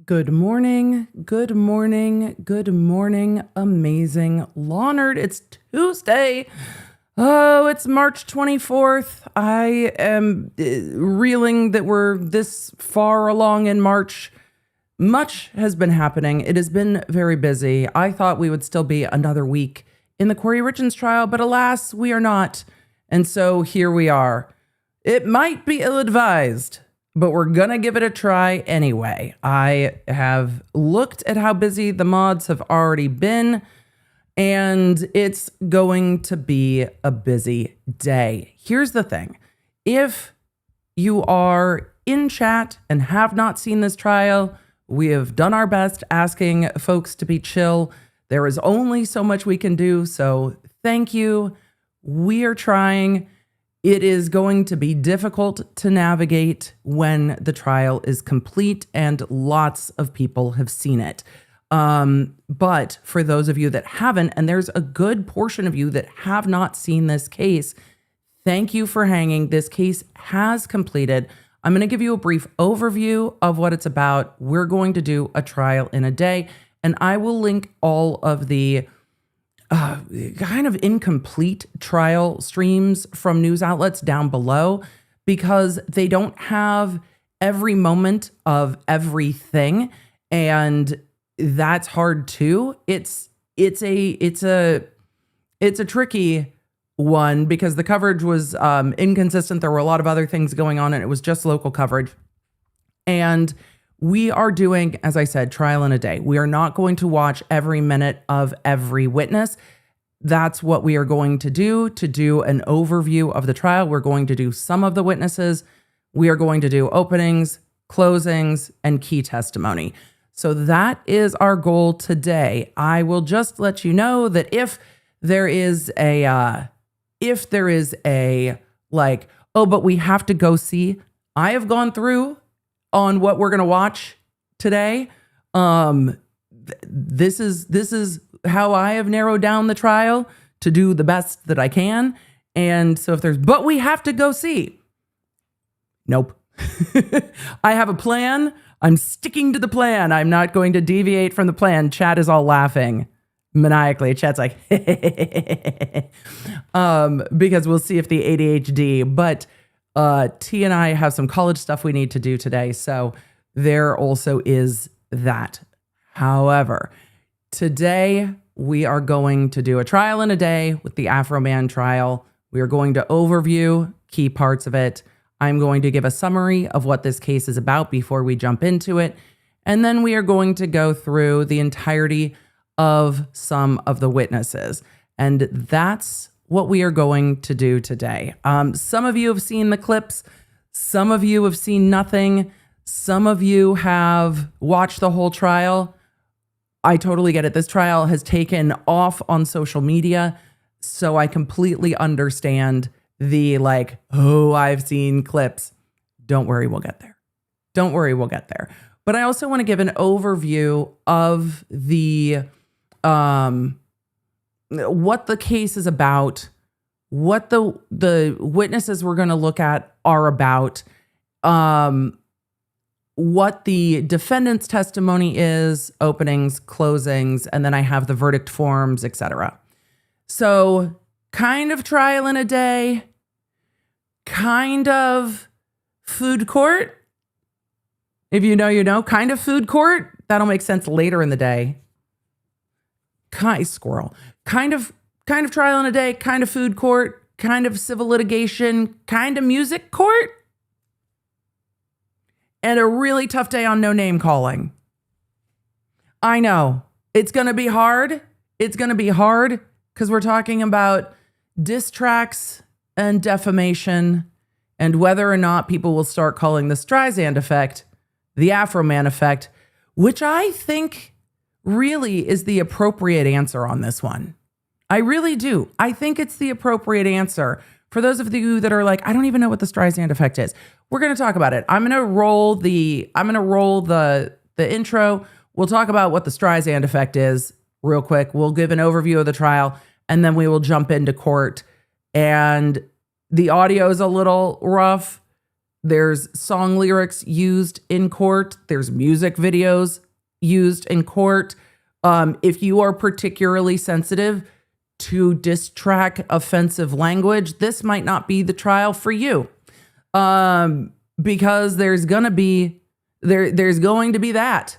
Good morning, good morning, good morning, amazing Lawnerd. It's Tuesday. Oh, it's March 24th. I am reeling that we're this far along in March. Much has been happening. It has been very busy. I thought we would still be another week in the Corey Richards trial, but alas, we are not. And so here we are. It might be ill-advised, but we're going to give it a try anyway. I have looked at how busy the mods have already been, and it's going to be a busy day. Here's the thing. If you are in chat and have not seen this trial, we have done our best asking folks to be chill. There is only so much we can do, so thank you. We are trying. It is going to be difficult to navigate when the trial is complete and lots of people have seen it. But for those of you that haven't, and there's a good portion of you that have not seen this case, thank you for hanging. This case has completed. I'm going to give you a brief overview of what it's about. We're going to do a trial in a day, and I will link all of the kind of incomplete trial streams from news outlets down below because they don't have every moment of everything, and that's hard too. It's a tricky one because the coverage was inconsistent. There were a lot of other things going on, and it was just local coverage. And we are doing, as I said, trial in a day. We are not going to watch every minute of every witness. That's what we are going to do an overview of the trial. We're going to do some of the witnesses. We are going to do openings, closings, and key testimony. So that is our goal today. I will just let you know that if there is a like, oh, but we have to go see, I have gone through on what we're going to watch today. This is how I have narrowed down the trial to do the best that I can. And so but we have to go see. Nope. I have a plan. I'm sticking to the plan. I'm not going to deviate from the plan. Chat is all laughing maniacally. Chat's like, because we'll see if the ADHD, but T and I have some college stuff we need to do today. So there also is that. However, today we are going to do a trial in a day with the Afroman trial. We are going to overview key parts of it. I'm going to give a summary of what this case is about before we jump into it. And then we are going to go through the entirety of some of the witnesses. And that's what we are going to do today. Some of you have seen the clips. Some of you have seen nothing. Some of you have watched the whole trial. I totally get it. This trial has taken off on social media. So I completely understand the like, oh, I've seen clips. Don't worry, we'll get there. Don't worry, we'll get there. But I also want to give an overview of the what the case is about, what the witnesses we're going to look at are about, what the defendant's testimony is, openings, closings, and then I have the verdict forms, etc. So kind of trial in a day, kind of food court. If you know, you know, kind of food court. That'll make sense later in the day. Kind of trial in a day, kind of food court, kind of civil litigation, kind of music court. And a really tough day on no name calling. I know. It's going to be hard. It's going to be hard because we're talking about diss tracks and defamation and whether or not people will start calling the Streisand effect the Afroman effect, which I think really is the appropriate answer on this one. I really do. I think it's the appropriate answer. For those of you that are like, I don't even know what the Streisand effect is. We're going to talk about it. I'm going to roll the intro. We'll talk about what the Streisand effect is real quick. We'll give an overview of the trial, and then we will jump into court. And the audio is a little rough. There's song lyrics used in court. There's music videos used in court. If you are particularly sensitive to diss track offensive language, this might not be the trial for you. Because there's going to be that.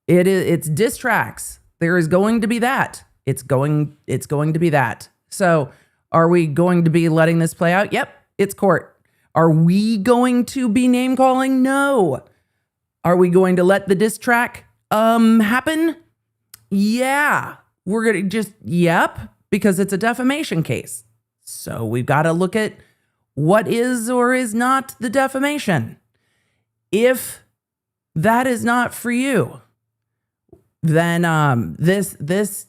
It's diss tracks. There is going to be that. It's going to be that. So are we going to be letting this play out? Yep. It's court. Are we going to be name calling? No. Are we going to let the diss track happen? Yeah. We're going to just, yep, because it's a defamation case. So we've got to look at what is or is not the defamation. If that is not for you, then this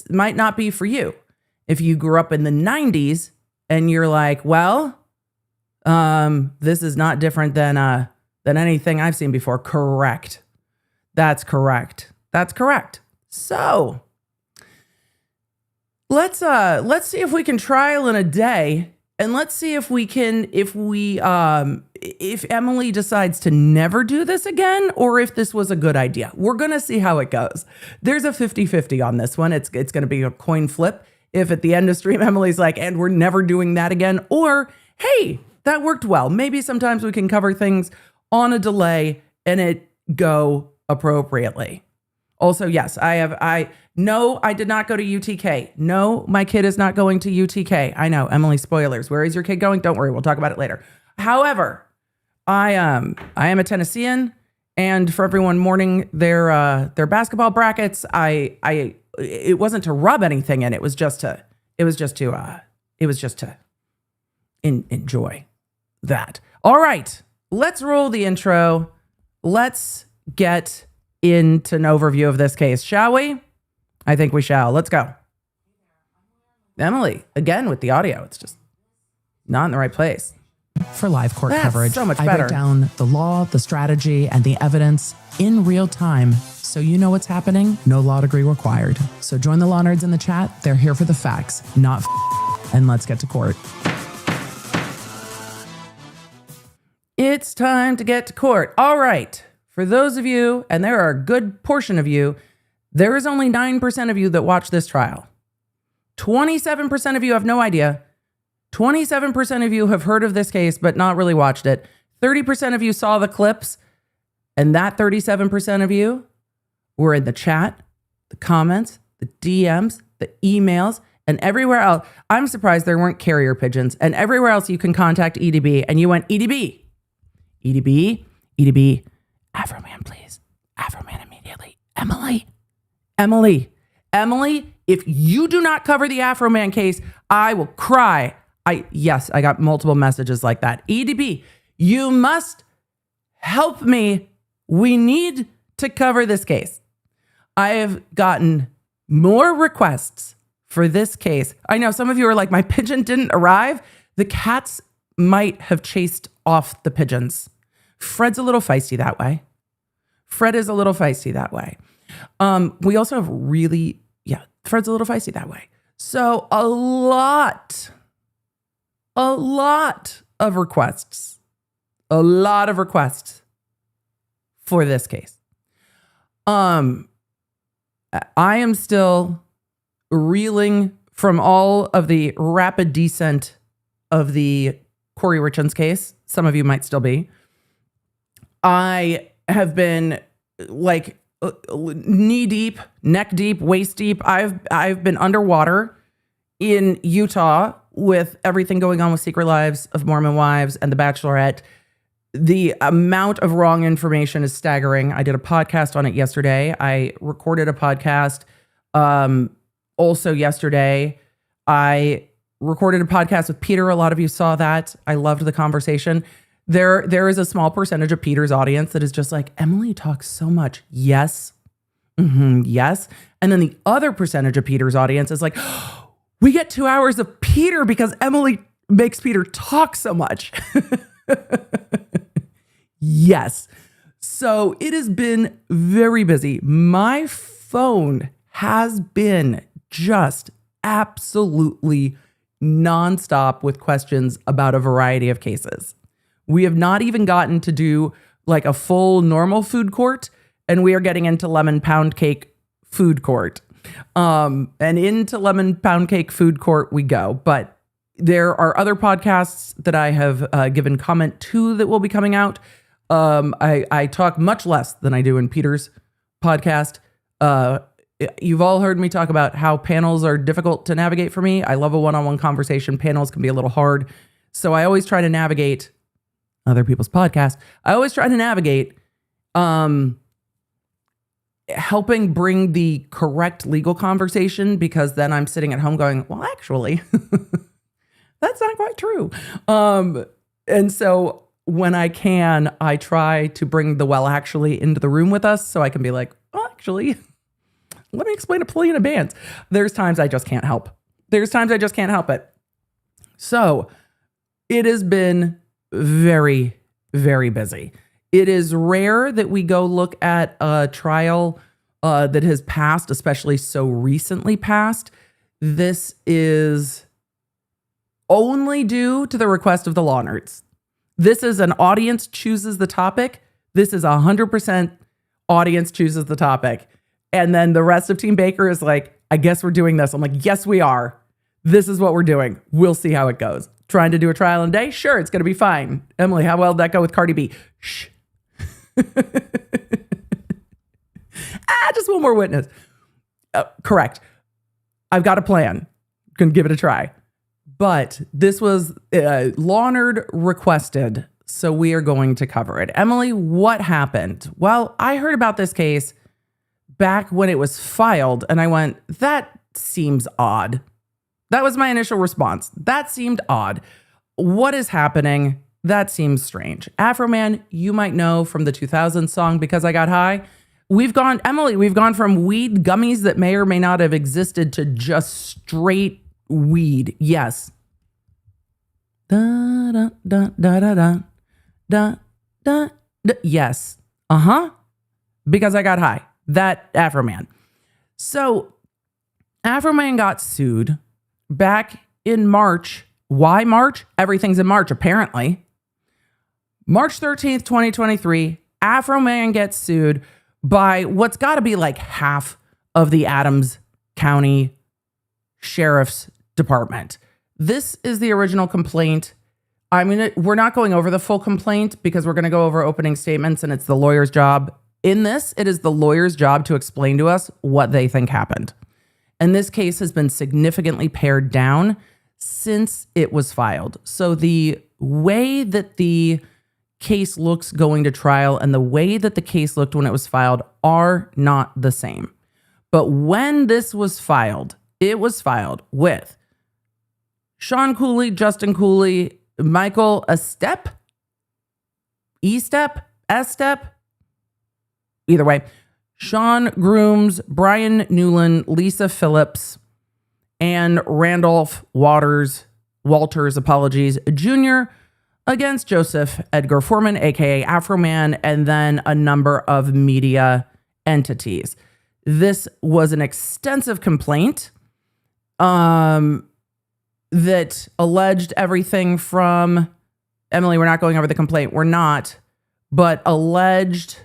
might not be for you. If you grew up in the 90s and you're like, well, this is not different than anything I've seen before. Correct. That's correct. That's correct. So let's see if we can trial in a day, and let's see if Emily decides to never do this again, or if this was a good idea. We're going to see how it goes. There's a 50-50 on this one. It's going to be a coin flip. If at the end of stream, Emily's like, and we're never doing that again, or hey, that worked well. Maybe sometimes we can cover things on a delay and it go appropriately. Also, yes, no, I did not go to UTK. No, my kid is not going to UTK. I know, Emily, spoilers. Where is your kid going? Don't worry, we'll talk about it later. However, I am a Tennessean, and for everyone mourning their basketball brackets, it wasn't to rub anything in. It was just to enjoy that. All right, let's roll the intro. Let's get into an overview of this case, shall we? I think we shall. Let's go. Emily, again with the audio, it's just not in the right place. For live court coverage, so much I better. break down the law, the strategy, and the evidence in real time, so you know what's happening. No law degree required. So join the law nerds in the chat. They're here for the facts, not and let's get to court. It's time to get to court. All right. For those of you, and there are a good portion of you, there is only 9% of you that watch this trial. 27% of you have no idea. 27% of you have heard of this case, but not really watched it. 30% of you saw the clips, and that 37% of you were in the chat, the comments, the DMs, the emails, and everywhere else. I'm surprised there weren't carrier pigeons. And everywhere else you can contact EDB, and you went, EDB, EDB, EDB, Afroman, please. Afroman immediately. Emily, if you do not cover the Afroman case, I will cry. I got multiple messages like that. EDB, you must help me. We need to cover this case. I have gotten more requests for this case. I know some of you are like, my pigeon didn't arrive. The cats might have chased off the pigeons. Fred's a little feisty that way. Fred is a little feisty that way. We also have Fred's a little feisty that way. So a lot of requests for this case. I am still reeling from all of the rapid descent of the Corey Richards case. Some of you might still be. I have been like knee deep, neck deep, waist deep. I've been underwater in Utah with everything going on with Secret Lives of Mormon Wives and The Bachelorette. The amount of wrong information is staggering. I did a podcast on it yesterday. I recorded a podcast also yesterday. I recorded a podcast with Peter. A lot of you saw that. I loved the conversation. There is a small percentage of Peter's audience that is just like, Emily talks so much. Yes. Yes. And then the other percentage of Peter's audience is like, oh, we get 2 hours of Peter because Emily makes Peter talk so much. Yes. So it has been very busy. My phone has been just absolutely nonstop with questions about a variety of cases. We have not even gotten to do like a full normal food court, and we are getting into lemon pound cake food court. And into lemon pound cake food court we go. But there are other podcasts that I have given comment to that will be coming out. I talk much less than I do in Peter's podcast. You've all heard me talk about how panels are difficult to navigate for me. I love a one-on-one conversation. Panels can be a little hard. So I always try to navigate other people's podcasts. I always try to navigate helping bring the correct legal conversation, because then I'm sitting at home going, well, actually, that's not quite true. And so when I can, I try to bring the well actually into the room with us so I can be like, well, actually, let me explain a plea in advance. There's times I just can't help. it. So it has been very, very busy. It is rare that we go look at a trial that has passed, especially so recently passed. This is only due to the request of the law nerds. This is an audience chooses the topic. This is 100% audience chooses the topic. And then the rest of Team Baker is like, I guess we're doing this. I'm like, yes, we are. This is what we're doing. We'll see how it goes. Trying to do a trial in a day? Sure, it's going to be fine. Emily, how well did that go with Cardi B? Shh. Just one more witness. Correct. I've got a plan. Going to give it a try. But this was law nerd requested, so we are going to cover it. Emily, what happened? Well, I heard about this case back when it was filed, and I went, that seems odd. That was my initial response. That seemed odd. What is happening? That seems strange. Afroman, you might know from the 2000 song, Because I Got High. We've gone from weed gummies that may or may not have existed to just straight weed. Yes. Da, da, da, da, da, da, da, da, da. Yes. Because I Got High. That Afroman. So Afroman got sued back in March. Why March? Everything's in March, apparently. March 13th, 2023, Afroman gets sued by what's got to be like half of the Adams County Sheriff's Department. This is the original complaint. We're not going over the full complaint because we're going to go over opening statements, and it's the lawyer's job. In this, it is the lawyer's job to explain to us what they think happened. And this case has been significantly pared down since it was filed. So the way that the case looks going to trial and the way that the case looked when it was filed are not the same. But when this was filed, it was filed with Shawn Cooley, Justin Cooley, Michael Estep, either way, Shawn Grooms, Brian Newland, Lisa Phillips, and Randolph Walters, Jr., against Joseph Edgar Foreman, aka Afroman, and then a number of media entities. This was an extensive complaint that alleged everything from, Emily, we're not going over the complaint, we're not, but alleged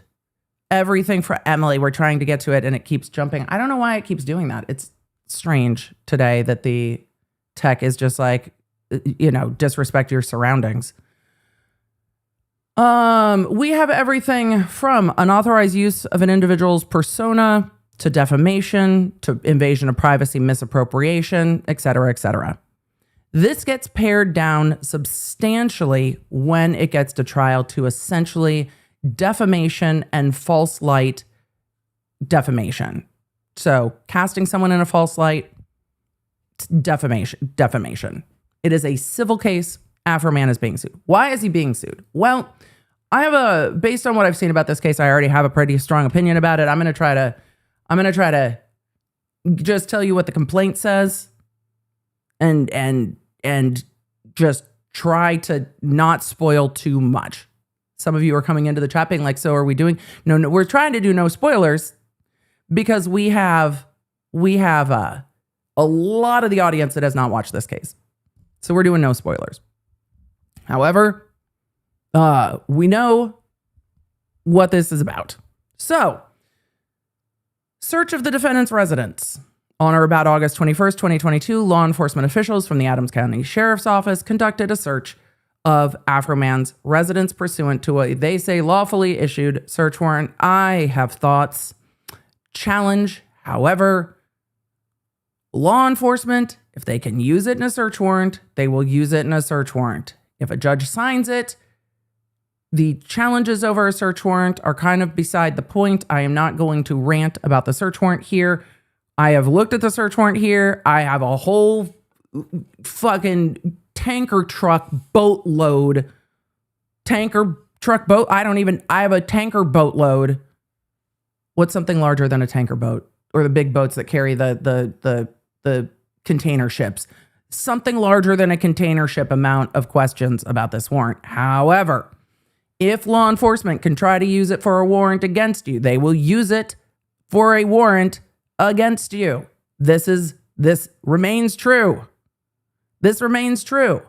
everything for Emily. We're trying to get to it and it keeps jumping. I don't know why it keeps doing that. It's strange today that the tech is just like, disrespect your surroundings. We have everything from unauthorized use of an individual's persona to defamation to invasion of privacy, misappropriation, et cetera, et cetera. This gets pared down substantially when it gets to trial to essentially defamation and false light defamation. So casting someone in a false light, defamation. It is a civil case. Afroman is being sued. Why is he being sued? Well, based on what I've seen about this case, I already have a pretty strong opinion about it. I'm going to try to just tell you what the complaint says and just try to not spoil too much. Some of you are coming into the chat being like, so are we doing? No, we're trying to do no spoilers because we have a lot of the audience that has not watched this case. So we're doing no spoilers. However, We know what this is about. So, search of the defendant's residence. On or about August 21st, 2022, law enforcement officials from the Adams County Sheriff's Office conducted a search of Afroman's residence pursuant to a, they say, lawfully issued search warrant. I have thoughts. Challenge, however, law enforcement, if they can use it in a search warrant, they will use it in a search warrant. If a judge signs it, the challenges over a search warrant are kind of beside the point. I am not going to rant about the search warrant here. I have looked at the search warrant here. I have a whole fucking tanker truck boatload. Tanker truck boat. I have a tanker boatload. What's something larger than a tanker boat? Or the big boats that carry the container ships. Something larger than a container ship amount of questions about this warrant. However, if law enforcement can try to use it for a warrant against you, they will use it for a warrant against you. This remains true. This remains true.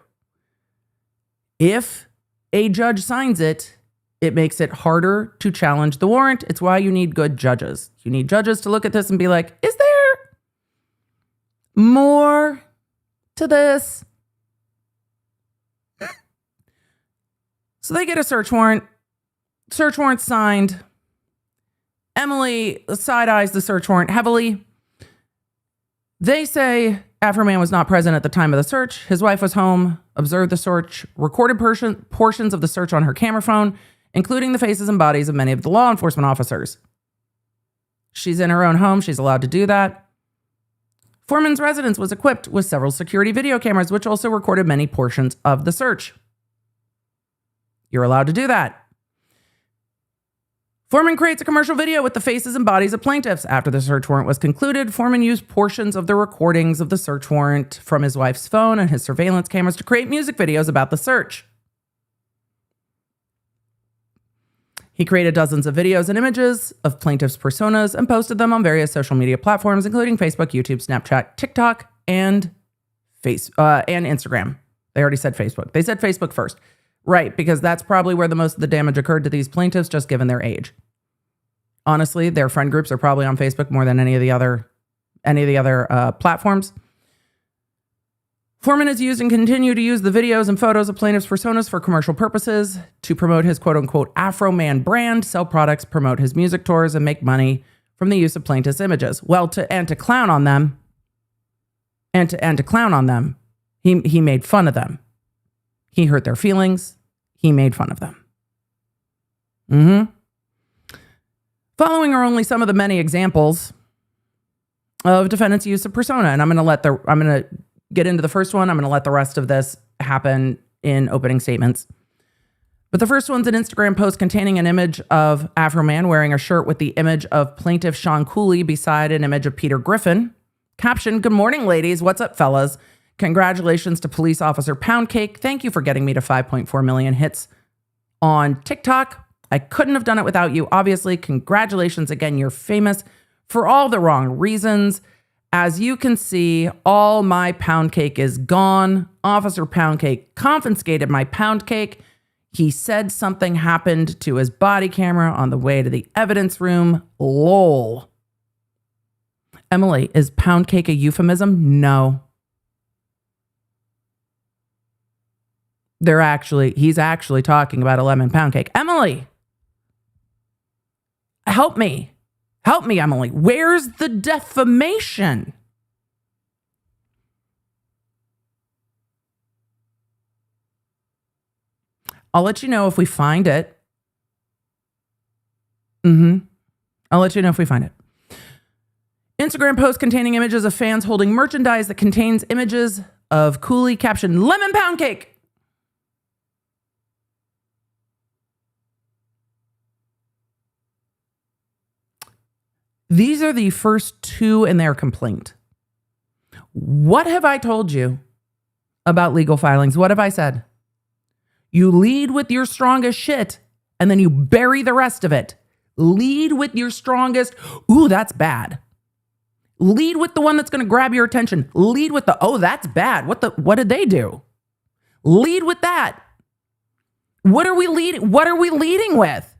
If a judge signs it, it makes it harder to challenge the warrant. It's why you need good judges. You need judges to look at this and be like, is there more to this? So they get a search warrant. Search warrant signed. Emily side-eyes the search warrant heavily. They say Afroman was not present at the time of the search. His wife was home, observed the search, recorded portions of the search on her camera phone, including the faces and bodies of many of the law enforcement officers. She's in her own home. She's allowed to do that. Foreman's residence was equipped with several security video cameras, which also recorded many portions of the search. You're allowed to do that. Foreman creates a commercial video with the faces and bodies of plaintiffs. After the search warrant was concluded, Foreman used portions of the recordings of the search warrant from his wife's phone and his surveillance cameras to create music videos about the search. He created dozens of videos and images of plaintiffs' personas and posted them on various social media platforms, including Facebook, YouTube, Snapchat, TikTok, and Instagram. They already said Facebook. They said Facebook first. Right, because that's probably where the most of the damage occurred to these plaintiffs, just given their age. Honestly, their friend groups are probably on Facebook more than any of the other platforms. Foreman has used and continue to use the videos and photos of plaintiffs' personas for commercial purposes to promote his quote-unquote Afroman brand, sell products, promote his music tours, and make money from the use of plaintiffs' images. Well, to clown on them, he made fun of them. He hurt their feelings. He made fun of them. Following are only some of the many examples of defendants' use of persona, and I'm going to get into the first one. I'm going to let the rest of this happen in opening statements. But the first one's an Instagram post containing an image of Afroman wearing a shirt with the image of plaintiff Shawn Cooley beside an image of Peter Griffin. Caption, "Good morning, ladies. What's up, fellas? Congratulations to police officer Poundcake. Thank you for getting me to 5.4 million hits on TikTok. I couldn't have done it without you. Obviously, congratulations again. You're famous for all the wrong reasons. As you can see, all my pound cake is gone. Officer Poundcake confiscated my pound cake. He said something happened to his body camera on the way to the evidence room. Lol." Emily, is pound cake a euphemism? No. He's actually talking about a lemon pound cake. Emily, help me. Help me, Emily. Where's the defamation? I'll let you know if we find it. I'll let you know if we find it. Instagram post containing images of fans holding merchandise that contains images of Cooley, caption, "Lemon pound cake." These are the first two in their complaint. What have I told you about legal filings? What have I said? You lead with your strongest shit and then you bury the rest of it. Lead with your strongest, ooh, that's bad. Lead with the one that's going to grab your attention. Lead with the, oh, that's bad. What did they do? Lead with that. What are we leading with?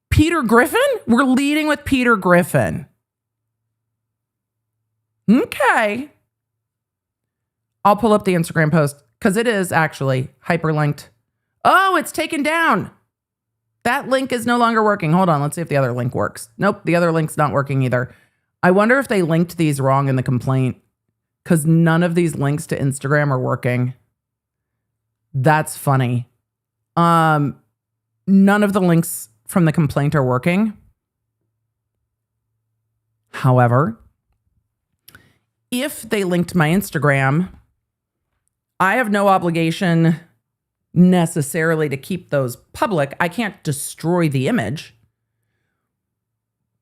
Peter Griffin? We're leading with Peter Griffin. Okay. I'll pull up the Instagram post because it is actually hyperlinked. Oh, it's taken down. That link is no longer working. Hold on. Let's see if the other link works. Nope. The other link's not working either. I wonder if they linked these wrong in the complaint because none of these links to Instagram are working. That's funny. None of the links from the complaint are working. However, if they linked my Instagram, I have no obligation necessarily to keep those public. I can't destroy the image.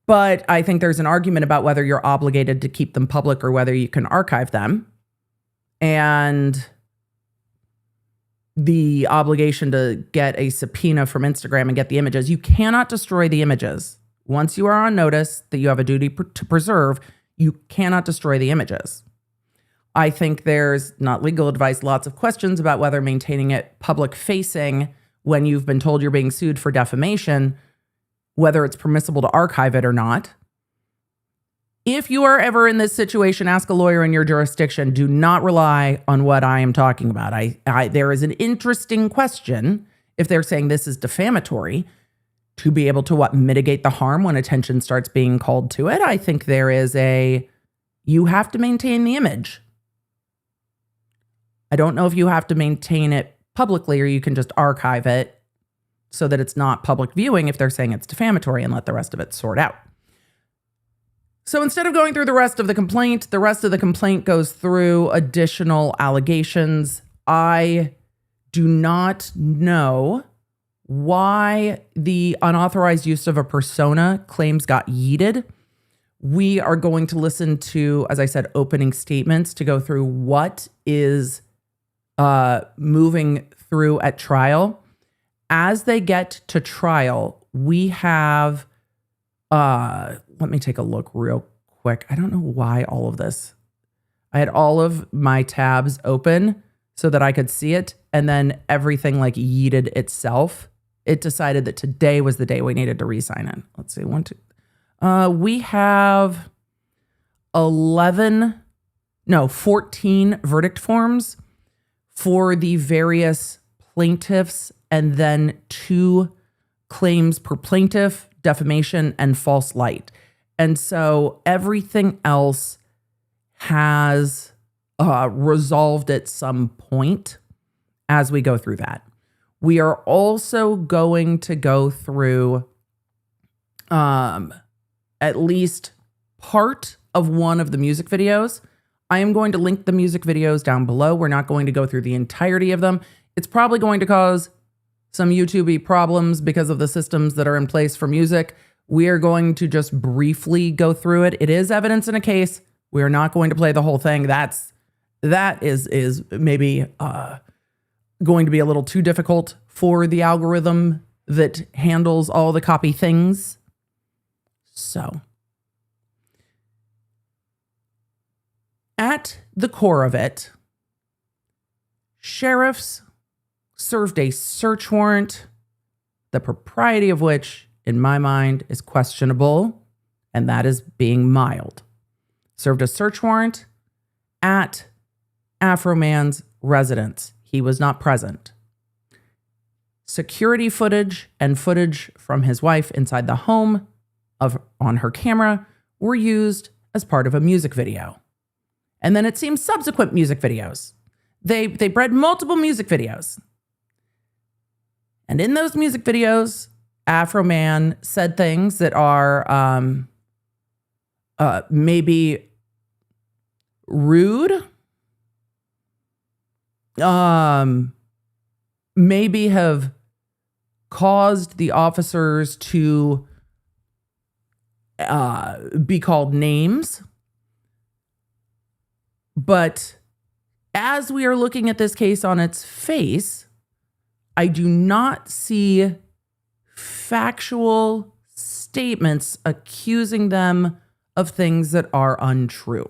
But I think there's an argument about whether you're obligated to keep them public or whether you can archive them. And the obligation to get a subpoena from Instagram and get the images. You cannot destroy the images. Once you are on notice that you have a duty to preserve, you cannot destroy the images. I think there's not legal advice, lots of questions about whether maintaining it public facing when you've been told you're being sued for defamation, whether it's permissible to archive it or not. If you are ever in this situation, ask a lawyer in your jurisdiction. Do not rely on what I am talking about. There is an interesting question if they're saying this is defamatory to be able to mitigate the harm when attention starts being called to it. I think there is you have to maintain the image. I don't know if you have to maintain it publicly or you can just archive it so that it's not public viewing if they're saying it's defamatory and let the rest of it sort out. So instead of going through the rest of the complaint goes through additional allegations. I do not know why the unauthorized use of a persona claims got yeeted. We are going to listen to, as I said, opening statements to go through what is moving through at trial. As they get to trial, we have... let me take a look real quick. I don't know why all of this. I had all of my tabs open so that I could see it, and then everything yeeted itself. It decided that today was the day we needed to re-sign in. Let's see, 1, 2. We have 14 verdict forms for the various plaintiffs, and then 2 claims per plaintiff, defamation and false light. And so everything else has resolved at some point as we go through that. We are also going to go through at least part of one of the music videos. I am going to link the music videos down below. We're not going to go through the entirety of them. It's probably going to cause some YouTube problems because of the systems that are in place for music. We are going to just briefly go through it. It is evidence in a case. We are not going to play the whole thing. That is maybe going to be a little too difficult for the algorithm that handles all the copy things. So, at the core of it, sheriffs served a search warrant, the propriety of which, in my mind, is questionable, and that is being mild. Served a search warrant at Afroman's residence. He was not present. Security footage and footage from his wife inside the home on her camera were used as part of a music video. And then it seems subsequent music videos. They bred multiple music videos. And in those music videos, Afroman said things that are maybe rude, maybe have caused the officers to be called names. But as we are looking at this case on its face, I do not see factual statements accusing them of things that are untrue.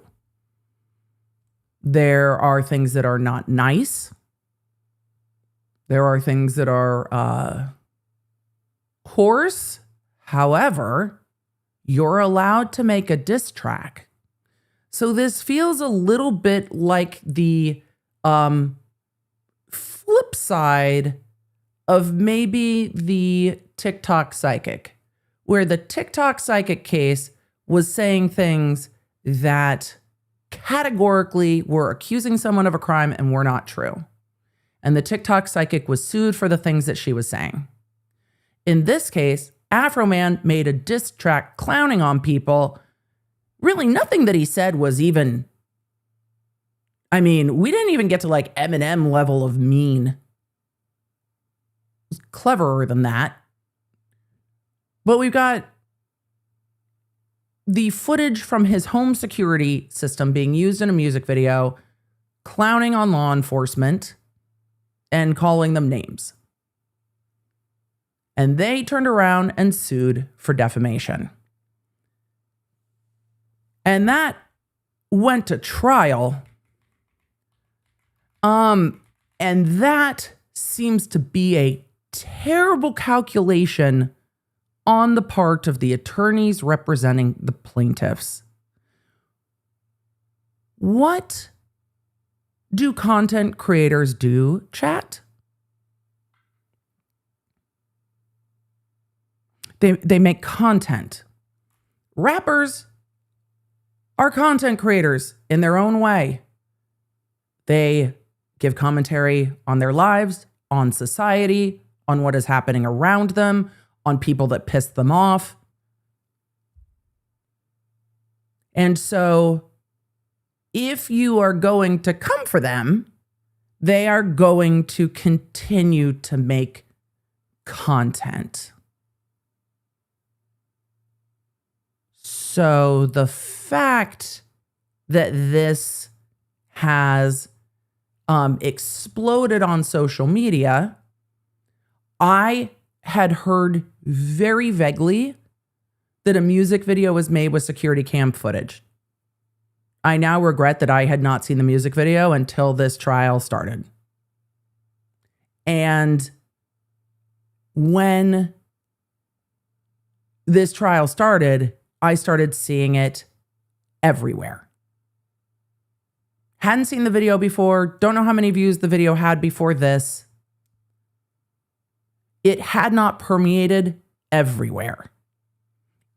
There are things that are not nice. There are things that are coarse. However, you're allowed to make a diss track. So this feels a little bit like the flip side of maybe the TikTok psychic, where the TikTok psychic case was saying things that categorically were accusing someone of a crime and were not true. And the TikTok psychic was sued for the things that she was saying. In this case, Afroman made a diss track clowning on people. Really, nothing that he said was even, I mean, we didn't even get to like Eminem level of mean. It was cleverer than that. But we've got the footage from his home security system being used in a music video, clowning on law enforcement and calling them names. And they turned around and sued for defamation. And that went to trial. And that seems to be a terrible calculation on the part of the attorneys representing the plaintiffs. What do content creators do, chat? They make content. Rappers are content creators in their own way. They give commentary on their lives, on society, on what is happening around them, on people that piss them off. And so if you are going to come for them, they are going to continue to make content. So the fact that this has exploded on social media, I had heard very vaguely that a music video was made with security cam footage. I now regret that I had not seen the music video until this trial started. And when this trial started, I started seeing it everywhere. Hadn't seen the video before. Don't know how many views the video had before this. It had not permeated everywhere.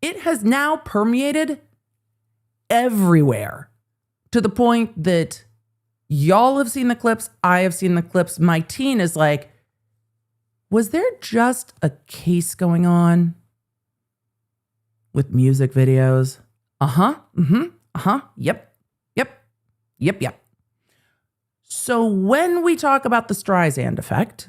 It has now permeated everywhere to the point that y'all have seen the clips. I have seen the clips. My teen is like, was there just a case going on with music videos? Yep. So when we talk about the Streisand effect,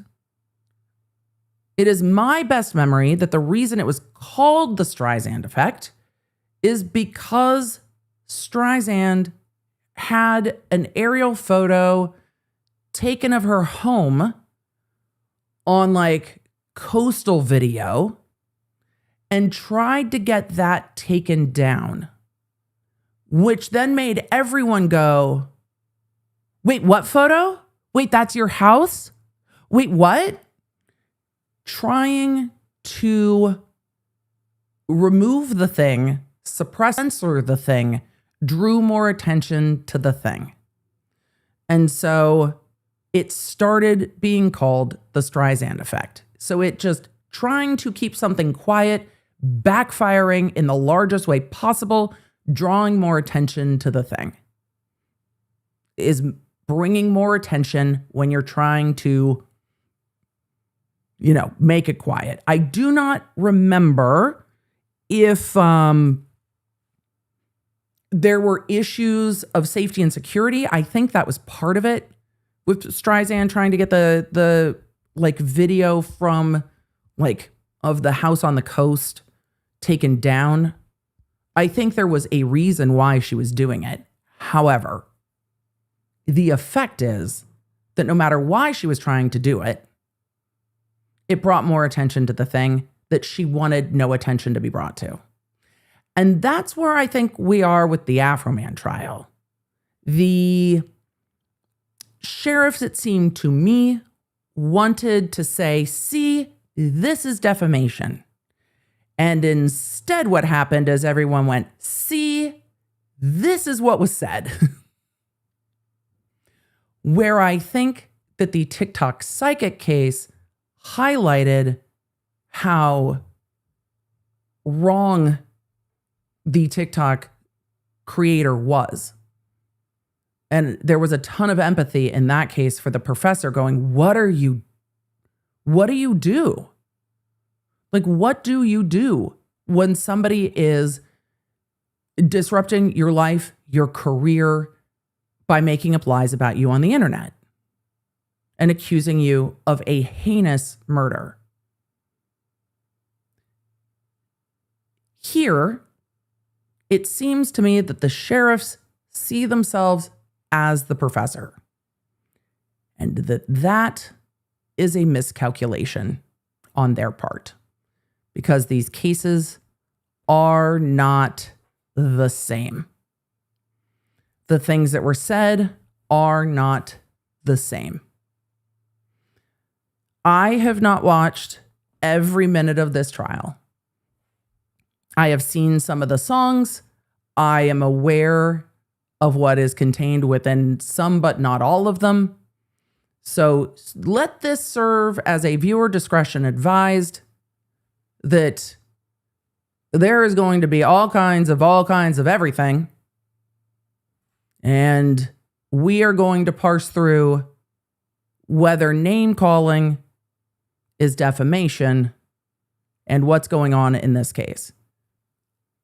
it is my best memory that the reason it was called the Streisand effect is because Streisand had an aerial photo taken of her home on like coastal video and tried to get that taken down, which then made everyone go, wait, what photo? Wait, that's your house? Wait, what? Trying to remove the thing, suppress, censor the thing, drew more attention to the thing. And so it started being called the Streisand effect. So it just trying to keep something quiet, backfiring in the largest way possible, drawing more attention to the thing, is bringing more attention when you're trying to, make it quiet. I do not remember if there were issues of safety and security. I think that was part of it with Streisand trying to get the video from of the house on the coast taken down. I think there was a reason why she was doing it. However, the effect is that no matter why she was trying to do it, it brought more attention to the thing that she wanted no attention to be brought to. And that's where I think we are with the Afroman trial. The sheriffs, it seemed to me, wanted to say, see, this is defamation. And instead what happened is everyone went, see, this is what was said. Where I think that the TikTok psychic case highlighted how wrong the TikTok creator was. And there was a ton of empathy in that case for the professor going, what do you do? Like, what do you do when somebody is disrupting your life, your career, by making up lies about you on the internet and accusing you of a heinous murder? Here, it seems to me that the sheriffs see themselves as the professor, and that is a miscalculation on their part, because these cases are not the same. The things that were said are not the same. I have not watched every minute of this trial. I have seen some of the songs. I am aware of what is contained within some, but not all of them. So let this serve as a viewer discretion advised, that there is going to be all kinds of everything. And we are going to parse through whether name calling is defamation and what's going on in this case.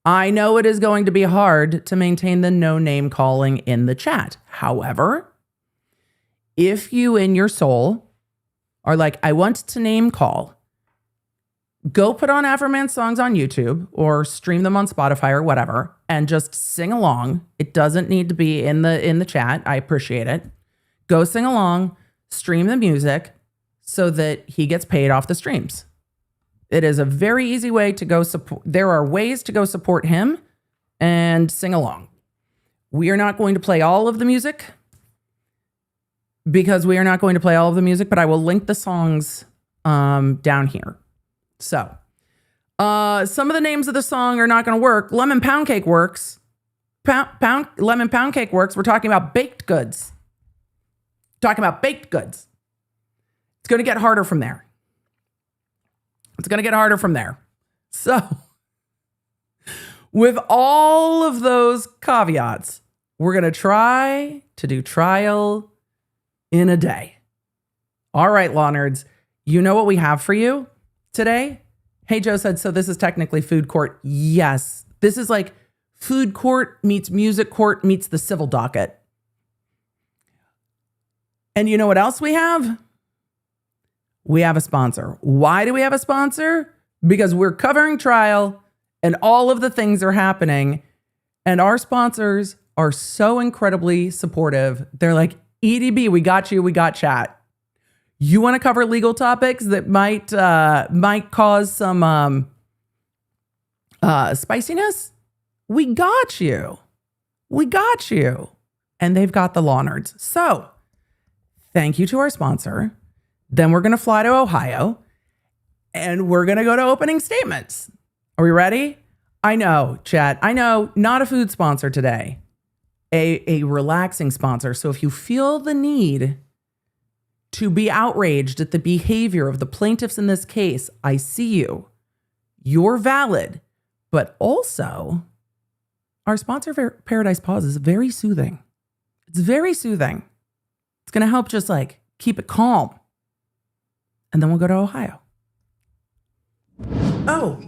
I know it is going to be hard to maintain the no name calling in the chat. However, if you in your soul are like, I want to name call, go put on Afroman songs on YouTube or stream them on Spotify or whatever and just sing along. It doesn't need to be in the chat. I appreciate it. Go sing along, stream the music so that he gets paid off the streams. It is a very easy way to go support. There are ways to go support him and sing along. We are not going to play all of the music but I will link the songs down here. So some of the names of the song are not going to work. Lemon Pound Cake works. Lemon Pound Cake works. We're talking about baked goods. It's going to get harder from there. So with all of those caveats, we're going to try to do trial in a day. All right, law nerds, you know what we have for you today? Hey, Joe said, so this is technically food court. Yes, this is like food court meets music court meets the civil docket. And you know what else we have? We have a sponsor. Why do we have a sponsor? Because we're covering trial and all of the things are happening. And our sponsors are so incredibly supportive. They're like, EDB, we got you. We got chat. You want to cover legal topics that might cause some spiciness? We got you. And they've got the law nerds. So thank you to our sponsor. Then we're going to fly to Ohio and we're going to go to opening statements. Are we ready? I know, chat. I know, not a food sponsor today, a relaxing sponsor. So if you feel the need to be outraged at the behavior of the plaintiffs in this case, I see you. You're valid. But also, our sponsor, Paradise Paws, is very soothing. It's very soothing. It's going to help just like keep it calm. And then we'll go to Ohio. Oh,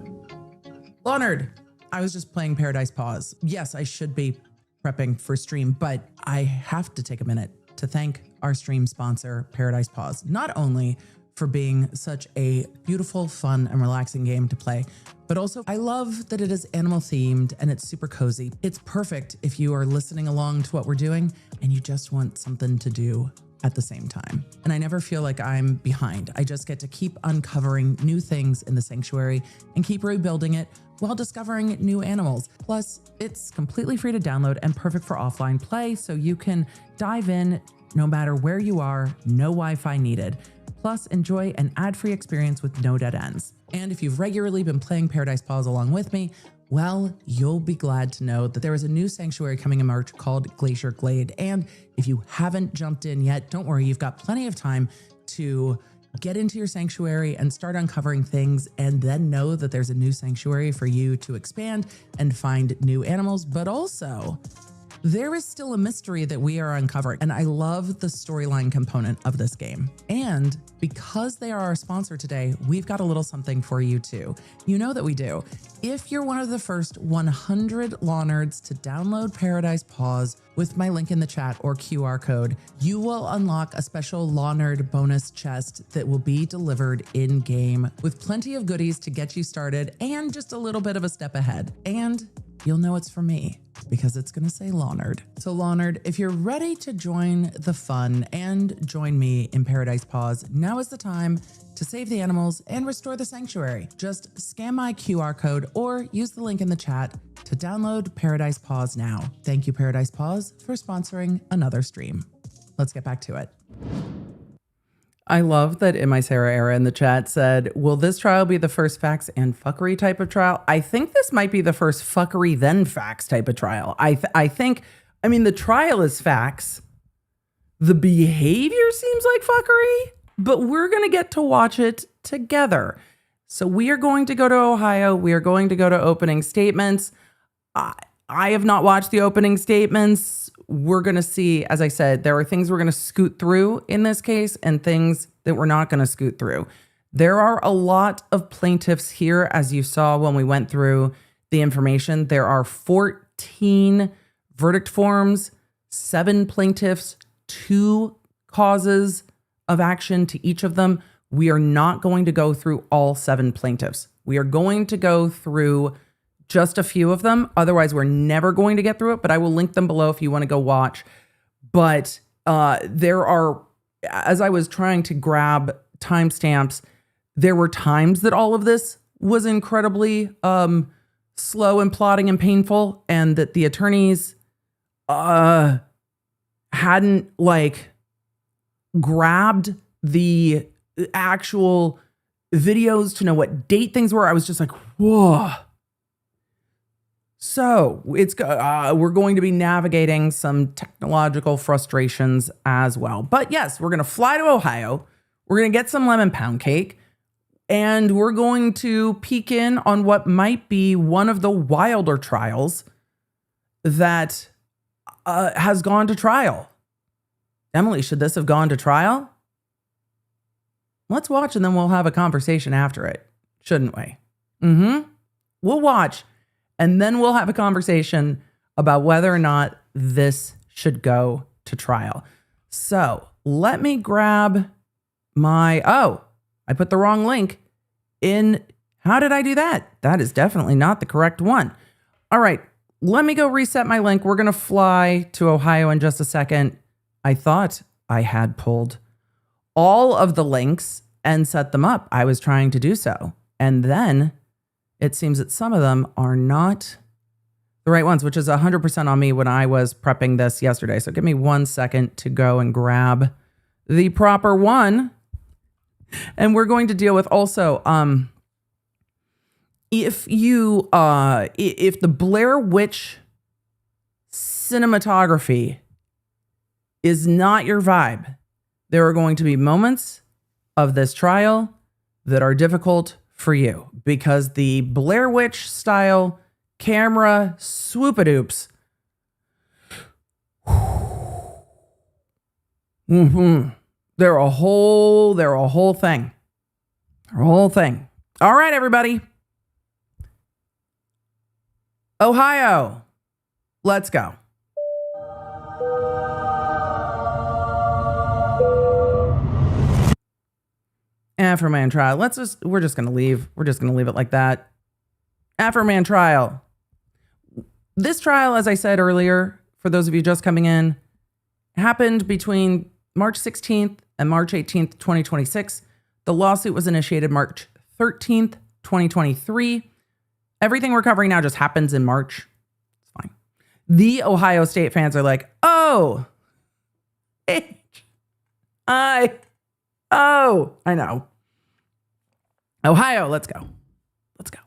Leonard, I was just playing Paradise Paws. Yes, I should be prepping for stream, but I have to take a minute to thank our stream sponsor, Paradise Paws, not only for being such a beautiful, fun, and relaxing game to play, but also I love that it is animal themed and it's super cozy. It's perfect if you are listening along to what we're doing and you just want something to do at the same time. And I never feel like I'm behind. I just get to keep uncovering new things in the sanctuary and keep rebuilding it while discovering new animals. Plus, it's completely free to download and perfect for offline play, so you can dive in no matter where you are, no Wi-Fi needed. Plus, enjoy an ad-free experience with no dead ends. And if you've regularly been playing Paradise Paws along with me, well, you'll be glad to know that there is a new sanctuary coming in March called Glacier Glade. And if you haven't jumped in yet, don't worry, you've got plenty of time to get into your sanctuary and start uncovering things, and then know that there's a new sanctuary for you to expand and find new animals. But also, there is still a mystery that we are uncovering, and I love the storyline component of this game. And because they are our sponsor today, we've got a little something for you too. You know that we do. If you're one of the first 100 law nerds to download Paradise Paws with my link in the chat or QR code, you will unlock a special law nerd bonus chest that will be delivered in game with plenty of goodies to get you started and just a little bit of a step ahead. And you'll know it's for me because it's going to say Law Nerd. So Law Nerd, if you're ready to join the fun and join me in Paradise Paws, now is the time to save the animals and restore the sanctuary. Just scan my QR code or use the link in the chat to download Paradise Paws now. Thank you, Paradise Paws, for sponsoring another stream. Let's get back to it. I love that in my Sarah era in the chat said, will this trial be the first facts and fuckery type of trial? I think this might be the first fuckery then facts type of trial. I think, the trial is facts. The behavior seems like fuckery, but we're going to get to watch it together. So we are going to go to Ohio. We are going to go to opening statements. I have not watched the opening statements. We're going to see, as I said, there are things we're going to scoot through in this case and things that we're not going to scoot through. There are a lot of plaintiffs here, as you saw when we went through the information. There are 14 verdict forms, 7 plaintiffs, 2 causes of action to each of them. We are not going to go through all 7 plaintiffs. We are going to go through just a few of them. Otherwise, we're never going to get through it, but I will link them below if you want to go watch. But there are, as I was trying to grab timestamps, there were times that all of this was incredibly slow and plotting and painful, and that the attorneys hadn't grabbed the actual videos to know what date things were. I was just like, whoa. So we're going to be navigating some technological frustrations as well. But yes, we're going to fly to Ohio. We're going to get some lemon pound cake. And we're going to peek in on what might be one of the wilder trials that has gone to trial. Emily, should this have gone to trial? Let's watch and then we'll have a conversation after it, shouldn't we? We'll watch. And then we'll have a conversation about whether or not this should go to trial. So let me grab I put the wrong link in. How did I do that? That is definitely not the correct one. All right, let me go reset my link. We're going to fly to Ohio in just a second. I thought I had pulled all of the links and set them up. I was trying to do so. And then it seems that some of them are not the right ones, which is 100% on me when I was prepping this yesterday. So give me 1 second to go and grab the proper one. And we're going to deal with also, if the Blair Witch cinematography is not your vibe, there are going to be moments of this trial that are difficult for you because the Blair Witch style camera swoop-a-doops. They're a whole thing. They're a whole thing. All right, everybody. Ohio. Let's go. Afroman Trial. We're just going to leave. We're just going to leave it like that. Afroman Trial. This trial, as I said earlier, for those of you just coming in, happened between March 16th and March 18th, 2026. The lawsuit was initiated March 13th, 2023. Everything we're covering now just happens in March. It's fine. The Ohio State fans are like, oh, Oh, I know. Ohio, let's go. Let's go.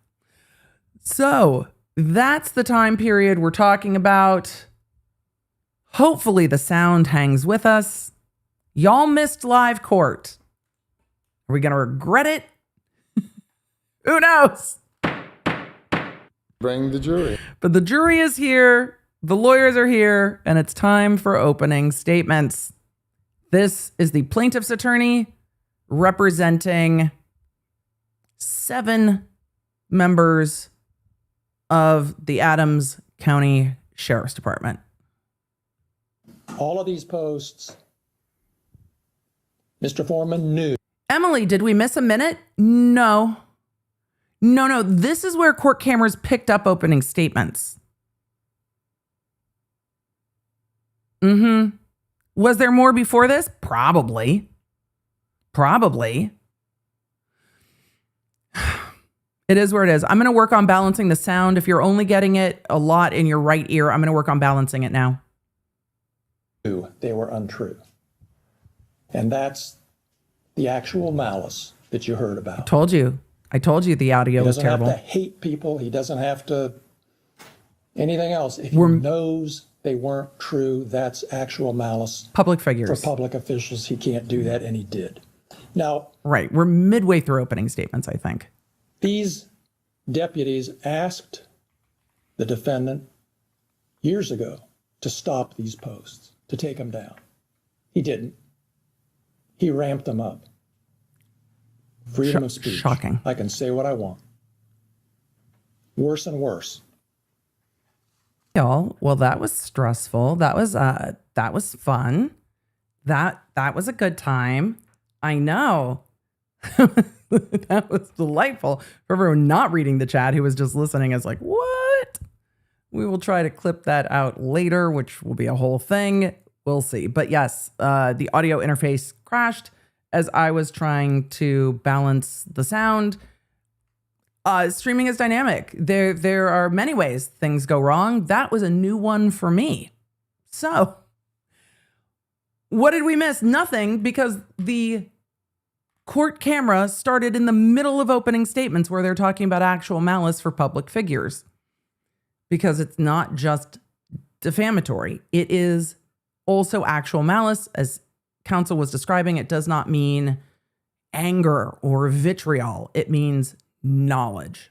So that's the time period we're talking about. Hopefully the sound hangs with us. Y'all missed live court. Are we going to regret it? Who knows? Bring the jury. But the jury is here. The lawyers are here. And it's time for opening statements. This is the plaintiff's attorney representing 7 members of the Adams County Sheriff's Department. All of these posts, Mr. Foreman knew. Emily, did we miss a minute? No. No. This is where court cameras picked up opening statements. Was there more before this? Probably. It is where it is. I'm going to work on balancing the sound. If you're only getting it a lot in your right ear, I'm going to work on balancing it now. They were untrue. And that's the actual malice that you heard about. I told you the audio was terrible. He doesn't have to hate people. He doesn't have to anything else. If he knows they weren't true, that's actual malice. Public figures. For public officials, he can't do that, and he did. Now, right. We're midway through opening statements, I think. These deputies asked the defendant years ago to stop these posts, to take them down. He didn't. He ramped them up. Freedom of speech. Shocking. I can say what I want. Worse and worse. Y'all, well, that was stressful. That was fun. That was a good time. I know. That was delightful. For everyone not reading the chat who was just listening, is like, what? We will try to clip that out later, which will be a whole thing. We'll see. But yes, the audio interface crashed as I was trying to balance the sound. Streaming is dynamic. There are many ways things go wrong. That was a new one for me. So what did we miss? Nothing, because the court camera started in the middle of opening statements where they're talking about actual malice for public figures. Because it's not just defamatory. It is also actual malice. As counsel was describing, it does not mean anger or vitriol. It means knowledge.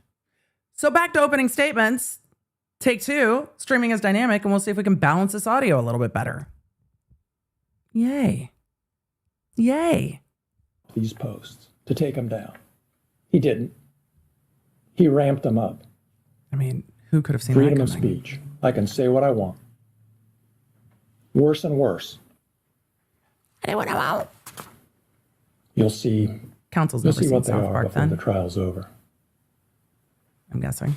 So back to opening statements. Take 2. Streaming is dynamic, and we'll see if we can balance this audio a little bit better. Yay. These posts, to take them down. He didn't. He ramped them up. I mean, who could have seen Freedom that of coming? speech. I can say what I want. Worse and worse. Anyone about? You'll see. Counsel's You'll never see seen what they South are Park before then. the trial's over. I'm guessing.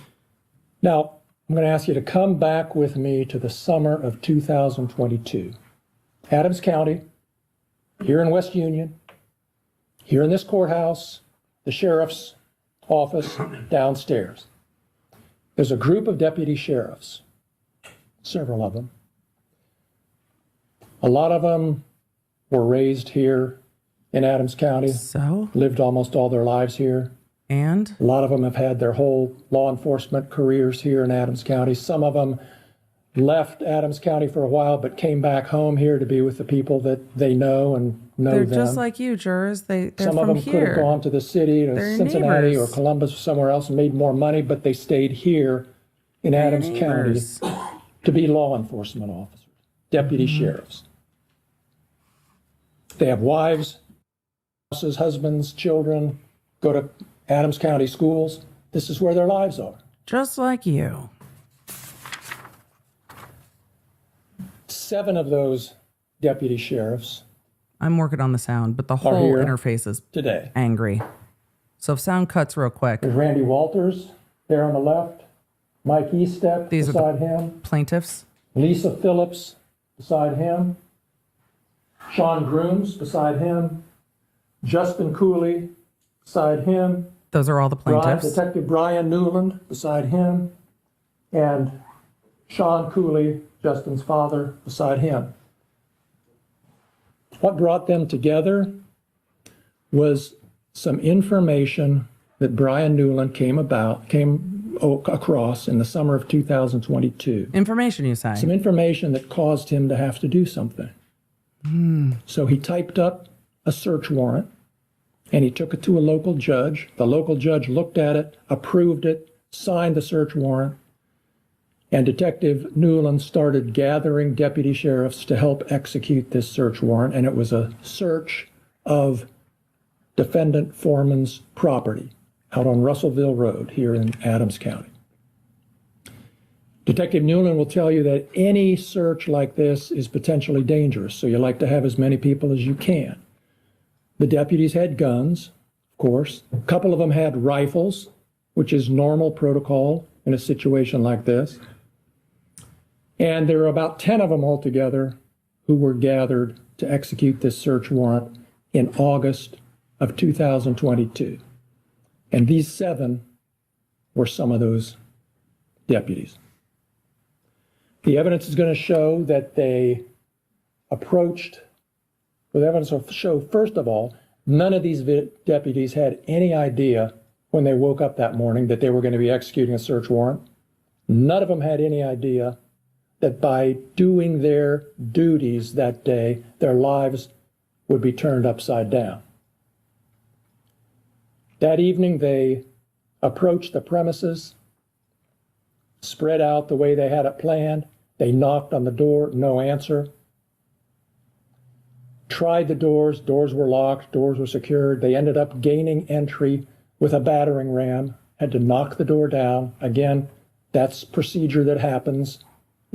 Now, I'm going to ask you to come back with me to the summer of 2022. Adams County, here in West Union, here in this courthouse, the sheriff's office downstairs. There's a group of deputy sheriffs, several of them. A lot of them were raised here in Adams County, So, lived almost all their lives here. and A lot of them have had their whole law enforcement careers here in Adams County. Some of them left Adams County for a while, but came back home here to be with the people that they know and know they're them. just like you, jurors. They're Some from of them could have here. gone to the city, to They're Cincinnati neighbors. or Columbus or somewhere else and made more money, but they stayed here in Adams County neighbors. to be law enforcement officers, deputy sheriffs. They have wives, spouses, husbands, children, go to Adams County schools. This is where their lives are. Just like you. 7 of those deputy sheriffs I'm working on the sound, but the are whole here interface is today. angry. So if sound cuts real quick, There's Randy Walters there on the left, Mike Estep These are the- beside him, plaintiffs. Lisa Phillips beside him, Shawn Grooms beside him, Justin Cooley beside him, Those are all the plaintiffs. Detective Brian Newland beside him, and Shawn Cooley, Justin's father, beside him. What brought them together was some information that Brian Newland came across in the summer of 2022. Information, you say? Some information that caused him to have to do something. So he typed up a search warrant and he took it to a local judge. The local judge looked at it, approved it, signed the search warrant, and Detective Newland started gathering deputy sheriffs to help execute this search warrant. And it was a search of Defendant Foreman's property out on Russellville Road here in Adams County. Detective Newland will tell you that any search like this is potentially dangerous, so you like to have as many people as you can. The deputies had guns, of course. A couple of them had rifles, which is normal protocol in a situation like this. And there were about 10 of them altogether who were gathered to execute this search warrant in August of 2022. And these 7 were some of those deputies. The evidence is going to show that the evidence will show, first of all, none of these deputies had any idea when they woke up that morning that they were going to be executing a search warrant. None of them had any idea that by doing their duties that day, their lives would be turned upside down. That evening, they approached the premises, spread out the way they had it planned. They knocked on the door, no answer. Tried the doors were locked, doors were secured. They ended up gaining entry with a battering ram, had to knock the door down. Again, that's procedure that happens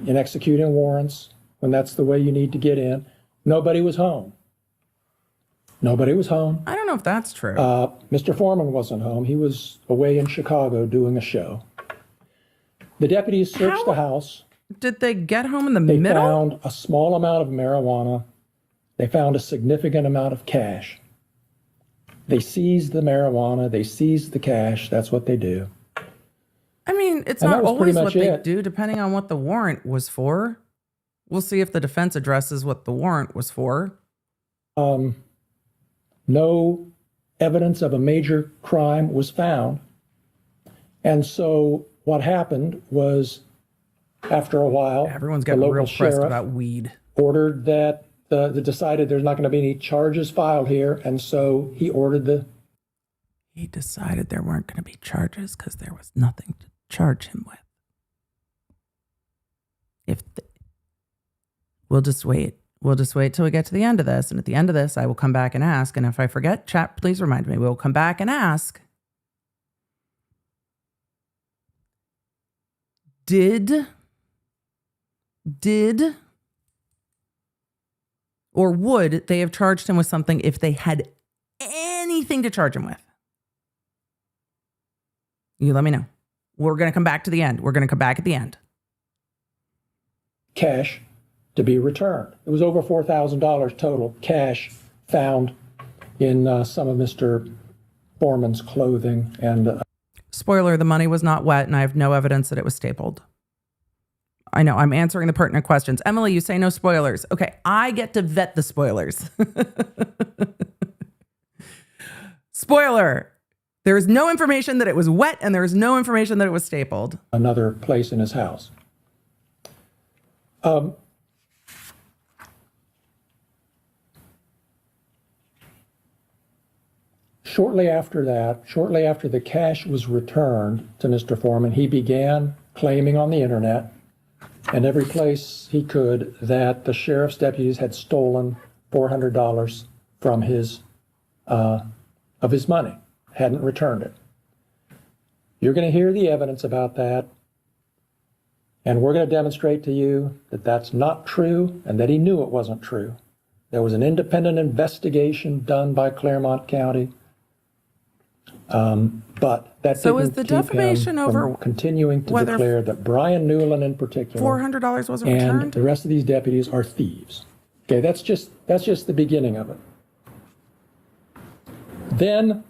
in executing warrants when that's the way you need to get in. Nobody was home. Nobody was home. I don't know if that's true. Mr. Foreman wasn't home. He was away in Chicago doing a show. The deputies searched the house. Did they get home in the They middle? found a small amount of marijuana. They found a significant amount of cash. They seized the marijuana. They seized the cash. That's what they do. I mean, it's And not that was always pretty what much they it. do, depending on what the warrant was for. We'll see if the defense addresses what the warrant was for. No evidence of a major crime was found. And so what happened was, after a while, Everyone's the getting local real pressed sheriff about weed. ordered that decided there's not going to be any charges filed here, and so he ordered He decided there weren't going to be charges because there was nothing to charge him with. We'll just wait. We'll just wait till we get to the end of this. And at the end of this, I will come back and ask. And if I forget, chat, please remind me. We'll come back and ask. Did or would they have charged him with something if they had anything to charge him with? You let me know. We're going to come back to the end. We're going to come back at the end. cash to be returned. It was over $4,000 total cash found in some of Mr. Foreman's clothing. And Spoiler, the money was not wet, and I have no evidence that it was stapled. I know, I'm answering the pertinent questions. Emily, you say no spoilers. Okay, I get to vet the spoilers. Spoiler, there is no information that it was wet, and there is no information that it was stapled. another place in his house. Shortly after the cash was returned to Mr. Foreman, he began claiming on the internet and every place he could that the sheriff's deputies had stolen $400 from his money, hadn't returned it. You're going to hear the evidence about that, and we're going to demonstrate to you that that's not true and that he knew it wasn't true. There was an independent investigation done by Claremont County. But that So is didn't the keep him defamation from over continuing to whether declare that Brian Newland in particular $400 wasn't and returned? the rest of these deputies are thieves. Okay, that's just the beginning of it. Then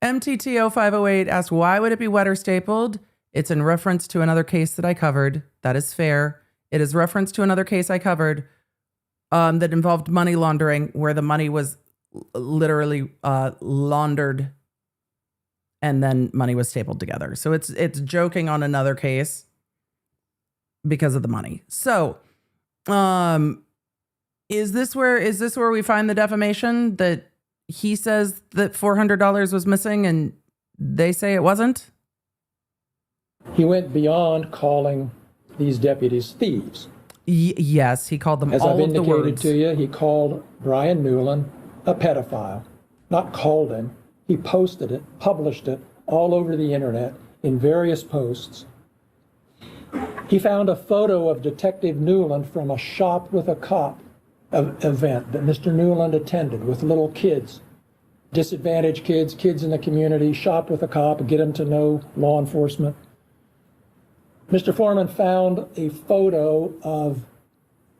MTT0508 asked, why would it be wet or stapled? It's in reference to another case that I covered. That is fair. It is reference to another case I covered. that involved money laundering, where the money was literally laundered and then money was stapled together. So it's joking on another case because of the money. So, is this where we find the defamation that he says that $400 was missing and they say it wasn't? He went beyond calling these deputies thieves. Yes, he called them all of the words. As I've indicated to you, he called Brian Newland a pedophile. Not called him. He posted it, published it all over the internet in various posts. He found a photo of Detective Newland from a Shop with a Cop event that Mr. Newland attended with little kids, disadvantaged kids, kids in the community, Shop with a Cop, get them to know law enforcement. Mr. Foreman found a photo of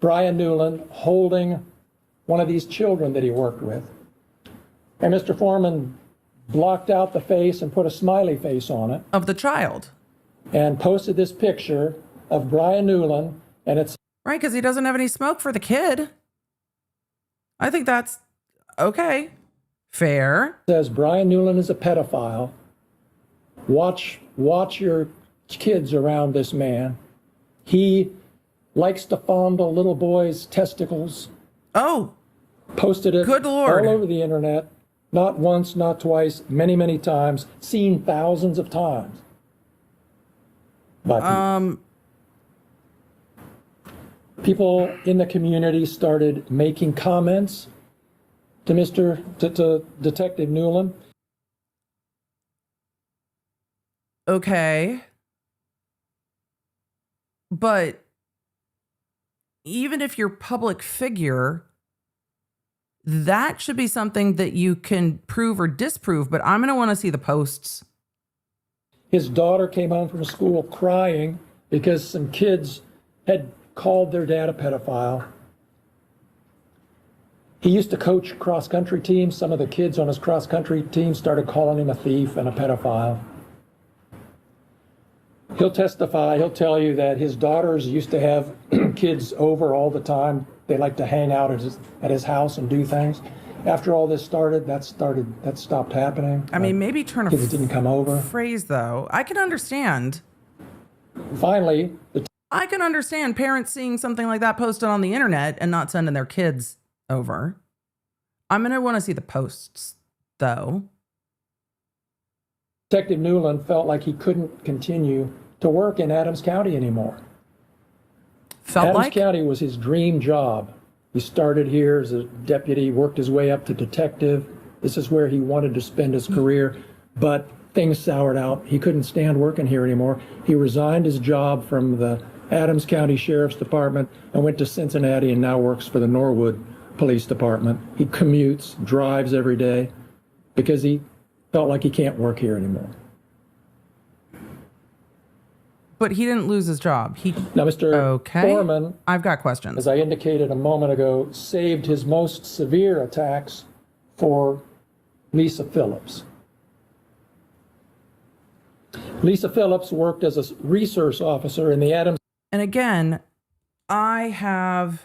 Brian Newland holding one of these children that he worked with. And Mr. Foreman blocked out the face and put a smiley face on it. Of the child. And posted this picture of Brian Newland, and it's... Right, because he doesn't have any smoke for the kid. I think that's okay. Fair. It says Brian Newland is a pedophile. Watch your kids around this man. He likes to fondle little boys' testicles. Oh. Posted it Good Lord. all over the internet. Not once, not twice, many, many times. Seen thousands of times. But people in the community started making comments to Detective Newland. Okay. But even if you're a public figure, that should be something that you can prove or disprove, but I'm going to want to see the posts. His daughter came home from school crying because some kids had called their dad a pedophile. He used to coach cross-country teams. Some of the kids on his cross-country team started calling him a thief and a pedophile. He'll testify, he'll tell you that his daughters used to have kids over all the time. They like to hang out at his house and do things. After all this started, that stopped happening. I mean, maybe turn a kids didn't come over. Phrase, though. I can understand. Finally, I can understand parents seeing something like that posted on the internet and not sending their kids over. I'm going to want to see the posts, though. Detective Newland felt like he couldn't continue to work in Adams County anymore. Adams County was his dream job. He started here as a deputy, worked his way up to detective. This is where he wanted to spend his career, but things soured out. He couldn't stand working here anymore. He resigned his job from the Adams County Sheriff's Department and went to Cincinnati and now works for the Norwood Police Department. He commutes, drives every day because he felt like he can't work here anymore. But he didn't lose his job. Now, Mr. Foreman, I've got questions. As I indicated a moment ago, saved his most severe attacks for Lisa Phillips. Lisa Phillips worked as a resource officer in the Adams. And again, I have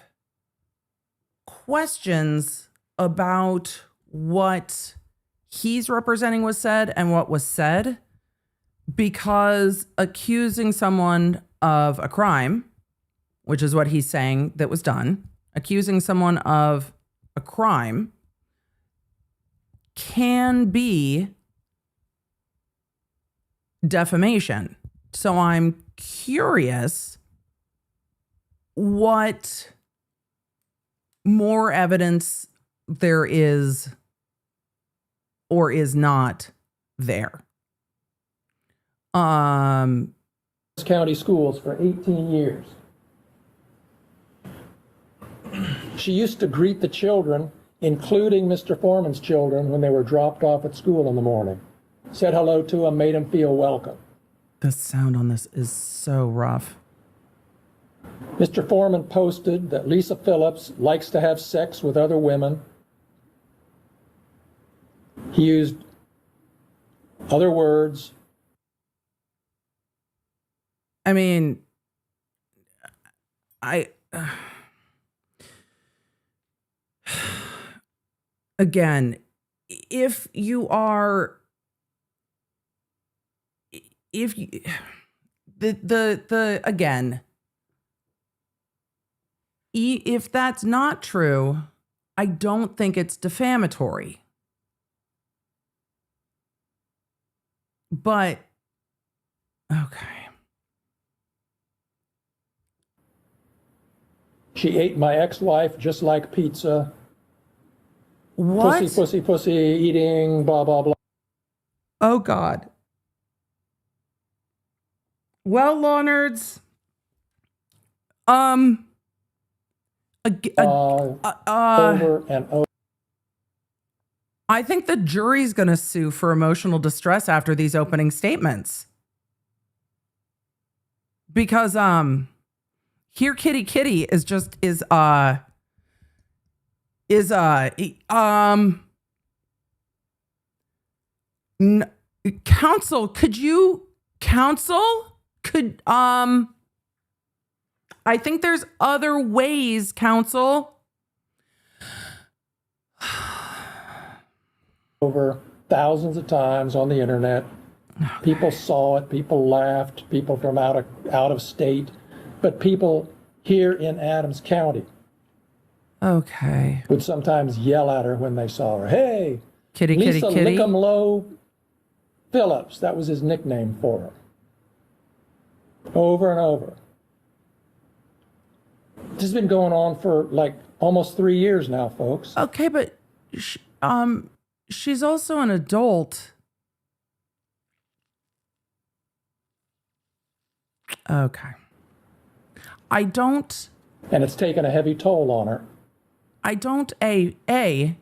questions about what he's representing was said and what was said, because accusing someone of a crime, which is what he's saying that was done, accusing someone of a crime can be defamation. So I'm curious what more evidence there is or is not there. County schools for 18 years. She used to greet the children, including Mr. Foreman's children, when they were dropped off at school in the morning. Said hello to them, made them feel welcome. The sound on this is so rough. Mr. Foreman posted that Lisa Phillips likes to have sex with other women. He used other words. I mean, again, if you are, if you, again, if that's not true, I don't think it's defamatory. But, okay. She ate my ex-wife just like pizza. What? Pussy, pussy, pussy, eating, blah, blah, blah. Oh, God. Well, law nerds, Over and over. I think the jury's going to sue for emotional distress after these opening statements. Because, here kitty kitty is just, counsel, could you counsel? I think there's other ways, counsel. Over thousands of times on the internet. Okay. People saw it, people laughed, people from out of state, but people here in Adams County would sometimes yell at her when they saw her. Hey, kitty, Lisa kitty, kitty. Lickumlow Phillips, that was his nickname for her. Over and over. This has been going on for like almost 3 years now, folks. Okay, but she's also an adult. Okay. I don't. And it's taken a heavy toll on her. I don't, I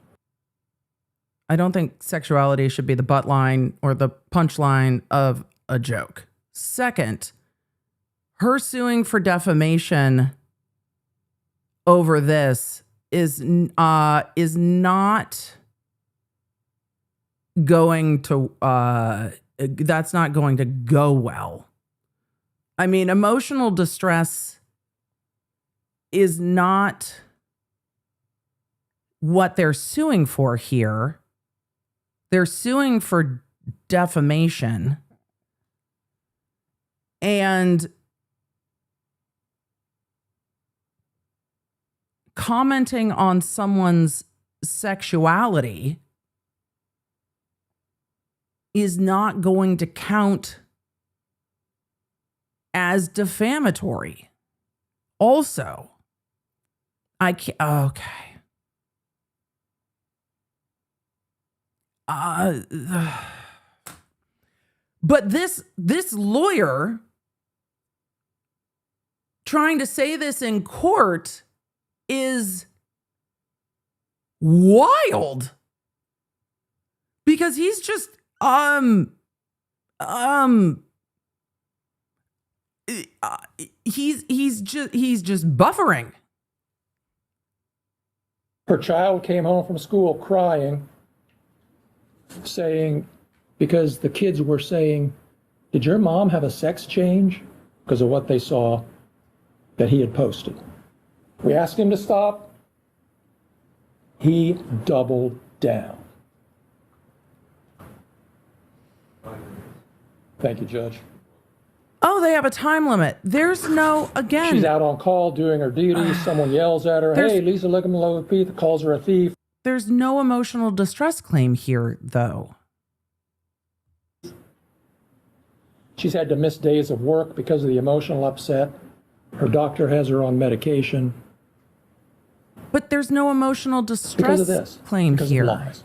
don't think sexuality should be the butt line or the punchline of a joke. Second, her suing for defamation over this is not going to, that's not going to go well. I mean, emotional distress is not what they're suing for here. They're suing for defamation. And commenting on someone's sexuality is not going to count as defamatory. Also, I can't, okay. But this lawyer trying to say this in court is wild, because he's just he's just buffering. Her child came home from school crying, saying, because the kids were saying, did your mom have a sex change? Because of what they saw that he had posted. We asked him to stop. He doubled down. Thank you, Judge. Oh, they have a time limit. There's no, again. She's out on call doing her duties. Someone yells at her, hey, Lisa Lickumlow calls her a thief. There's no emotional distress claim here, though. She's had to miss days of work because of the emotional upset. Her doctor has her on medication. But there's no emotional distress because of this, claim because here. Of lies.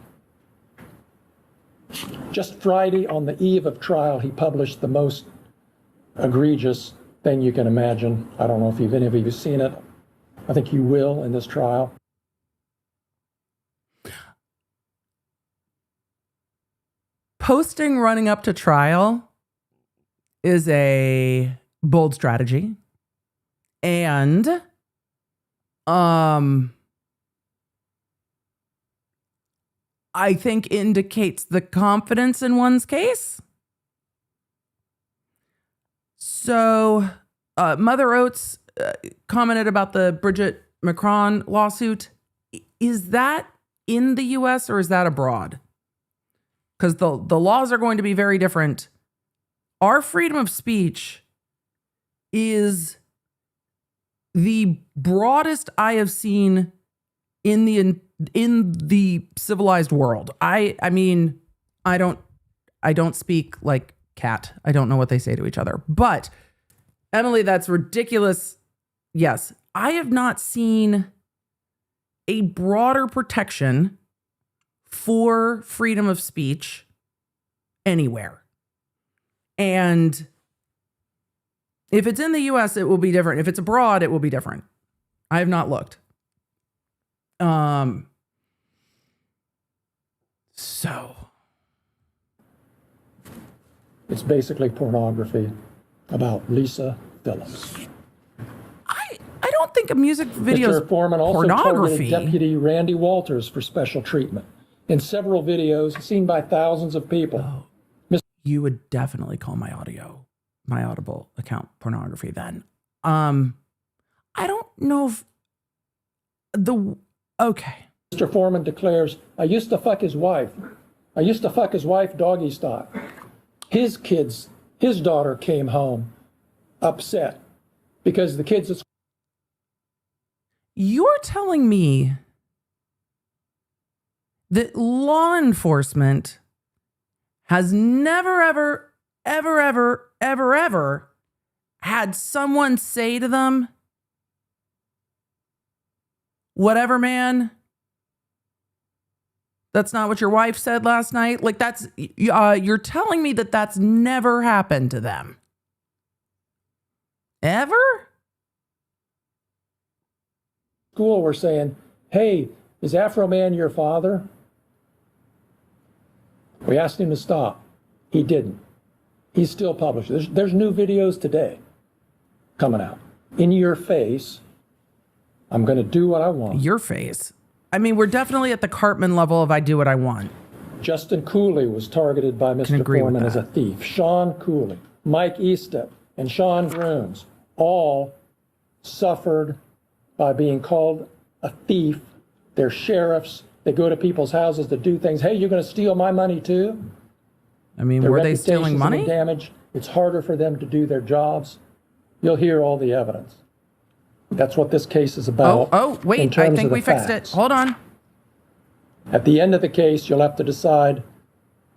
Just Friday, on the eve of trial, he published the most egregious thing you can imagine. I don't know if any of you have seen it. I think you will in this trial. Posting running up to trial is a bold strategy. And I think indicates the confidence in one's case. So Mother Oates commented about the Bridget Macron lawsuit. Is that in the US or is that abroad? Because the laws are going to be very different. Our freedom of speech is the broadest I have seen in the civilized world. I mean, I don't speak like cat. I don't know what they say to each other. But Emily, that's ridiculous. Yes, I have not seen a broader protection for freedom of speech anywhere. And if it's in the US, it will be different. If it's abroad, it will be different. I have not looked. So It's basically pornography about Lisa Phillips. I don't think a music video is Mr. Foreman also pornography. targeted Deputy Randy Walters for special treatment. In several videos seen by thousands of people. You would definitely call my Audible account pornography then. I don't know if okay. Mr. Foreman declares, I used to fuck his wife. I used to fuck his wife doggy style. His daughter came home upset because the kids at school. You're telling me that law enforcement has never, ever had someone say to them, whatever, man, that's not what your wife said last night? Like you're telling me that that's never happened to them? Ever? School were saying, hey, is Afroman your father? We asked him to stop. He didn't. He's still published. There's new videos today coming out. In your face, I'm going to do what I want. Your face. I mean, we're definitely at the Cartman level of I do what I want. Justin Cooley was targeted by Mr. Foreman as a thief. Shawn Cooley, Mike Eastep, and Sean Grooms all suffered by being called a thief. They're sheriffs. They go to people's houses to do things. Hey, you're going to steal my money too? I mean, were they stealing money? Damage. It's harder for them to do their jobs. You'll hear all the evidence. That's what this case is about. Oh, wait, I think we fixed it. Hold on. At the end of the case, you'll have to decide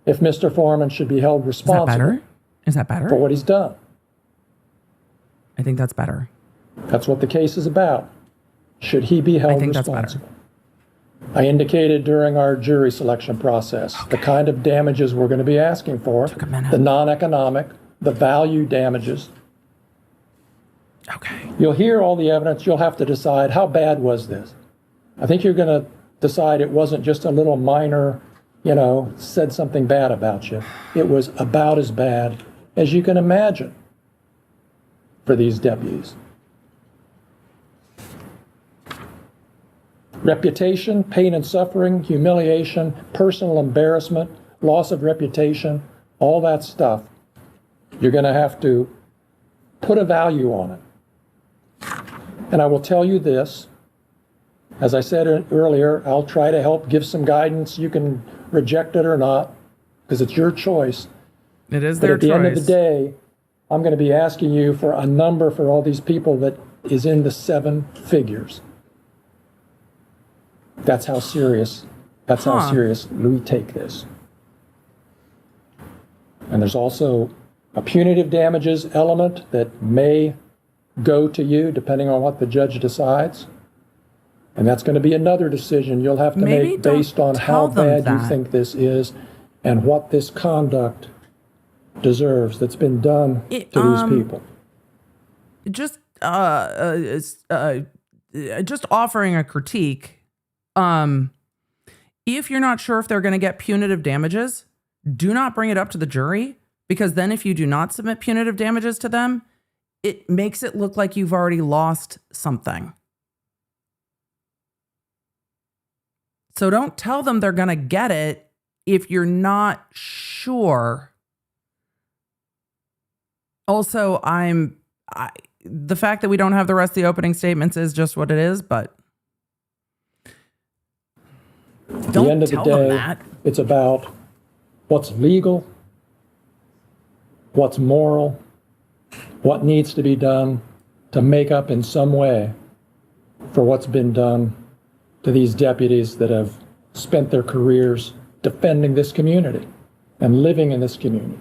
if Mr. Foreman should be held responsible. Is that better? For what he's done. I think that's better. That's what the case is about. Should he be held responsible? That's better. I indicated during our jury selection process the kind of damages we're going to be asking for, the non-economic, the value damages. Okay. You'll hear all the evidence. You'll have to decide, how bad was this? I think you're going to decide it wasn't just a little minor, said something bad about you. It was about as bad as you can imagine for these deputies. Reputation, pain and suffering, humiliation, personal embarrassment, loss of reputation, all that stuff, you're going to have to put a value on it. And I will tell you this, as I said earlier, I'll try to help give some guidance. You can reject it or not, because it's your choice. It is their choice. But at the end of the day, I'm going to be asking you for a number for all these people that is in the 7 figures. That's how serious we take this. And there's also a punitive damages element that may go to you depending on what the judge decides. And that's going to be another decision you'll have to make based on how bad you think this is and what this conduct deserves that's been done to these people. Just offering a critique. If you're not sure if they're going to get punitive damages, do not bring it up to the jury, because then if you do not submit punitive damages to them, it makes it look like you've already lost something. So don't tell them they're going to get it if you're not sure. Also, the fact that we don't have the rest of the opening statements is just what it is, but At Don't the end of tell the them day, that. it's about what's legal, what's moral, what needs to be done to make up in some way for what's been done to these deputies that have spent their careers defending this community and living in this community.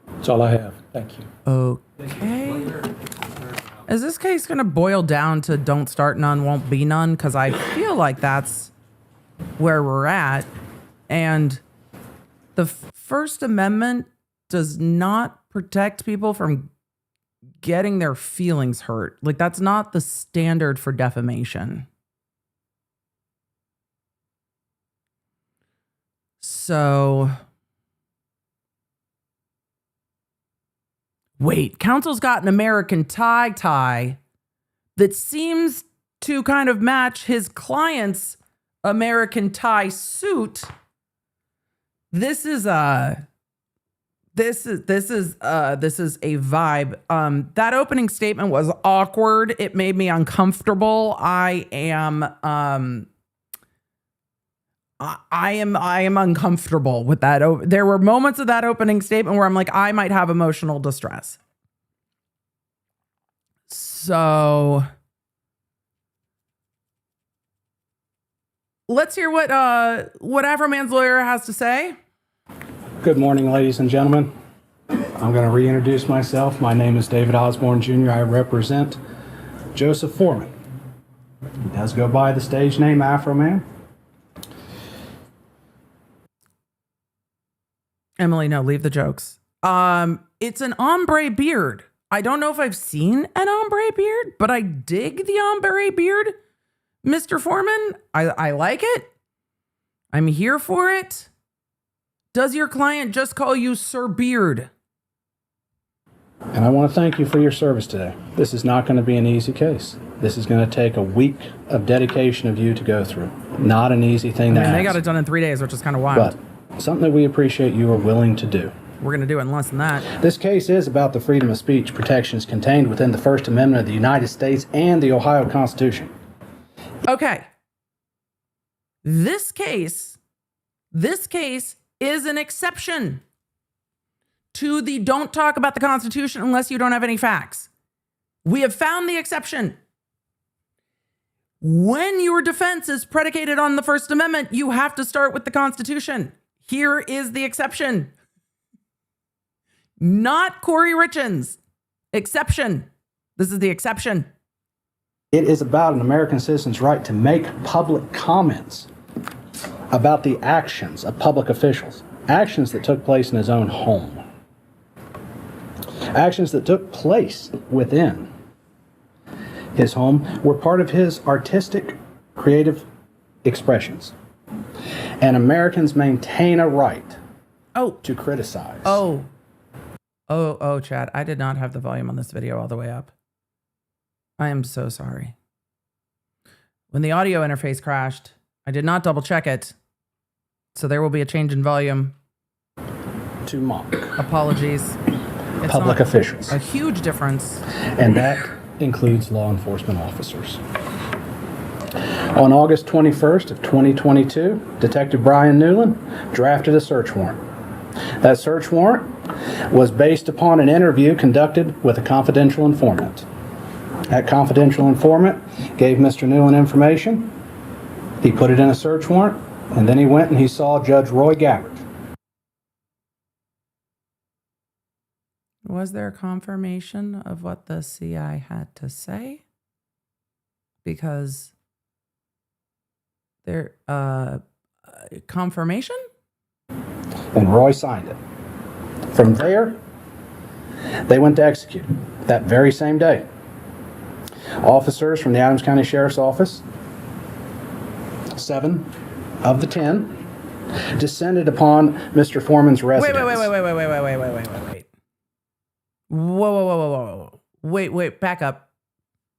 That's all I have. Thank you. Okay. Is this case going to boil down to don't start none, won't be none? Because I feel like that's where we're at. And the First Amendment does not protect people from getting their feelings hurt. Like, that's not the standard for defamation. So, wait, counsel's got an American tie that seems to kind of match his client's American tie suit. This is a vibe. That opening statement was awkward. It made me uncomfortable. I am uncomfortable with that. There were moments of that opening statement where I'm like, I might have emotional distress. So let's hear what Afroman's lawyer has to say. Good morning, ladies and gentlemen. I'm going to reintroduce myself. My name is David Osborne Jr. I represent Joseph Foreman. He does go by the stage name Afroman. Emily, no, leave the jokes. It's an ombre beard. I don't know if I've seen an ombre beard, but I dig the ombre beard, Mr. Foreman. I like it. I'm here for it. Does your client just call you Sir Beard? And I want to thank you for your service today. This is not going to be an easy case. This is going to take a week of dedication of you to go through. Not an easy thing to ask. They got it done in 3 days, which is kind of wild. But something that we appreciate you are willing to do. We're going to do it in less than that. This case is about the freedom of speech protections contained within the First Amendment of the United States and the Ohio Constitution. Okay. This case is an exception to the don't talk about the Constitution unless you don't have any facts. We have found the exception. When your defense is predicated on the First Amendment, you have to start with the Constitution. Here is the exception. Not Corey Richins. Exception. This is the exception. It is about an American citizen's right to make public comments about the actions of public officials, actions that took place in his own home, actions that took place within his home were part of his artistic, creative expressions. And Americans maintain a right to criticize. Chad, I did not have the volume on this video all the way up. I am so sorry. When the audio interface crashed, I did not double check it. So there will be a change in volume. To mock. Apologies. It's public officials. A huge difference. And that includes law enforcement officers. On August 21st of 2022, Detective Brian Newland drafted a search warrant. That search warrant was based upon an interview conducted with a confidential informant. That confidential informant gave Mr. Newland information. He put it in a search warrant, and then he went and he saw Judge Roy Gabbard. Was there a confirmation of what the CI had to say? Because there, confirmation? And Roy signed it. From there, they went to execute that very same day. Officers from the Adams County Sheriff's Office, 7 of the 10, descended upon Mr. Foreman's residence. Wait. Whoa. Wait, back up.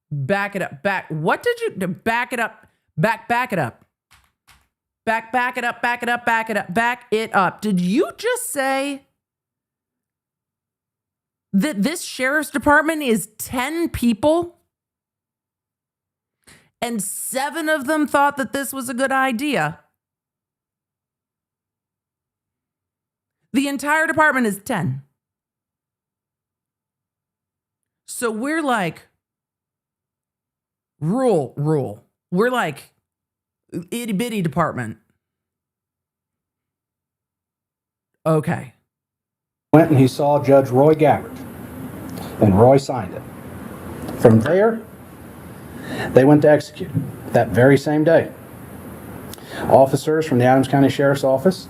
Back it up. What did you, back it up. Back it up. Back it up. Did you just say that this sheriff's department is 10 people? And 7 of them thought that this was a good idea. The entire department is 10. So we're like, rule. We're like itty bitty department. Okay. Went and he saw Judge Roy Gabbard, and Roy signed it. From there, they went to execute that very same day. Officers from the Adams County Sheriff's Office,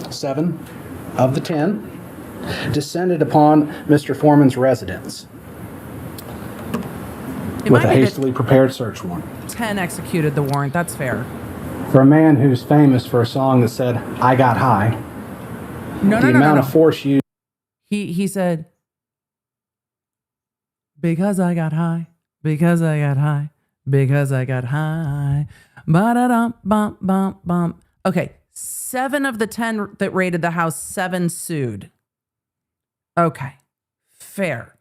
7 of the 10, descended upon Mr. Foreman's residence with a hastily prepared search warrant. 10 executed the warrant. That's fair. For a man who's famous for a song that said, "I got high," the amount of force used. He said, because I got high, because I got high, because I got high. Ba-da-dum, bump, bump, bump. Okay, 7 of the 10 that raided the house, 7 sued. Okay, fair.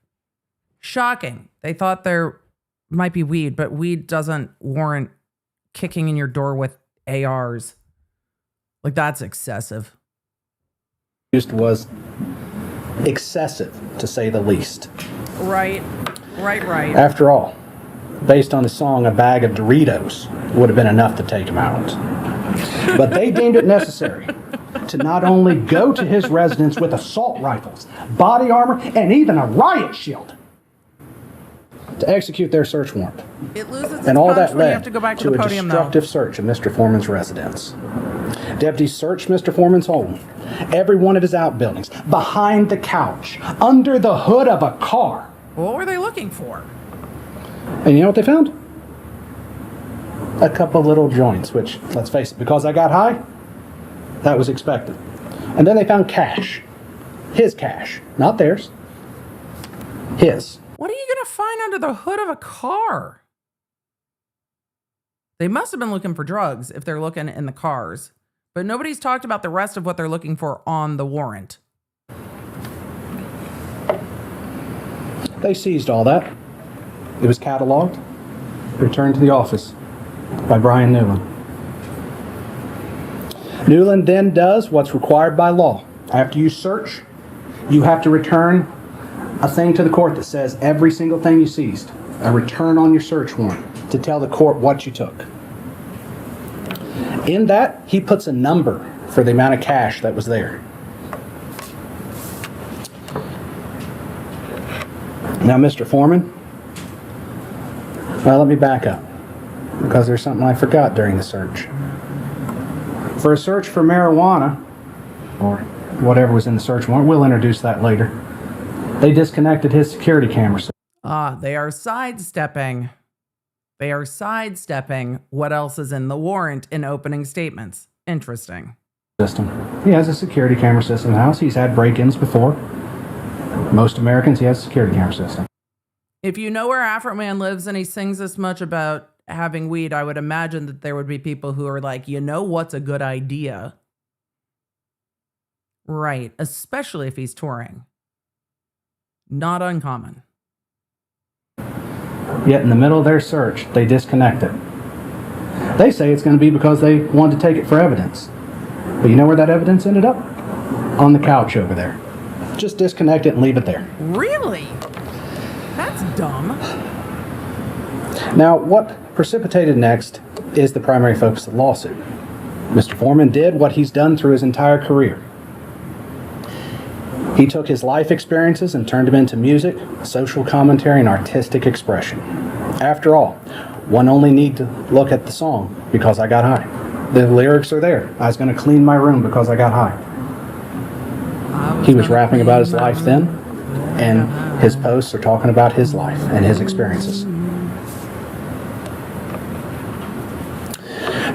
Shocking. They thought there might be weed, but weed doesn't warrant kicking in your door with ARs. Like, that's excessive. Used was excessive, to say the least. Right. After all, based on the song, a bag of Doritos would have been enough to take him out. But they deemed it necessary to not only go to his residence with assault rifles, body armor, and even a riot shield to execute their search warrant. It loses its And all that punch when you led have to go back to to the a podium, though. destructive search of Mr. Foreman's residence. Deputies searched Mr. Foreman's home, every one of his outbuildings, behind the couch, under the hood of a car. What were they looking for? And you know what they found? A couple little joints, which, let's face it, because I got high, that was expected. And then they found cash. His cash, not theirs. His. What are you going to find under the hood of a car? They must have been looking for drugs if they're looking in the cars. But nobody's talked about the rest of what they're looking for on the warrant. They seized all that. It was cataloged, returned to the office by Brian Newland. Newland then does what's required by law. After you search, you have to return a thing to the court that says every single thing you seized, a return on your search warrant to tell the court what you took. In that, he puts a number for the amount of cash that was there. Now, Mr. Foreman, well, let me back up, because there's something I forgot during the search. For a search for marijuana, or whatever was in the search warrant, we'll introduce that later, they disconnected his security camera system. They are sidestepping. They are sidestepping what else is in the warrant in opening statements. Interesting. He has a security camera system in the house. He's had break-ins before. Most Americans, he has a security camera system. If you know where Afroman lives and he sings this much about having weed, I would imagine that there would be people who are like, you know what's a good idea? Right, especially if he's touring. Not uncommon. Yet in the middle of their search, they disconnect it. They say it's going to be because they wanted to take it for evidence. But you know where that evidence ended up? On the couch over there. Just disconnect it and leave it there. Really? That's dumb. Now, what precipitated next is the primary focus of the lawsuit. Mr. Foreman did what he's done through his entire career. He took his life experiences and turned them into music, social commentary, and artistic expression. After all, one only need to look at the song, Because I Got High. The lyrics are there. I was going to clean my room because I got high. He was rapping about his life then, and his posts are talking about his life and his experiences.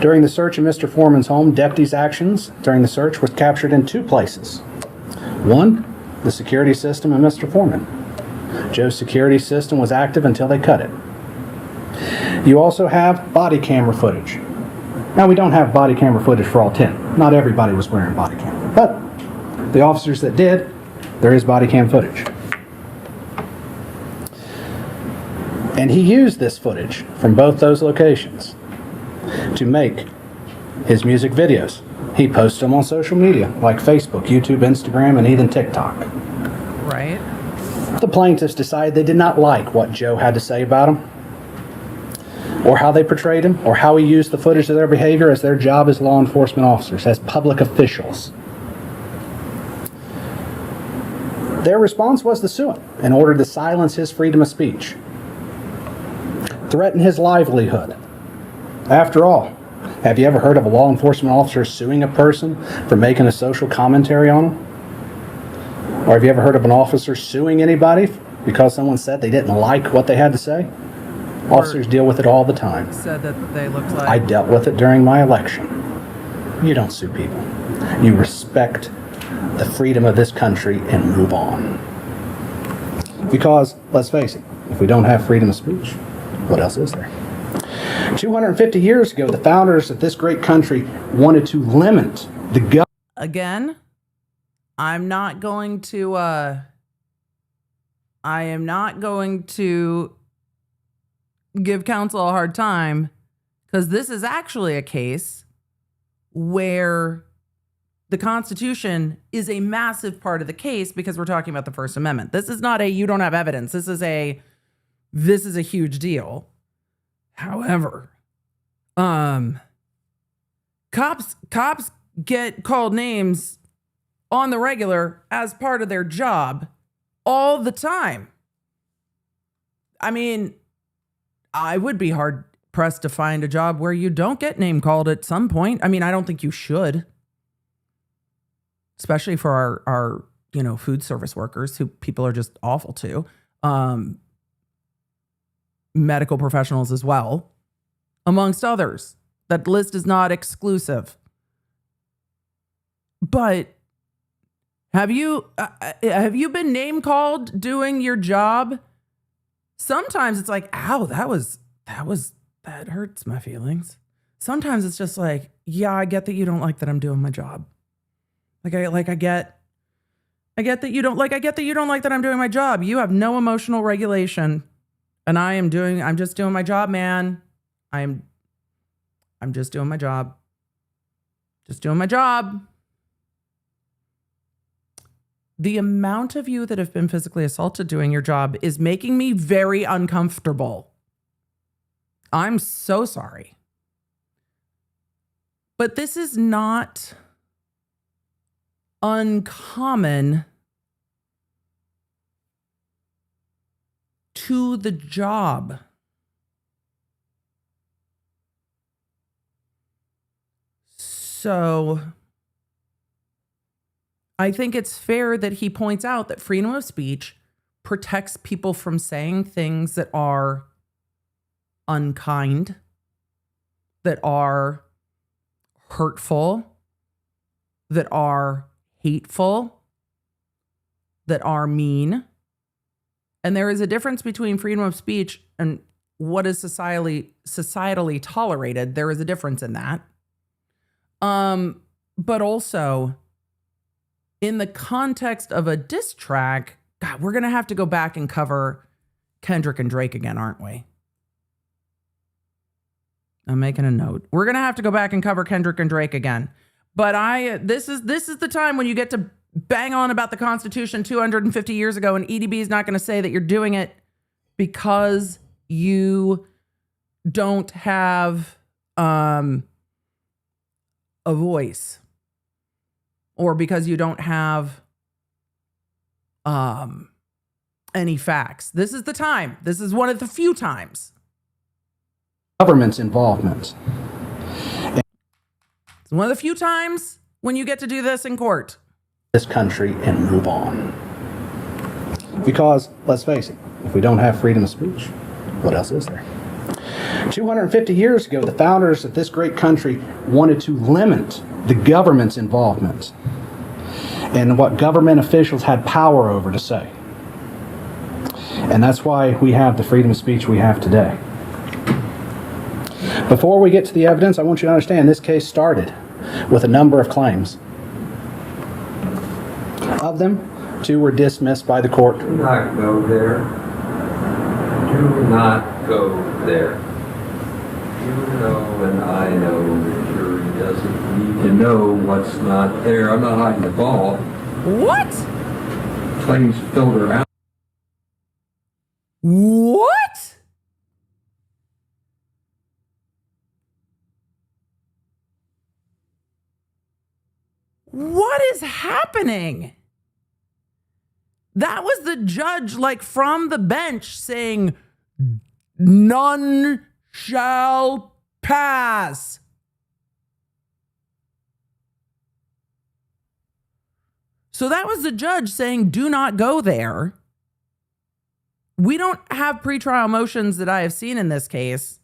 During the search of Mr. Foreman's home, deputies' actions during the search was captured in 2 places. One, the security system of Mr. Foreman. Joe's security system was active until they cut it. You also have body camera footage. Now, we don't have body camera footage for all 10. Not everybody was wearing body camera. But the officers that did, there is body cam footage. And he used this footage from both those locations to make his music videos. He posts them on social media like Facebook, YouTube, Instagram, and even TikTok. Right. The plaintiffs decided they did not like what Joe had to say about him, or how they portrayed him, or how he used the footage of their behavior as their job as law enforcement officers, as public officials. Their response was to sue him in order to silence his freedom of speech, threaten his livelihood. After all, have you ever heard of a law enforcement officer suing a person for making a social commentary on them? Or have you ever heard of an officer suing anybody because someone said they didn't like what they had to say? Officers deal with it all the time. Said that they looked like... I dealt with it during my election. You don't sue people. You respect the freedom of this country and move on. Because, let's face it, if we don't have freedom of speech, what else is there? 250 years ago, the founders of this great country wanted to limit the government. Again, I am not going to give counsel a hard time, because this is actually a case where the Constitution is a massive part of the case, because we're talking about the First Amendment. This is not a you don't have evidence. This is a huge deal. However, cops get called names on the regular as part of their job all the time. I mean, I would be hard pressed to find a job where you don't get name called at some point. I mean, I don't think you should, especially for our food service workers, who people are just awful to. Medical professionals as well, amongst others. That list is not exclusive. But have you been name called doing your job? Sometimes it's like, ow, that hurts my feelings. Sometimes it's just like, yeah, I get that you don't like that I'm doing my job. I get that you don't like that I'm doing my job. You have no emotional regulation. And I'm just doing my job, man. I'm just doing my job. Just doing my job. The amount of you that have been physically assaulted doing your job is making me very uncomfortable. I'm so sorry. But this is not uncommon to the job. So I think it's fair that he points out that freedom of speech protects people from saying things that are unkind, that are hurtful, that are hateful, that are mean. And there is a difference between freedom of speech and what is societally tolerated. There is a difference in that. But also, in the context of a diss track, God, we're going to have to go back and cover Kendrick and Drake again, aren't we? I'm making a note. We're going to have to go back and cover Kendrick and Drake again. But this is the time when you get to bang on about the Constitution 250 years ago, and EDB is not going to say that you're doing it because you don't have a voice, or because you don't have any facts. This is the time. This is one of the few times. Government's involvement. It's one of the few times when you get to do this in court. This country and move on. Because, let's face it, if we don't have freedom of speech, what else is there? 250 years ago, the founders of this great country wanted to limit the government's involvement and what government officials had power over to say. And that's why we have the freedom of speech we have today. Before we get to the evidence, I want you to understand this case started with a number of claims. Of them, 2 were dismissed by the court. Do not go there. Do Do not go there. You know and I know the jury doesn't need to know what's not there. I'm not hiding the ball. What? Claims filter out. What? What is happening? That was the judge, like, from the bench saying, none shall pass. So that was the judge saying, do not go there. We don't have pretrial motions that I have seen in this case.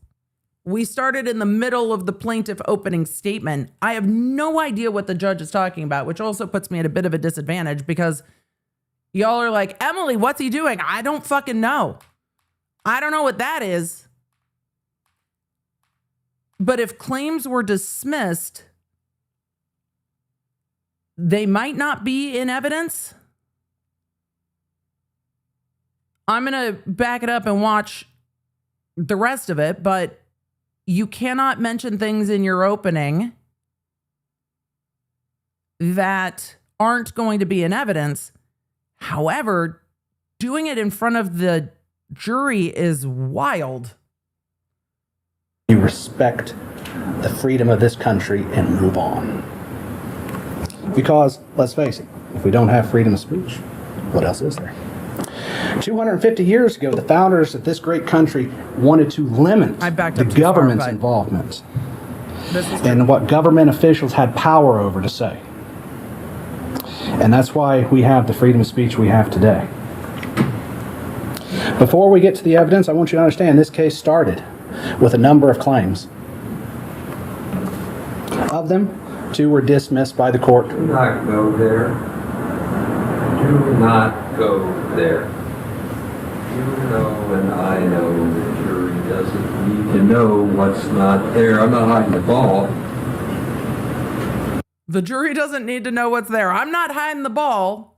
We started in the middle of the plaintiff opening statement. I have no idea what the judge is talking about, which also puts me at a bit of a disadvantage because y'all are like, Emily, what's he doing? I don't fucking know. I don't know what that is. But if claims were dismissed, they might not be in evidence. I'm going to back it up and watch the rest of it, but you cannot mention things in your opening that aren't going to be in evidence. However, doing it in front of the jury is wild. You respect the freedom of this country and move on. Because, let's face it, if we don't have freedom of speech, what else is there? 250 years ago, the founders of this great country wanted to limit the government's involvement and what government officials had power over to say. And that's why we have the freedom of speech we have today. Before we get to the evidence, I want you to understand this case started with a number of claims. Of them, 2 were dismissed by the court. Do not go there. Do not go there. You know and I know the jury doesn't need to know what's not there. I'm not hiding the ball. The jury doesn't need to know what's there. I'm not hiding the ball.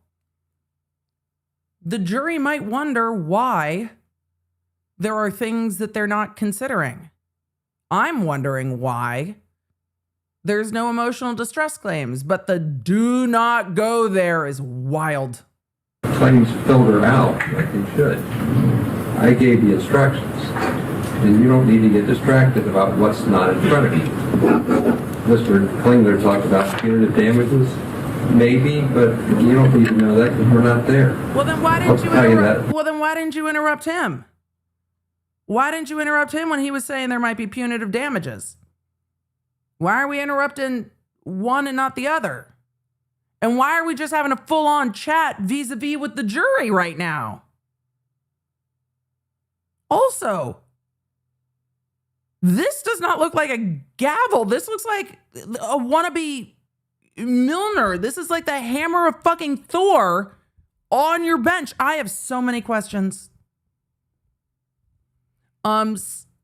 The jury might wonder why there are things that they're not considering. I'm wondering why there's no emotional distress claims, but the do not go there is wild. Claims filter out like they should. I gave the instructions, and you don't need to get distracted about what's not in front of you. Mr. Klingler talked about punitive damages, maybe, but you don't need to know that because we're not there. Well, then why didn't you interrupt? Well, then why didn't you interrupt him? Why didn't you interrupt him when he was saying there might be punitive damages? Why are we interrupting one and not the other? And why are we just having a full-on chat vis-a-vis with the jury right now? Also, this does not look like a gavel. This looks like a wannabe Milner. This is like the hammer of fucking Thor on your bench. I have so many questions.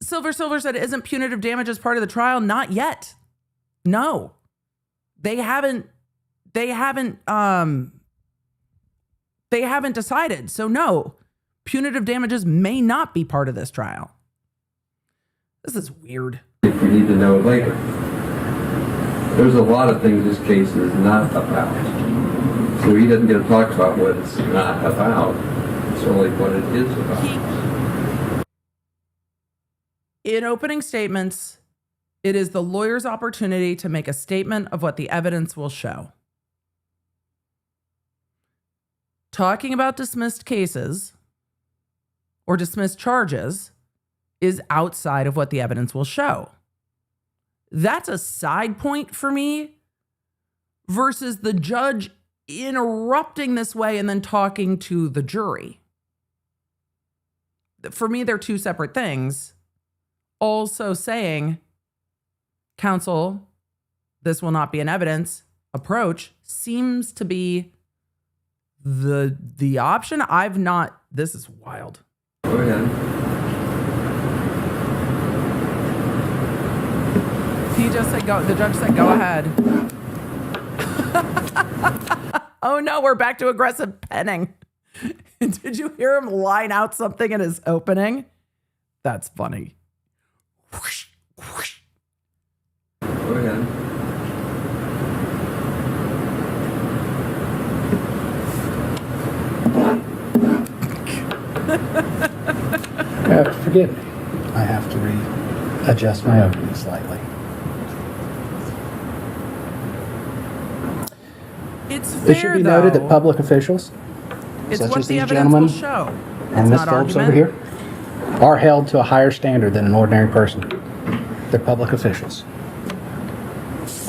Silver said, isn't punitive damages part of the trial? Not yet. No. They haven't decided. So no, punitive damages may not be part of this trial. This is weird. If you need to know it later. There's a lot of things this case is not about. So he doesn't get to talk about what it's not about. It's only what it is about. In opening statements, it is the lawyer's opportunity to make a statement of what the evidence will show. Talking about dismissed cases or dismissed charges is outside of what the evidence will show. That's a side point for me versus the judge interrupting this way and then talking to the jury. For me, they're two separate things. Also saying, counsel, this will not be an evidence approach seems to be the option. This is wild. Go ahead. He just said go. The judge said go ahead. Oh no, we're back to aggressive penning. Did you hear him line out something in his opening? That's funny. Go ahead. Forgive me. I have to readjust my opening slightly. It's fair, It should be noted though. that public officials, It's such what as the these evidence will gentlemen show. and It's Ms. not Phillips over argument. here, are held to a higher standard than an ordinary person. They're public officials.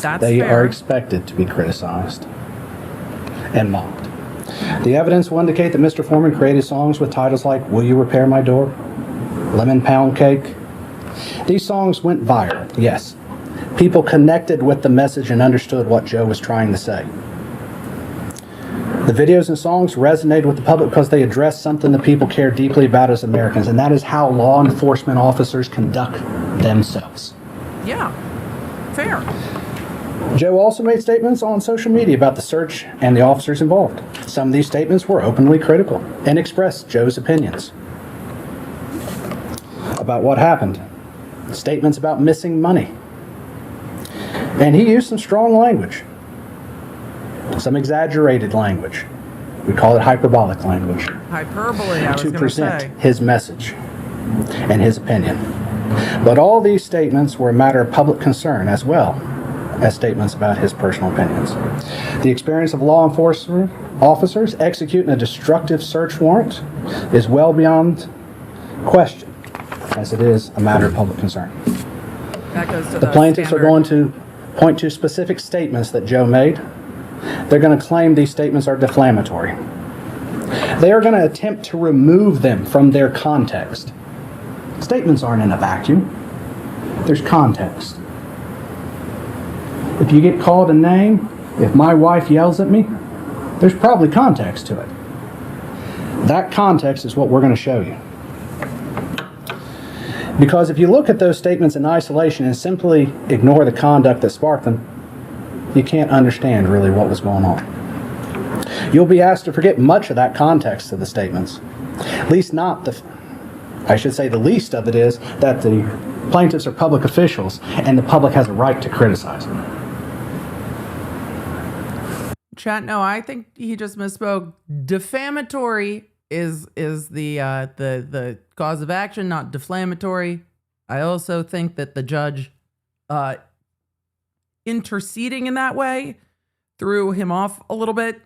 That's They fair. are expected to be criticized and mocked. The evidence will indicate that Mr. Foreman created songs with titles like Will You Repair My Door? Lemon Pound Cake. These songs went viral, yes. People connected with the message and understood what Joe was trying to say. The videos and songs resonated with the public because they addressed something that people care deeply about as Americans, and that is how law enforcement officers conduct themselves. Yeah. Fair. Joe also made statements on social media about the search and the officers involved. Some of these statements were openly critical and expressed Joe's opinions about what happened. Statements about missing money. And he used some strong language, some exaggerated language. We call it hyperbolic language, Hyperbole, I was to going to present say. his message and his opinion. But all these statements were a matter of public concern as well as statements about his personal opinions. The experience of law enforcement officers executing a destructive search warrant is well beyond question, as it is a matter of public concern. That goes to The plaintiffs are standard. going to point to specific statements that Joe made. They're going to claim these statements are defamatory. They are going to attempt to remove them from their context. Statements aren't in a vacuum. There's context. If you get called a name, if my wife yells at me, there's probably context to it. That context is what we're going to show you. Because if you look at those statements in isolation and simply ignore the conduct that sparked them, you can't understand really what was going on. You'll be asked to forget much of that context of the statements. At least not the least of it is that the plaintiffs are public officials and the public has a right to criticize them. Chat, no, I think he just misspoke. Defamatory is the cause of action, not deflammatory. I also think that the judge interceding in that way threw him off a little bit.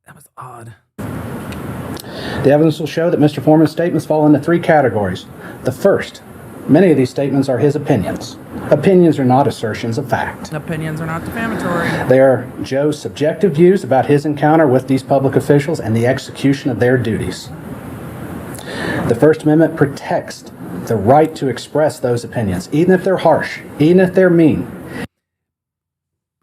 That was odd. The evidence will show that Mr. Foreman's statements fall into three categories. The first, many of these statements are his opinions. Opinions are not assertions of fact. Opinions are not defamatory. They are Joe's subjective views about his encounter with these public officials and the execution of their duties. The First Amendment protects the right to express those opinions, even if they're harsh, even if they're mean.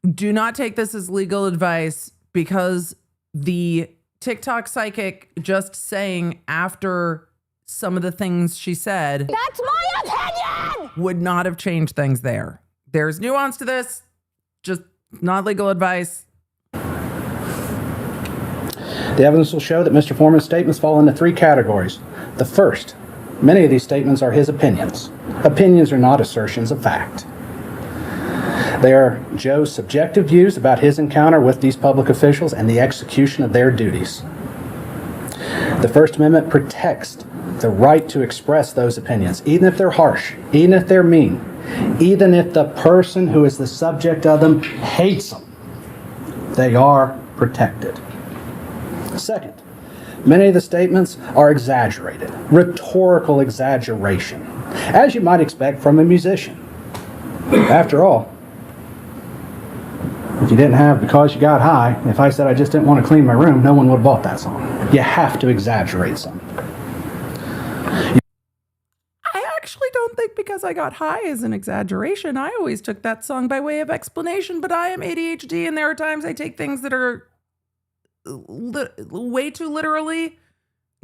Do not take this as legal advice, because the TikTok psychic just saying after some of the things she said, That's my opinion! would not have changed things there. There's nuance to this, just not legal advice. The evidence will show that Mr. Foreman's statements fall into three categories. The first, many of these statements are his opinions. Opinions are not assertions of fact. They are Joe's subjective views about his encounter with these public officials and the execution of their duties. The First Amendment protects the right to express those opinions, even if they're harsh, even if they're mean, even if the person who is the subject of them hates them. They are protected. Second, many of the statements are exaggerated, rhetorical exaggeration, as you might expect from a musician. After all, if you didn't have Because You Got High, if I said I just didn't want to clean my room, no one would have bought that song. You have to exaggerate something. I actually don't think Because I Got High is an exaggeration. I always took that song by way of explanation, but I am ADHD, and there are times I take things that are way too literally.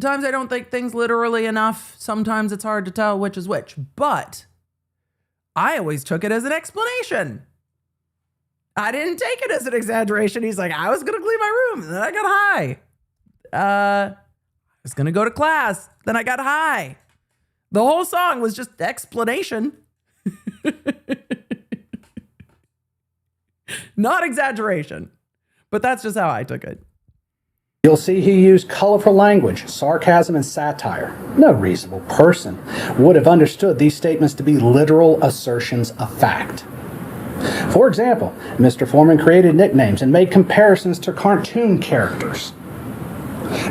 Times I don't take things literally enough. Sometimes it's hard to tell which is which, but I always took it as an explanation. I didn't take it as an exaggeration. He's like, I was going to clean my room, and then I got high. I was going to go to class, then I got high. The whole song was just explanation. Not exaggeration. But that's just how I took it. You'll see he used colorful language, sarcasm, and satire. No reasonable person would have understood these statements to be literal assertions of fact. For example, Mr. Foreman created nicknames and made comparisons to cartoon characters.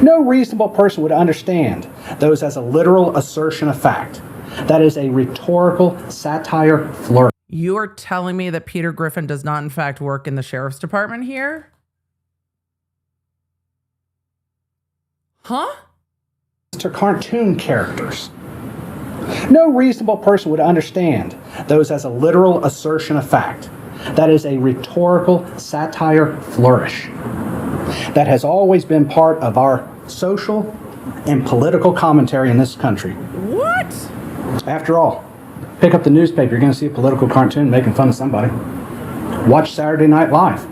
No reasonable person would understand those as a literal assertion of fact. That is a rhetorical satire flourish. You are telling me that Peter Griffin does not, in fact, work in the sheriff's department here? Huh? To cartoon characters. No reasonable person would understand those as a literal assertion of fact. That is a rhetorical satire flourish. That has always been part of our social and political commentary in this country. What? After all, pick up the newspaper, you're going to see a political cartoon making fun of somebody. Watch Saturday Night Live.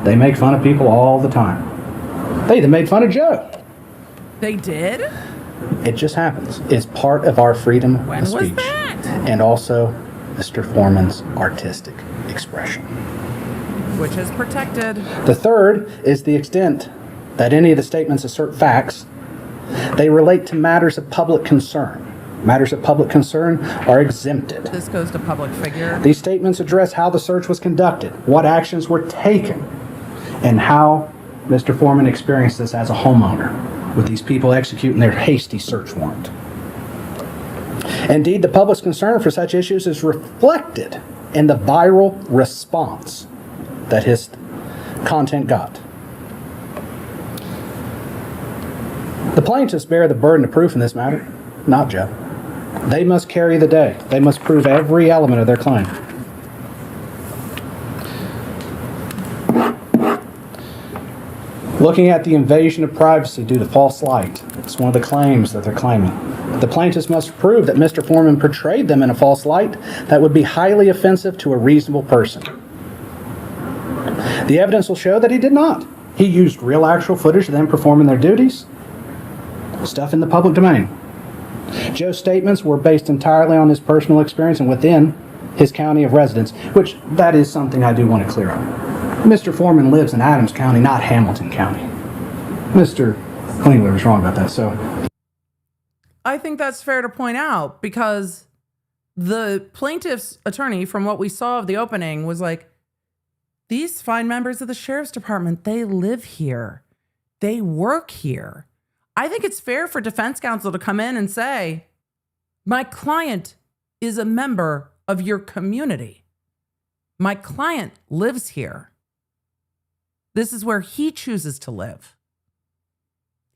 They make fun of people all the time. They even made fun of Joe. They did? It just happens. It's part of our freedom When of speech. was that? And also Mr. Foreman's artistic expression. Which is protected. The third is the extent that any of the statements assert facts. They relate to matters of public concern. Matters of public concern are exempted. This goes to public figure. These statements address how the search was conducted, what actions were taken, and how Mr. Foreman experienced this as a homeowner with these people executing their hasty search warrant. Indeed, the public's concern for such issues is reflected in the viral response that his content got. The plaintiffs bear the burden of proof in this matter, not Joe. They must carry the day. They must prove every element of their claim. Looking at the invasion of privacy due to false light, it's one of the claims that they're claiming. The plaintiffs must prove that Mr. Foreman portrayed them in a false light that would be highly offensive to a reasonable person. The evidence will show that he did not. He used real actual footage of them performing their duties, stuff in the public domain. Joe's statements were based entirely on his personal experience and within his county of residence, which that is something I do want to clear up. Mr. Foreman lives in Adams County, not Hamilton County. Mr. Klingler was wrong about that, so. I think that's fair to point out because the plaintiff's attorney, from what we saw of the opening, was like, these fine members of the sheriff's department, they live here. They work here. I think it's fair for defense counsel to come in and say, my client is a member of your community. My client lives here. This is where he chooses to live.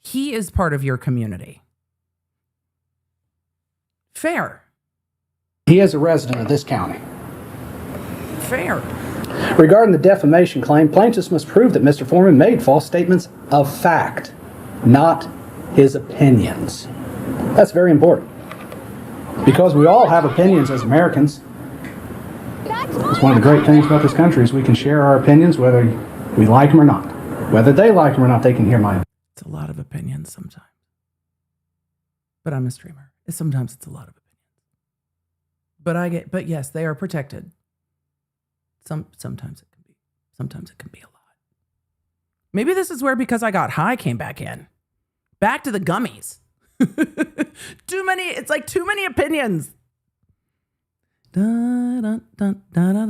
He is part of your community. Fair. He is a resident of this county. Fair. Regarding the defamation claim, plaintiffs must prove that Mr. Foreman made false statements of fact, not his opinions. That's very important. Because we all have opinions as Americans. It's one of the great things about this country is we can share our opinions whether we like them or not. Whether they like them or not, they can hear mine. It's a lot of opinions sometimes. But I'm a streamer. Sometimes it's a lot of opinions. But yes, they are protected. Sometimes it can be a lot. Maybe this is where because I got high came back in. Back to the gummies. It's like too many opinions. Da, da, da, da, da,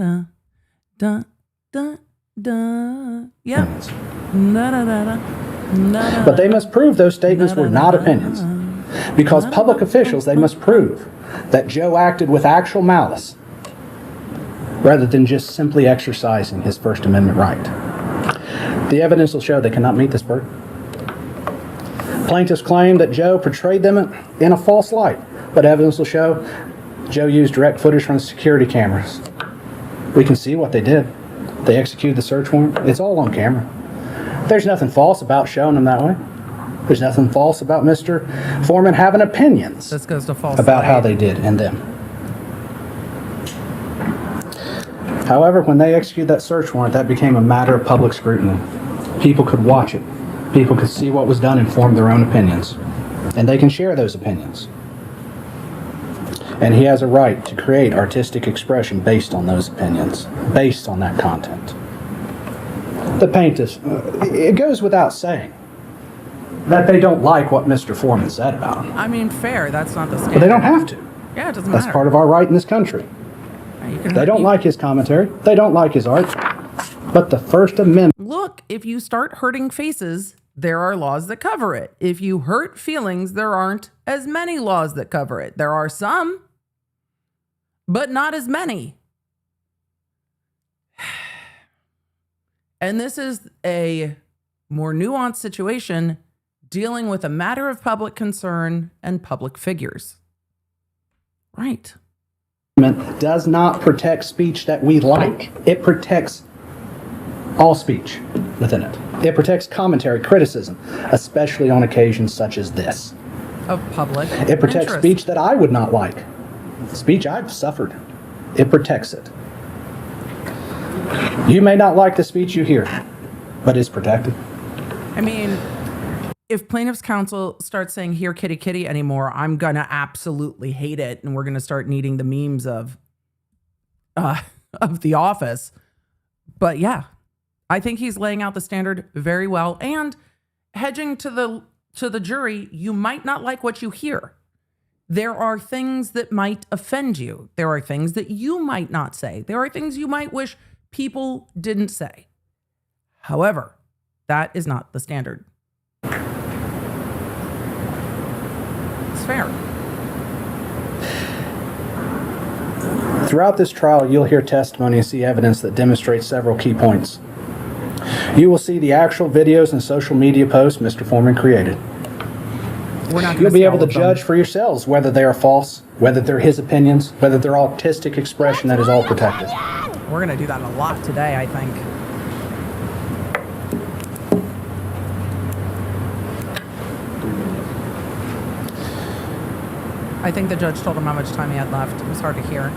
da, da, da. Yeah. Da, da, da, da. But they must prove those statements were not opinions. Because public officials, they must prove that Joe acted with actual malice rather than just simply exercising his First Amendment right. The evidence will show they cannot meet this burden. Plaintiffs claim that Joe portrayed them in a false light, but evidence will show Joe used direct footage from the security cameras. We can see what they did. They executed the search warrant. It's all on camera. There's nothing false about showing them that way. There's nothing false about Mr. Foreman having opinions This goes to false about light. how they did and them. However, when they executed that search warrant, that became a matter of public scrutiny. People could watch it. People could see what was done and form their own opinions. And they can share those opinions. And he has a right to create artistic expression based on those opinions, based on that content. The plaintiffs, it goes without saying that they don't like what Mr. Foreman said about him. I mean, fair. That's not the standard. But they don't have to. Yeah, it doesn't matter. That's part of our right in this country. They don't like his commentary. They don't like his art. But the First Amendment... Look, if you start hurting faces, there are laws that cover it. If you hurt feelings, there aren't as many laws that cover it. There are some, but not as many. And this is a more nuanced situation dealing with a matter of public concern and public figures. Right. Does not protect speech that we like. It protects all speech within it. It protects commentary, criticism, especially on occasions such as this. Of public It protects interest. speech that I would not like. Speech I've suffered. It protects it. You may not like the speech you hear, but it's protected. I mean, if plaintiff's counsel starts saying "here kitty kitty" anymore, I'm gonna absolutely hate it, and we're gonna start needing the memes of The Office. But yeah, I think he's laying out the standard very well and hedging to the jury. You might not like what you hear. There are things that might offend you. There are things that you might not say. There are things you might wish people didn't say. However, that is not the standard. It's fair. Throughout this trial, you'll hear testimony and see evidence that demonstrates several key points. You will see the actual videos and social media posts Mr. Foreman created. We're not You'll gonna be see able all to of them. judge for yourselves whether they are false, whether they're his opinions, whether they're artistic expression that is all protected. We're going to do that a lot today, I think. I think the judge told him how much time he had left. It was hard to hear.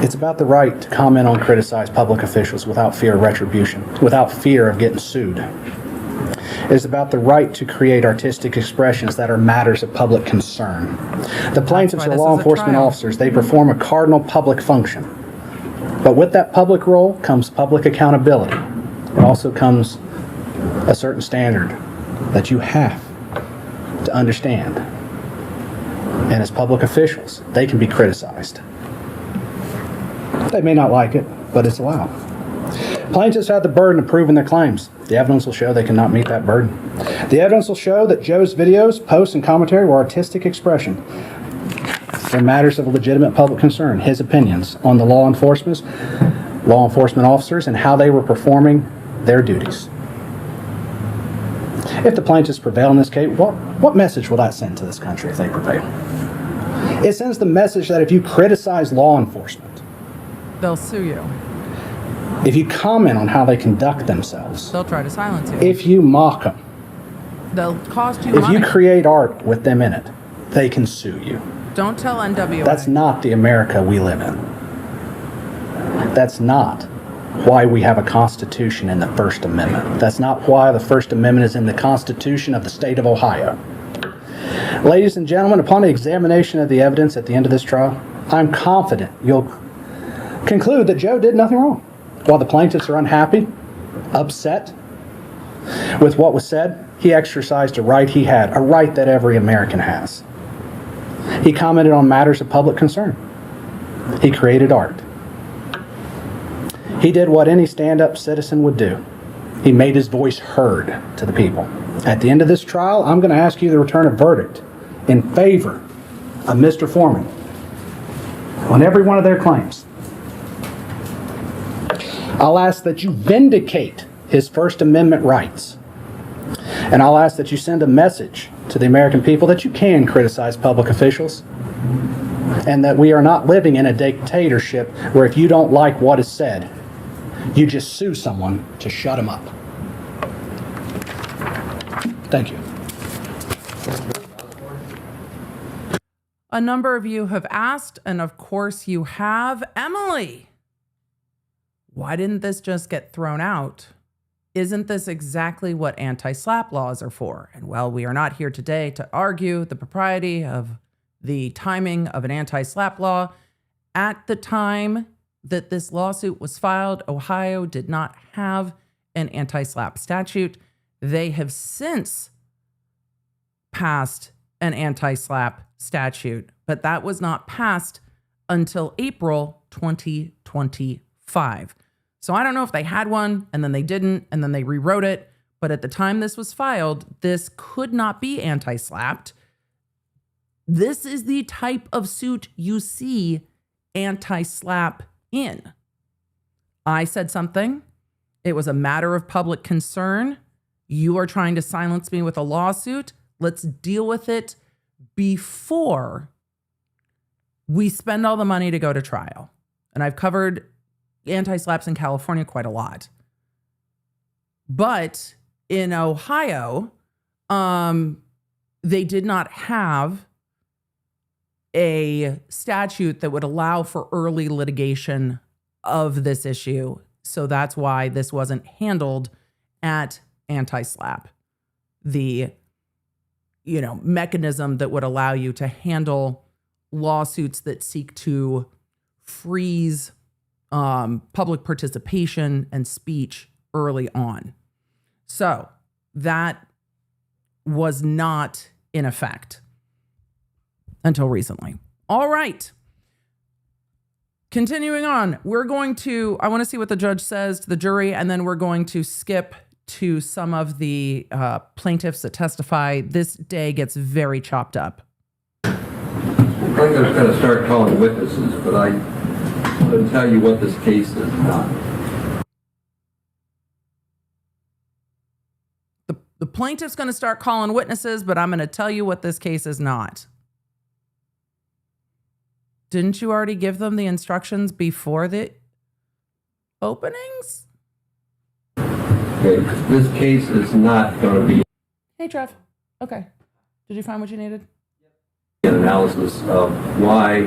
It's about the right to comment on criticize public officials without fear of retribution, without fear of getting sued. It is about the right to create artistic expressions that are matters of public concern. The plaintiffs why are this law is a enforcement trial. officers. They perform a cardinal public function. But with that public role comes public accountability. It also comes a certain standard that you have to understand. And as public officials, they can be criticized. They may not like it, but it's allowed. Plaintiffs have the burden of proving their claims. The evidence will show they cannot meet that burden. The evidence will show that Joe's videos, posts, and commentary were artistic expression for matters of legitimate public concern, his opinions on the law enforcement officers, and how they were performing their duties. If the plaintiffs prevail in this case, what message will that send to this country if they prevail? It sends the message that if you criticize law enforcement, They'll sue you. if you comment on how they conduct themselves, They'll try to silence you. if you mock them, They'll cost you if money. you create art with them in it, they can sue you. Don't tell NWA. That's not the America we live in. That's not why we have a Constitution in the First Amendment. That's not why the First Amendment is in the Constitution of the state of Ohio. Ladies and gentlemen, upon the examination of the evidence at the end of this trial, I'm confident you'll conclude that Joe did nothing wrong. While the plaintiffs are unhappy, upset with what was said, he exercised a right he had, a right that every American has. He commented on matters of public concern. He created art. He did what any stand-up citizen would do. He made his voice heard to the people. At the end of this trial, I'm going to ask you to return a verdict in favor of Mr. Foreman on every one of their claims. I'll ask that you vindicate his First Amendment rights. And I'll ask that you send a message to the American people that you can criticize public officials and that we are not living in a dictatorship where if you don't like what is said, you just sue someone to shut them up. Thank you. A number of you have asked, and of course you have. Emily, why didn't this just get thrown out? Isn't this exactly what anti-SLAPP laws are for? And while we are not here today to argue the propriety of the timing of an anti-SLAPP law. At the time that this lawsuit was filed, Ohio did not have an anti-SLAPP statute. They have since passed an anti-SLAPP statute, but that was not passed until April 2025. So I don't know if they had one and then they didn't and then they rewrote it, but at the time this was filed, this could not be anti-SLAPPed. This is the type of suit you see anti-SLAPP in. I said something. It was a matter of public concern. You are trying to silence me with a lawsuit. Let's deal with it before we spend all the money to go to trial. And I've covered anti-SLAPPs in California quite a lot. But in Ohio, they did not have a statute that would allow for early litigation of this issue. So that's why this wasn't handled at anti-SLAPP. The, mechanism that would allow you to handle lawsuits that seek to freeze public participation and speech early on. So that was not in effect until recently. All right. Continuing on, I want to see what the judge says to the jury, and then we're going to skip to some of the plaintiffs that testify. This day gets very chopped up. I'm going to start calling witnesses, but I'm going to tell you what this case is not. The plaintiff's going to start calling witnesses, but I'm going to tell you what this case is not. Didn't you already give them the instructions before the openings? Okay, this case is not going to be Hey, Trev. Okay. Did you find what you needed? an analysis of why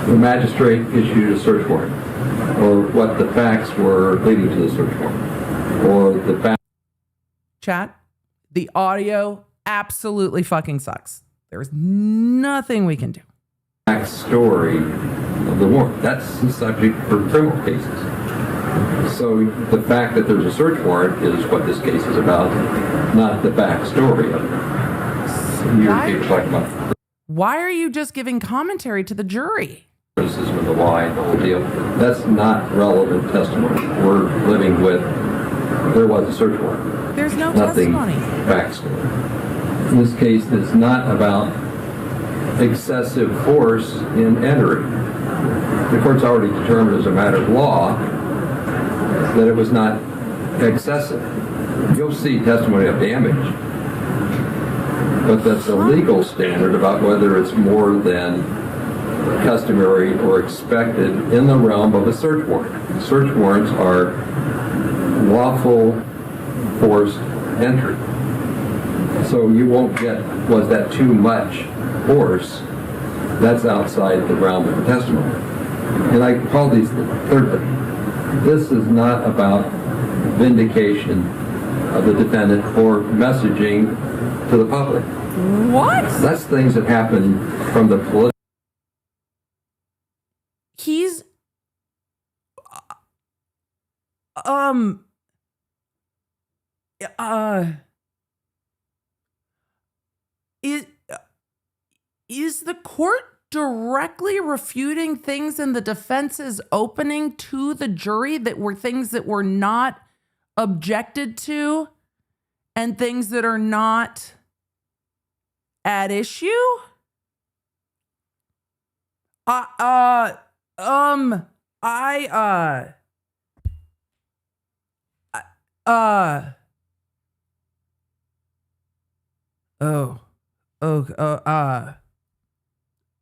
the magistrate issued a search warrant, or what the facts were leading to the search warrant, or the facts. Chat, the audio absolutely fucking sucks. There's nothing we can do. Story of the warrant. That's the subject for criminal cases. So the fact that there's a search warrant is what this case is about, not the backstory of it. Why are you just giving commentary to the jury? Criticism of the why, the whole deal. That's not relevant testimony. We're living with there was a search warrant. There's no Nothing testimony. Backstory. This case is not about excessive force in entering. The court's already determined as a matter of law that it was not excessive. You'll see testimony of damage, but that's a legal standard about whether it's more than customary or expected in the realm of a search warrant. Search warrants are lawful forced entry. So you won't get, was that too much force? That's outside the realm of testimony. And I call these the third thing. This is not about vindication of the defendant or messaging to the public. What? That's things that happen from the political. He's is the court directly refuting things in the defense's opening to the jury that were things that were not objected to and things that are not at issue?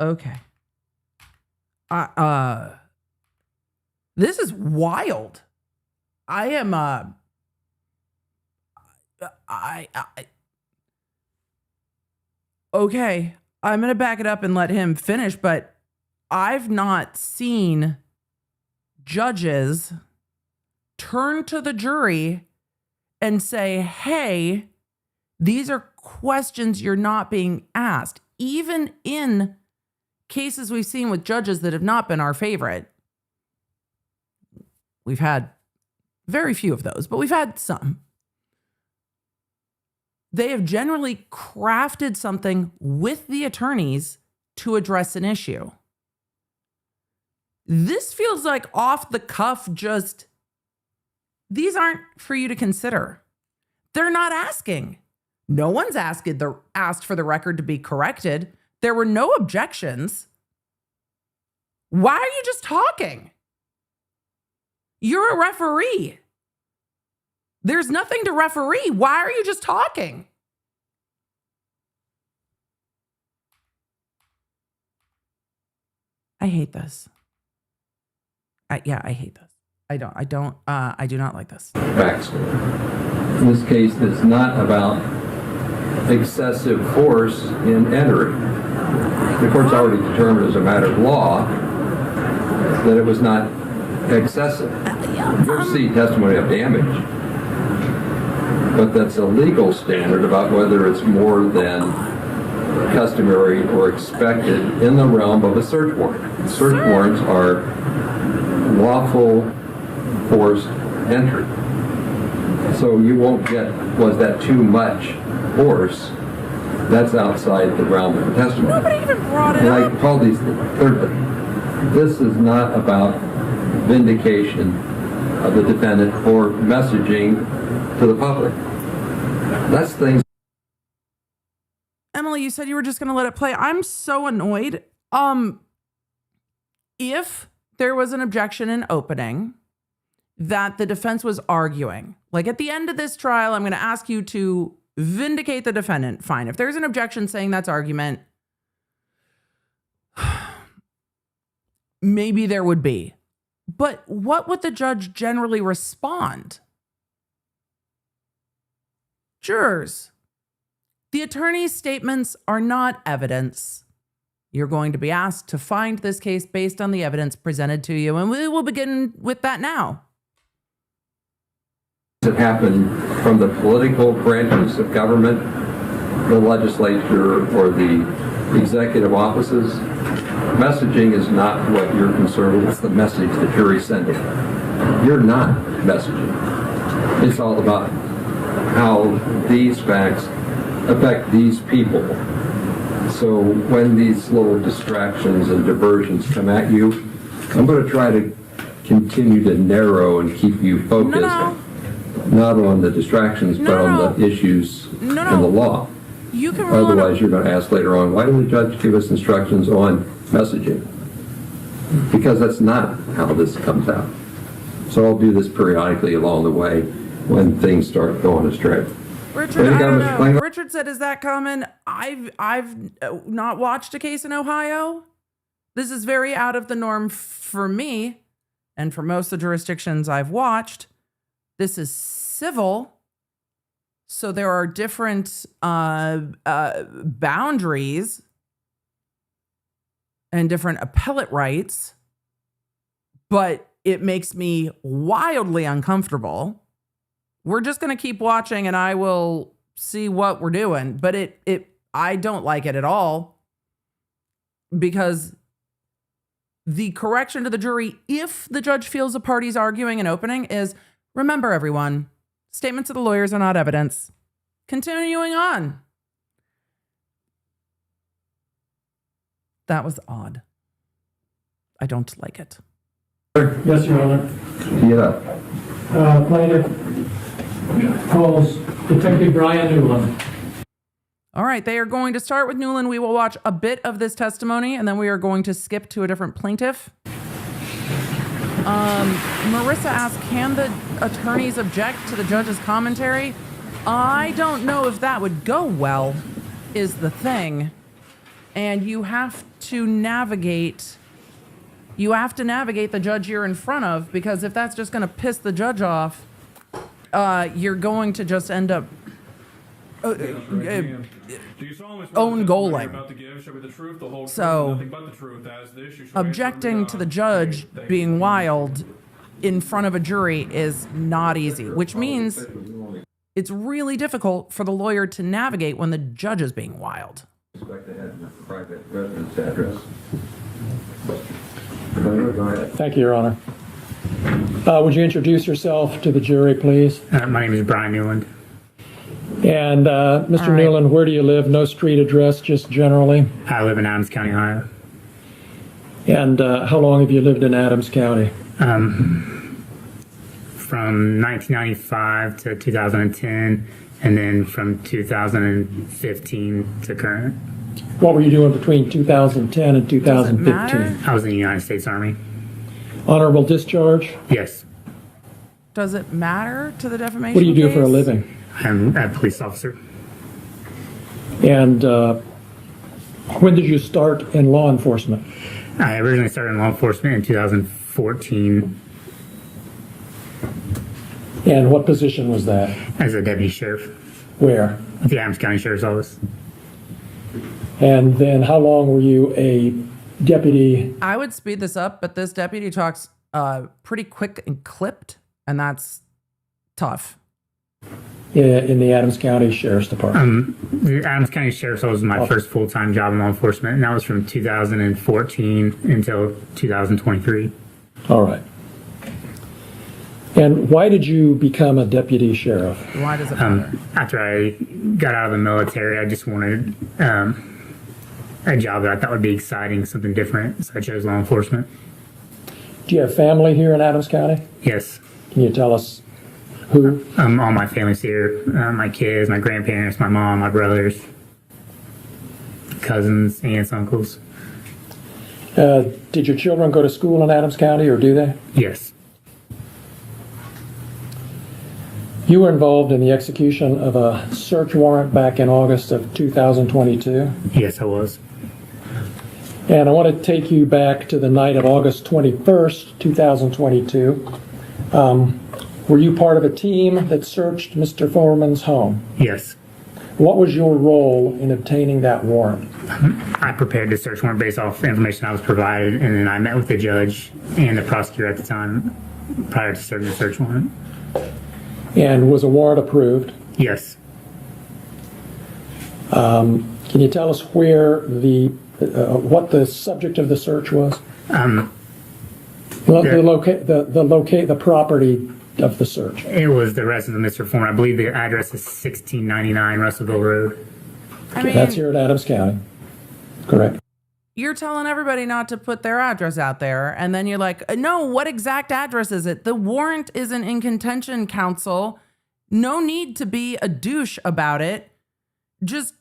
Okay. This is wild. I am, okay. I'm going to back it up and let him finish, but I've not seen judges turn to the jury and say, hey, these are questions you're not being asked. even in cases we've seen with judges that have not been our favorite. We've had very few of those, but we've had some. They have generally crafted something with the attorneys to address an issue. This feels like off the cuff, just, these aren't for you to consider. They're not asking. No one's asked for the record to be corrected. There were no objections. Why are you just talking? You're a referee. There's nothing to referee. Why are you just talking? I hate this. I hate this. I do not like this. Facts. In this case, it's not about excessive force in entering. The court's already determined as a matter of law that it was not excessive. You'll see testimony of damage, but that's a legal standard about whether it's more than customary or expected in the realm of a search warrant. Search warrants are lawful forced entry. So you won't get, was that too much force? That's outside the realm of the testimony. Nobody even brought it and up. I call these, thirdly, this is not about vindication of the defendant or messaging to the public. That's things. Emily, you said you were just going to let it play. I'm so annoyed. If there was an objection in opening that the defense was arguing, like at the end of this trial, I'm going to ask you to vindicate the defendant. Fine. If there's an objection saying that's argument, maybe there would be. But what would the judge generally respond? Jurors, the attorney's statements are not evidence. You're going to be asked to find this case based on the evidence presented to you, and we will begin with that now. That happen from the political branches of government, the legislature, or the executive offices. Messaging is not what you're concerned with. It's the message the jury's sending. You're not messaging. It's all about how these facts affect these people. So when these little distractions and diversions come at you, I'm going to try to continue to narrow and keep you focused. Not on the distractions, but on the issues in the law. You can Otherwise, you're going to ask later on, why didn't the judge give us instructions on messaging? Because that's not how this comes out. So I'll do this periodically along the way when things start going astray. Richard, I don't know. Richard said, is that common? I've not watched a case in Ohio. This is very out of the norm for me and for most of the jurisdictions I've watched. This is civil, so there are different boundaries and different appellate rights, but it makes me wildly uncomfortable. We're just going to keep watching, and I will see what we're doing, but I don't like it at all, because the correction to the jury, if the judge feels a party's arguing and opening, is, remember, everyone, statements of the lawyers are not evidence. Continuing on. That was odd. I don't like it. Yes, Your Honor. Yeah. Plaintiff calls Detective Brian Newland. All right, they are going to start with Newland. We will watch a bit of this testimony, and then we are going to skip to a different plaintiff. Marissa asked, can the attorneys object to the judge's commentary? I don't know if that would go well, is the thing. And you have to navigate the judge you're in front of, because if that's just going to piss the judge off, you're going to just end up own goaling. So, objecting to the judge being wild in front of a jury is not easy, which means it's really difficult for the lawyer to navigate when the judge is being wild. suspect they had a private residence address. Go ahead. Thank you, Your Honor. Would you introduce yourself to the jury, please? My name is Brian Newland. And Mr. right. Newland, where do you live? No street address, just generally. I live in Adams County, Ohio. And how long have you lived in Adams County? From 1995 to 2010, and then from 2015 to current. What were you doing between 2010 and Does it 2015? matter? I was in the United States Army. Honorable discharge? Yes, Does it matter to the defamation What do you do for a case? living? I'm a police officer. And when did you start in law enforcement? I originally started in law enforcement in 2014 And what position was that? as a deputy sheriff Where? at the Adams County Sheriff's Office. And then how long were you a deputy? I would speed this up, but this deputy talks pretty quick and clipped, and that's tough. In the Adams County Sheriff's Department. The Adams County Sheriff's Office was my first full-time job in law enforcement, and that was from 2014 until 2023. All right. And why did you become a deputy sheriff? Why does it matter? After I got out of the military, I just wanted a job that I thought would be exciting, something different, so I chose law enforcement. Do you have family here in Adams County? Yes. Can you tell us who? All my family's here. My kids, my grandparents, my mom, my brothers, cousins, aunts, uncles. Did your children go to school in Adams County, or do they? Yes. You were involved in the execution of a search warrant back in August of 2022. Yes, I was. And I want to take you back to the night of August 21st, 2022. Were you part of a team that searched Mr. Foreman's home? Yes. What was your role in obtaining that warrant? I prepared the search warrant based off the information I was provided, and then I met with the judge and the prosecutor at the time prior to starting the search warrant. And was a warrant approved? Yes. Can you tell us where what the subject of the search was? The property of the search. It was the residence of Mr. Foreman. I believe the address is 1699 Russellville Road. I mean, That's here at Adams County. Correct. you're telling everybody not to put their address out there, and then you're like, no, what exact address is it? The warrant isn't in contention, counsel. No need to be a douche about it. Just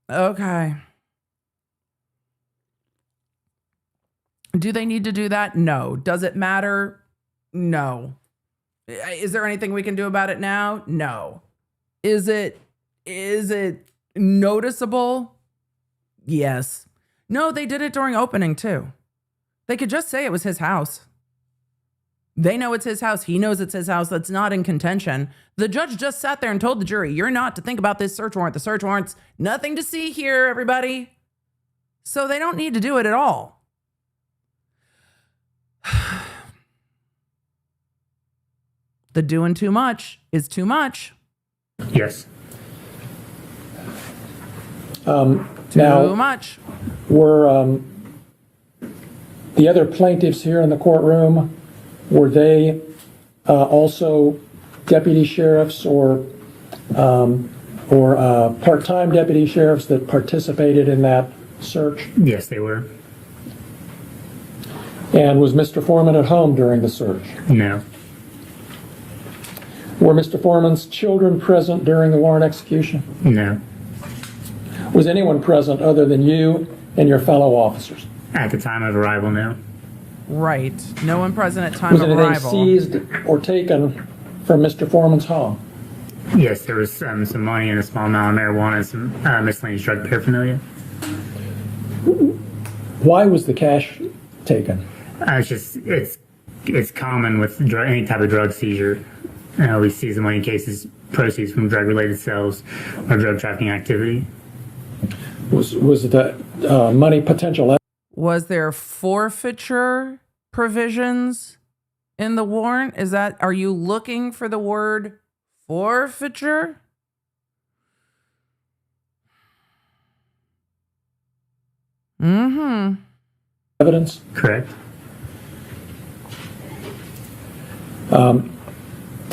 okay. Do they need to do that? No. Does it matter? No. Is there anything we can do about it now? No. Is it noticeable? Yes. No, they did it during opening too. They could just say it was his house. They know it's his house. He knows it's his house. That's not in contention. The judge just sat there and told the jury, you're not to think about this search warrant. The search warrant's nothing to see here, everybody. So they don't need to do it at all. The doing too much is too much. Yes. Too Now, much. were the other plaintiffs here in the courtroom, were they also deputy sheriffs or part-time deputy sheriffs that participated in that search? Yes, they were. And was Mr. Foreman at home during the search? No. Were Mr. Foreman's children present during the warrant execution? No. Was anyone present other than you and your fellow officers? At the time of arrival, no. Right. No one present at time Was of anything arrival. seized or taken from Mr. Foreman's home? Yes, there was some money and a small amount of marijuana and some miscellaneous drug paraphernalia. Why was the cash taken? It's common with any type of drug seizure. We seize the money in cases proceeds from drug-related sales or drug trafficking activity. Was the money potential? Was there forfeiture provisions in the warrant? Are you looking for the word forfeiture? Evidence? Correct.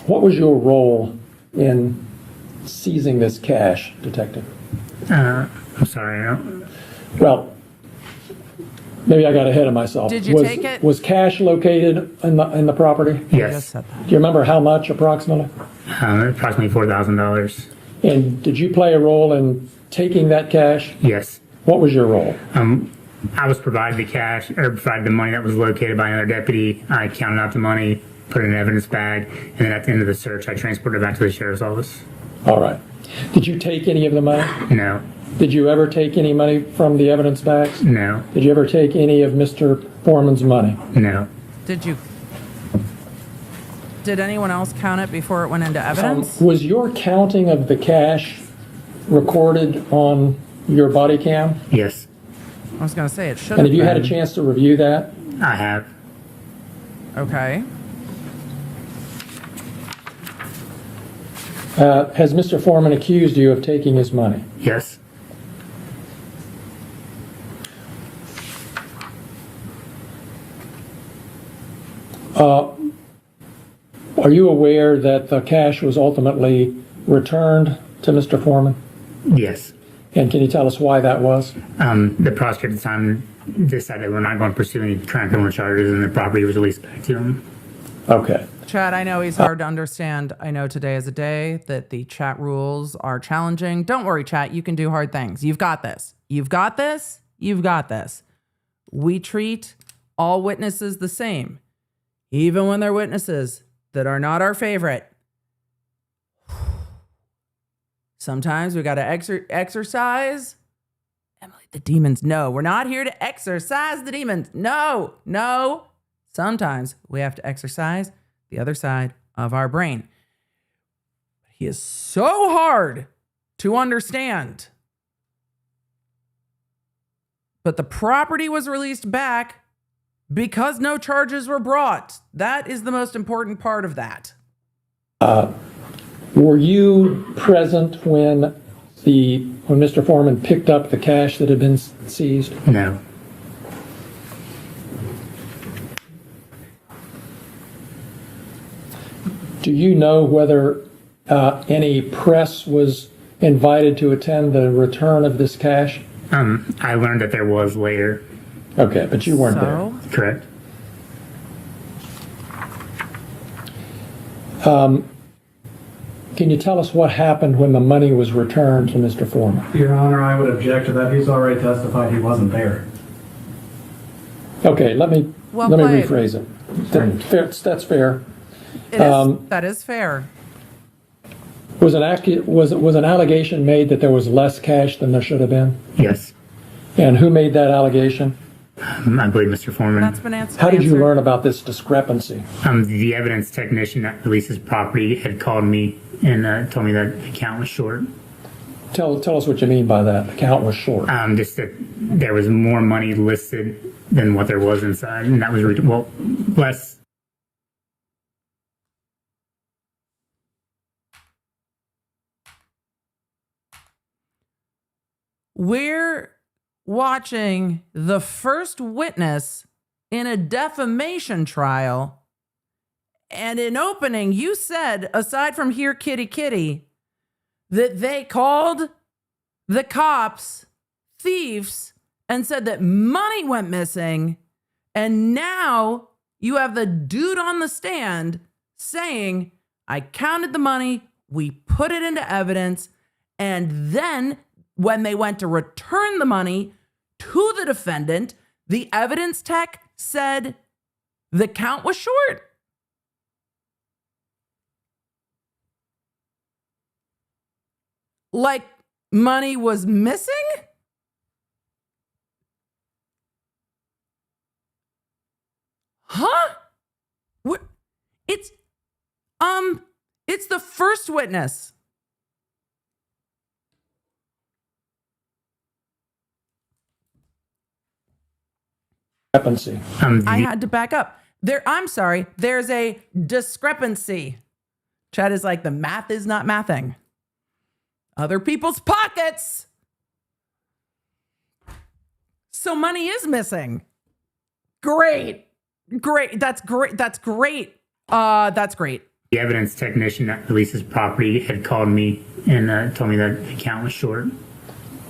What was your role in seizing this cash, Detective? I'm sorry. I don't, Well, maybe I got ahead of myself. Did you take it? Was cash located in the property? Do yes. Said that. you remember how much approximately? Approximately $4,000. And did you play a role in taking that cash? Yes. What was your role? I was provided the cash, or provided the money that was located by another deputy. I counted out the money, put it in an evidence bag, and then at the end of the search, I transported it back to the sheriff's office. All right. Did you take any of the money? No. Did you ever take any money from the evidence bags? No. Did you ever take any of Mr. Foreman's money? No. Did anyone else count it before it went into evidence? Was your counting of the cash recorded on your body cam? Yes. I was going to say it should And have have you had a been. chance to review that? I have. Okay. Has Mr. Foreman accused you of taking his money? Yes. Are you aware that the cash was ultimately returned to Mr. Foreman? Yes. And can you tell us why that was? The prosecutor at the time decided we're not going to pursue any criminal charges, and the property was released back to him. Okay. Chad, I know he's hard to understand. I know today is a day that the chat rules are challenging. Don't worry, chat. You can do hard things. You've got this. You've got this. You've got this. We treat all witnesses the same, even when they're witnesses that are not our favorite. Sometimes we got to exercise. Emily, the demons. No, we're not here to exercise the demons. No, no. Sometimes we have to exercise the other side of our brain. He is so hard to understand. But the property was released back because no charges were brought. That is the most important part of that. Were you present when Mr. Foreman picked up the cash that had been seized? No. Do you know whether any press was invited to attend the return of this cash? I learned that there was later. Okay, but you weren't there. Correct. Can you tell us what happened when the money was returned to Mr. Foreman? Your Honor, I would object to that. He's already testified he wasn't there. Okay, let me Well let me played. rephrase it. That's fair. That is fair. Was an allegation made that there was less cash than there should have been? Yes. And who made that allegation? I believe Mr. Foreman. That's been answered. How did you learn about this discrepancy? The evidence technician that releases property had called me and told me that the account was short. Tell us what you mean by that. The count was short. Just that there was more money listed than what there was inside, and that was less. We're watching the first witness in a defamation trial. And in opening, you said, aside from here, kitty, kitty, that they called the cops thieves and said that money went missing. And now you have the dude on the stand saying, I counted the money, we put it into evidence, and then when they went to return the money to the defendant, the evidence tech said the count was short. Like money was missing? Huh? What? It's the first witness. Discrepancy. I had to back up. I'm sorry. There's a discrepancy. Chad is like, the math is not mathing. Other people's pockets. So money is missing. Great. That's great. That's great. That's great. The evidence technician that releases property had called me and told me that the account was short.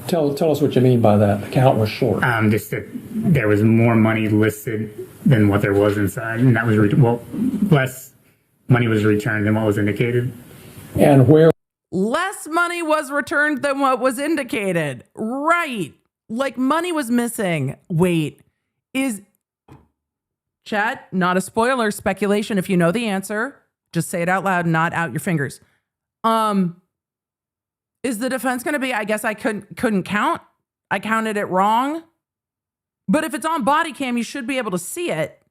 Tell us what you mean by that. Account was short. Just that there was more money listed than what there was inside, and that was less money was returned than what was indicated. And where? Less money was returned than what was indicated. Right. Like money was missing. Wait, Chad, not a spoiler, speculation. If you know the answer, just say it out loud, not out your fingers. Is the defense going to be, I guess I couldn't count. I counted it wrong. But if it's on body cam, you should be able to see it.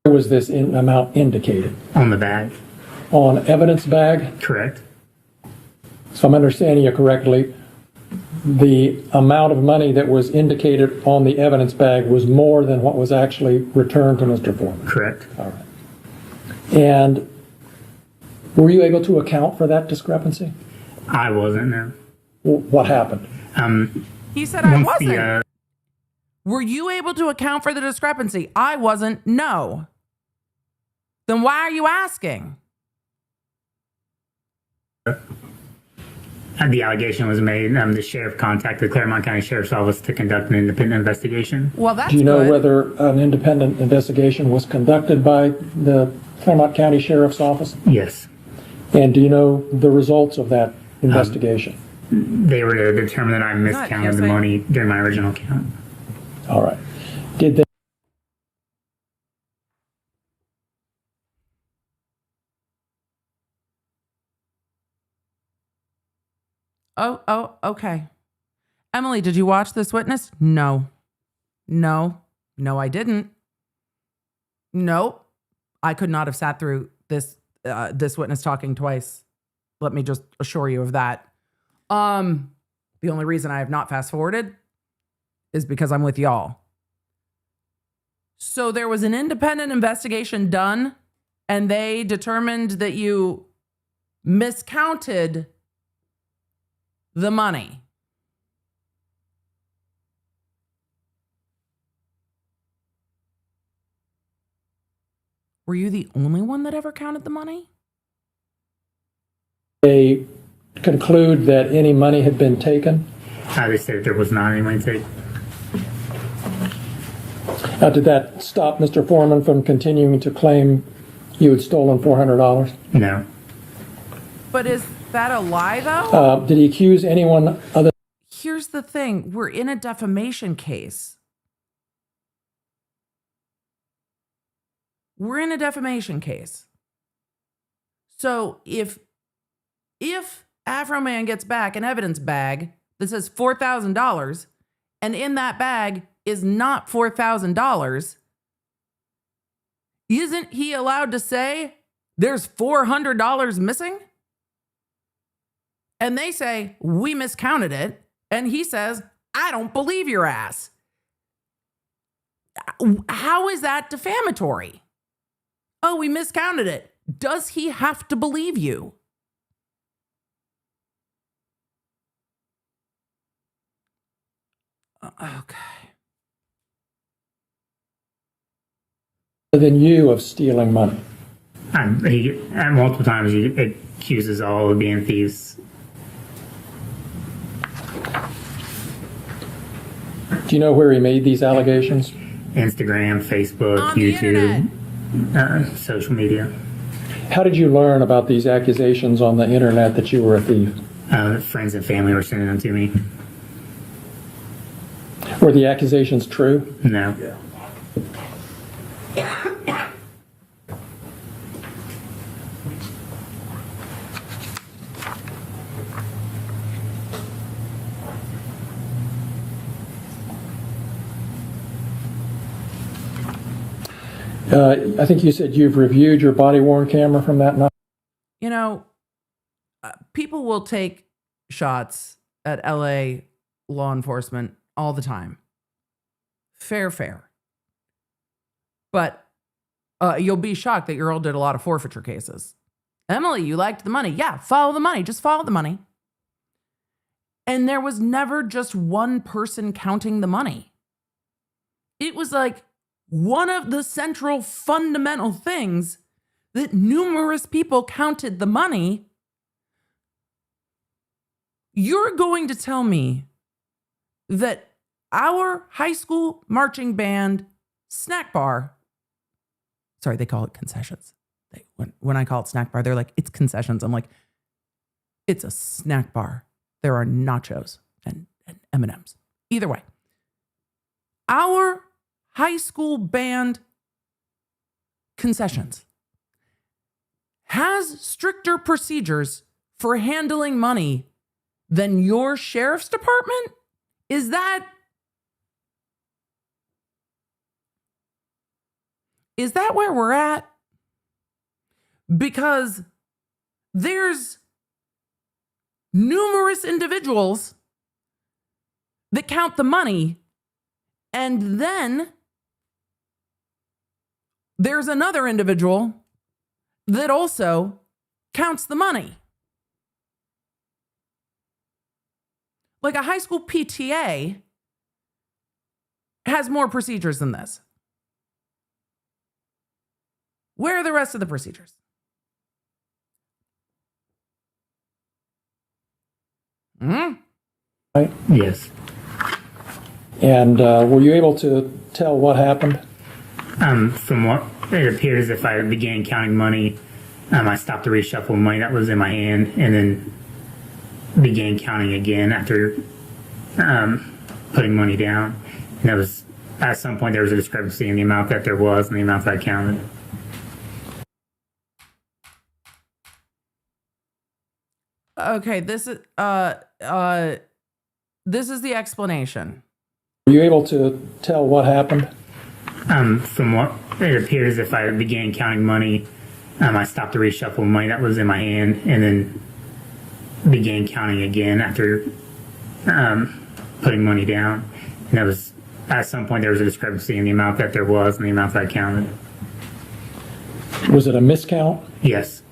Where was this amount indicated? On the bag. On evidence bag? Correct. So I'm understanding you correctly. The amount of money that was indicated on the evidence bag was more than what was actually returned to Mr. Foreman. Correct. All right. And were you able to account for that discrepancy? I wasn't, no. What happened? He said I wasn't. Were you able to account for the discrepancy? I wasn't. No. Then why are you asking? The allegation was made. The sheriff contacted Claremont County Sheriff's Office to conduct an independent investigation. Well, that's Do you know good. whether an independent investigation was conducted by the Claremont County Sheriff's Office? Yes. And do you know the results of that investigation? They were to determine that I miscounted the money during my original count. All right. Did they? Oh, okay. Emily, did you watch this witness? No, I didn't. Nope. I could not have sat through this witness talking twice. Let me just assure you of that. The only reason I have not fast forwarded is because I'm with y'all. So there was an independent investigation done, and they determined that you miscounted the money. Were you the only one that ever counted the money? They conclude that any money had been taken? They said there was not any money taken. Now, did that stop Mr. Foreman from continuing to claim you had stolen $400? No. But is that a lie, though? Did he accuse anyone other? Here's the thing. We're in a defamation case. We're in a defamation case. So if Afroman gets back an evidence bag that says $4,000, and in that bag is not $4,000, isn't he allowed to say there's $400 missing? And they say, we miscounted it. And he says, I don't believe your ass. How is that defamatory? Oh, we miscounted it. Does he have to believe you? Okay. Than you of stealing money? Multiple times he accuses all of being thieves. Do you know where he made these allegations? Instagram, Facebook, On the YouTube, social media. How did you learn about these accusations on the internet that you were a thief? Friends and family were sending them to me. Were the accusations true? No. I think you said you've reviewed your body-worn camera from that night. You know, people will take shots at LA law enforcement all the time. Fair. But you'll be shocked that your girl did a lot of forfeiture cases. Emily, you liked the money. Yeah, follow the money. Just follow the money. And there was never just one person counting the money. It was like one of the central fundamental things that numerous people counted the money. You're going to tell me that our high school marching band snack bar, sorry, they call it concessions. When I call it snack bar, they're like, it's concessions. I'm like, it's a snack bar. There are nachos and M&Ms. Either way, our high school band concessions has stricter procedures for handling money than your sheriff's department? Is that where we're at? Because there's numerous individuals that count the money, and then there's another individual that also counts the money. Like a high school PTA has more procedures than this. Where are the rest of the procedures? Right? Yes. And were you able to tell what happened? From what it appeared as if I began counting money, I stopped the reshuffle of money that was in my hand and then began counting again after putting money down. And that was, at some point, there was a discrepancy in the amount that there was and the amount that I counted. Okay, this is the explanation. Were you able to tell what happened? From what it appeared as if I began counting money, I stopped the reshuffle of money that was in my hand and then began counting again after putting money down. And that was, at some point, there was a discrepancy in the amount that there was and the amount that I counted. Was it a miscount? Yes.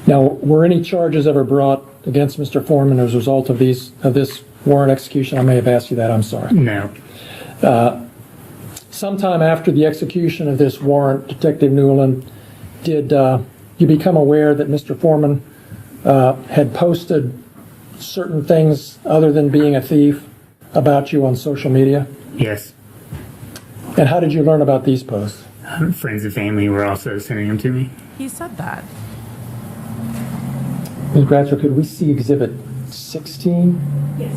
Now, were any charges ever brought against Mr. Foreman as a result of this warrant execution? I may have asked you that. I'm sorry. No. Sometime after the execution of this warrant, Detective Newland, did you become aware that Mr. Foreman had posted certain things other than being a thief about you on social media? Yes. And how did you learn about these posts? Friends and family were also sending them to me. He said that. Ms. Gratzer, could we see Exhibit 16? Yes.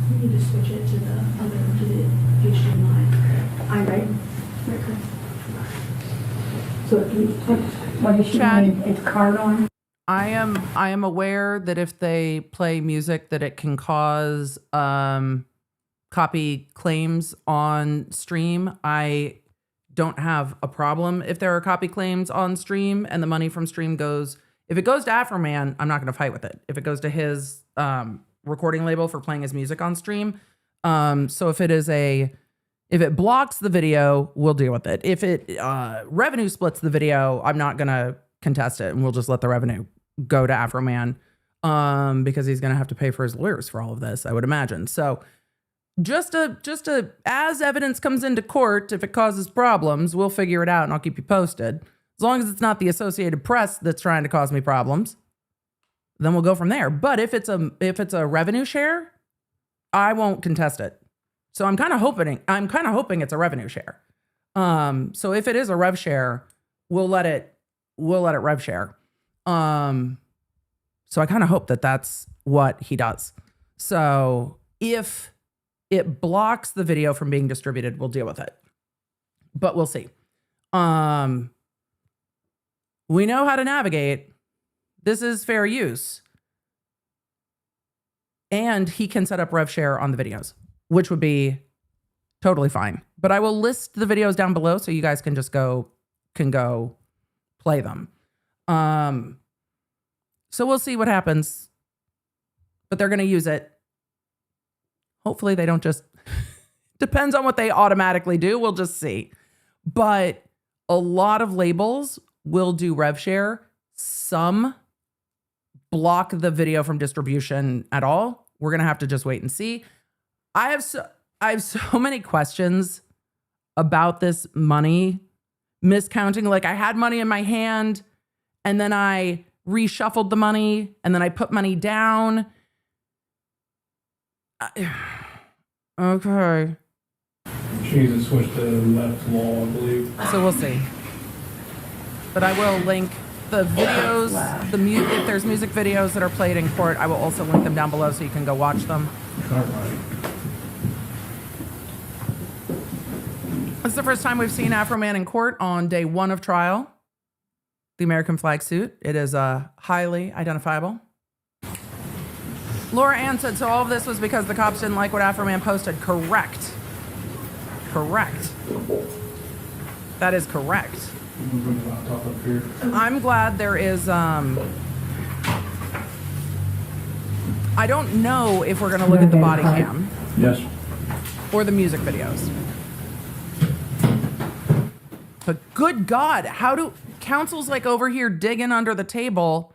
You need to switch it to the page 9. I'm right. Right. So what is she wanting its card on? I am aware that if they play music that it can cause copy claims on stream. I don't have a problem if there are copy claims on stream and the money from stream goes, if it goes to Afroman, I'm not going to fight with it. If it goes to his recording label for playing his music on stream. So if it blocks the video, we'll deal with it. If it revenue splits the video, I'm not going to contest it and we'll just let the revenue go to Afroman because he's going to have to pay for his lawyers for all of this, I would imagine. So just as evidence comes into court, if it causes problems, we'll figure it out and I'll keep you posted. As long as it's not the Associated Press that's trying to cause me problems, then we'll go from there. But if it's a revenue share, I won't contest it. So I'm kind of hoping it's a revenue share. So if it is a rev share, we'll let it rev share. So I kind of hope that that's what he does. So if it blocks the video from being distributed, we'll deal with it. But we'll see. We know how to navigate. This is fair use. And he can set up rev share on the videos, which would be totally fine. But I will list the videos down below so you guys can just go play them. So we'll see what happens. But they're going to use it. Hopefully they don't just depends on what they automatically do. We'll just see. But A lot of labels will do rev share. Some block the video from distribution at all. We're going to have to just wait and see. I have so many questions about this money miscounting. Like, I had money in my hand and then I reshuffled the money and then I put money down. Okay. She needs to switch to left law, I believe. So we'll see. But I will link the videos, if there's music videos that are played in court, I will also link them down below so you can go watch them. All right. It's the first time we've seen Afroman in court on day 1 of trial. The American flag suit. It is highly identifiable. Laura Ann said, so all of this was because the cops didn't like what Afroman posted. Correct. Correct. That is correct. I'm glad there is, I don't know if we're going to look at the body cam. Yes. Or the music videos. But good God, how do counsel's like over here digging under the table?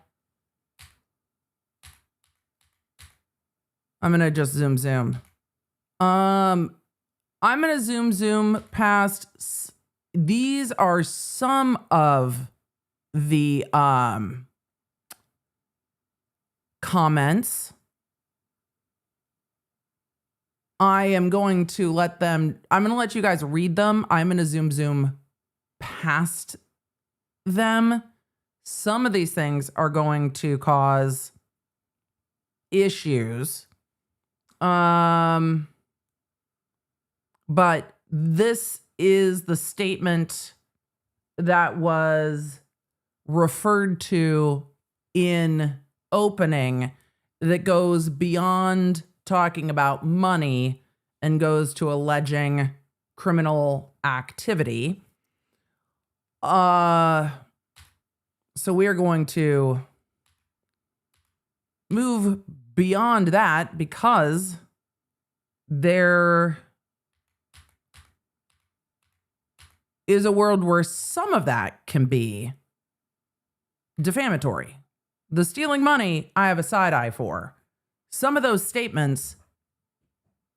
I'm going to just zoom. I'm going to zoom past. These are some of the comments. I'm going to let you guys read them. I'm going to zoom past them. Some of these things are going to cause issues. But this is the statement that was referred to in opening that goes beyond talking about money and goes to alleging criminal activity. So we are going to move beyond that because there is a world where some of that can be defamatory. The stealing money, I have a side eye for. Some of those statements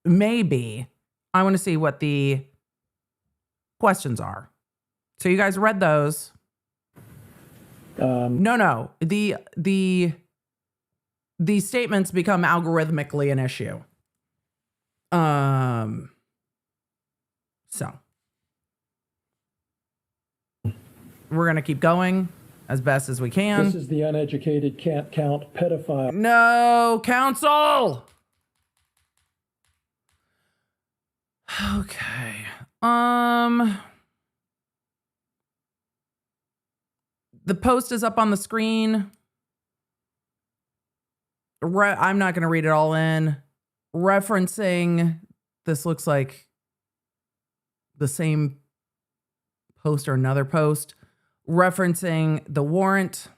may be. I want to see what the questions are. So you guys read those. No. The statements become algorithmically an issue. So we're going to keep going as best as we can. This is the uneducated can't count pedophile. No, counsel. Okay. The post is up on the screen. I'm not going to read it all in. Referencing, this looks like the same post or another post. Referencing the warrant.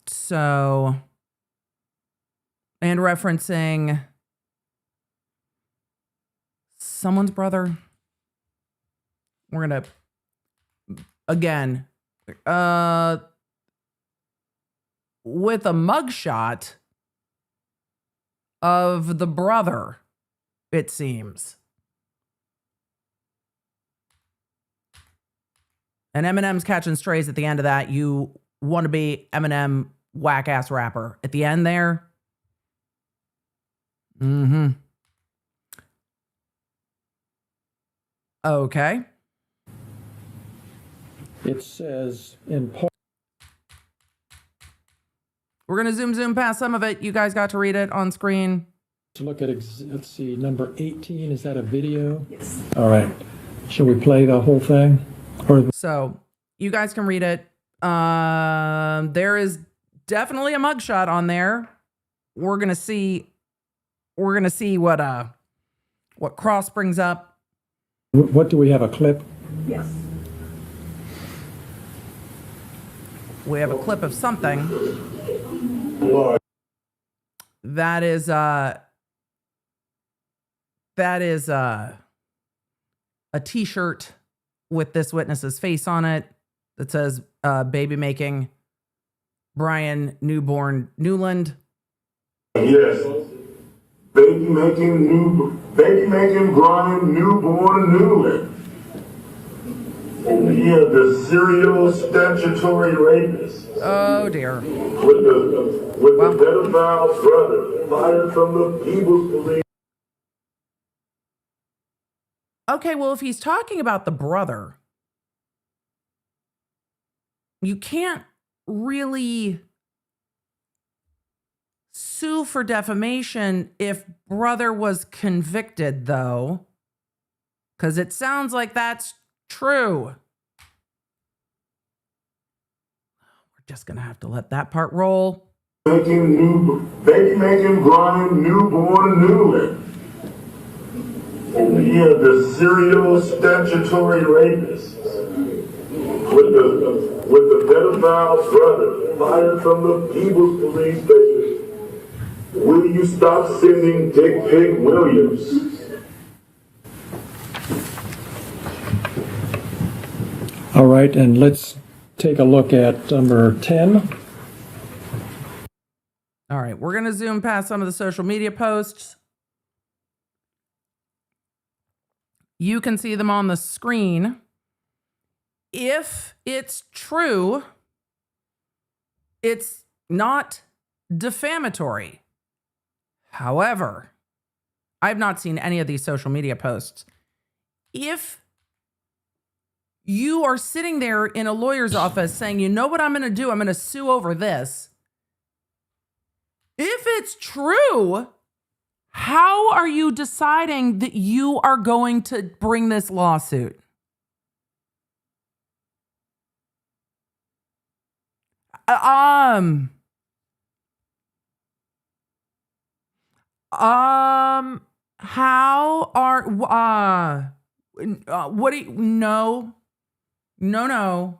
So, and referencing someone's brother. We're going to, again, with a mugshot of the brother, it seems. And Eminem's catching strays at the end of that. You want to be Eminem whack ass rapper at the end there. Okay. It says in part. We're going to zoom past some of it. You guys got to read it on screen. To look at, let's see, number 18. Is that a video? Yes. All right. Shall we play the whole thing? So you guys can read it. There is definitely a mugshot on there. We're gonna see what Cross brings up. What do we have, a clip? Yes. We have a clip of something. That is a t-shirt with this witness's face on it that says baby making Brian Newborn Newland. Yes. Baby making Brian Newborn Newland. Yeah, the serial statutory rapist. Oh dear. With the pedophile brother fired from the People's Police. Okay, well, if he's talking about the brother, you can't really sue for defamation if brother was convicted, though, because it sounds like that's true. We're just going to have to let that part roll. Baby making Brian Newborn Newland. Yeah, the serial statutory rapist. With the pedophile brother fired from the People's Police Station. Will you stop sending Dick Pig Williams? All right, and let's take a look at number 10. All right, we're going to zoom past some of the social media posts. You can see them on the screen. If it's true, it's not defamatory. However, I've not seen any of these social media posts. If you are sitting there in a lawyer's office saying, you know what I'm going to do? I'm going to sue over this. If it's true, how are you deciding that you are going to bring this lawsuit? How are, what do you, no.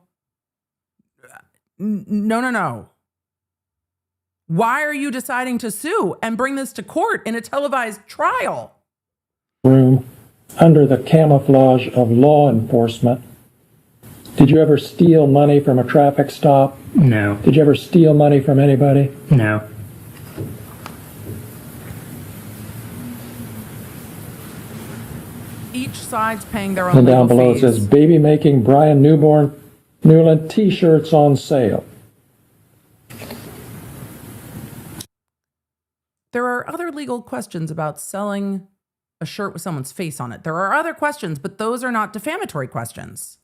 Why are you deciding to sue and bring this to court in a televised trial? Room under the camouflage of law enforcement. Did you ever steal money from a traffic stop? No. Did you ever steal money from anybody? No. Each side's paying their own And legal down below fees. it says, baby making Brian Newborn Newland t-shirts on sale. There are other legal questions about selling a shirt with someone's face on it. There are other questions, but those are not defamatory questions.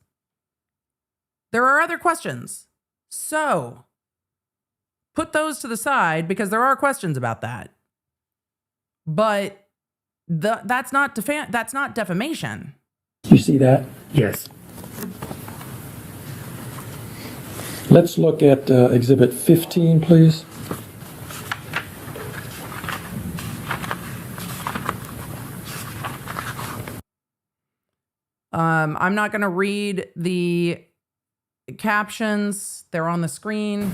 There are other questions. So put those to the side because there are questions about that. But that's not defamation. You see that? Yes. Let's look at Exhibit 15, please. I'm not going to read the captions. They're on the screen.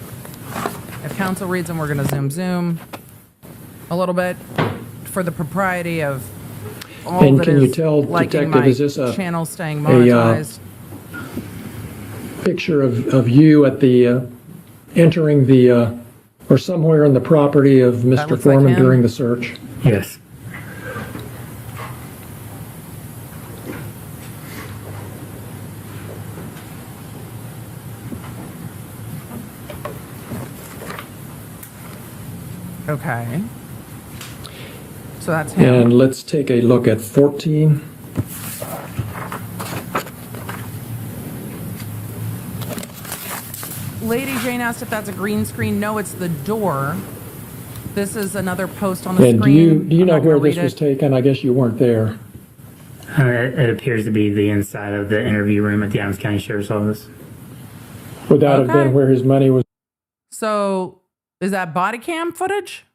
If counsel reads them, we're going to zoom a little bit for the propriety of all And that can is you tell, liking Detective, my is this channel staying monetized. Picture of you at the entering the or somewhere in the property of Mr. looks like Foreman him. during the search? Yes. Okay. So that's him. And let's take a look at 14. Lady Jane asked if that's a green screen. No, it's the door. This is another post on the And do screen. you I'm know not gonna where this read was it. taken? I guess you weren't there. It appears to be the inside of the interview room at the Adams County Sheriff's Office. Would that have Okay. been where his money was? So is that body cam footage?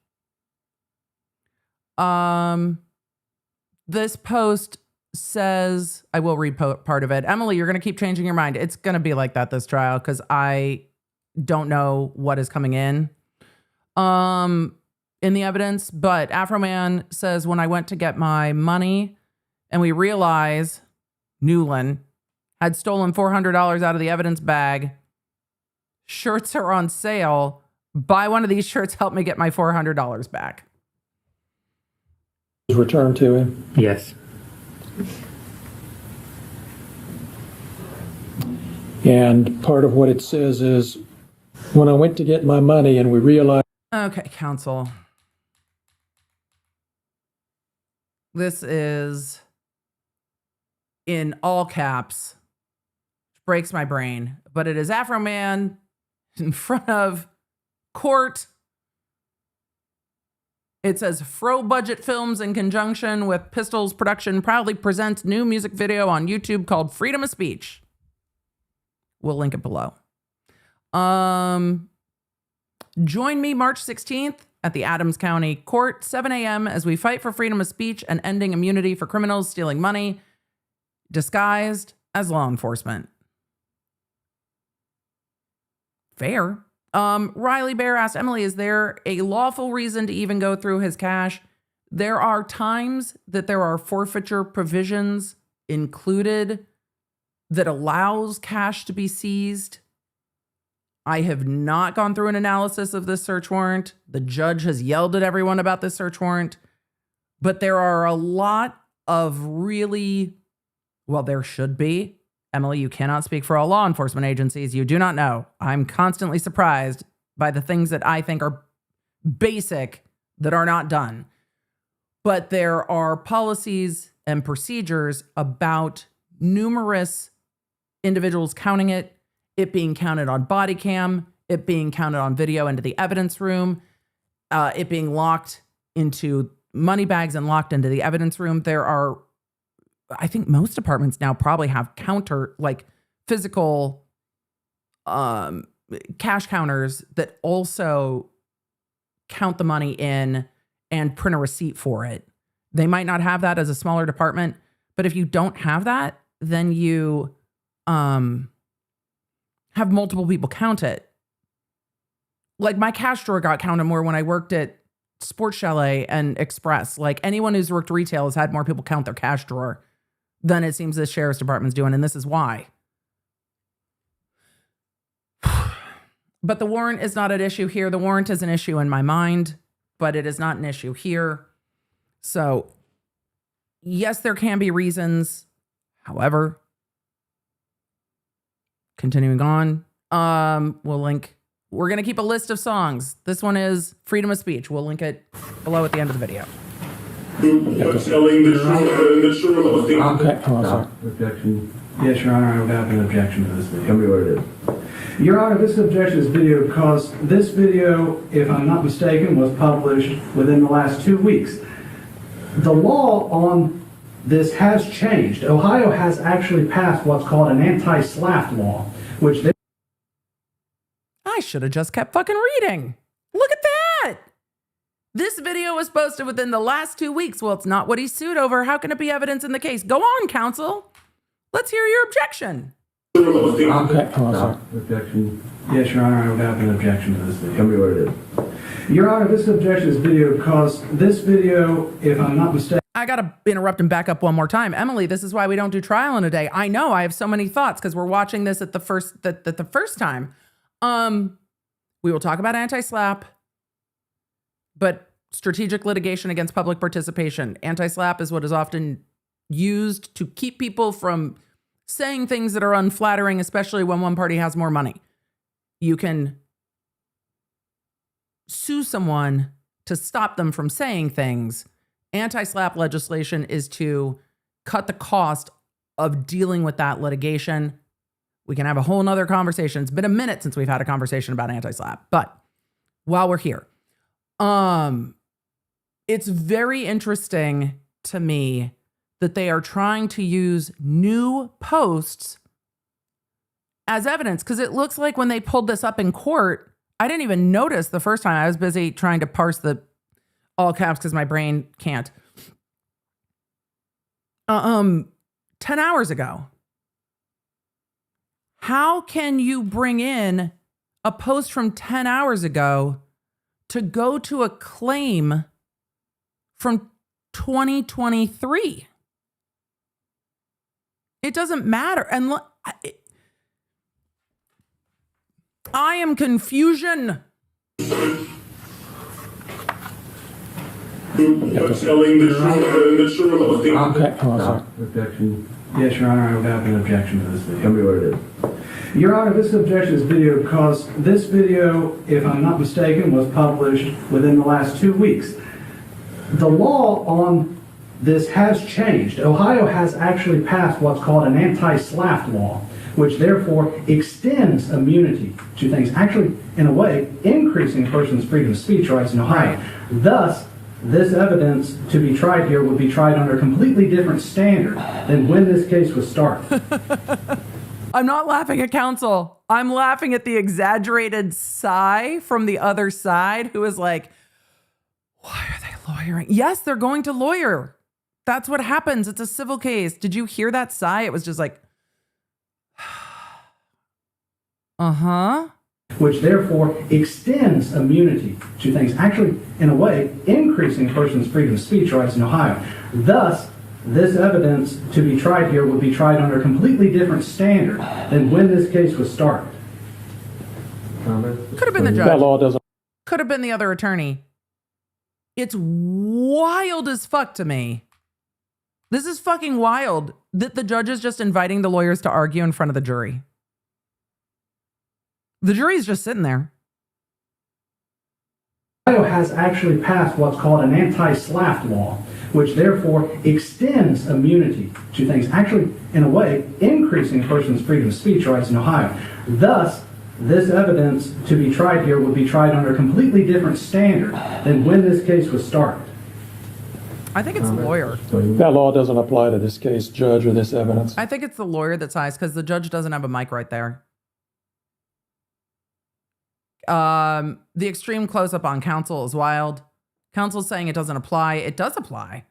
This post says, I will read part of it. Emily, you're going to keep changing your mind. It's going to be like that this trial because I don't know what is coming in the evidence. But Afroman says, when I went to get my money and we realize Newland, had stolen $400 out of the evidence bag. Shirts are on sale. Buy one of these shirts, help me get my $400 back. Returned to him. Yes. And part of what it says is, when I went to get my money and we realized. Okay, counsel. This is in all caps, which breaks my brain, but it is Afroman in front of court. It says Fro Budget Films in conjunction with Pistols Production proudly presents new music video on YouTube called Freedom of Speech. We'll link it below. Join me March 16th at the Adams County Court, 7 a.m. as we fight for freedom of speech and ending immunity for criminals stealing money disguised as law enforcement. Fair. Riley Bear asked Emily, is there a lawful reason to even go through his cash? There are times that there are forfeiture provisions included that allows cash to be seized. I have not gone through an analysis of this search warrant. The judge has yelled at everyone about this search warrant, but there are a lot of really, well, there should be. Emily, you cannot speak for all law enforcement agencies. You do not know. I'm constantly surprised by the things that I think are basic that are not done. But there are policies and procedures about numerous individuals counting it being counted on body cam, it being counted on video into the evidence room, it being locked into money bags and locked into the evidence room. There are, I think most departments now probably have physical cash counters that also count the money in and print a receipt for it. They might not have that as a smaller department, but if you don't have that, then you have multiple people count it. Like my cash drawer got counted more when I worked at Sports Chalet and Express. Like anyone who's worked retail has had more people count their cash drawer than it seems the sheriff's department's doing, and this is why. But the warrant is not an issue here. The warrant is an issue in my mind, but it is not an issue here. So, yes, there can be reasons. However, continuing on, we'll link. We're going to keep a list of songs. This one is Freedom of Speech. We'll link it below at the end of the video. Objection. Yes, Your Honor, I would have an objection to this video. Tell me what it is. Your Honor, this objection is video because this video, if I'm not mistaken, was published within the last 2 weeks. The law on this has changed. Ohio has actually passed what's called an anti-SLAPP law, which they... I should have just kept fucking reading. Look at that. This video was posted within the last 2 weeks. Well, it's not what he sued over. How can it be evidence in the case? Go on, counsel. Let's hear your objection. Objection. Yes, Your Honor, I would have an objection to this video. Tell me what it is. Your Honor, this objection is video because this video, if I'm not mistaken... I got to interrupt and back up one more time. Emily, this is why we don't do trial in a day. I know I have so many thoughts because we're watching this at the first time. We will talk about anti-SLAPP, but strategic litigation against public participation. Anti-SLAPP is what is often used to keep people from saying things that are unflattering, especially when one party has more money. You can sue someone to stop them from saying things. Anti-SLAPP legislation is to cut the cost of dealing with that litigation. We can have a whole nother conversation. It's been a minute since we've had a conversation about anti-SLAPP, but while we're here, it's very interesting to me that they are trying to use new posts as evidence, because it looks like when they pulled this up in court, I didn't even notice the first time. I was busy trying to parse the all caps because my brain can't. 10 hours ago. How can you bring in a post from 10 hours ago to go to a claim from 2023? It doesn't matter. And I am confusion. Telling the truth and the truth. Okay, hold on, sorry. Objection. Yes, Your Honor, I would have an objection to this video. Tell me what it is. Your Honor, this objection is video because this video, if I'm not mistaken, was published within the last 2 weeks. The law on this has changed. Ohio has actually passed what's called an anti-SLAPP law, which therefore extends immunity to things, actually, in a way, increasing a person's freedom of speech rights in Ohio. Thus, this evidence to be tried here would be tried under a completely different standard than when this case was started. I'm not laughing at counsel. I'm laughing at the exaggerated sigh from the other side who is like, why are they lawyering? Yes, they're going to lawyer. That's what happens. It's a civil case. Did you hear that sigh? It was just like, uh-huh. Which therefore extends immunity to things, actually, in a way, increasing a person's freedom of speech rights in Ohio. Thus, this evidence to be tried here would be tried under a completely different standard than when this case was started. Could have been the That judge. law doesn't. Could have been the other attorney. It's wild as fuck to me. This is fucking wild that the judge is just inviting the lawyers to argue in front of the jury. The jury's just sitting there. Ohio has actually passed what's called an anti-SLAPP law, which therefore extends immunity to things, actually, in a way, increasing a person's freedom of speech rights in Ohio. Thus, this evidence to be tried here would be tried under a completely different standard than when this case was started. I think it's the lawyer. That law doesn't apply to this case, Judge, or this evidence. I think it's the lawyer that sighs because the judge doesn't have a mic right there. The extreme close-up on counsel is wild. Counsel's saying it doesn't apply. It does apply.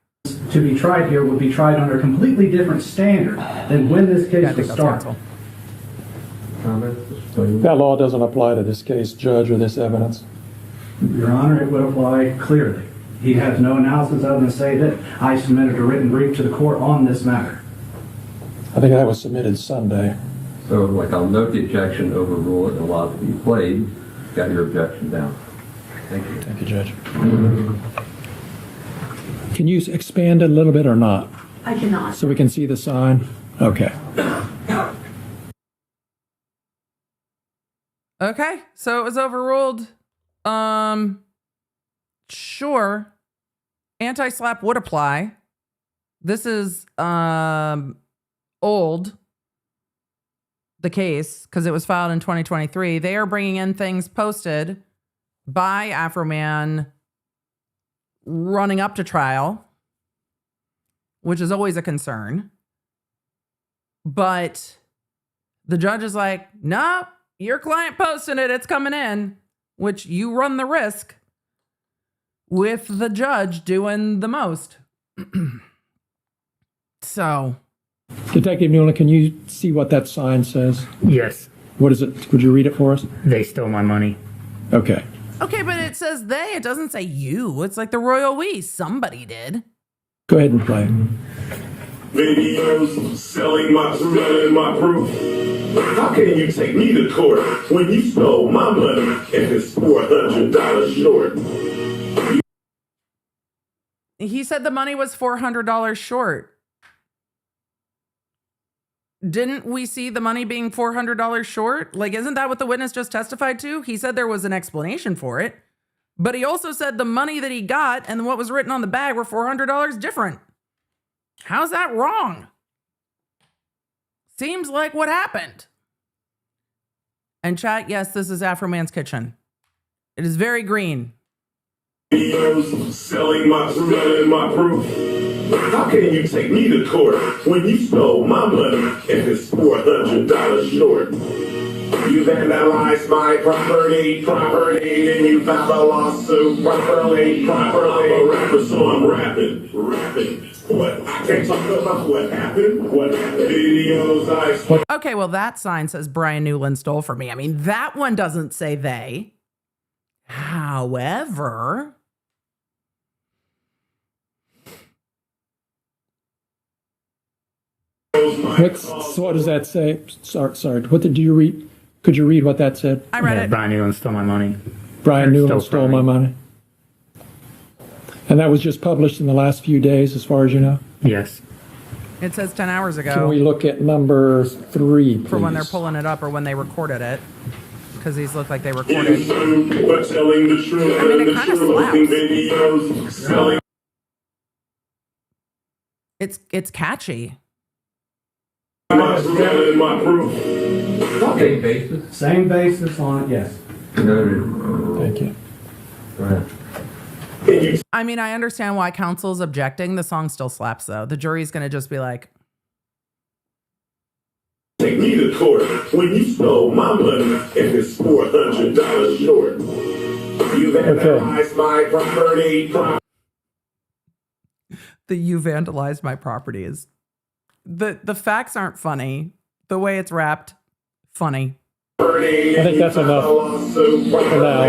To be tried here would be tried under a completely different standard than when this case was started. That law doesn't apply to this case, Judge, or this evidence. Your Honor, it would apply clearly. He has no analysis other than say that I submitted a written brief to the court on this matter. I think that was submitted Sunday. So, like, I'll note the objection, overrule it, and allow it to be played. Got your objection down. Thank you. Thank you, Judge. Can you expand it a little bit or not? I cannot. So we can see the sign? Okay. Okay, so it was overruled. Sure. Anti-SLAPP would apply. This is old, the case, because it was filed in 2023. They are bringing in things posted by Afroman running up to trial, which is always a concern. But the judge is like, no, your client posted it, it's coming in, which you run the risk with the judge doing the most. So, Detective Newland, can you see what that sign says? Yes, What is it? Would you read it for us? they stole my money. Okay. okay, but it says they, it doesn't say you. It's like the royal we. Somebody did. Go ahead and play. Videos selling my proof. How can you take me to court when you stole my money and it's $400 short? He said the money was $400 short. Didn't we see the money being $400 short? Like, isn't that what the witness just testified to? He said there was an explanation for it, but he also said the money that he got and what was written on the bag were $400 different. How's that wrong? Seems like what happened. And chat, yes, this is Afroman's kitchen. It is very green. Videos selling my proof. How can you take me to court when you stole my money and it's $400 short? You vandalized my property, then you filed a lawsuit properly. I'm a rapper, so I'm rapping. What? I can't talk about what happened. Videos I... Okay, well, that sign says Brian Newland stole from me. I mean, that one doesn't say they. However, What does that say? Sorry. What did you read? Could you read what that said? I read it. Brian Newland stole my money. Brian Newland stole my money. And that was just published in the last few days, as far as you know? Yes. It says 10 hours ago. Can we look at number 3, please? For when they're pulling it up or when they recorded it. Because these look like they recorded. But telling the truth, I mean, it kind of slaps. videos, selling. It's catchy. My proof. Same basis? Same basis on it, yes. Noted. Thank you. Go ahead. I mean, I understand why counsel's objecting. The song still slaps, though. The jury's going to just be like, Take me to court when you stole my money and it's $400 short. You vandalized my property. the you vandalized my property is the facts aren't funny. The way it's wrapped, funny. I think that's enough for now.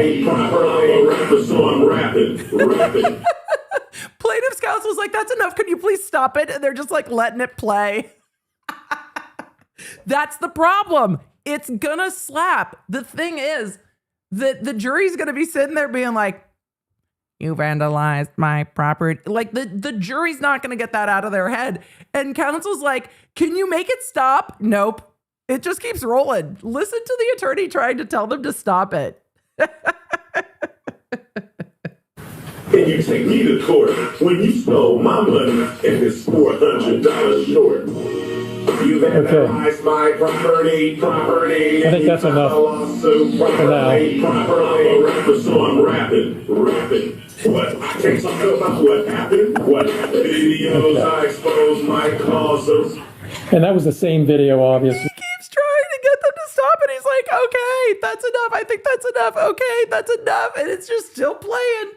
Plaintiff's counsel's like, that's enough. Can you please stop it? And they're just like letting it play. That's the problem. It's gonna slap. The thing is that the jury's gonna be sitting there being like, you vandalized my property. Like the jury's not gonna get that out of their head. And counsel's like, can you make it stop? Nope. It just keeps rolling. Listen to the attorney trying to tell them to stop it. Can you take me to court when you stole my money and it's $400 short? You vandalized my property. I think that's enough for now. So I'm rapping. What? I can't talk about what happened. Videos I expose my causes. And that was the same video, obviously. He keeps trying to get them to stop it. He's like, okay, that's enough. I think that's enough. Okay, that's enough. And it's just still playing.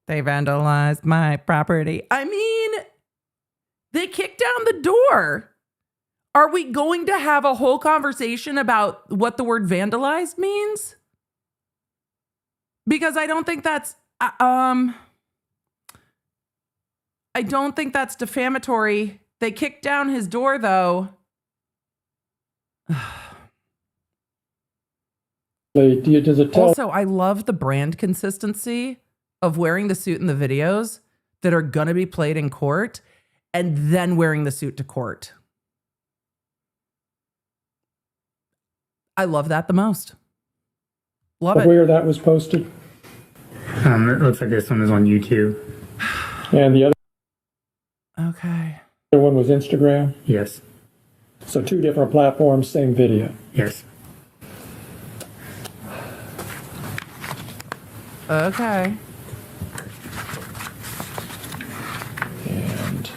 They vandalized my property. I mean, they kicked down the door. Are we going to have a whole conversation about what the word vandalized means? Because I don't think that's defamatory. They kicked down his door, though. Does it tell? Also, I love the brand consistency of wearing the suit in the videos that are going to be played in court and then wearing the suit to court. I love that the most. Love it. Where that was posted? It looks like this one is on YouTube. And the other Okay. one was Instagram? Yes. So 2 different platforms, same video. Yes. Okay. And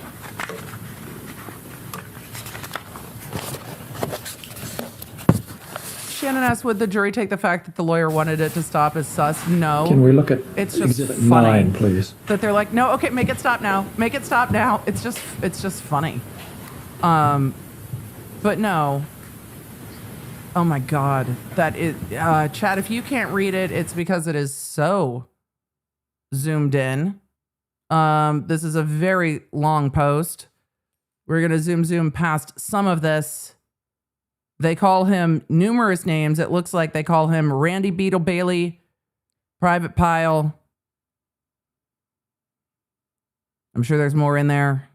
Shannon asked, would the jury take the fact that the lawyer wanted it to stop as sus? No. can we look at It's just Exhibit funny 9, please? that they're like, no, okay, make it stop now. Make it stop now. It's just funny. But no. Oh my God. That is, Chad, if you can't read it, it's because it is so zoomed in. This is a very long post. We're going to zoom past some of this. They call him numerous names. It looks like they call him Randy Beetle Bailey, Private Pile. I'm sure there's more in there.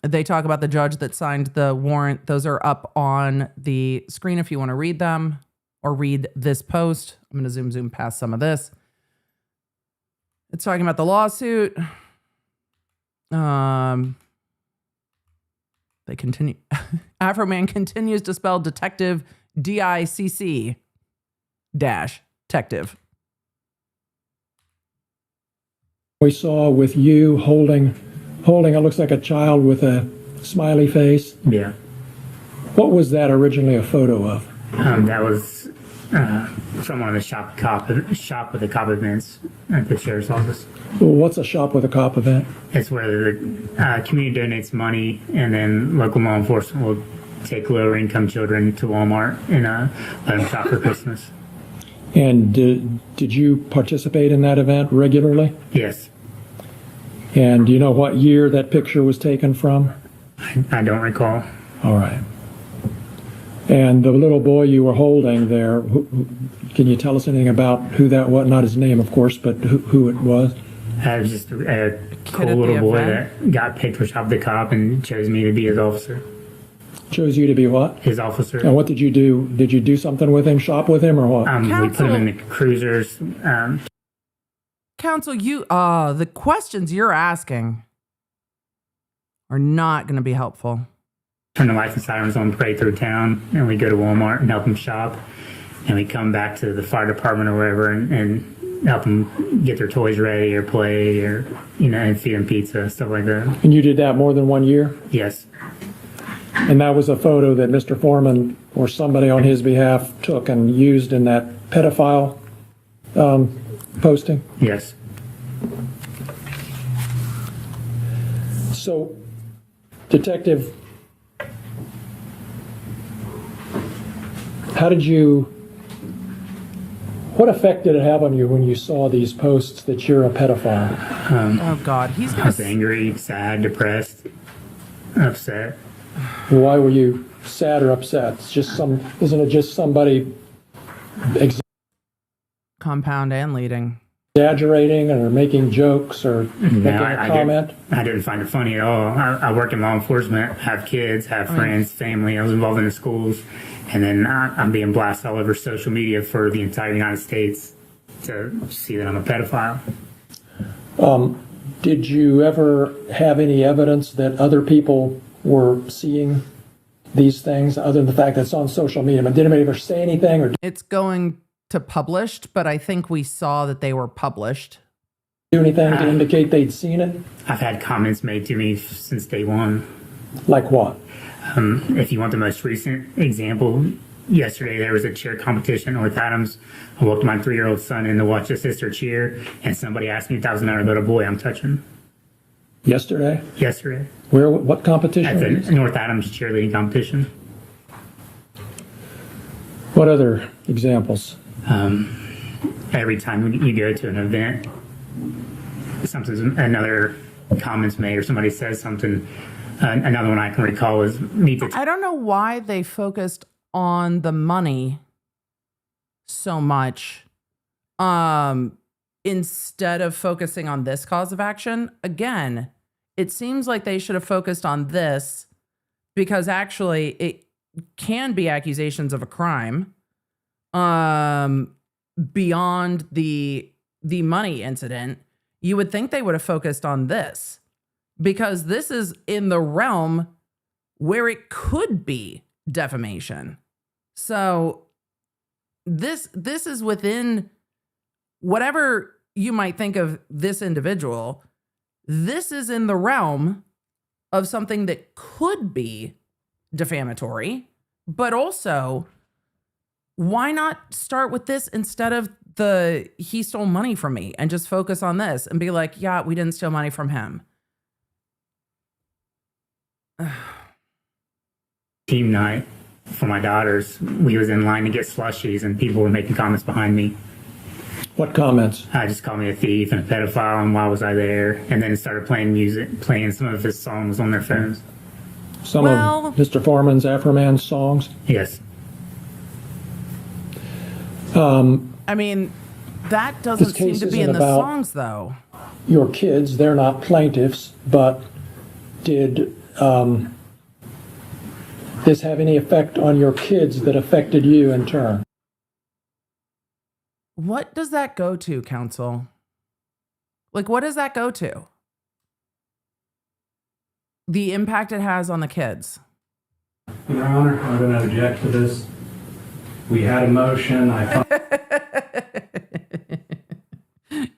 They talk about the judge that signed the warrant. Those are up on the screen if you want to read them or read this post. I'm going to zoom past some of this. It's talking about the lawsuit. They continue. Afroman continues to spell detective DICC dash detective. We saw with you holding it looks like a child with a smiley face. Yeah. What was that originally a photo of? That was from one of the shop with the cop events at the sheriff's office. Well, what's a shop with a cop event? It's where the community donates money, and then local law enforcement will take lower income children to Walmart and let them shop for Christmas. And did you participate in that event regularly? Yes. And do you know what year that picture was taken from? I don't recall. All right. And the little boy you were holding there, can you tell us anything about who that was? Not his name, of course, but who it was? I was just a cool at the little boy event? that got picked for Shop the Cop and chose me to be his officer. Chose you to be what? His officer. And what did you do? Did you do something with him, shop with him, or what? We put him in the cruisers. Counsel, the questions you're asking are not going to be helpful. Turn the license sirens on parade through town, and we go to Walmart and help them shop. And we come back to the fire department or wherever and help them get their toys ready or play or, and feed them pizza, stuff like that. And you did that more than 1 year? Yes. And that was a photo that Mr. Foreman or somebody on his behalf took and used in that pedophile posting? Yes. So, Detective, what effect did it have on you when you saw these posts that you're a pedophile? Oh, God. I was angry, sad, depressed, upset. Why were you sad or upset? Isn't it just somebody Compound and leading. exaggerating or making jokes or making a comment? I didn't find it funny at all. I work in law enforcement, have kids, have friends, family. I was involved in the schools. And then I'm being blasted all over social media for the entire United States to see that I'm a pedophile. Did you ever have any evidence that other people were seeing these things other than the fact that it's on social media? Did anybody ever say anything? Or It's going to published, but I think we saw that they were published. do anything to indicate they'd seen it? I've had comments made to me since day one. Like what? If you want the most recent example, yesterday there was a cheer competition at North Adams. I walked my 3-year-old son in to watch his sister cheer, and somebody asked me if that was another little boy I'm touching. Yesterday? Yesterday. Where? What competition? At the North Adams cheerleading competition. What other examples? Every time you go to an event, another comment's made or somebody says something. Another one I can recall is I don't know why they focused on the money so much instead of focusing on this cause of action. Again, it seems like they should have focused on this because actually it can be accusations of a crime beyond the money incident. You would think they would have focused on this, because this is in the realm where it could be defamation. So this is within whatever you might think of this individual. This is in the realm of something that could be defamatory, but also why not start with this instead of the he stole money from me and just focus on this and be like, yeah, we didn't steal money from him. Team night for my daughters. We was in line to get slushies and people were making comments behind me. What comments? Just called me a thief and a pedophile and why was I there? And then started playing music, playing some of his songs on their phones. Some of Mr. Foreman's Afroman songs? Yes. I mean, that doesn't seem to be in the songs, though. Your kids, they're not plaintiffs, but did this have any effect on your kids that affected you in turn? What does that go to, counsel? Like, what does that go to? The impact it has on the kids. Your Honor, I'm going to object to this. We had a motion.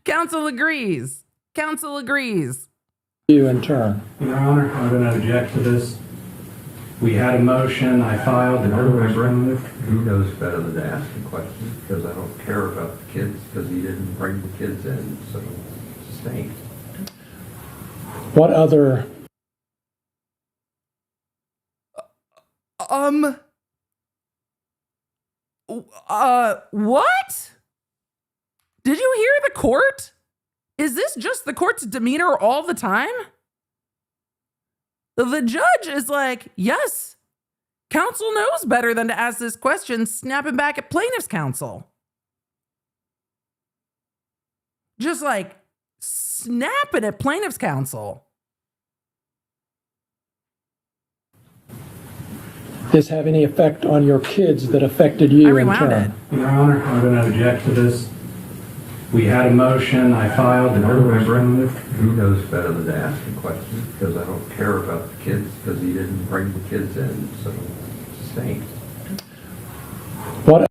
Counsel agrees. Counsel agrees. You in turn. Your Honor, I'm going to object to this. We had a motion. I filed. I remember, he knows better than to ask the question because I don't care about the kids because he didn't bring the kids in. So, sustained. What other? What? Did you hear the court? Is this just the court's demeanor all the time? The judge is like, yes, counsel knows better than to ask this question, snapping back at plaintiff's counsel. Just like snapping at plaintiff's counsel. This have any effect on your kids that affected you I in rewound turn? it. Your Honor, I'm going to object to this. We had a motion, I filed, and I remember it. he knows better than to ask the question because I don't care about the kids because he didn't bring the kids in. So sustained. What?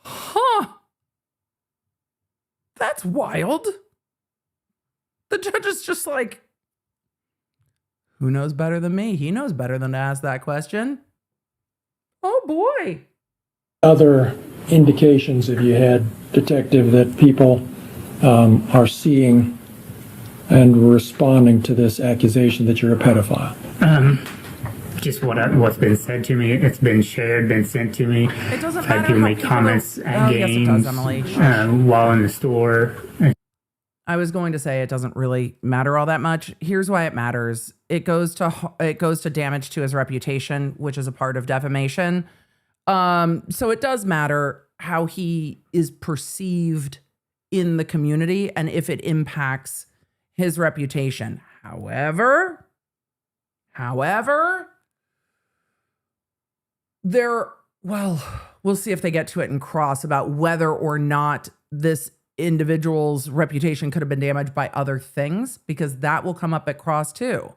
Huh. That's wild. The judge is just like, who knows better than me? He knows better than to ask that question. Oh boy. Other indications have you had, Detective, that people are seeing and responding to this accusation that you're a pedophile? Just what's been said to me. It's been shared, been sent to me. It doesn't I've had matter people how make people comments at yes, it games does, Emily. while in the store. I was going to say it doesn't really matter all that much. Here's why it matters. It goes to damage to his reputation, which is a part of defamation. So it does matter how he is perceived in the community and if it impacts his reputation. However, we'll see if they get to it in cross about whether or not this individual's reputation could have been damaged by other things, because that will come up at cross too.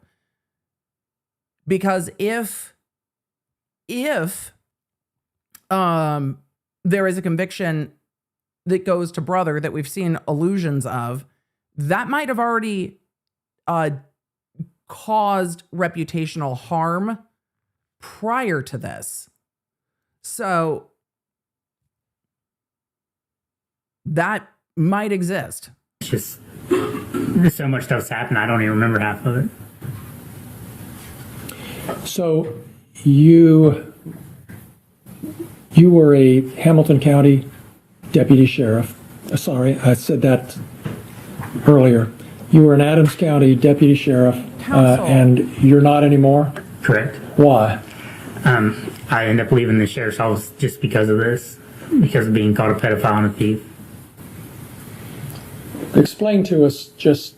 Because if there is a conviction that goes to brother that we've seen allusions of, that might have already caused reputational harm prior to this. So that might exist. It's just there's so much stuff's happened. I don't even remember half of it. So you were a Hamilton County deputy sheriff. Sorry, I said that earlier. You were an Adams County deputy sheriff, and you're not anymore? Correct. Why? I ended up leaving the sheriff's office just because of this, because of being called a pedophile and a thief. Explain to us just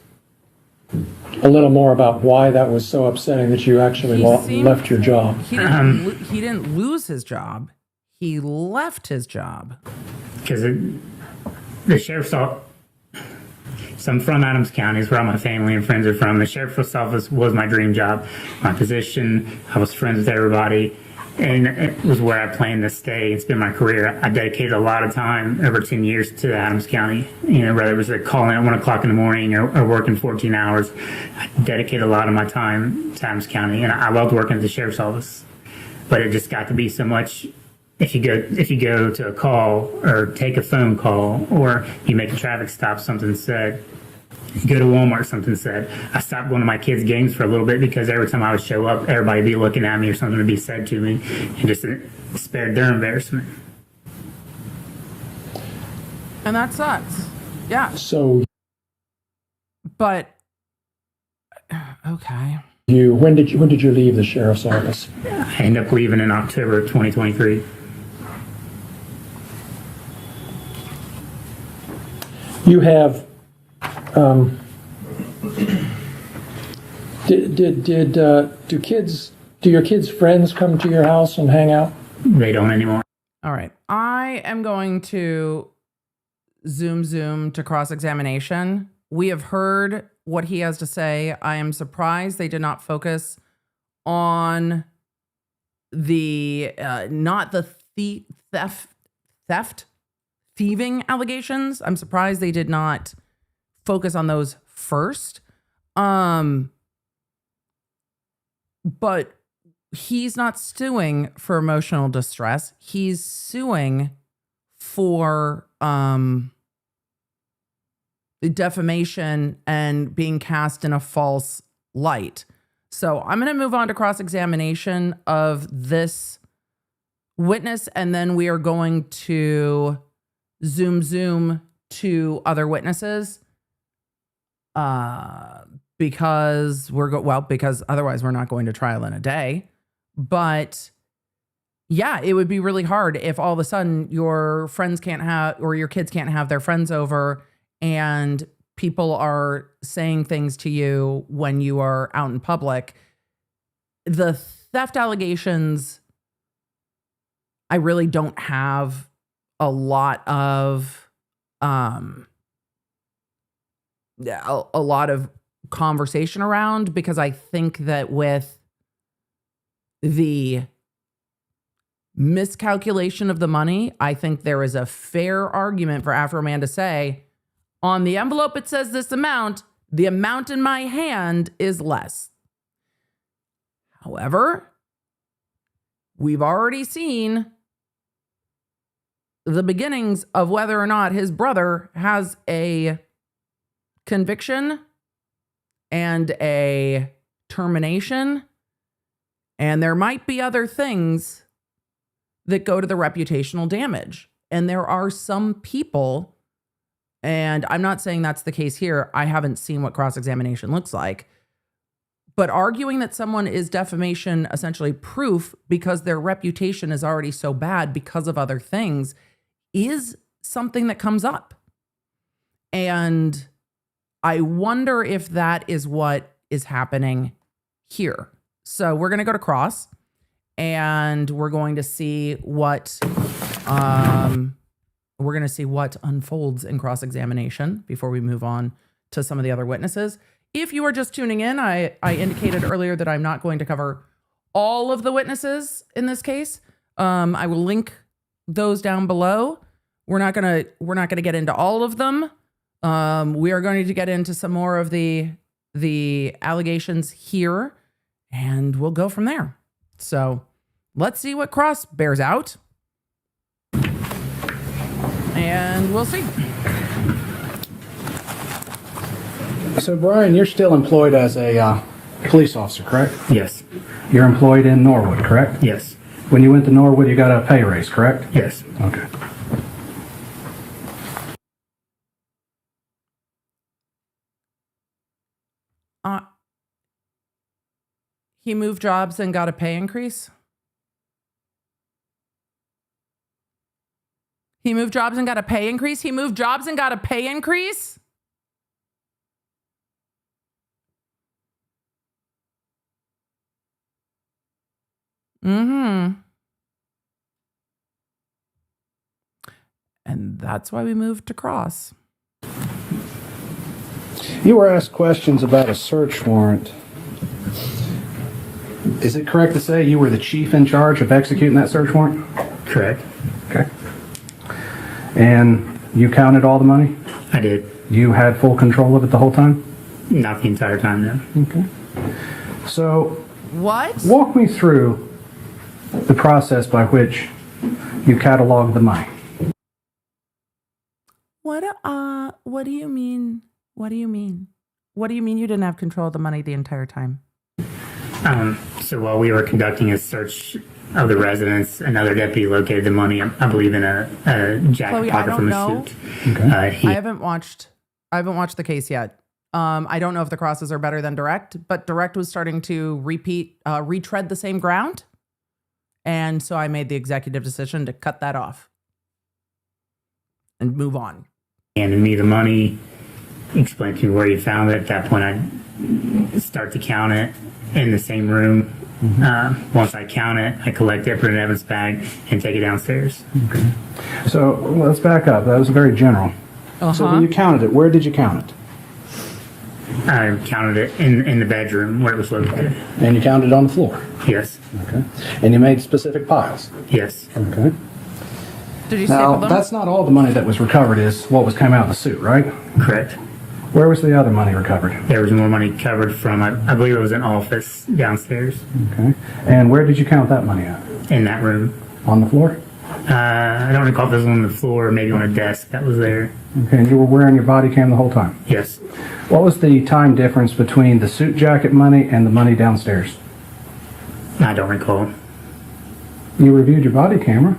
a little more about why that was so upsetting that you actually left your job. He didn't lose his job. He left his job. Because the sheriff's office, so I'm from Adams County, is where all my family and friends are from. The sheriff's office was my dream job, my position. I was friends with everybody, and it was where I planned to stay. It's been my career. I dedicated a lot of time, over 10 years, to Adams County. You know, whether it was calling at 1 o'clock in the morning or working 14 hours, I dedicated a lot of my time to Adams County, and I loved working at the sheriff's office. But it just got to be so much. If you go to a call or take a phone call or you make a traffic stop, something said. You go to Walmart, something said. I stopped going to my kids' games for a little bit because every time I would show up, everybody would be looking at me or something would be said to me, and just spared their embarrassment. And that sucks. Yeah. So, but okay. When did you leave the sheriff's office? I ended up leaving in October of 2023. You have, do your kids' friends come to your house and hang out? They don't anymore. All right. I am going to zoom to cross-examination. We have heard what he has to say. I am surprised they did not focus on the, not the thieving allegations. I'm surprised they did not focus on those first. But he's not suing for emotional distress. He's suing for defamation and being cast in a false light. So I'm going to move on to cross-examination of this witness, and then we are going to zoom to other witnesses because because otherwise we're not going to trial in a day. But yeah, it would be really hard if all of a sudden your friends can't have, or your kids can't have their friends over, and people are saying things to you when you are out in public. The theft allegations, I really don't have a lot of conversation around, because I think that with the miscalculation of the money, I think there is a fair argument for Afroman to say, on the envelope it says this amount, the amount in my hand is less. However, we've already seen the beginnings of whether or not his brother has a conviction and a termination, and there might be other things that go to the reputational damage. And there are some people, and I'm not saying that's the case here, I haven't seen what cross-examination looks like, but arguing that someone is defamation essentially proof because their reputation is already so bad because of other things is something that comes up. And I wonder if that is what is happening here. So we're going to go to cross, and we're going to see what unfolds in cross-examination before we move on to some of the other witnesses. If you are just tuning in, I indicated earlier that I'm not going to cover all of the witnesses in this case. I will link those down below. We're not gonna get into all of them. We are going to get into some more of the allegations here, and we'll go from there. So let's see what cross bears out, and we'll see. So, Brian, you're still employed as a police officer, correct? Yes. You're employed in Norwood, correct? Yes. When you went to Norwood, you got a pay raise, correct? Yes. Okay. He moved jobs and got a pay increase? He moved jobs and got a pay increase? He moved jobs and got a pay increase? Mm-hmm. And that's why we moved to cross. You were asked questions about a search warrant. Is it correct to say you were the chief in charge of executing that search warrant? Correct. Okay. And you counted all the money? I did. You had full control of it the whole time? Not the entire time, no. Okay. So, what? Walk me through the process by which you cataloged the money. What do you mean? What do you mean? What do you mean you didn't have control of the money the entire time? So while we were conducting a search of the residence, another deputy located the money, I believe, in a jacket pocket from a suit. Okay. I haven't watched the case yet. I don't know if the crosses are better than direct, but direct was starting to retread the same ground. And so I made the executive decision to cut that off and move on. Handed me the money, explained to me where you found it. At that point, I start to count it in the same room. Mm-hmm. Once I count it, I collect it, put it in Evan's bag, and take it downstairs. Okay. So let's back up. That was very general. Uh-huh. So when you counted it, where did you count it? I counted it in the bedroom where it was located. And you counted it on the floor? Yes. Okay. And you made specific piles? Yes. Okay. Did you Now, staple them? that's not all the money that was recovered is what was came out of the suit, right? Correct. Where was the other money recovered? There was more money covered from, I believe it was an office downstairs. Okay. And where did you count that money at? In that room. On the floor? I don't recall if it was on the floor or maybe on a desk that was there. Okay, and you were wearing your body cam the whole time? Yes. What was the time difference between the suit jacket money and the money downstairs? I don't recall. You reviewed your body camera?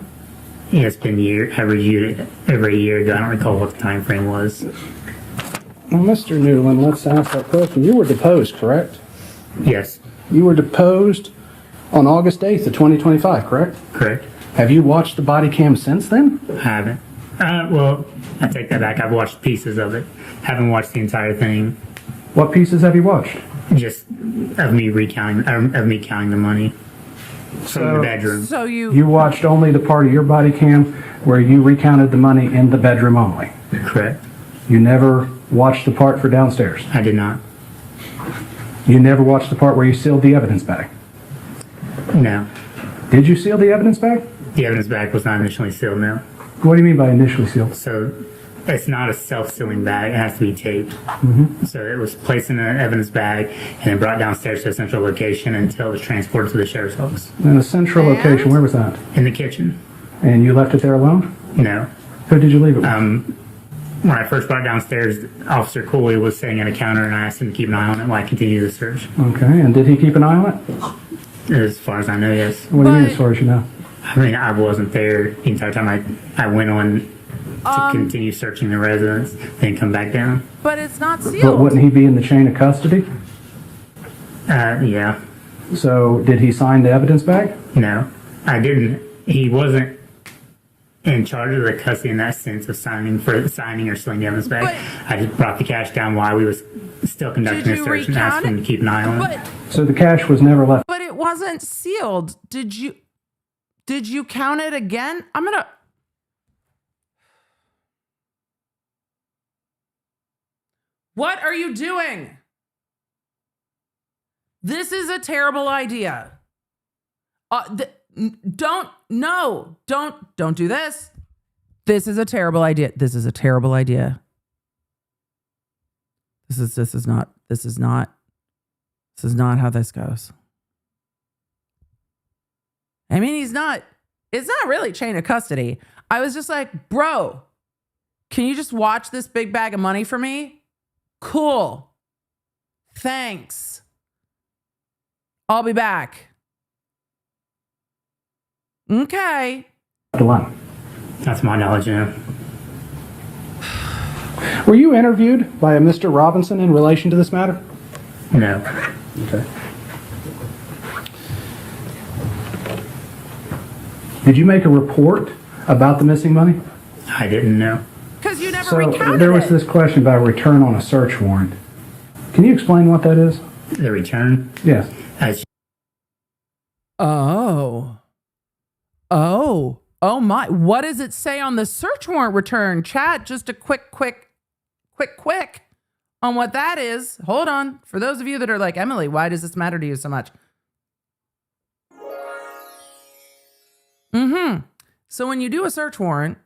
Yeah, it's been I reviewed it every year ago. I don't recall what the time frame was. Well, Mr. Newland, let's ask that question. You were deposed, correct? Yes, You were deposed on August 8th of 2025, correct? correct. Have you watched the body cam since then? I haven't. Well, I take that back. I've watched pieces of it. Haven't watched the entire thing. What pieces have you watched? Just of me counting the money from the bedroom. So You watched only the part of your body cam where you recounted the money in the bedroom only. Correct. You never watched the part for downstairs. I did not. You never watched the part where you sealed the evidence bag. No. Did you seal the evidence bag? The evidence bag was not initially sealed, no. What do you mean by initially sealed? So it's not a self-sealing bag. It has to be taped. Mm-hmm. So it was placed in an evidence bag and then brought downstairs to a central location until it was transported to the sheriff's office. In a central location, where was that? In the kitchen. And you left it there alone? No. Who did you leave it with? When I first brought it downstairs, Officer Cooley was sitting at a counter and I asked him to keep an eye on it while I continued the search. Okay, and did he keep an eye on it? As far as I know, yes. What do you mean as far as you know? I mean, I wasn't there the entire time. I went on to continue searching the residence, then come back down. But it's not sealed. But wouldn't he be in the chain of custody? Yeah. So did he sign the evidence bag? No, I didn't. He wasn't in charge of the custody in that sense of signing or sealing the evidence bag. I just brought the cash down while we was still conducting the search and asked him to keep an eye on it. So the cash was never left. But it wasn't sealed. Did you count it again? What are you doing? This is a terrible idea. Don't do this. This is a terrible idea. This is a terrible idea. This is not how this goes. I mean, it's not really chain of custody. I was just like, bro, can you just watch this big bag of money for me? Cool. Thanks. I'll be back. Okay. That's my knowledge, yeah. Were you interviewed by a Mr. Robinson in relation to this matter? No. Okay. Did you make a report about the missing money? I didn't know. Because you never recounted there was it. this question about a return on a search warrant. Can you explain what that is? The return? Yes. Oh my. What does it say on the search warrant return? Chat, just a quick on what that is. Hold on. For those of you that are like, Emily, why does this matter to you so much? So when you do a search warrant,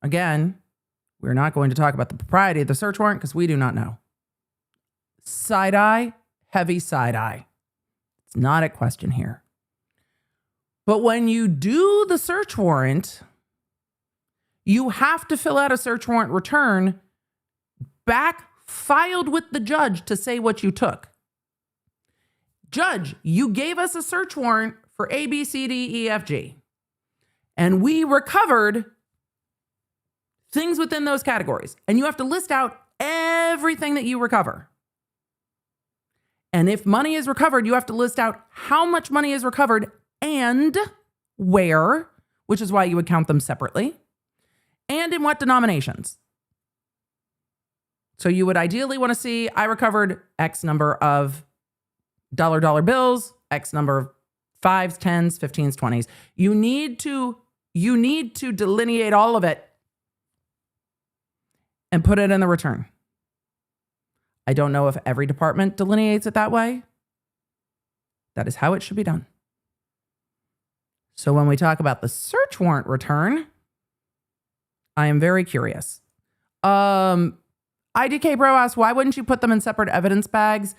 again, we're not going to talk about the propriety of the search warrant because we do not know. Side eye, heavy side eye. It's not a question here. But when you do the search warrant, you have to fill out a search warrant return back filed with the judge to say what you took. Judge, you gave us a search warrant for A, B, C, D, E, F, G. And we recovered things within those categories. And you have to list out everything that you recover. And if money is recovered, you have to list out how much money is recovered and where, which is why you would count them separately, and in what denominations. So you would ideally want to see, I recovered X number of dollar bills, X number of 5s, 10s, 15s, 20s. You need to delineate all of it and put it in the return. I don't know if every department delineates it that way. That is how it should be done. So when we talk about the search warrant return, I am very curious. IDK Bro asked, why wouldn't you put them in separate evidence bags?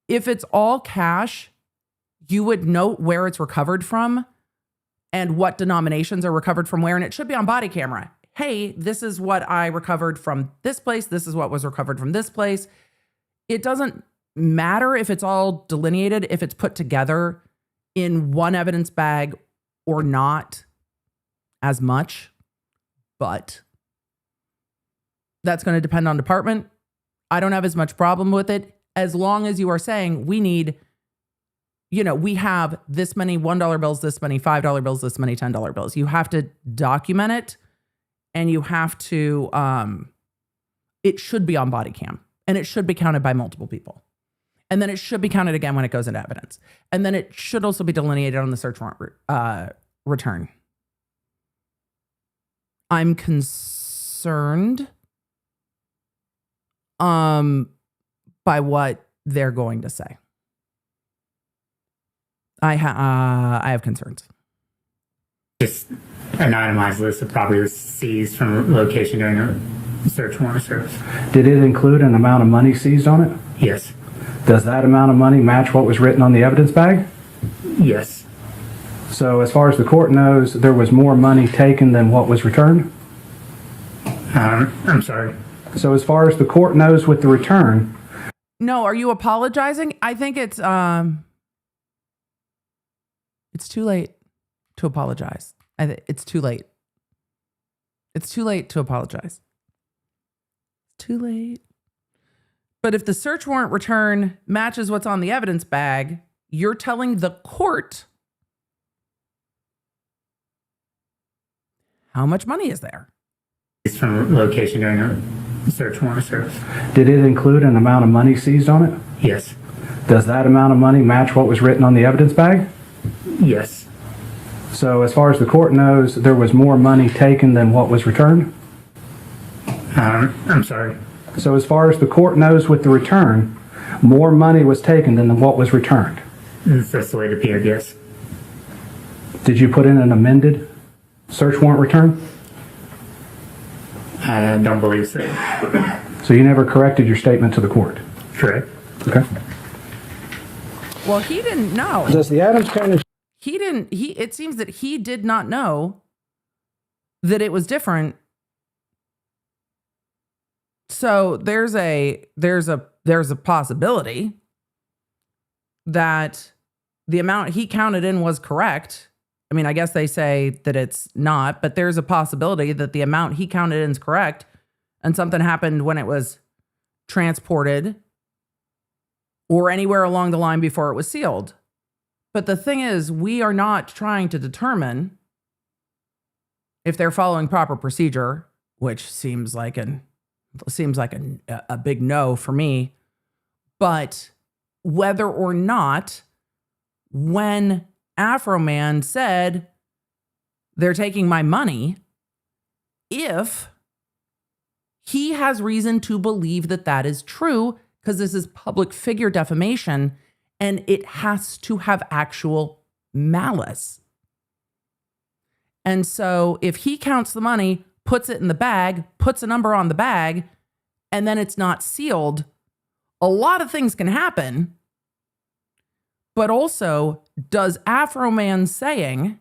If it's all cash, you would note where it's recovered from and what denominations are recovered from where, and it should be on body camera. Hey, this is what I recovered from this place. This is what was recovered from this place. It doesn't matter if it's all delineated, if it's put together in one evidence bag or not as much. but that's going to depend on department. I don't have as much problem with it as long as you are saying we need, we have this many $1 bills, this many $5 bills, this many $10 bills. You have to document it, and you have to, it should be on body cam, and it should be counted by multiple people. And then it should be counted again when it goes into evidence. And then it should also be delineated on the search warrant return. I'm concerned by what they're going to say. I have concerns. Just an itemized list of properties seized from location during a search warrant service. Did it include an amount of money seized on it? Yes. Does that amount of money match what was written on the evidence bag? Yes. So as far as the court knows, there was more money taken than what was returned? I'm sorry. So as far as the court knows with the return... No, are you apologizing? I think it's too late to apologize. It's too late. It's too late to apologize. Too late. But if the search warrant return matches what's on the evidence bag, you're telling the court how much money is there. It's from location during a search warrant service. Did it include an amount of money seized on it? Yes. Does that amount of money match what was written on the evidence bag? Yes. So as far as the court knows, there was more money taken than what was returned? I'm sorry. So as far as the court knows with the return, more money was taken than what was returned? That's the way it appeared, yes. Did you put in an amended search warrant return? I don't believe so. So you never corrected your statement to the court? Correct. Okay. Well, he didn't know. Does the Adams County... It seems that he did not know that it was different. So there's a possibility that the amount he counted in was correct. I mean, I guess they say that it's not, but there's a possibility that the amount he counted in is correct, and something happened when it was transported or anywhere along the line before it was sealed. But the thing is, we are not trying to determine if they're following proper procedure, which seems like a big no for me. But whether or not, when Afroman said they're taking my money, if he has reason to believe that that is true, because this is public figure defamation, and it has to have actual malice. And so if he counts the money, puts it in the bag, puts a number on the bag, and then it's not sealed, a lot of things can happen. But also, does Afroman saying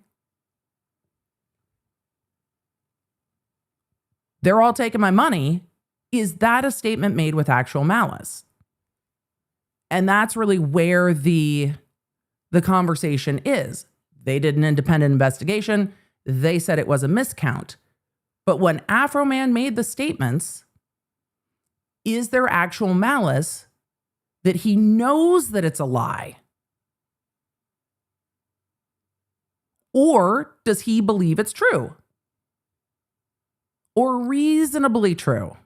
they're all taking my money, is that a statement made with actual malice? And that's really where the conversation is. They did an independent investigation. They said it was a miscount. But when Afroman made the statements, is there actual malice that he knows that it's a lie? Or does he believe it's true? Or reasonably true?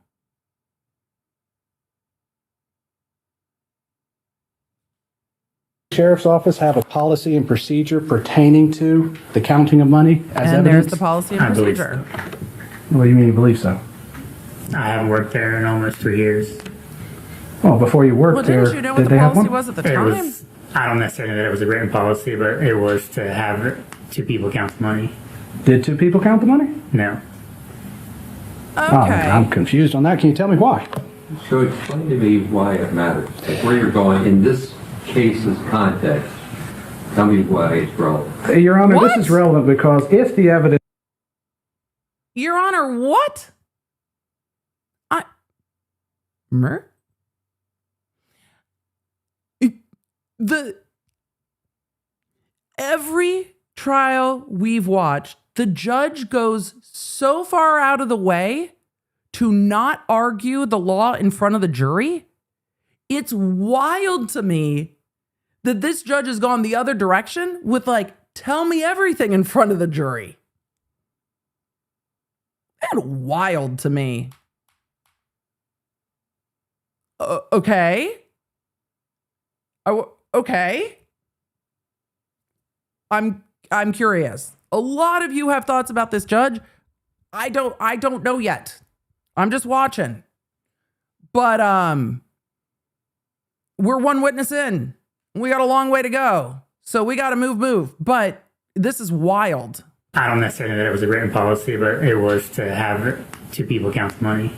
Sheriff's Office have a policy and procedure pertaining to the counting of money as and evidence? There's the policy and I believe procedure. so. What do you mean you believe so? I haven't worked there in almost 3 years. Well, before you worked Well, there, didn't you know what did the they have policy one? was at the It time? was, I don't necessarily know that it was a written policy, but it was to have 2 people count the money. Did 2 people count the money? No. Okay. I'm confused on that. Can you tell me why? So explain to me why it matters, like where you're going in this case's context. Tell me why it's relevant. Your Honor, What? this is relevant because if the evidence... Your Honor, what? Every trial we've watched the judge goes so far out of the way to not argue the law in front of the jury. It's wild to me that this judge has gone the other direction with like, tell me everything in front of the jury. And wild to me. Okay. Okay. I'm curious. A lot of you have thoughts about this judge. I don't know yet. I'm just watching. But we're one witness in. We got a long way to go. So we got to move. But this is wild. I don't necessarily know that it was a written policy, but it was to have 2 people count the money.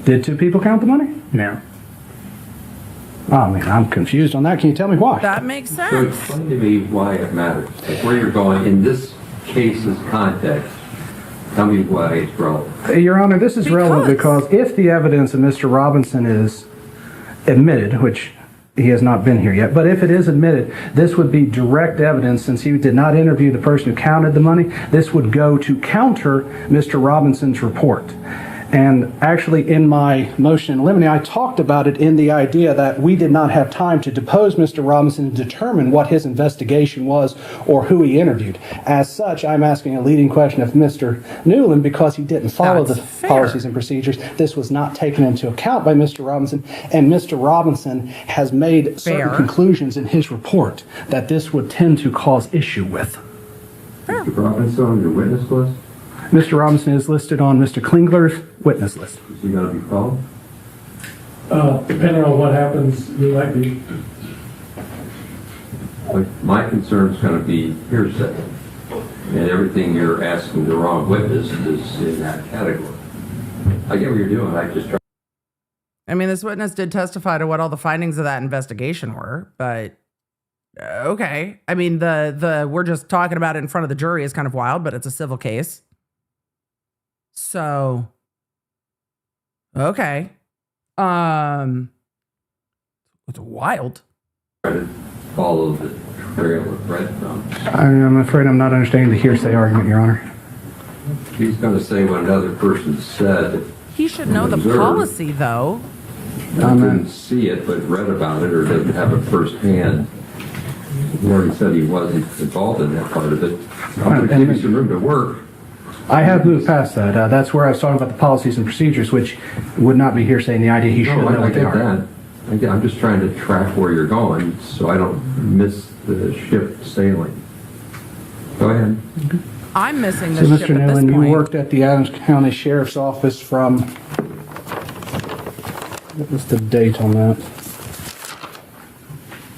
Did 2 people count the money? No. Oh, man, I'm confused on that. Can you tell me why? That makes So sense. explain to me why it matters. Like where you're going in this case's context. Tell me why it's relevant. Your Honor, this is relevant because if the evidence of Mr. Robinson is admitted, which he has not been here yet, but if it is admitted, this would be direct evidence since he did not interview the person who counted the money. This would go to counter Mr. Robinson's report. And actually, in my motion in limine, I talked about it in the idea that we did not have time to depose Mr. Robinson to determine what his investigation was or who he interviewed. As such, I'm asking a leading question of Mr. Newland because he didn't follow the policies and procedures. This was not taken into account by Mr. Robinson, and Mr. Robinson has made certain conclusions in his report that this would tend to cause issue with. Mr. Robinson on your witness list? Mr. Robinson is listed on Mr. Klingler's witness list. Is he going to be called? Depending on what happens, he might be. Like, my concern is going to be hearsay. And everything you're asking the wrong witness is in that category. I get what you're doing. I just try. I mean, this witness did testify to what all the findings of that investigation were, but okay. I mean, the we're just talking about it in front of the jury is kind of wild, but it's a civil case. So, okay. It's wild. Try to follow the trail of breadcrumbs. I'm afraid I'm not understanding the hearsay argument, Your Honor. He's going to say what another person said. He should know the policy, though. I didn't see it, but read about it or doesn't have it firsthand. He already said he wasn't involved in that part of it. I'm going to give you some room to work. I have moved past that. That's where I was talking about the policies and procedures, which would not be hearsay in the idea he should know what they are. That. I'm just trying to track where you're going so I don't miss the ship sailing. Go ahead. Okay. I'm missing the ship Mr. at this point. So, Mr. Newland, you worked at the Adams County Sheriff's Office from, what was the date on that?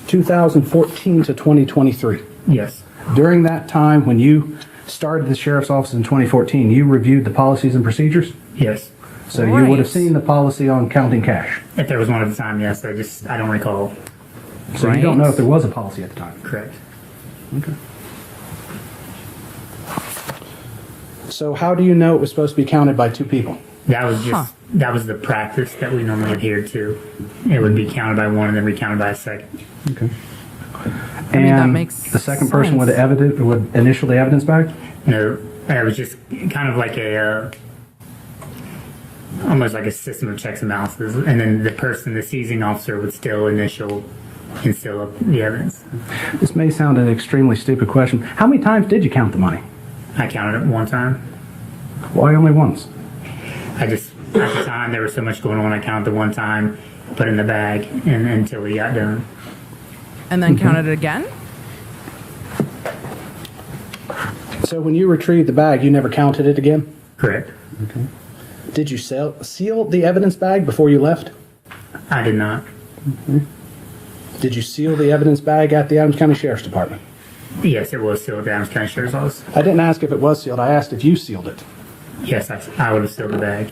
2014 to 2023. Yes. During that time, when you started the Sheriff's Office in 2014, you reviewed the policies and procedures? Yes. So you would have seen the policy on counting cash? If there was one at the time, yes. I don't recall. So you don't know if there was a policy at the time? Correct. Okay. So how do you know it was supposed to be counted by 2 people? That was just that was the practice that we normally adhered to. It would be counted by one and then recounted by a second. Okay. I mean, that makes the second person would initial the evidence back? No, it was just kind of like a almost like a system of checks and balances, and then the seizing officer would still initial and seal up the evidence. This may sound an extremely stupid question. How many times did you count the money? I counted it one time. Why only once? At the time there was so much going on, I counted the one time, put it in the bag, and until we got done. And then counted it again? So when you retrieved the bag, you never counted it again? Correct. Okay. Did you seal the evidence bag before you left? I did not. Mm-hmm. Did you seal the evidence bag at the Adams County Sheriff's Department? Yes, it was sealed at the Adams County Sheriff's Office. I didn't ask if it was sealed. I asked if you sealed it. Yes, I would have sealed the bag.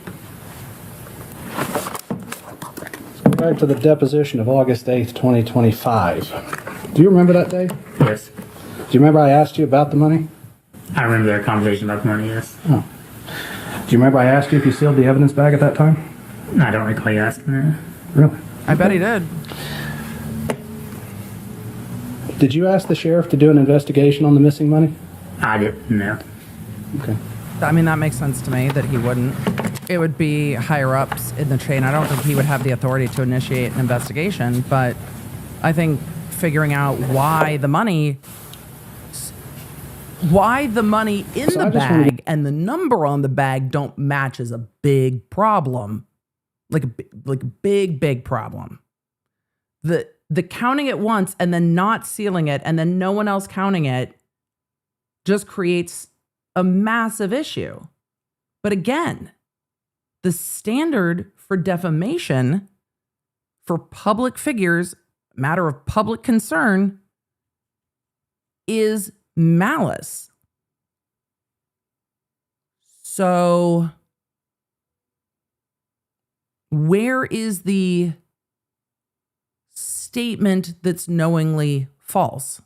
Back to the deposition of August 8th, 2025. Do you remember that day? Yes. Do you remember I asked you about the money? I remember their conversation about the money, yes. Oh. Do you remember I asked you if you sealed the evidence bag at that time? I don't recall you asking that. Really? I bet he did. Did you ask the sheriff to do an investigation on the missing money? I didn't know. Okay. I mean, that makes sense to me that he wouldn't. It would be higher ups in the chain. I don't think he would have the authority to initiate an investigation, but I think figuring out why the money in the bag and the number on the bag don't match is a big problem. Like a big problem. The counting it once and then not sealing it and then no one else counting it just creates a massive issue. But again, the standard for defamation for public figures, matter of public concern, is malice. So where is the statement that's knowingly false?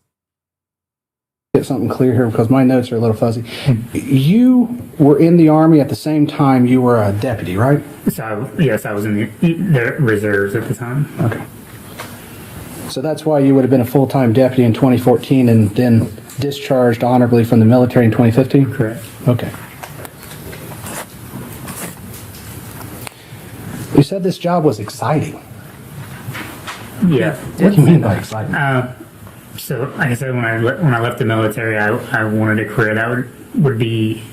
Get something clear here because my notes are a little fuzzy. You were in the Army at the same time you were a deputy, right? So, yes, I was in the reserves at the time. Okay. So that's why you would have been a full-time deputy in 2014 and then discharged honorably from the military in 2015? Correct. Okay. You said this job was exciting. Yeah. What do you mean by exciting? So, like I said, when I left the military, I wanted a career that would be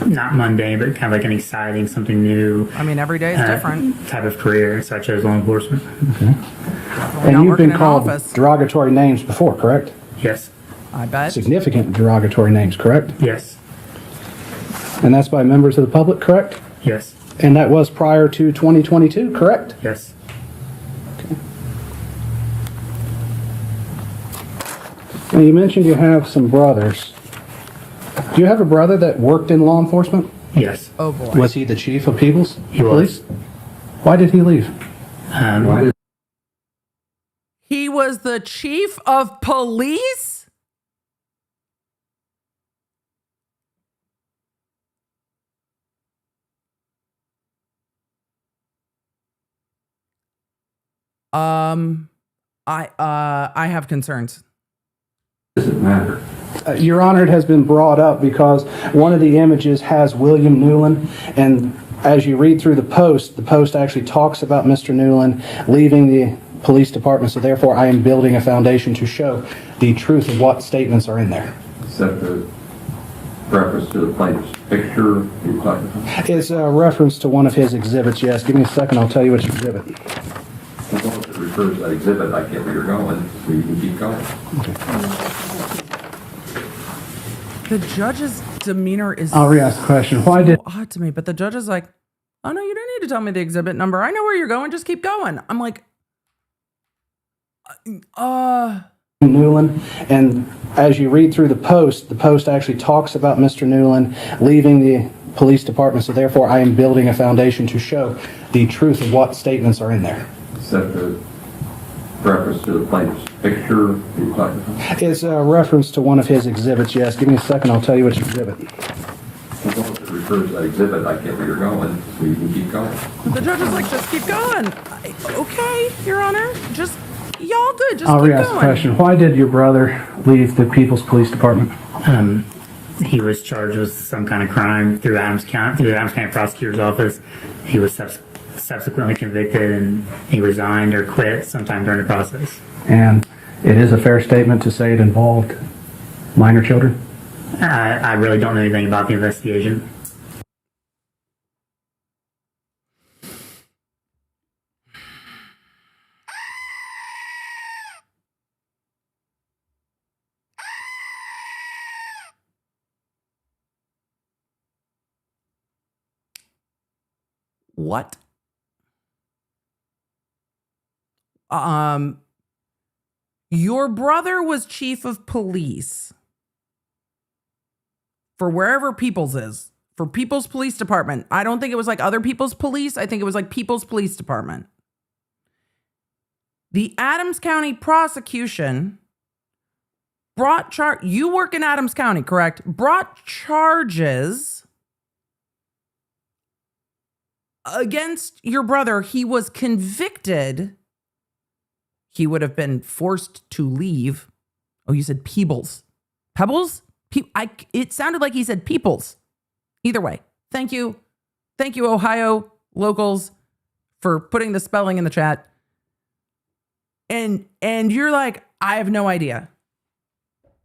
not mundane, but kind of like an exciting, something new. I mean, every day is different. Type of career, so I chose law enforcement. Okay. And you've been called derogatory names before, correct? Yes. I bet. Significant derogatory names, correct? Yes. And that's by members of the public, correct? Yes. And that was prior to 2022, correct? Yes. Okay. Now, you mentioned you have some brothers. Do you have a brother that worked in law enforcement? Yes. Oh boy. Was he the chief of People's Police? Was. Why did he leave? He was the chief of police? I have concerns. Does it matter? Your Honor, it has been brought up because one of the images has William Newland, and as you read through the post actually talks about Mr. Newland leaving the police department, so therefore I am building a foundation to show the truth of what statements are in there. Is that the reference to the plaintiff's picture you're talking about? It's a reference to one of his exhibits, yes. Give me a second, I'll tell you which exhibit. As long as it refers to that exhibit, I get where you're going, so you can keep going. The judge's demeanor is I'll re-ask the question. Why did odd to me, but the judge is like, oh no, you don't need to tell me the exhibit number. I know where you're going. Just keep going. I'm like, Newland, and as you read through the post actually talks about Mr. Newland leaving the police department, so therefore I am building a foundation to show the truth of what statements are in there. Is that the reference to the plaintiff's picture you're talking about? It's a reference to one of his exhibits, yes. Give me a second, I'll tell you which exhibit. As long as it refers to that exhibit, I get where you're going, so you can keep going. the judge is like, just keep going. Okay, Your Honor, just y'all good. Just I'll keep re-ask the going. question. Why did your brother leave the People's Police Department? He was charged with some kind of crime through Adams County prosecutor's office. He was subsequently convicted, and he resigned or quit sometime during the process. And it is a fair statement to say it involved minor children? I really don't know anything about the investigation. What? Your brother was chief of police for wherever People's is, for People's Police Department. I don't think it was like other people's police. I think it was like People's Police Department. The Adams County prosecution brought you work in Adams County, correct? Brought charges against your brother. He was convicted. He would have been forced to leave. Oh, you said Peebles. Pebbles? It sounded like he said peoples. Either way, thank you. Thank you, Ohio locals, for putting the spelling in the chat. And you're like, I have no idea.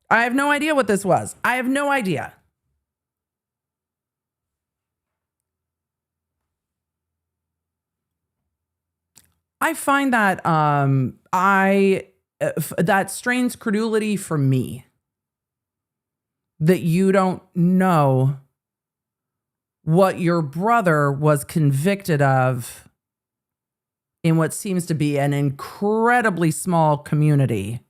I have no idea what this was. I have no idea. I find that that strains credulity for me, that you don't know what your brother was convicted of in what seems to be an incredibly small community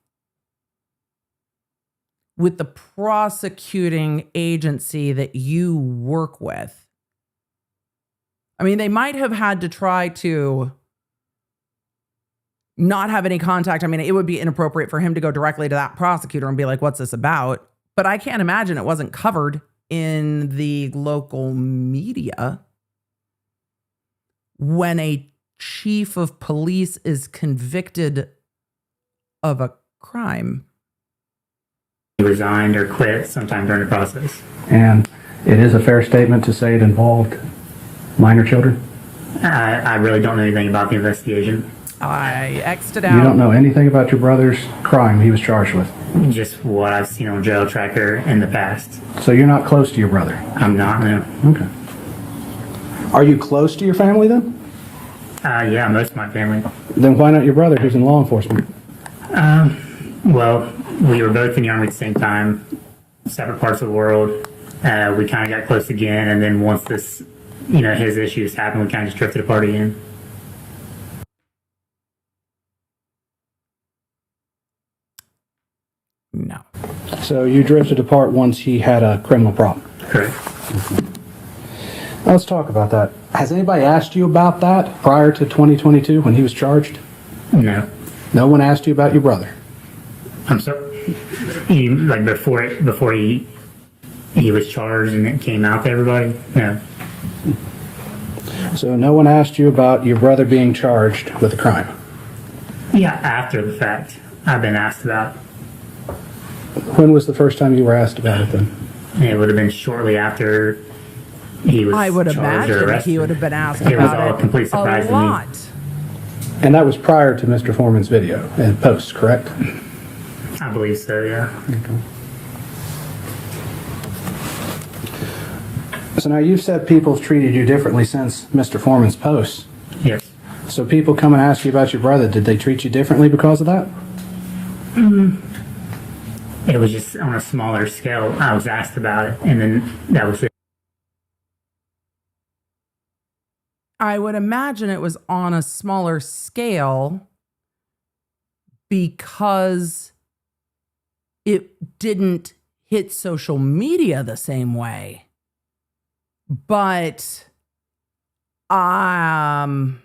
with the prosecuting agency that you work with. I mean, they might have had to try to not have any contact. I mean, it would be inappropriate for him to go directly to that prosecutor and be like, what's this about? But I can't imagine it wasn't covered in the local media when a chief of police is convicted of a crime. He resigned or quit sometime during the process. And it is a fair statement to say it involved minor children? I really don't know anything about the investigation. I X'd it out. You don't know anything about your brother's crime he was charged with? Just what I've seen on Jail Tracker in the past. So you're not close to your brother? I'm not, no. Okay. Are you close to your family then? Yeah, most of my family. Then why not your brother who's in law enforcement? Well, we were both in the Army at the same time, separate parts of the world. We kind of got close again, and then once this, his issues happened, we kind of just drifted apart again. No. So you drifted apart once he had a criminal problem? Correct. Now let's talk about that. Has anybody asked you about that prior to 2022 when he was charged? No. No one asked you about your brother? I'm sorry. Like before he was charged and it came out to everybody? No. So no one asked you about your brother being charged with a crime? Yeah, after the fact. I've been asked about. When was the first time you were asked about it then? It would have been shortly after he was I would charged or imagine arrested. he would have been asked It was about all a complete surprise a to me. lot. And that was prior to Mr. Foreman's video and post, correct? I believe so, yeah. Okay. So now you've said people have treated you differently since Mr. Foreman's post. Yes. So people come and ask you about your brother. Did they treat you differently because of that? It was just on a smaller scale. I was asked about it, and then that was it. I would imagine it was on a smaller scale because it didn't hit social media the same way. But oh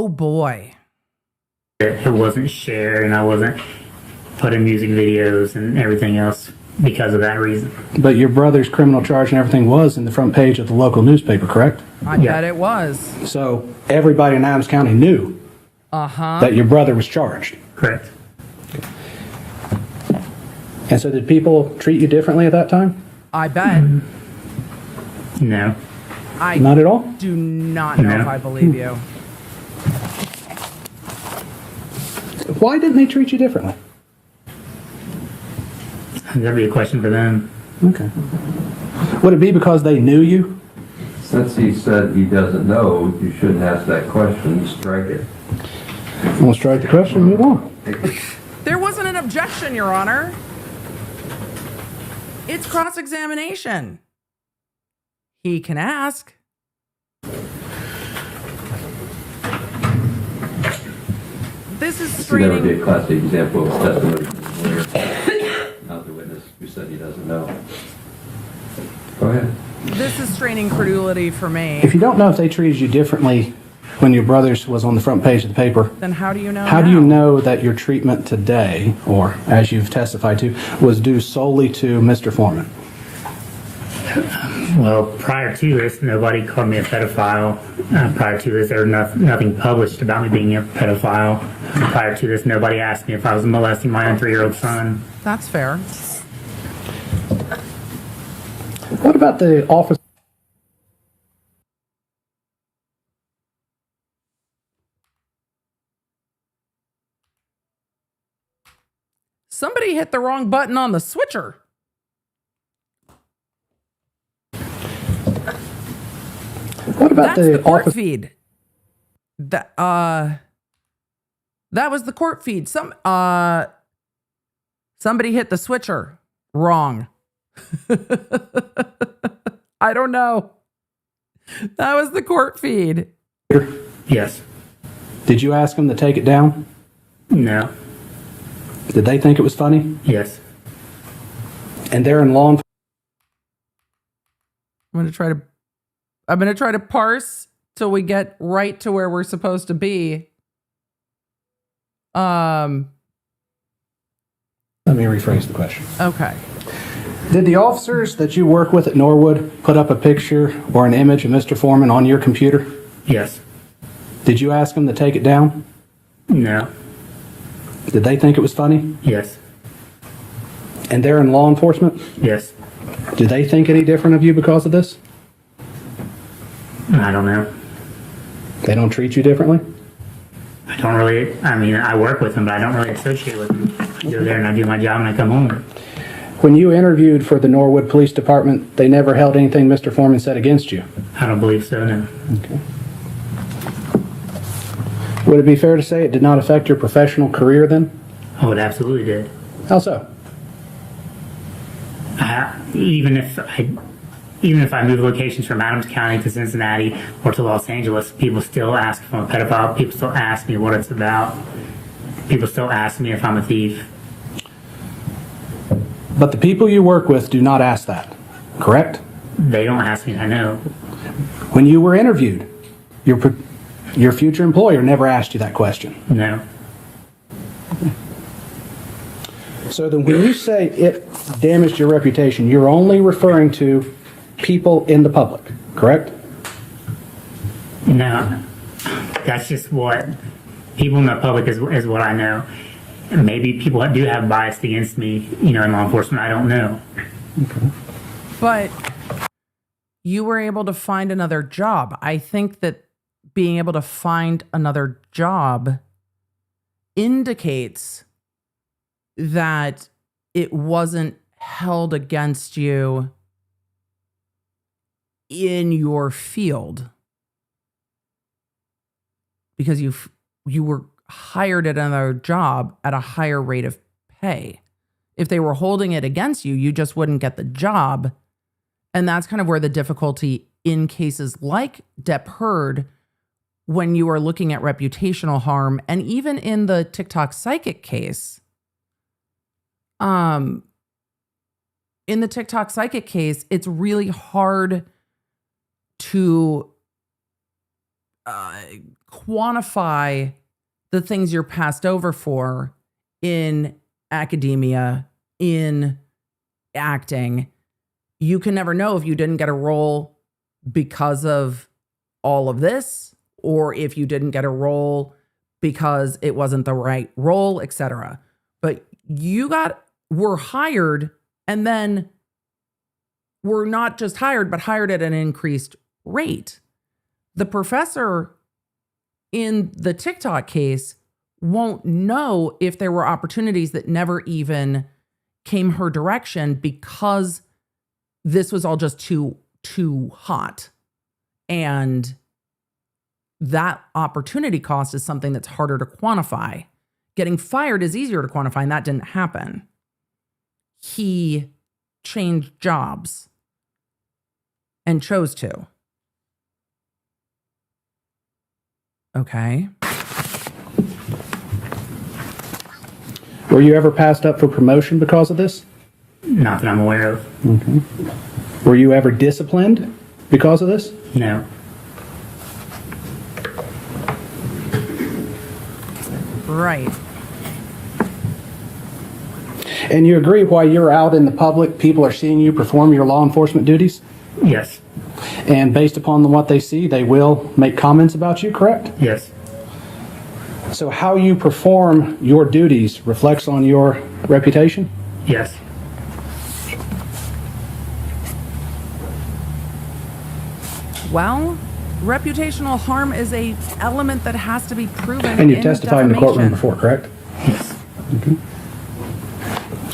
boy. It wasn't shared, and I wasn't putting music videos and everything else because of that reason. But your brother's criminal charge and everything was in the front page of the local newspaper, correct? I bet it was. So everybody in Adams County knew that your brother was charged. Correct. And so did people treat you differently at that time? I bet. No. Not at all? Do not know if I believe you. Why didn't they treat you differently? That'd be a question for them. Okay. Would it be because they knew you? Since he said he doesn't know, you shouldn't ask that question. Strike it. We'll strike the question and move on. There wasn't an objection, Your Honor. It's cross-examination. He can ask. This is That would be screening. a classic example of testimony from the lawyer, not the witness who said he doesn't know. Go ahead. This is straining credulity for me. If you don't know if they treated you differently when your brother's was on the front page of the paper, Then how do you know? how do you know that your treatment today, or as you've testified to, was due solely to Mr. Foreman? Well, prior to this, nobody called me a pedophile. Prior to this, there was nothing published about me being a pedophile. Prior to this, nobody asked me if I was molesting my own 3-year-old son. That's fair. What about the office? Somebody hit the wrong button on the switcher. What about That's the court office? feed. That was the court feed. Somebody hit the switcher wrong. I don't know. That was the court feed. Yes. Did you ask them to take it down? No. Did they think it was funny? Yes. And they're in law enforcement. I'm gonna try to parse till we get right to where we're supposed to be. Let me rephrase the question. Okay. Did the officers that you work with at Norwood put up a picture or an image of Mr. Foreman on your computer? Yes. Did you ask them to take it down? No. Did they think it was funny? Yes. And they're in law enforcement? Yes. Do they think any different of you because of this? I don't know. They don't treat you differently? I work with them, but I don't really associate with them. I go there and I do my job and I come home. When you interviewed for the Norwood Police Department, they never held anything Mr. Foreman said against you? I don't believe so, no. Okay. Would it be fair to say it did not affect your professional career then? Oh, it absolutely did. How so? Even if I move locations from Adams County to Cincinnati or to Los Angeles, people still ask if I'm a pedophile. People still ask me what it's about. People still ask me if I'm a thief. But the people you work with do not ask that, correct? They don't ask me, I know. When you were interviewed, your future employer never asked you that question. No. So then when you say it damaged your reputation, you're only referring to people in the public, correct? No. That's just what people in the public is what I know. And maybe people do have bias against me, in law enforcement. I don't know. Okay. But you were able to find another job. I think that being able to find another job indicates that it wasn't held against you in your field because you were hired at another job at a higher rate of pay. If they were holding it against you, you just wouldn't get the job. And that's kind of where the difficulty in cases like Depp Heard, when you are looking at reputational harm, and even in the TikTok psychic case, in the TikTok psychic case, it's really hard to quantify the things you're passed over for in academia, in acting. You can never know if you didn't get a role because of all of this, or if you didn't get a role because it wasn't the right role, etc. But were hired, and then were not just hired, but hired at an increased rate. The professor in the TikTok case won't know if there were opportunities that never even came her direction because this was all just too hot. And that opportunity cost is something that's harder to quantify. Getting fired is easier to quantify, and that didn't happen. He changed jobs and chose to. Okay. Were you ever passed up for promotion because of this? Not that I'm aware of. Okay. Were you ever disciplined because of this? No. Right. And you agree while you're out in the public, people are seeing you perform your law enforcement duties? Yes. And based upon what they see, they will make comments about you, correct? Yes. So how you perform your duties reflects on your reputation? Yes. Well, reputational harm is a element that has to be proven. And you testified in the courtroom defamation. before, correct? Yes. Okay.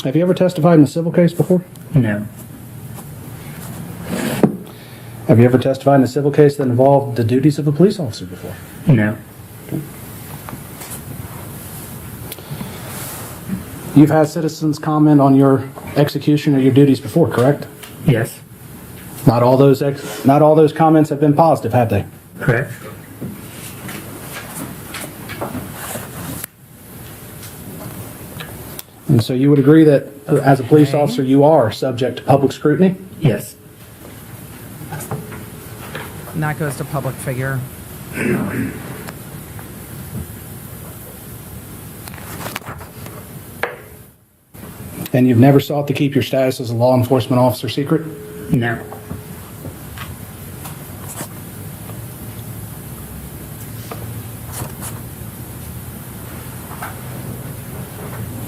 Have you ever testified in a civil case before? No. Have you ever testified in a civil case that involved the duties of a police officer before? No. You've had citizens comment on your execution of your duties before, correct? Yes. Not all those comments have been positive, have they? Correct. And so you would agree that as a police officer, you are subject to public scrutiny? Yes. And that goes to public figure. And you've never sought to keep your status as a law enforcement officer secret? No.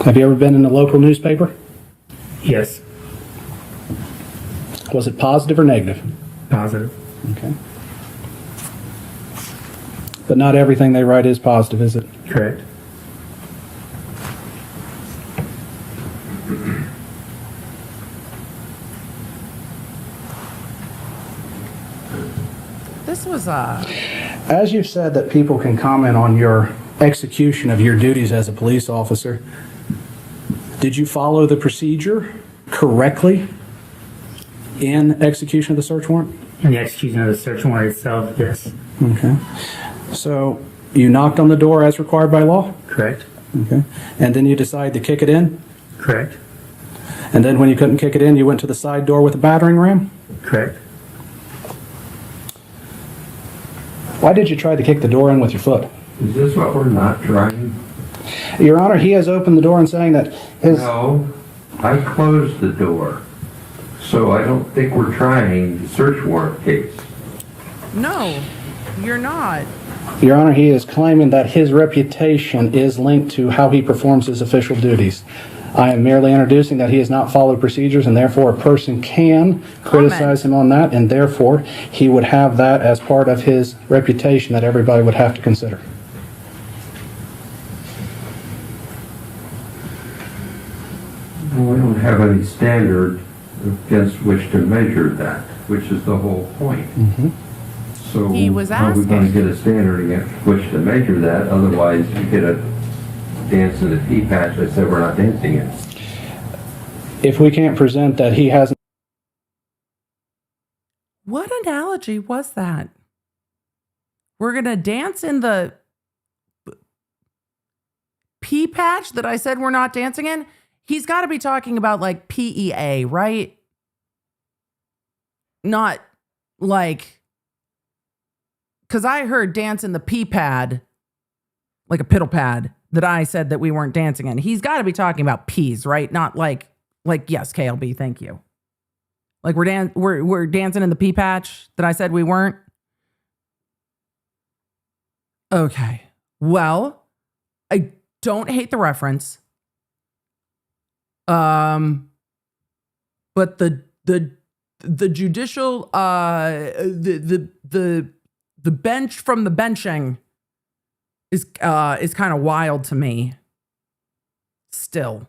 Have you ever been in a local newspaper? Yes. Was it positive or negative? Positive. Okay. But not everything they write is positive, is it? Correct. This was As you've said that people can comment on your execution of your duties as a police officer, did you follow the procedure correctly in execution of the search warrant? In the execution of the search warrant itself, yes. Okay. So you knocked on the door as required by law? Correct. Okay. And then you decided to kick it in? Correct. And then when you couldn't kick it in, you went to the side door with a battering ram? Correct. Why did you try to kick the door in with your foot? Is this what we're not trying? Your Honor, he has opened the door and saying that his... No, I closed the door. So I don't think we're trying the search warrant case. no, you're not. Your Honor, he is claiming that his reputation is linked to how he performs his official duties. I am merely introducing that he has not followed procedures, and therefore a person can criticize him on that, and therefore he would have that as part of his reputation that everybody would have to consider. Well, we don't have any standard against which to measure that, which is the whole point. So He was how are we going to asking. get a standard against which to measure that? Otherwise, you get a dance in the pea patch. I said we're not dancing it. If we can't present that he hasn't... What analogy was that? We're going to dance in the pea patch that I said we're not dancing in? He's got to be talking about like PEA, right? Not like, because I heard dance in the pea pad, like a piddle pad, that I said that we weren't dancing in. He's got to be talking about peas, right? Not like yes, KLB, thank you. Like we're dancing in the pea patch that I said we weren't. Okay. Well, I don't hate the reference. But the judicial the bench from the benching is kind of wild to me. Still.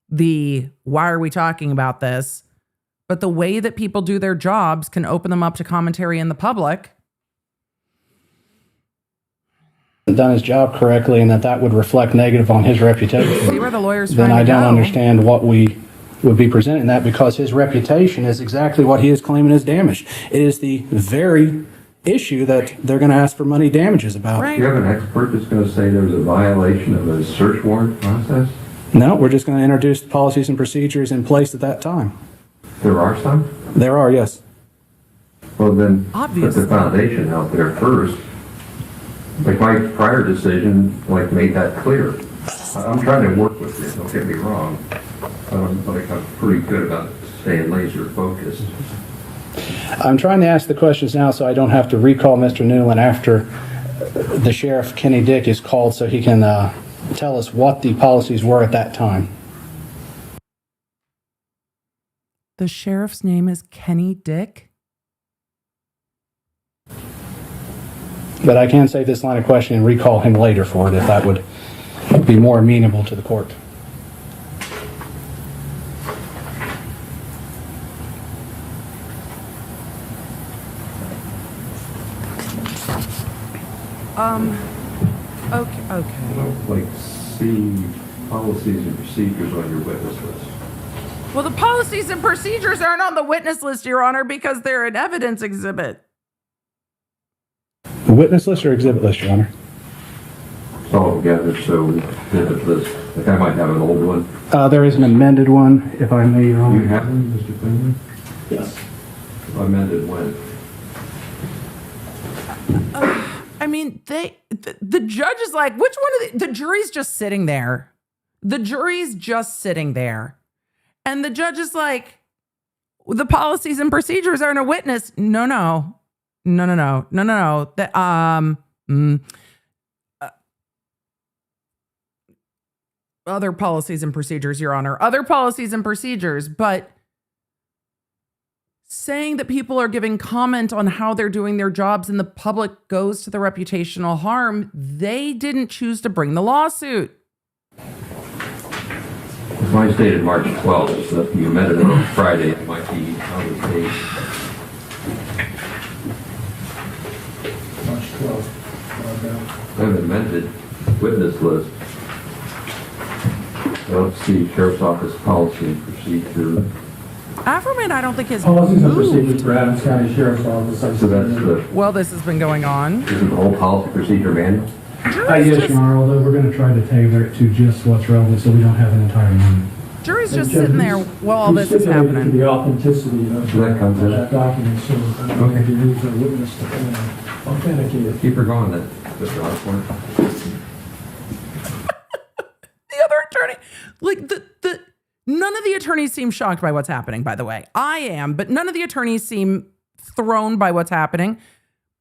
Why are we talking about this? But the way that people do their jobs can open them up to commentary in the public. done his job correctly and that would reflect negative on his reputation, See where the lawyer's then trying I to don't go. understand what we would be presenting that, because his reputation is exactly what he is claiming is damaged. It is the very issue that they're going to ask for money damages about. Right. Do you have an expert that's going to say there's a violation of a search warrant process? No, we're just going to introduce the policies and procedures in place at that time. There are some? There are, yes. Well, then Obviously. put the foundation out there first. Like my prior decision, made that clear. I'm trying to work with you, don't get me wrong. I'm pretty good about staying laser focused. I'm trying to ask the questions now so I don't have to recall Mr. Newland after the Sheriff Kenny Dick is called so he can tell us what the policies were at that time. The sheriff's name is Kenny Dick? But I can save this line of questioning and recall him later for it if that would be more amenable to the court. Okay. Like, see policies and procedures on your witness list. Well, the policies and procedures aren't on the witness list, Your Honor, because they're an evidence exhibit. The witness list or exhibit list, Your Honor? It's all together, so exhibit list. Like, I might have an old one. There is an amended one, if I may, Your Honor. You have one, Mr. Finley? Yes. Amended when? I mean, the judge is like, which one of the jury's just sitting there. The jury's just sitting there. And the judge is like, the policies and procedures aren't a witness. No. Other policies and procedures, Your Honor. Other policies and procedures, but saying that people are giving comment on how they're doing their jobs and the public goes to the reputational harm, they didn't choose to bring the lawsuit. If mine stated March 12th, so if you amended it on Friday, it might be out of date. March 12th. I have an amended witness list. Let's see, Sheriff's Office policy and procedure. Afroman, I don't think has Policies and procedures moved. for Adams County Sheriff's Office. So that's the, Well, this has been going on. isn't the whole policy procedure manual? Yes, Your Honor, although we're going to try to tailor it to just what's relevant so we don't have an entire manual. Jury's just sitting there while all this is To happening. the authenticity of So that comes in. that document, so I don't think you need the witness to authenticate it. Keep her going then, Mr. Osborne. The other attorney, like none of the attorneys seem shocked by what's happening, by the way. I am, but none of the attorneys seem thrown by what's happening.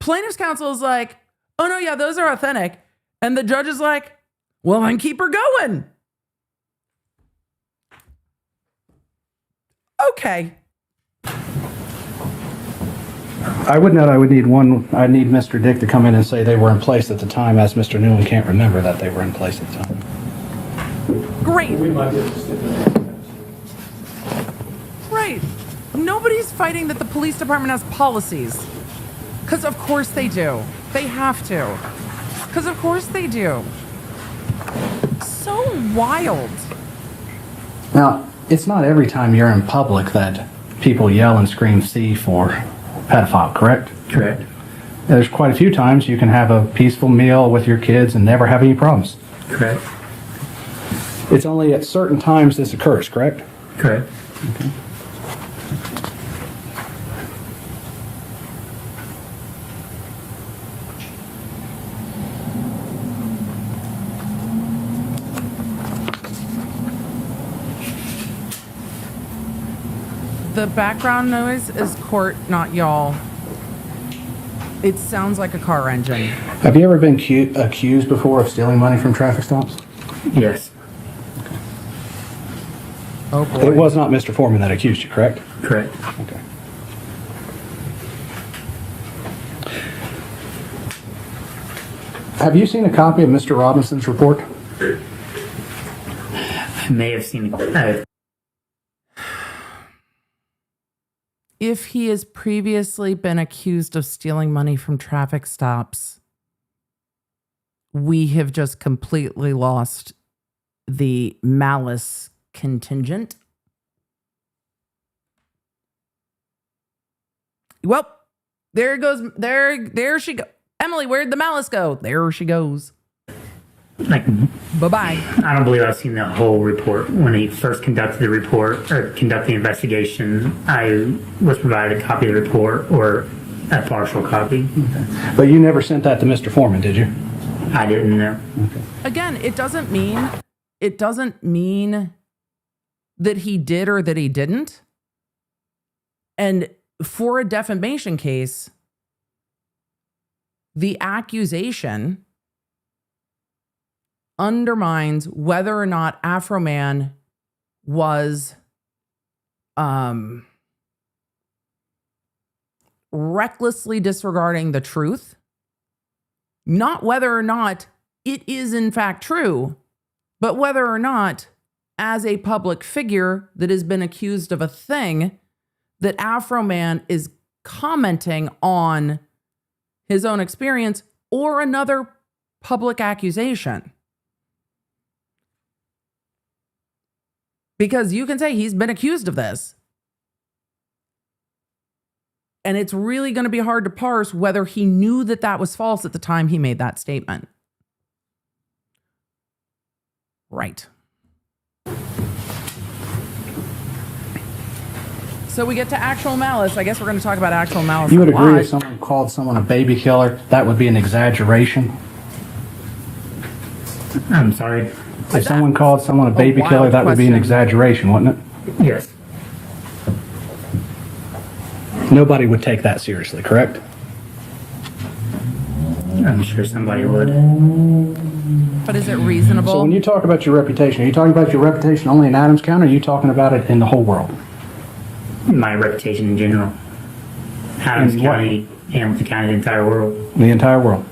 Plaintiff's counsel is like, oh no, yeah, those are authentic. And the judge is like, well, then keep her going. Okay. I would note I would need Mr. Dick to come in and say they were in place at the time, as Mr. Newland can't remember that they were in place at the time. Great. We might be able to stick it in. Right. Nobody's fighting that the police department has policies. Because of course they do. They have to. Because of course they do. So wild. Now, it's not every time you're in public that people yell and scream "C" for pedophile, correct? Correct. There's quite a few times you can have a peaceful meal with your kids and never have any problems. Correct. It's only at certain times this occurs, correct? Correct. Okay. The background noise is court, not y'all. It sounds like a car engine. Have you ever been accused before of stealing money from traffic stops? Yes. Oh boy. It was not Mr. Foreman that accused you, correct? Correct. Okay. Have you seen a copy of Mr. Robinson's report? I may have seen it. If he has previously been accused of stealing money from traffic stops, we have just completely lost the malice contingent. Well, there goes, there she goes. Emily, where'd the malice go? There she goes. Like, Bye-bye. I don't believe I've seen the whole report. When he first conducted the report or conducted the investigation, I was provided a copy of the report or a partial copy. But you never sent that to Mr. Foreman, did you? I didn't know. Again, it doesn't mean that he did or that he didn't. And for a defamation case, the accusation undermines whether or not Afroman was recklessly disregarding the truth, not whether or not it is in fact true, but whether or not, as a public figure that has been accused of a thing, that Afroman is commenting on his own experience or another public accusation. Because you can say he's been accused of this. And it's really going to be hard to parse whether he knew that that was false at the time he made that statement. Right. So we get to actual malice. I guess we're going to talk about actual malice. You would agree if someone called someone a baby killer, that would be an exaggeration? I'm sorry. If someone called someone a baby killer, that would be an exaggeration, wouldn't it? Yes. Nobody would take that seriously, correct? I'm sure somebody would. But is it reasonable? So when you talk about your reputation, are you talking about your reputation only in Adams County, or are you talking about it in the whole world? My reputation in general. Adams County, Hamilton County, the entire world. The entire world.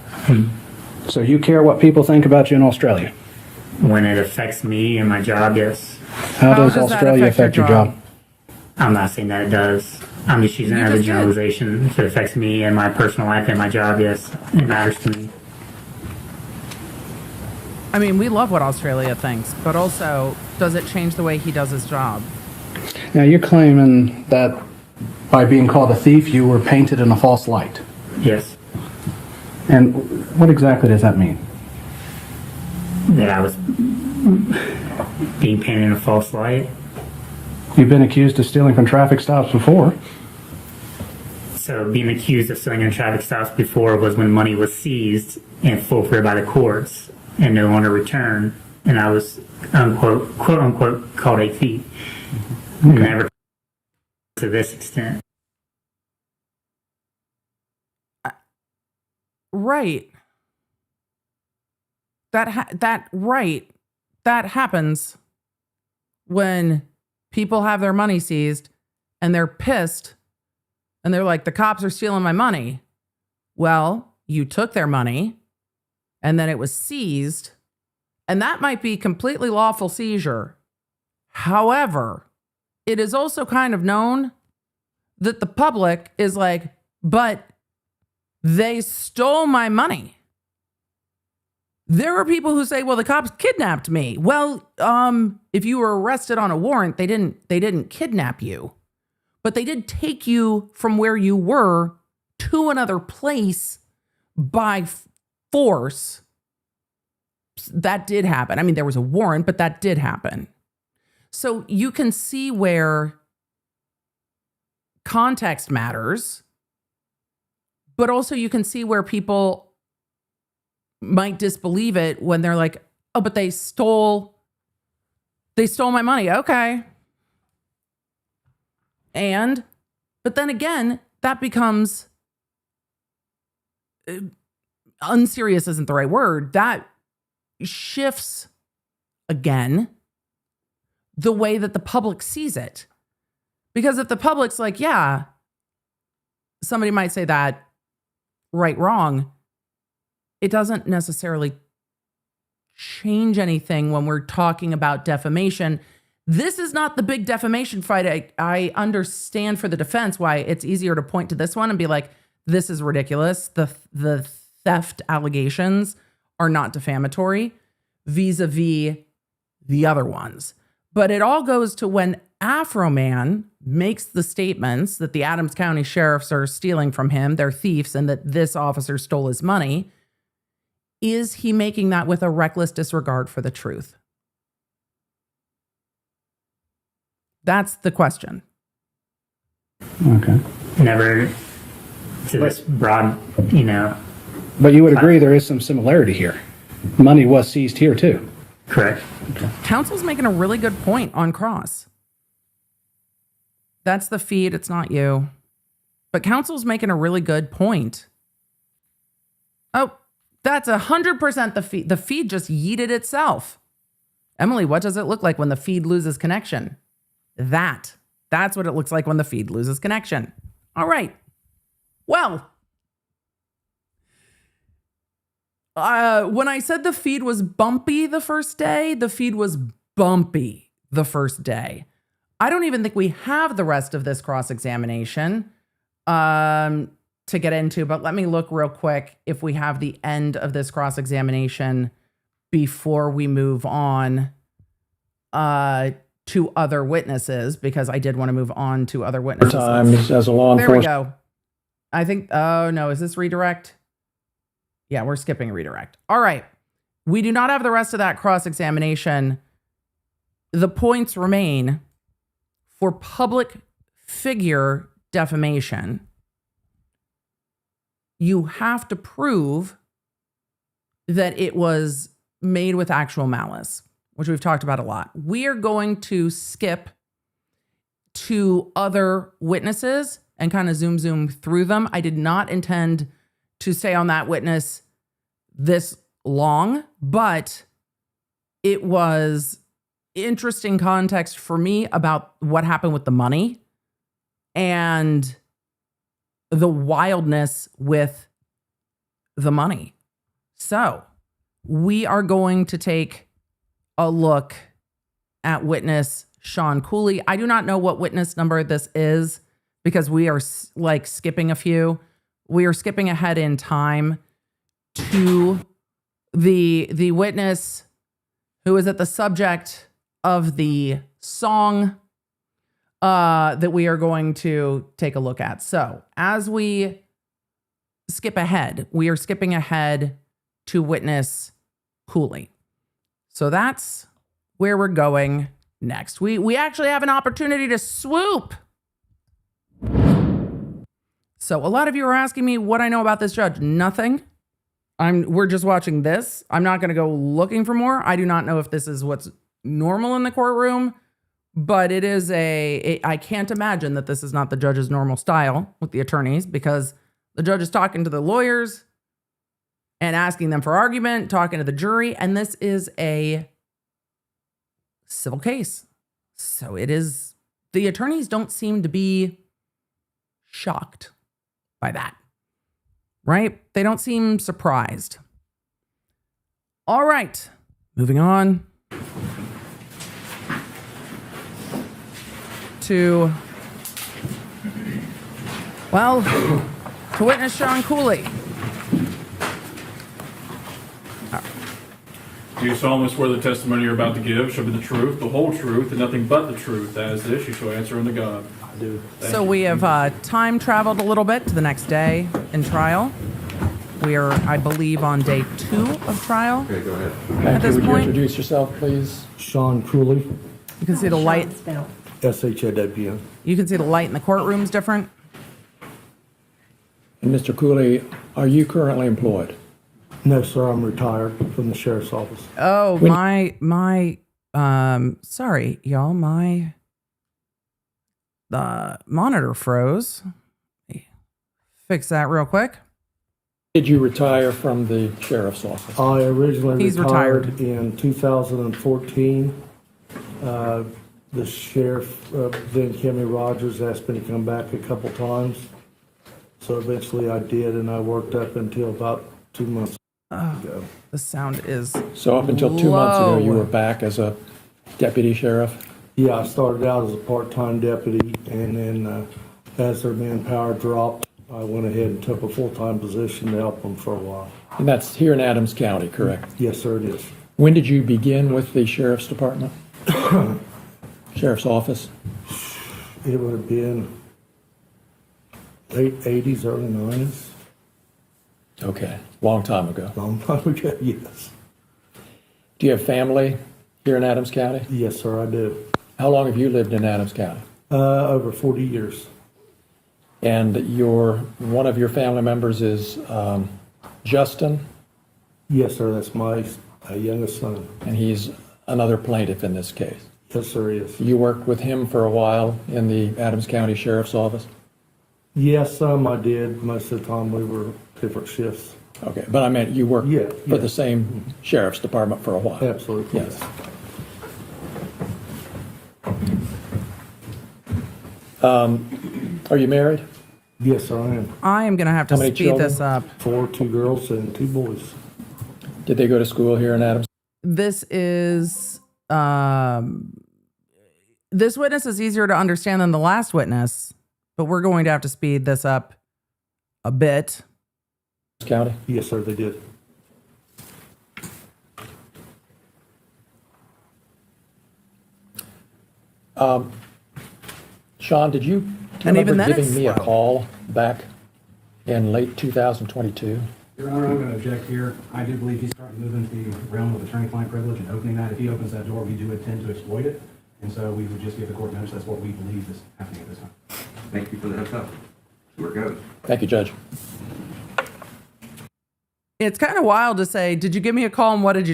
So you care what people think about you in Australia? When it affects me and my job, yes. How does Australia affect your job? I'm not saying that it does. I'm just using it as a generalization. If it affects me and my personal life and my job, yes, it matters to me. I mean, we love what Australia thinks, but also, does it change the way he does his job? Now, you're claiming that by being called a thief, you were painted in a false light. Yes. And what exactly does that mean? That I was being painted in a false light. You've been accused of stealing from traffic stops before. So being accused of stealing from traffic stops before was when money was seized and forfeited by the courts and no longer returned. And I was, unquote, quote unquote, called a thief. Okay. Never to this extent. Right. That happens when people have their money seized and they're pissed and they're like, the cops are stealing my money. Well, you took their money and then it was seized, and that might be completely lawful seizure. However, it is also kind of known that the public is like, but they stole my money. There are people who say, well, the cops kidnapped me. Well, if you were arrested on a warrant, they didn't kidnap you, but they did take you from where you were to another place by force. That did happen. I mean, there was a warrant, but that did happen. So you can see where context matters, but also you can see where people might disbelieve it when they're like, oh, but they stole my money. Okay. But then again, that becomes unserious isn't the right word. That shifts again the way that the public sees it. Because if the public's like, yeah, somebody might say that right, wrong, it doesn't necessarily change anything when we're talking about defamation. This is not the big defamation fight. I understand for the defense why it's easier to point to this one and be like, this is ridiculous. The theft allegations are not defamatory vis-a-vis the other ones. But it all goes to when Afroman makes the statements that the Adams County sheriffs are stealing from him, they're thieves, and that this officer stole his money. Is he making that with a reckless disregard for the truth? That's the question. Okay. Never to this broad, But you would agree there is some similarity here. Money was seized here too. Correct. Okay. Counsel's making a really good point on cross. That's the feed. It's not you. But counsel's making a really good point. Oh, that's 100% the feed. The feed just yeeted itself. Emily, what does it look like when the feed loses connection? That's what it looks like when the feed loses connection. All right. Well, when I said the feed was bumpy the first day, the feed was bumpy the first day. I don't even think we have the rest of this cross-examination to get into, but let me look real quick if we have the end of this cross-examination before we move on to other witnesses, because I did want to move on to other witnesses. As a law There we enforcement. go. I think, oh no, is this redirect? Yeah, we're skipping redirect. All right. We do not have the rest of that cross-examination. The points remain for public figure defamation. You have to prove that it was made with actual malice, which we've talked about a lot. We are going to skip to other witnesses and kind of zoom through them. I did not intend to stay on that witness this long, but it was interesting context for me about what happened with the money and the wildness with the money. So we are going to take a look at witness Shawn Cooley. I do not know what witness number this is because we are like skipping a few. We are skipping ahead in time to the witness who is at the subject of the song that we are going to take a look at. So as we skip ahead, we are skipping ahead to witness Cooley. So that's where we're going next. We actually have an opportunity to swoop. So a lot of you are asking me what I know about this judge. Nothing. We're just watching this. I'm not going to go looking for more. I do not know if this is what's normal in the courtroom, but it is I can't imagine that this is not the judge's normal style with the attorneys, because the judge is talking to the lawyers and asking them for argument, talking to the jury, and this is a civil case. So it is, the attorneys don't seem to be shocked by that, right? They don't seem surprised. All right, moving on to, well, to witness Shawn Cooley. Do you solemnly swear the testimony you're about to give shall be the truth, the whole truth, and nothing but the truth? As this, you shall answer unto God. I do. So we have time traveled a little bit to the next day in trial. We are, I believe, on day 2 of trial. Okay, go ahead. Thank you. this Would you point- introduce yourself, please? Shawn Cooley, You can see the light. SHAWN. You can see the light in the courtroom's different. And Mr. Cooley, are you currently employed? No, sir, I'm retired from the sheriff's office. Oh, my, sorry, y'all, the monitor froze. Fix that real quick. Did you retire from the sheriff's office? I originally He's retired in 2014. The sheriff, then Kimmy Rogers, asked me to come back a couple times. So eventually I did, and I worked up until about 2 months ago. The sound is So up until 2 months ago, you low. were back as a deputy sheriff? Yeah, I started out as a part-time deputy, and then as their manpower dropped, I went ahead and took a full-time position to help them for a while. And that's here in Adams County, correct? Yes, sir, it is. When did you begin with the sheriff's department? Sheriff's office? It would have been late 80s, early 90s. Okay, long time ago. Long time ago, yes. Do you have family here in Adams County? Yes, sir, I do. How long have you lived in Adams County? Over 40 years. And one of your family members is Justin, Yes, sir, that's my youngest son. and he's another plaintiff in this case. Yes, sir, he is. You worked with him for a while in the Adams County Sheriff's Office? Yes, some I did. Most of the time we were different shifts. Okay, but I meant you worked Yeah, for the same sheriff's department for a while. Absolutely. Yes. Are you married? Yes, I am. I am going to have to How many speed this children? up. 4, 2 girls and 2 boys. Did they go to school here in Adams? This is this witness is easier to understand than the last witness, but we're going to have to speed this up a bit. County? Yes, sir, they did. Shawn, did you And even remember then giving it's me a slow. call back in late 2022? Your Honor, I'm going to object here. I do believe he's starting to move into the realm of attorney-client privilege and opening that. If he opens that door, we do intend to exploit it. And so we would just give the court notice. That's what we believe is happening at this time. Thank you for the heads up. Where it goes. Thank you, Judge. It's kind of wild to say, did you give me a call and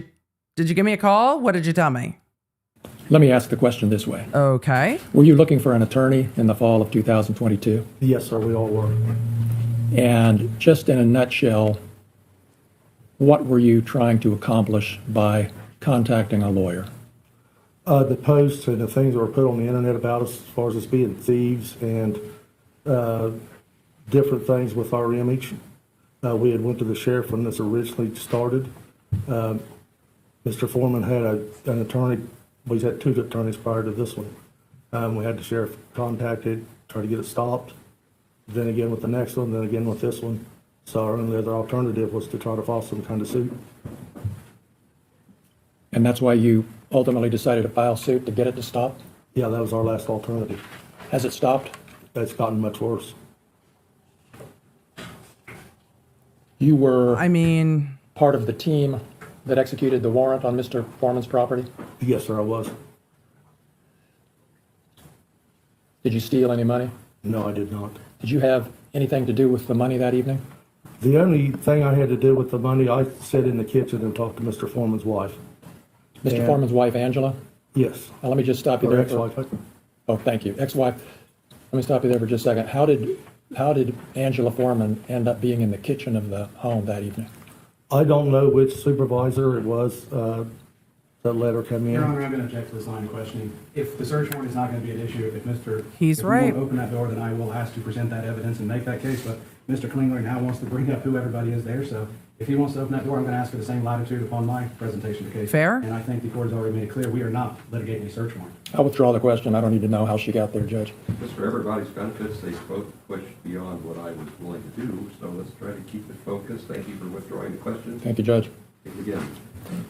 did you give me a call? What did you tell me? Let me ask the question this way. Okay. Were you looking for an attorney in the fall of 2022? Yes, sir, we all were. And just in a nutshell, what were you trying to accomplish by contacting a lawyer? The posts and the things that were put on the internet about us, as far as us being thieves and different things with our image. We had went to the sheriff when this originally started. Mr. Foreman had an attorney. We had 2 attorneys prior to this one. We had the sheriff contacted, try to get it stopped. Then again with the next one, then again with this one. So our only other alternative was to try to file some kind of suit. And that's why you ultimately decided to file suit to get it to stop? Yeah, that was our last alternative. Has it stopped? It's gotten much worse. You were part of the team that executed the warrant on Mr. Foreman's property? Yes, sir, I was. Did you steal any money? No, I did not. Did you have anything to do with the money that evening? The only thing I had to do with the money, I sat in the kitchen and talked to Mr. Foreman's wife. Mr. Foreman's wife, Angela? Yes. Now, let me just stop you Or there. ex-wife. Oh, thank you. Ex-wife. Let me stop you there for just a second. How did Angela Foreman end up being in the kitchen of the home that evening? I don't know which supervisor it was that let her come in. Your Honor, I'm going to object to this line of questioning. If the search warrant is not going to be an issue, He's if right. you won't open that door, then I will ask to present that evidence and make that case. But Mr. Klingler now wants to bring up who everybody is there. So if he wants to open that door, I'm going to ask for the same latitude upon my presentation of the case. Fair. And I think the court has already made it clear we are not litigating a search warrant. I'll withdraw the question. I don't need to know how she got there, Judge. Just for everybody's benefits, they both pushed beyond what I was willing to do, so let's try to keep it focused. Thank you for withdrawing the question. Thank you, Judge. Take it again.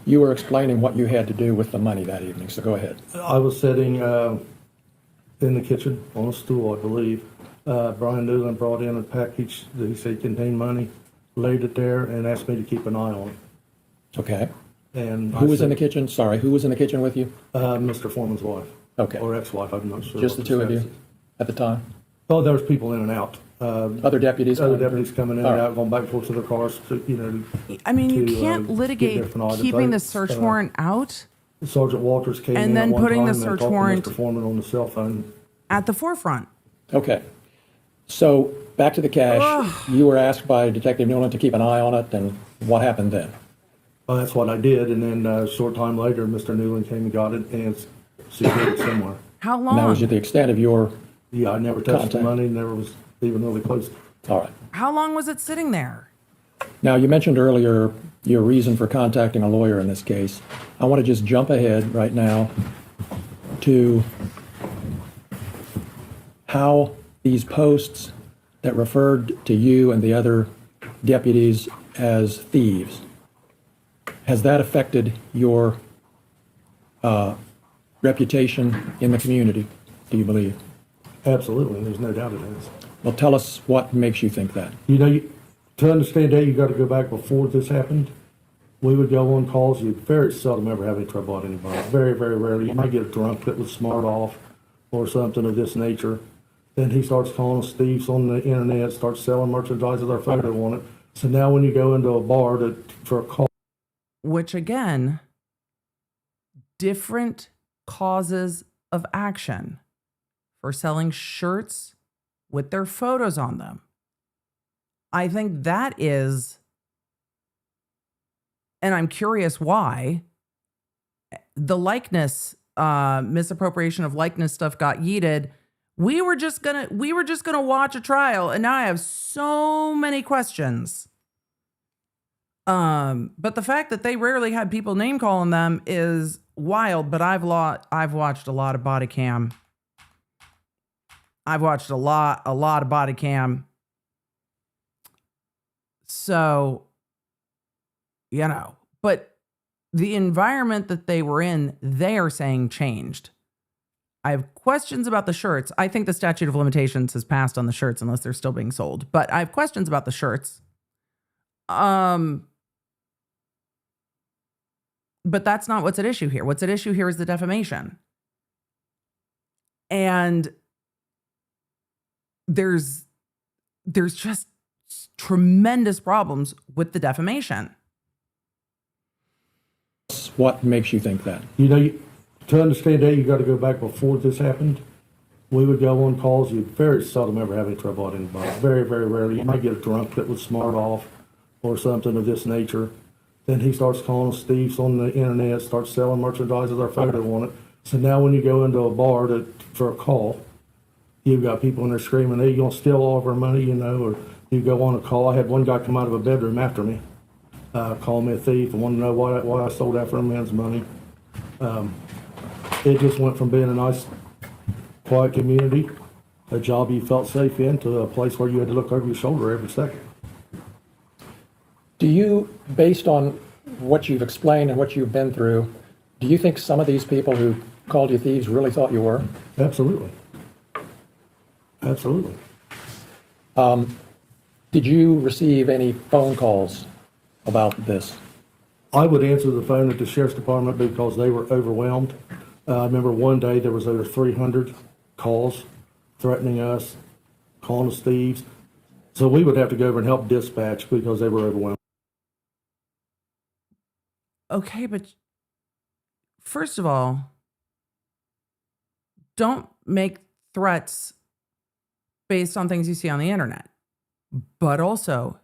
You were explaining what you had to do with the money that evening, so go ahead. I was sitting in the kitchen on a stool, I believe. Brian Newland brought in a package that he said contained money, laid it there, and asked me to keep an eye on it. Okay. And Who was in the kitchen? Sorry, who was in the kitchen with you? Mr. Foreman's wife. Okay. Or ex-wife, I'm not sure. Just the what two of status you is. at the time? Oh, there was people in and out. Other deputies? Other deputies coming in All and right. out, going back and forth to their cars, to, you to, can't get litigate different items. keeping the search warrant out Sergeant Walters came and in then at one putting the time and search talked to warrant Mr. Foreman on the cell phone. at the forefront. Okay. So back to the cash. You were asked by Detective Newland to keep an eye on it, and what happened then? Well, that's what I did, and then a short time later, Mr. Newland came and got it and secured it somewhere. How And that was long? the extent of your... Yeah, I never touched the Contact. money, never was even really close. All right. How long was it sitting there? Now, you mentioned earlier your reason for contacting a lawyer in this case. I want to just jump ahead right now to how these posts that referred to you and the other deputies as thieves, has that affected your reputation in the community, do you believe? Absolutely, there's no doubt it is. Well, tell us what makes you think that. You know, to understand that, you got to go back before this happened. We would go on calls. You very seldom ever have any trouble with anybody. Very, very rarely. You might get a drunk that was smart off or something of this nature. Then he starts calling us thieves on the internet, starts selling merchandise with our photo on it. So now when you go into a bar for a call, Which again, different causes of action for selling shirts with their photos on them. I think that is, and I'm curious why, the likeness, misappropriation of likeness stuff got yeeted. We were just gonna watch a trial, and now I have so many questions. But the fact that they rarely had people name calling them is wild. But I've watched a lot of body cam. I've watched a lot of body cam. So, but the environment that they were in, they are saying changed. I have questions about the shirts. I think the statute of limitations has passed on the shirts unless they're still being sold. But I have questions about the shirts. But that's not what's at issue here. What's at issue here is the defamation. And there's just tremendous problems with the defamation. What makes you think that? To understand that, you got to go back before this happened. We would go on calls. You very seldom ever have any trouble with anybody. Very, very rarely. You might get a drunk that would smart off or something of this nature. Then he starts calling us thieves on the internet, starts selling merchandise with our photo on it. So now when you go into a bar for a call, you've got people in there screaming, hey, you going to steal all of our money, or you go on a call. I had one guy come out of a bedroom after me, call me a thief and want to know why I sold Afroman's money. It just went from being a nice, quiet community, a job you felt safe in, to a place where you had to look over your shoulder every second. Do you, based on what you've explained and what you've been through, do you think some of these people who called you thieves really thought you were? Absolutely. Absolutely. Did you receive any phone calls about this? I would answer the phone at the sheriff's department because they were overwhelmed. I remember one day there was over 300 calls threatening us, calling us thieves. So we would have to go over and help dispatch because they were overwhelmed. Okay, but first of all, don't make threats based on things you see on the internet. But also,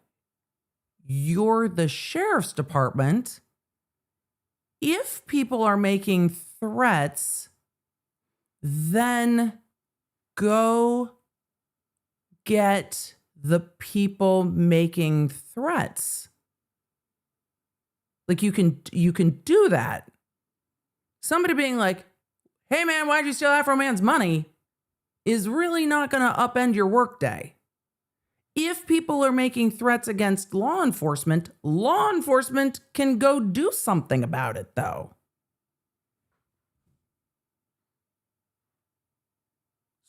you're the sheriff's department. If people are making threats, then go get the people making threats. Like you can do that. Somebody being like, hey man, why'd you steal Afroman's money? Is really not going to upend your workday. If people are making threats against law enforcement can go do something about it though.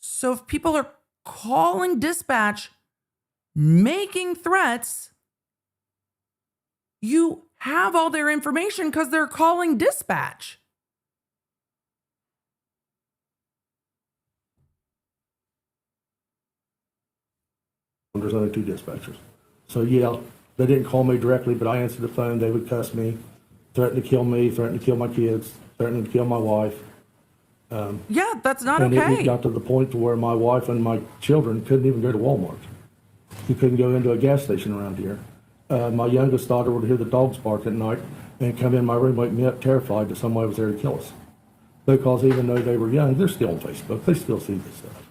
So if people are calling dispatch, making threats, you have all their information because they're calling dispatch. There's only 2 dispatchers. So yeah, they didn't call me directly, but I answered the phone. They would cuss me, threaten to kill me, threaten to kill my kids, threaten to kill my wife. Yeah, that's not and okay. It got to the point to where my wife and my children couldn't even go to Walmart. You couldn't go into a gas station around here. My youngest daughter would hear the dogs bark at night and come in my room, wake me up terrified that somebody was there to kill us. Because even though they were young, they're still on Facebook. They still see this stuff.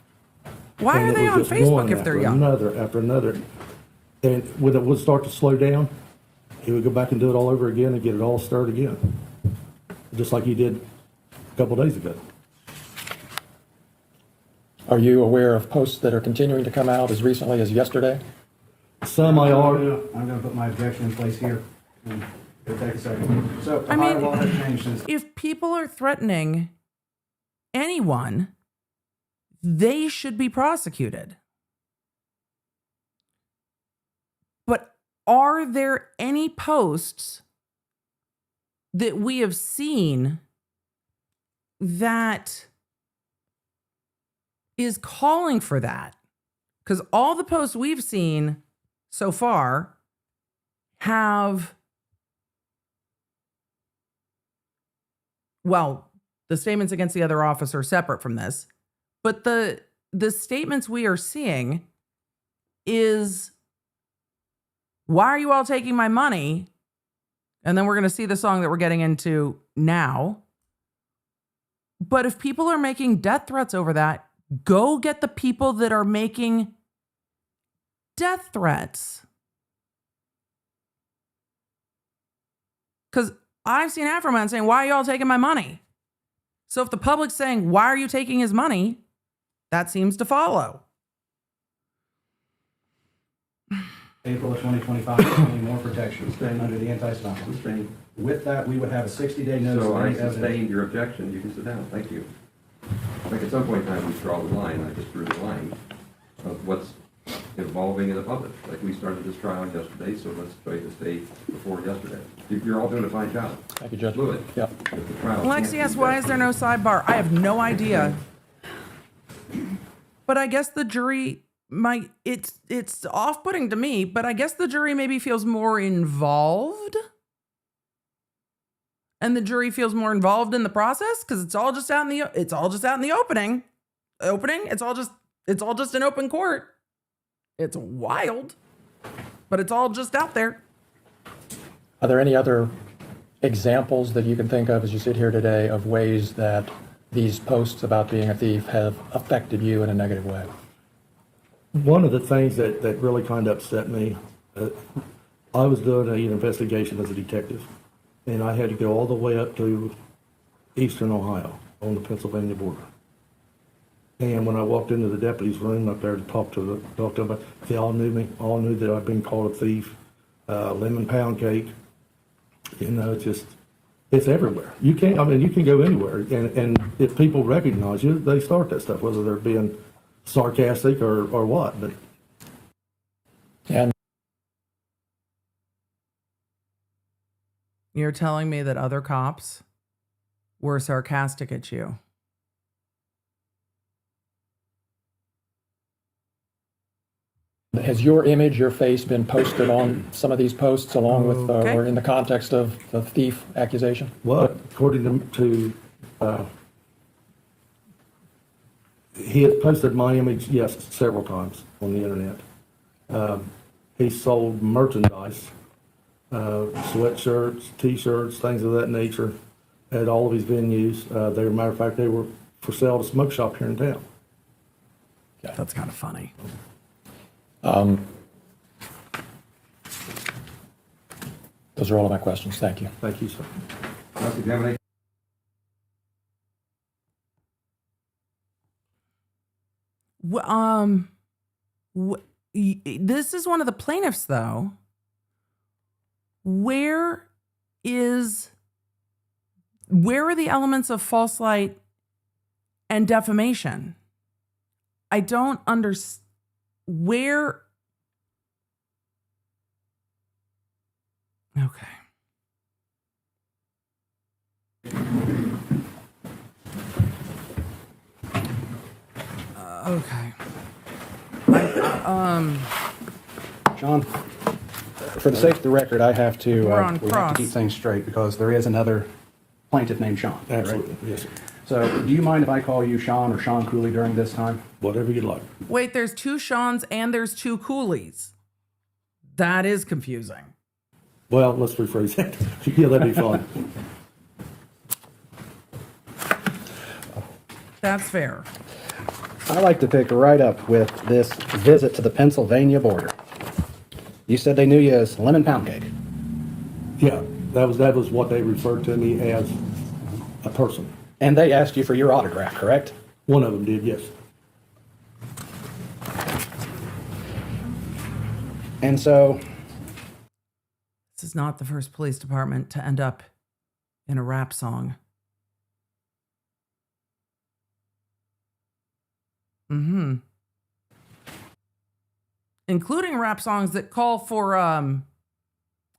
Why and are they on Facebook if they're young? Another after another. And when it would start to slow down, he would go back and do it all over again and get it all started again. Just like he did a couple days ago. Are you aware of posts that are continuing to come out as recently as yesterday? Some I are. I'm going to put my objection in place here. It'll take a second. So, I mean, law has changed since. If people are threatening anyone, they should be prosecuted. But are there any posts that we have seen that is calling for that? Because all the posts we've seen so far have, well, the statements against the other officer are separate from this, but the the statements we are seeing is, why are you all taking my money? And then we're going to see the song that we're getting into now. But if people are making death threats over that, go get the people that are making death threats. Because I've seen Afroman saying, why are y'all taking my money? So if the public's saying, why are you taking his money? That seems to follow. April of 2025, any more protections under the anti-stop law. With that, we would have a 60-day notice. So of I any evidence. sustained your objection. You can sit down. Thank you. Like at some point in time, we draw the line. I just drew the line of what's evolving in the public. Like we started this trial yesterday, so let's try to stay before yesterday. You're all doing a fine job. Thank you, Judge. Fluid. Yep. Lexi asks, why is there no sidebar? I have no idea. But I guess the jury might, it's off-putting to me, but I guess the jury maybe feels more involved. And the jury feels more involved in the process because it's all just out in the opening. It's all just an open court. It's wild, but it's all just out there. Are there any other examples that you can think of as you sit here today of ways that these posts about being a thief have affected you in a negative way? One of the things that really kind of upset me, I was doing an investigation as a detective, and I had to go all the way up to eastern Ohio on the Pennsylvania border. And when I walked into the deputy's room up there to talk to them, they all knew me, all knew that I'd been called a thief, lemon pound cake. You know, it's everywhere. You can go anywhere, and if people recognize you, they start that stuff, whether they're being sarcastic or what. But and you're telling me that other cops were sarcastic at you? has your image, your face been posted on some of these posts along with Okay. or in the context of the thief accusation? Well, according to he has posted my image, yes, several times on the internet. He sold merchandise, sweatshirts, T-shirts, things of that nature at all of his venues. They, matter of fact, they were for sale at a smoke shop here in town. That's kind of funny. Those are all of my questions. Thank you. Thank you, sir. This is one of the plaintiffs, though. Where are the elements of false light and defamation? I don't understand where. Okay. Okay. Shawn, for the sake of the record, I have to, We're on we have cross. to keep things straight because there is another plaintiff named Shawn. right? Absolutely, yes, sir. So do you mind if I call you Shawn or Shawn Cooley during this time? Whatever you'd like. Wait, there's two Shawns and there's two Cooleys. That is confusing. Well, let's rephrase that. Yeah, that'd be fine. That's fair. I like to pick right up with this visit to the Pennsylvania border. You said they knew you as Lemon Pound Cake. Yeah, that was what they referred to me as, a person. And they asked you for your autograph, correct? One of them did, yes. And so, This is not the first police department to end up in a rap song. Mm-hmm. Including rap songs that call for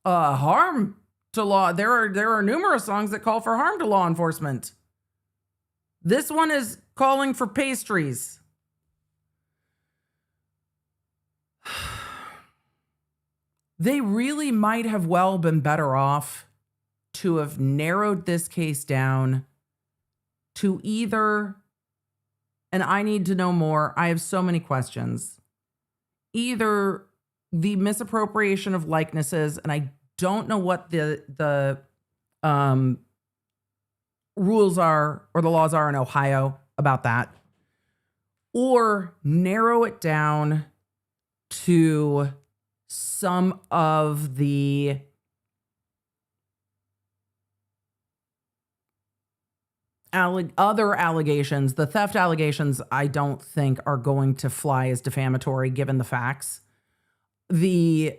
harm to law. There are numerous songs that call for harm to law enforcement. This one is calling for pastries. They really might have well been better off to have narrowed this case down to either and I need to know more. I have so many questions. Either the misappropriation of likenesses, and I don't know what the rules are or the laws are in Ohio about that, or narrow it down to some of the other allegations. The theft allegations, I don't think are going to fly as defamatory given the facts. The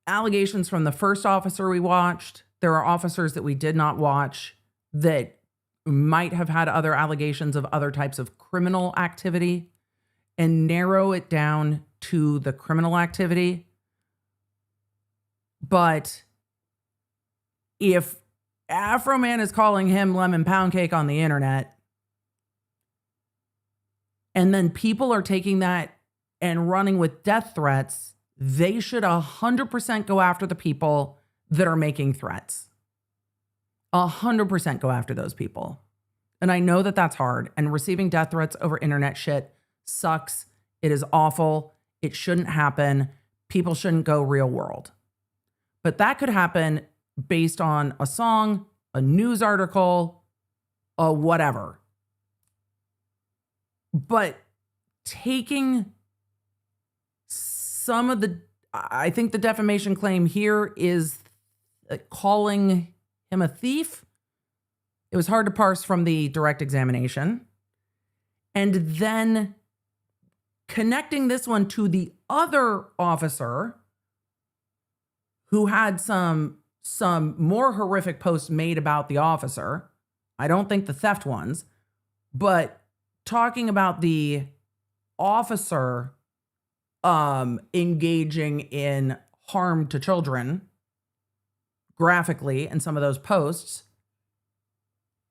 allegations from the first officer we watched, there are officers that we did not watch that might have had other allegations of other types of criminal activity, and narrow it down to the criminal activity. But if Afroman is calling him lemon pound cake on the internet, and then people are taking that and running with death threats, they should 100% go after the people that are making threats. 100% go after those people. And I know that that's hard, and receiving death threats over internet shit sucks. It is awful. It shouldn't happen. People shouldn't go real world. But that could happen based on a song, a news article, a whatever. But taking some of I think the defamation claim here is calling him a thief. It was hard to parse from the direct examination. And then connecting this one to the other officer who had some more horrific posts made about the officer. I don't think the theft ones, but talking about the officer engaging in harm to children graphically in some of those posts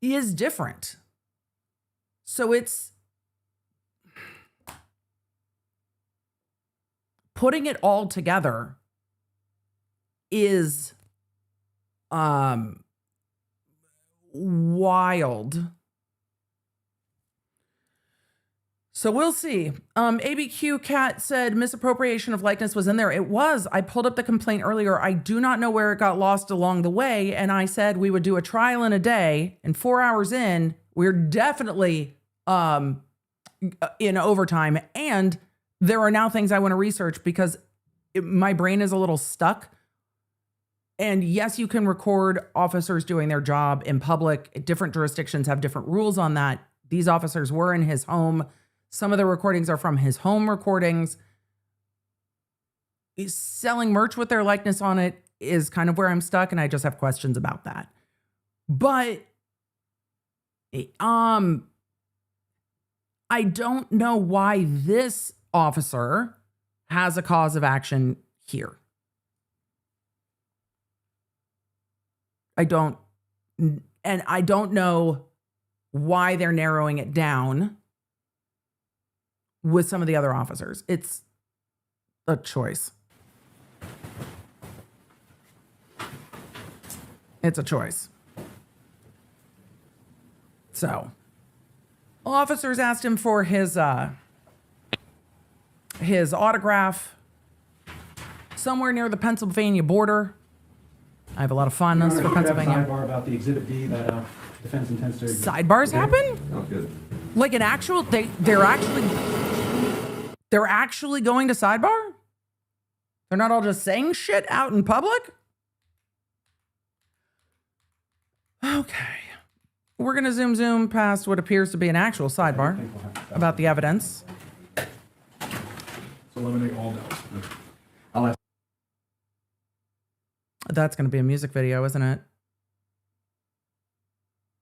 is different. So it's putting it all together is wild. So we'll see. ABQ Cat said misappropriation of likeness was in there. It was. I pulled up the complaint earlier. I do not know where it got lost along the way. And I said we would do a trial in a day, and 4 hours in, we're definitely in overtime. And there are now things I want to research because my brain is a little stuck. And yes, you can record officers doing their job in public. Different jurisdictions have different rules on that. These officers were in his home. Some of the recordings are from his home recordings. Selling merch with their likeness on it is kind of where I'm stuck, and I just have questions about that. But I don't know why this officer has a cause of action here. I don't know why they're narrowing it down with some of the other officers. It's a choice. It's a choice. So, officers asked him for his autograph somewhere near the Pennsylvania border. I have a lot of fondness for Pennsylvania. Sidebar about the Exhibit D that defense intends to. Sidebars happen? Oh, good. Like an actual, they're actually going to sidebar? They're not all just saying shit out in public? Okay. We're going to zoom past what appears to be an actual sidebar about the evidence. So eliminate all doubts. That's going to be a music video, isn't it?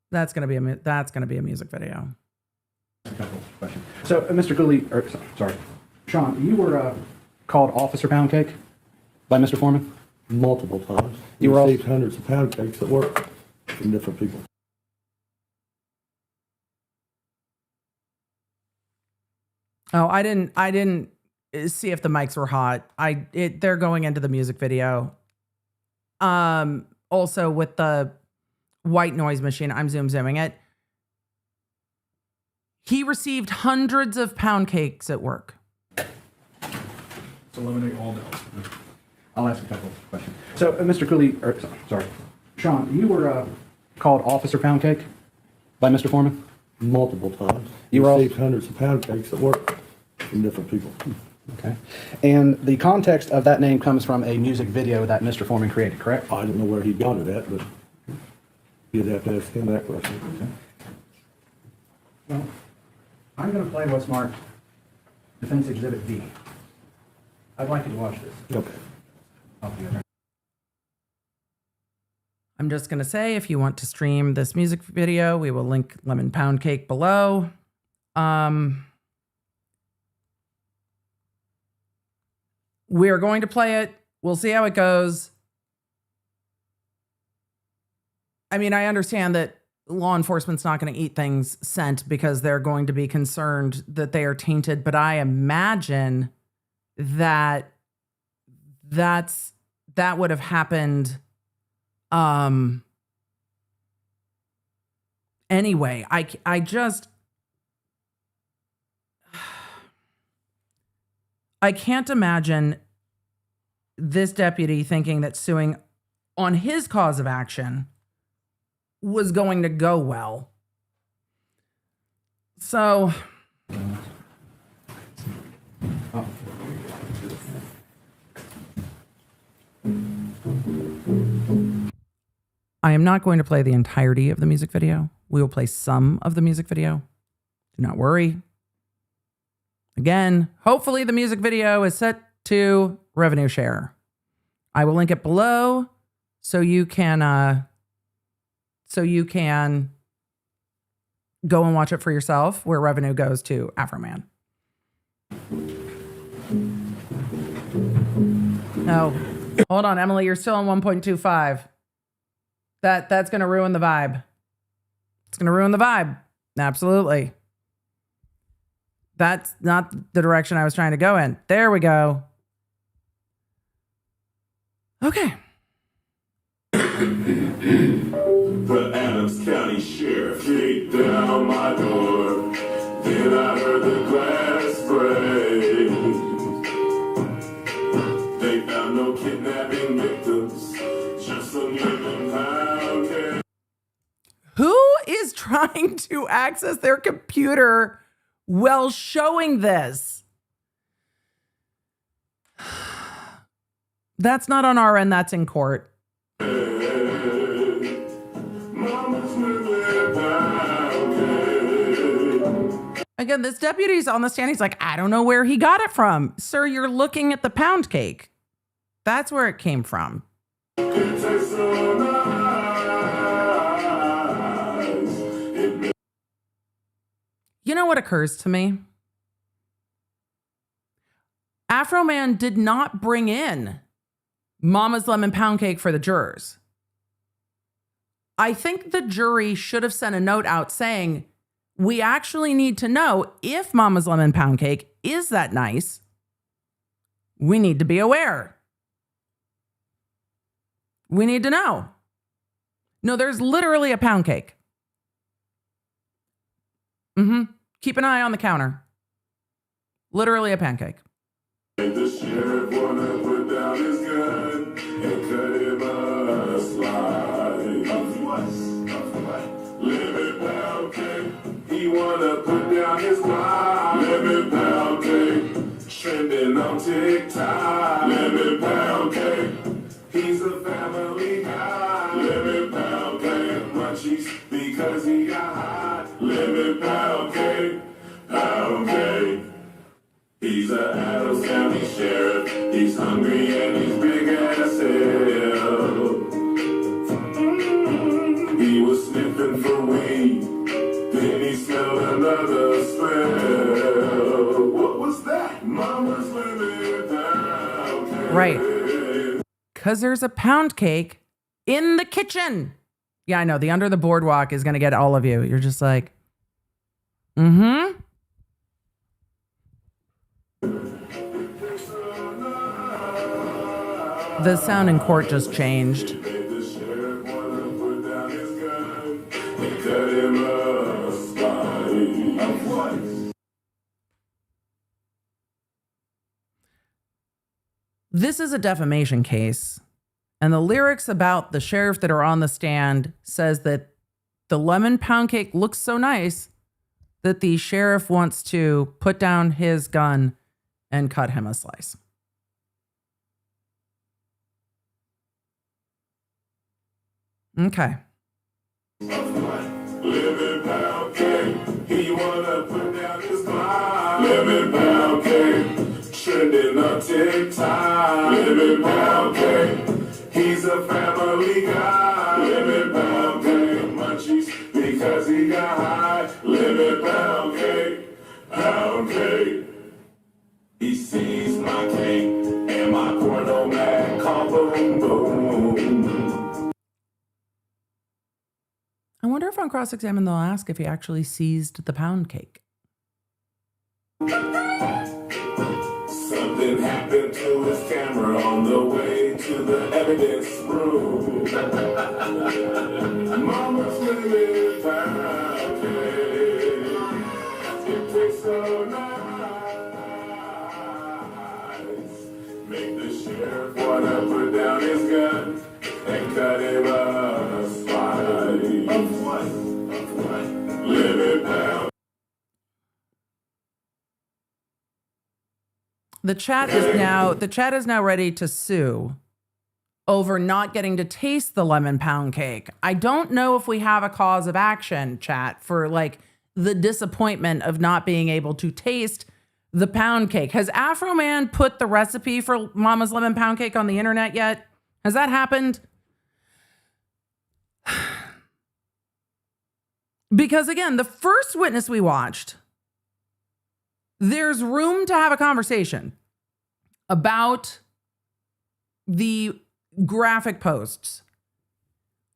That's going to be a music video. A couple of questions. So, Mr. Cooley, sorry, Shawn, you were called Officer Pound Cake by Mr. Foreman? Multiple times. You You were received hundreds of pound cakes at work from different people. Oh, I didn't see if the mics were hot. They're going into the music video. Also with the white noise machine, I'm zooming it. He received hundreds of pound cakes at work. To eliminate all doubt. I'll ask a couple of questions. So, Mr. Cooley, sorry, Shawn, you were called Officer Pound Cake by Mr. Foreman? Multiple times. You were received hundreds of pound cakes at work from different people. Okay. And the context of that name comes from a music video that Mr. Foreman created, correct? I don't know where he got it at, but you'd have to ask him that question. Okay. Well, I'm going to play what's marked Defense Exhibit D. I'd like you to watch this. Okay. I'm just going to say, if you want to stream this music video, we will link Lemon Pound Cake below. We're going to play it. We'll see how it goes. I mean, I understand that law enforcement's not going to eat things sent because they're going to be concerned that they are tainted, but I imagine that that would have happened anyway. I can't imagine this deputy thinking that suing on his cause of action was going to go well. So I am not going to play the entirety of the music video. We will play some of the music video. Do not worry. Again, hopefully the music video is set to revenue share. I will link it below so you can go and watch it for yourself, where revenue goes to Afroman. No, hold on, Emily, you're still on 1.25. That's going to ruin the vibe. It's going to ruin the vibe. Absolutely. That's not the direction I was trying to go in. There we go. Okay. The Adams County Sheriff kicked down my door. Then I heard the glass break. They found no kidnapping victims, just some living pound cake. Who is trying to access their computer while showing this? That's not on our end, that's in court. Again, this deputy's on the stand. He's like, I don't know where he got it from. Sir, you're looking at the pound cake. That's where it came from. You know what occurs to me? Afroman did not bring in Mama's Lemon Pound Cake for the jurors. I think the jury should have sent a note out saying, we actually need to know if Mama's Lemon Pound Cake is that nice. We need to be aware. We need to know. No, there's literally a pound cake. Keep an eye on the counter. Literally a pancake. The sheriff wanna put down his gun and cut him a slice. Of what? Lemon pound cake. He wanna put down his gun. Lemon pound cake. Trending on TikTok. Lemon pound cake. He's a family guy. Lemon pound cake. Munchies because he got hot. Lemon pound cake. Pound cake. He's a Adams County Sheriff. He's hungry and he's big as hell. He was sniffing for weed. Then he smelled another smell. What was that? Mama's lemon pound cake. Right. Because there's a pound cake in the kitchen. Yeah, I know. The Under the Boardwalk is going to get all of you. You're just like, The sound in court just changed. This is a defamation case, and the lyrics about the sheriff that are on the stand says that the lemon pound cake looks so nice that the sheriff wants to put down his gun and cut him a slice. Okay. Lemon pound cake, he wanna put down his mind. Lemon pound cake, trending on TikTok. Lemon pound cake, he's a family guy. Lemon pound cake, munchies because he got high. Lemon pound cake, pound cake. He sees my cake and my porno man call boom boom. I wonder if on cross-examine they'll ask if he actually seized the pound cake. Something happened to his camera on the way to the evidence room. Mama's lemon pound cake. It tastes so nice. Make the sheriff wanna put down his gun and cut him a slice. Of what? Lemon pound. The chat is now ready to sue over not getting to taste the lemon pound cake. I don't know if we have a cause of action, chat, for like the disappointment of not being able to taste the pound cake. Has Afroman put the recipe for Mama's lemon pound cake on the internet yet? Has that happened? Because again, the first witness we watched, there's room to have a conversation about the graphic posts.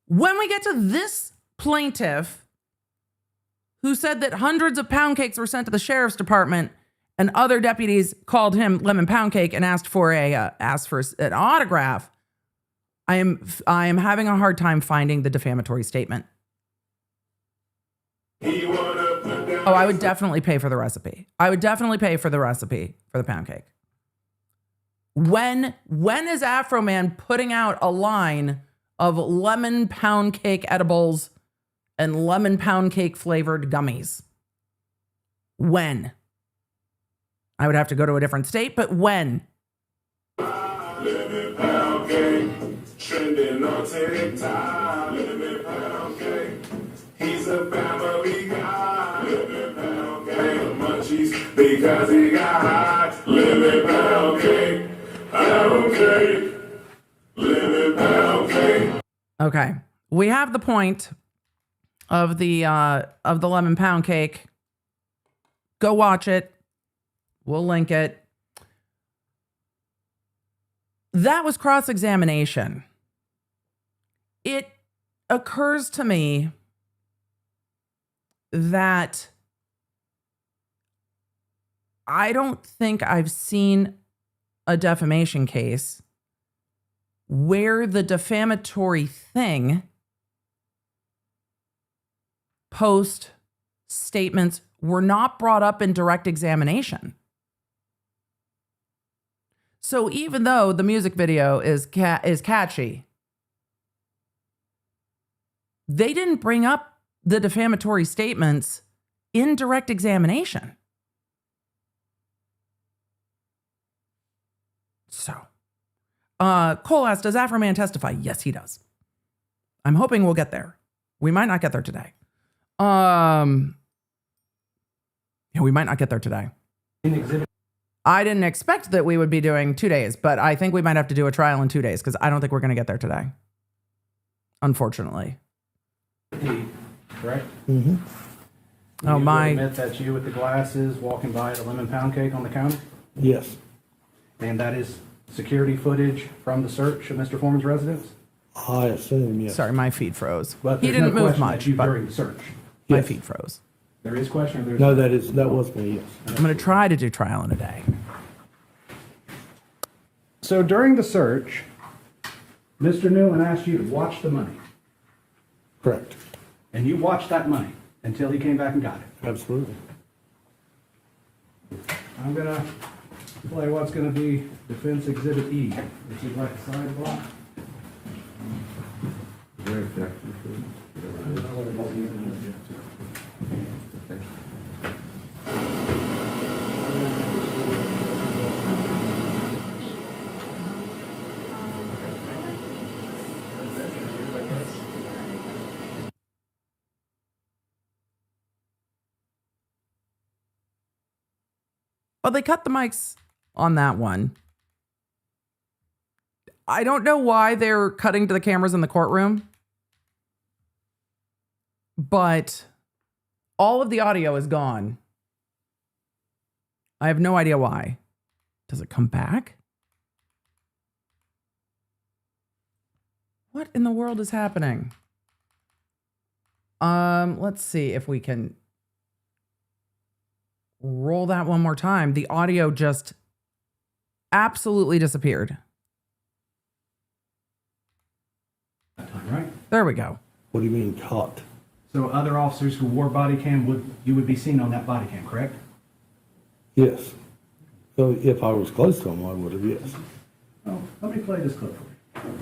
When we get to this plaintiff who said that hundreds of pound cakes were sent to the sheriff's department and other deputies called him lemon pound cake and asked for an autograph, I am having a hard time finding the defamatory statement. Oh, I would definitely pay for the recipe. I would definitely pay for the recipe for the pound cake. When is Afroman putting out a line of lemon pound cake edibles and lemon pound cake flavored gummies? When? I would have to go to a different state, but when? Lemon pound cake, trending on TikTok. Lemon pound cake, he's a family guy. Lemon pound cake, munchies because he got high. Lemon pound cake, pound cake, lemon pound cake. Okay, we have the point of the lemon pound cake. Go watch it. We'll link it. That was cross-examination. It occurs to me that I don't think I've seen a defamation case where the defamatory thing, post statements, were not brought up in direct examination. So even though the music video is catchy, they didn't bring up the defamatory statements in direct examination. So, Cole asked, does Afroman testify? Yes, he does. I'm hoping we'll get there. We might not get there today. Yeah, we might not get there today. I didn't expect that we would be doing 2 days, but I think we might have to do a trial in 2 days because I don't think we're going to get there today. Unfortunately. Correct? Mm-hmm. Oh, You my. admit that's you with the glasses walking by the lemon pound cake on the counter? Yes. And that is security footage from the search of Mr. Foreman's residence? I assume, yes. Sorry, my feed froze. But He there's didn't no move question much, that you but during the search. my Yes. feed froze. There is question or there's No, that was me, yes. I'm going to try to do trial in a day. So during the search, Mr. Newland asked you to watch the money. Correct. And you watched that money until he came back and got it. Absolutely. I'm gonna Play what's going to be Defense Exhibit E. Is it like a sidewalk? Very effective. Well, they cut the mics on that one. I don't know why they're cutting to the cameras in the courtroom, but all of the audio is gone. I have no idea why. Does it come back? What in the world is happening? Let's see if we can roll that one more time. The audio just absolutely disappeared. That time, right? There we go. What do you mean caught? So other officers who wore body cam, would be seen on that body cam, correct? Yes. So if I was close to him, I would have, yes. Oh, let me play this clip for you.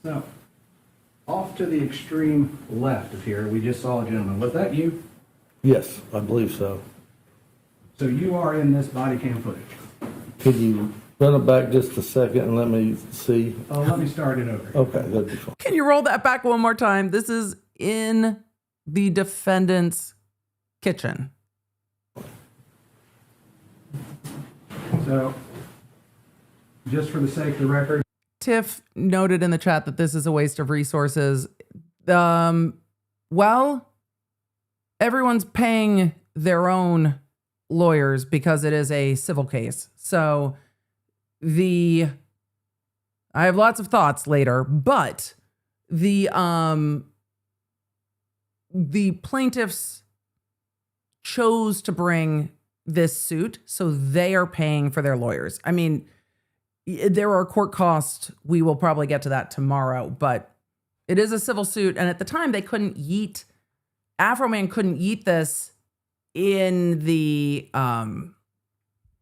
So, off to the extreme left of here, we just saw a gentleman. Was that you? Yes, I believe so. So you are in this body cam footage. Could you run it back just a second and let me see? Oh, let me start it over. Okay, that'd be fine. Can you roll that back one more time? This is in the defendant's kitchen. So, just for the sake of the record. Tiff noted in the chat that this is a waste of resources. Well, everyone's paying their own lawyers because it is a civil case. So I have lots of thoughts later, but the plaintiffs chose to bring this suit, so they are paying for their lawyers. I mean, there are court costs. We will probably get to that tomorrow, but it is a civil suit. And at the time, they couldn't yeet, Afroman couldn't yeet this in the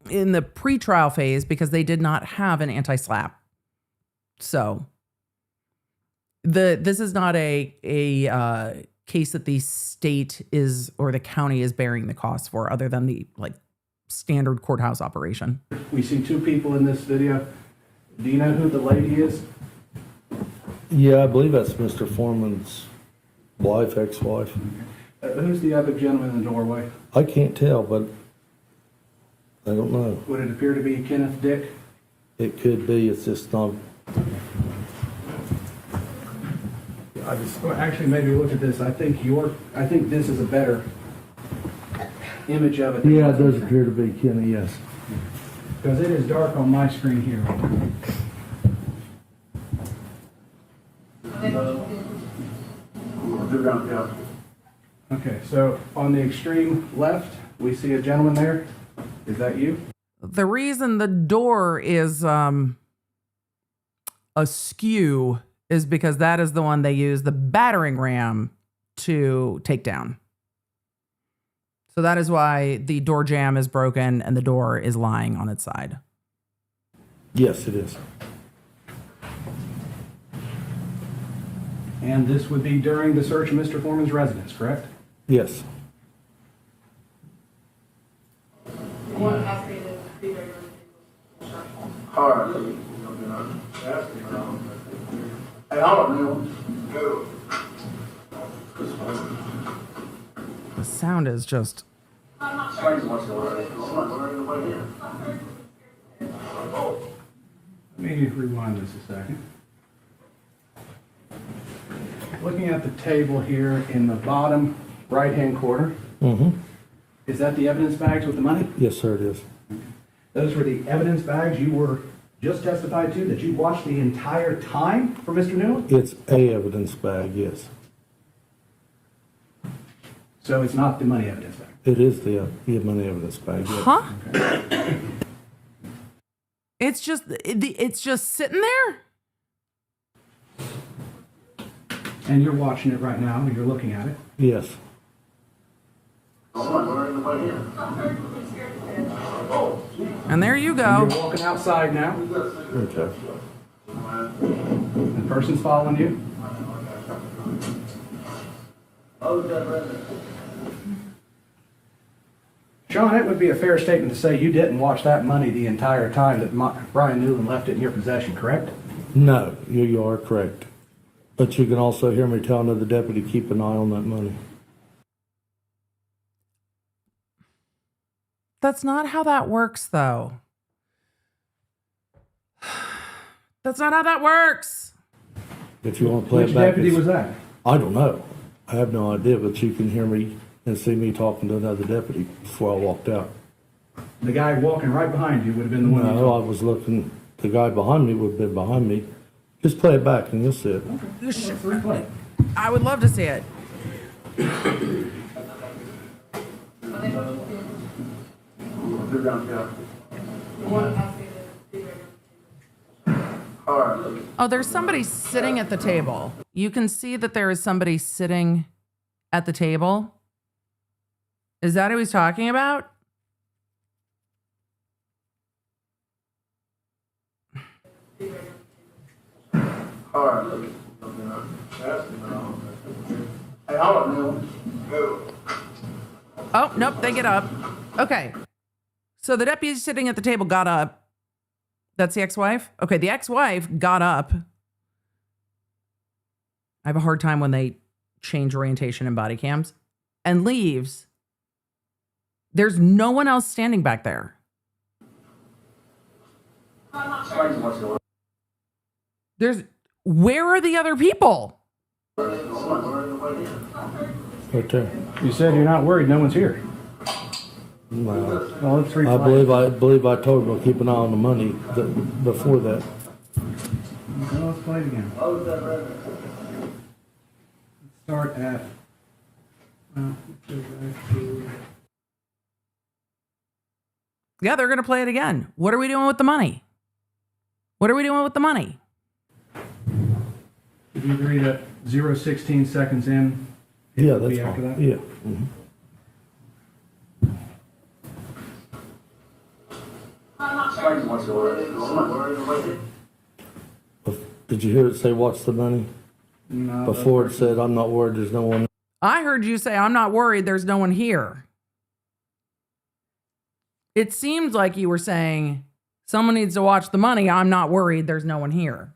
pretrial phase because they did not have an anti-slap. So this is not a case that the state is or the county is bearing the cost for, other than the standard courthouse operation. We see two people in this video. Do you know who the lady is? Yeah, I believe that's Mr. Foreman's wife, ex-wife. Who's the other gentleman in the doorway? I can't tell, but I don't know. Would it appear to be Kenneth Dick? It could be, it's just not. Well, actually, maybe look at this. I think this is a better image of it. Yeah, it does appear to be Kenny, yes. Because it is dark on my screen here. Okay, so on the extreme left, we see a gentleman there. Is that you? The reason the door is askew is because that is the one they use the battering ram to take down. So that is why the door jamb is broken and the door is lying on its side. Yes, it is. And this would be during the search of Mr. Foreman's residence, correct? Yes. The sound is just... Let me rewind this a second. Looking at the table here in the bottom right-hand corner, is that the evidence bags with the money? Yes, sir, it is. Those were the evidence bags you were just testified to, that you watched the entire time for Mr. Newland? It's a evidence bag, yes. So it's not the money evidence bag? It is the money evidence bag, yes. Huh? Okay. It's just sitting there? And you're watching it right now, and you're looking at it. Yes. And there you And go. you're walking outside now. Okay. The person's following you. Shawn, it would be a fair statement to say you didn't watch that money the entire time that Brian Newland left it in your possession, correct? No, you are correct. But you can also hear me telling the deputy, keep an eye on that money. That's not how that works, though. That's not how that works. If you want to play Which it back. deputy was that? I don't know. I have no idea, but you can hear me and see me talking to another deputy before I walked out. The guy walking right behind you would have been the one you No, I was looking, the guy behind me would have been behind me. Just play it back and you'll see it. replay. I would love to see it. Oh, there's somebody sitting at the table. You can see that there is somebody sitting at the table. Is that who he's talking about? Oh, nope, they get up. Okay. So the deputy sitting at the table got up. That's the ex-wife? Okay, the ex-wife got up. I have a hard time when they change orientation in body cams. And leaves. There's no one else standing back there. Where are the other people? Right there. You said you're not worried no one's here. No. Well, let's replay. I believe I told him to keep an eye on the money before that. Okay, let's play it again. Let's start at. Yeah, they're going to play it again. What are we doing with the money? What are we doing with the money? Did you agree that 0.16 seconds in? Yeah, It'll that's be after fine. that? Yeah. Mhm. Did you hear it say, "What's the money"? No. Before it said, "I'm not worried. There's no one." I heard you say, I'm not worried. There's no one here. It seemed like you were saying, someone needs to watch the money. I'm not worried. There's no one here.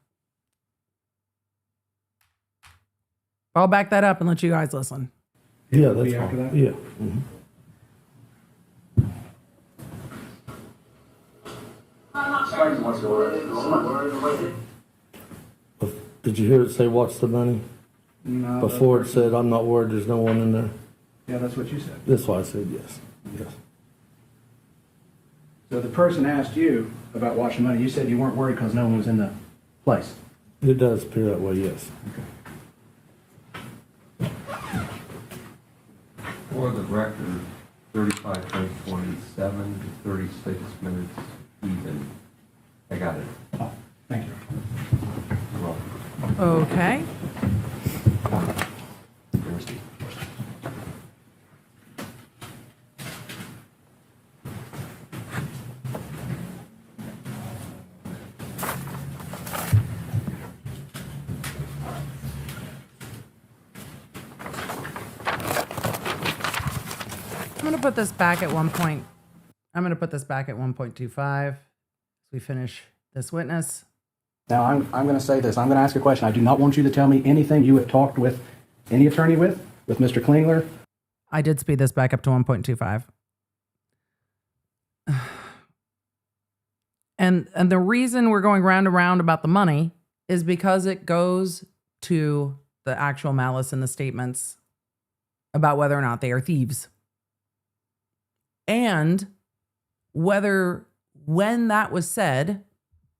I'll back that up and let you guys listen. Yeah, that's Be after fine. that? Yeah. Mhm. Did you hear it say, "What's the money"? No. Before it said, "I'm not worried. There's no one in there." Yeah, that's what you said. That's why I said yes. Yes. So the person asked you about watching money. You said you weren't worried because no one was in the place. It does appear that way. Yes. For the record, 35.27 to 36 minutes even. I got it. Oh, thank you. You're welcome. Okay. I'm going to put this back at 1.25 as we finish this witness. Now, I'm going to say this. I'm going to ask a question. I do not want you to tell me anything you have talked with any attorney with Mr. Klingler. I did speed this back up to 1.25. And the reason we're going round and round about the money is because it goes to the actual malice in the statements about whether or not they are thieves. And whether, when that was said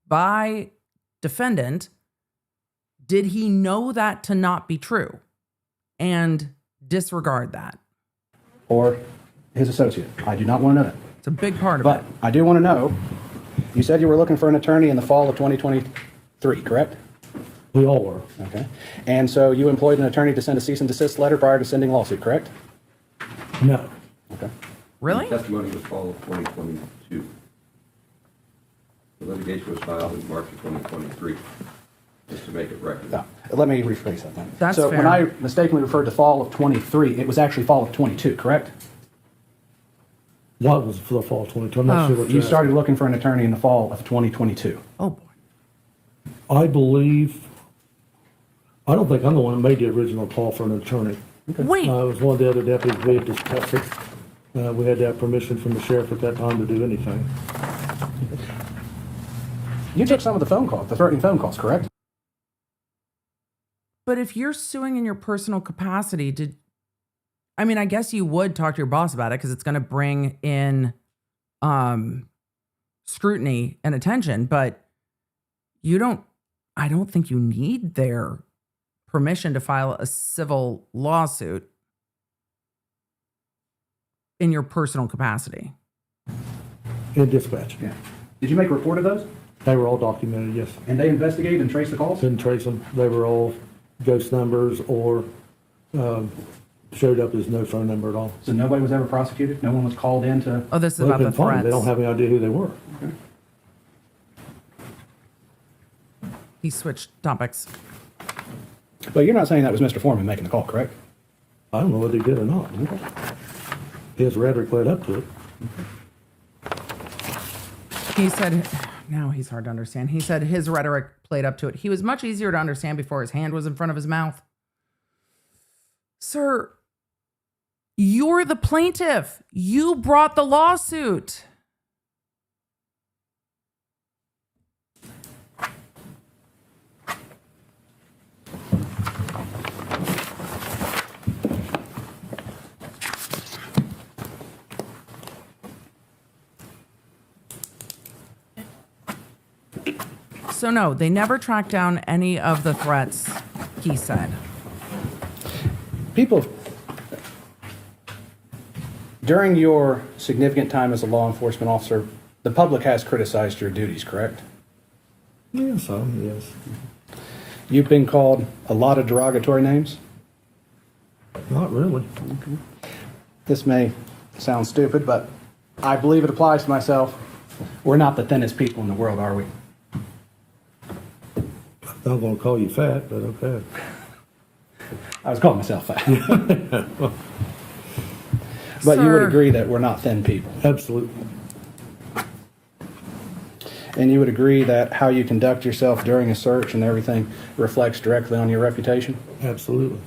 by defendant, did he know that to not be true and disregard that? Or his associate. I do not want to know that. It's a big part of But it. I do want to know, you said you were looking for an attorney in the fall of 2023, correct? We all were. Okay. And so you employed an attorney to send a cease and desist letter prior to sending lawsuit, correct? No. Okay. Really? The testimony was fall of 2022. The litigation was filed in March of 2023, just to make it record. No. Let me rephrase that then. That's so fair. when I mistakenly referred to fall of 23, it was actually fall of 22, correct? What was for the fall 22? I'm not sure what You you're started looking for an attorney in the fall of 2022. Oh, boy. asking. I believe, I don't think I'm the one that made the original call for an attorney. Wait. It was one of the other deputies. We had discussed it. We had to have permission from the sheriff at that time to do anything. You took some of the phone calls, the threatening phone calls, correct? But if you're suing in your personal capacity, I guess you would talk to your boss about it because it's going to bring in scrutiny and attention, but I don't think you need their permission to file a civil lawsuit in your personal capacity. In dispatch. Yeah. Did you make a report of those? They were all documented, yes. And they investigated and traced the calls? Didn't trace them. They were all ghost numbers or showed up as no phone number at all. So nobody was ever prosecuted? No one was called in to... Oh, this is They've about the been fined. threats. They don't have any idea who they were. Okay. He switched topics. But you're not saying that was Mr. Foreman making the call, correct? I don't know whether he did or not. His rhetoric led up to it. He said, now he's hard to understand. He said his rhetoric played up to it. He was much easier to understand before his hand was in front of his mouth. Sir, you're the plaintiff. You brought the lawsuit. So no, they never tracked down any of the threats, he said. People, during your significant time as a law enforcement officer, the public has criticized your duties, correct? Yes, yes. You've been called a lot of derogatory names? Not really. This may sound stupid, but I believe it applies to myself. We're not the thinnest people in the world, are we? I'm going to call you fat, but okay. I was calling myself fat. But you would agree that we're not thin people. Absolutely. And you would agree that how you conduct yourself during a search and everything reflects directly on your reputation? Absolutely.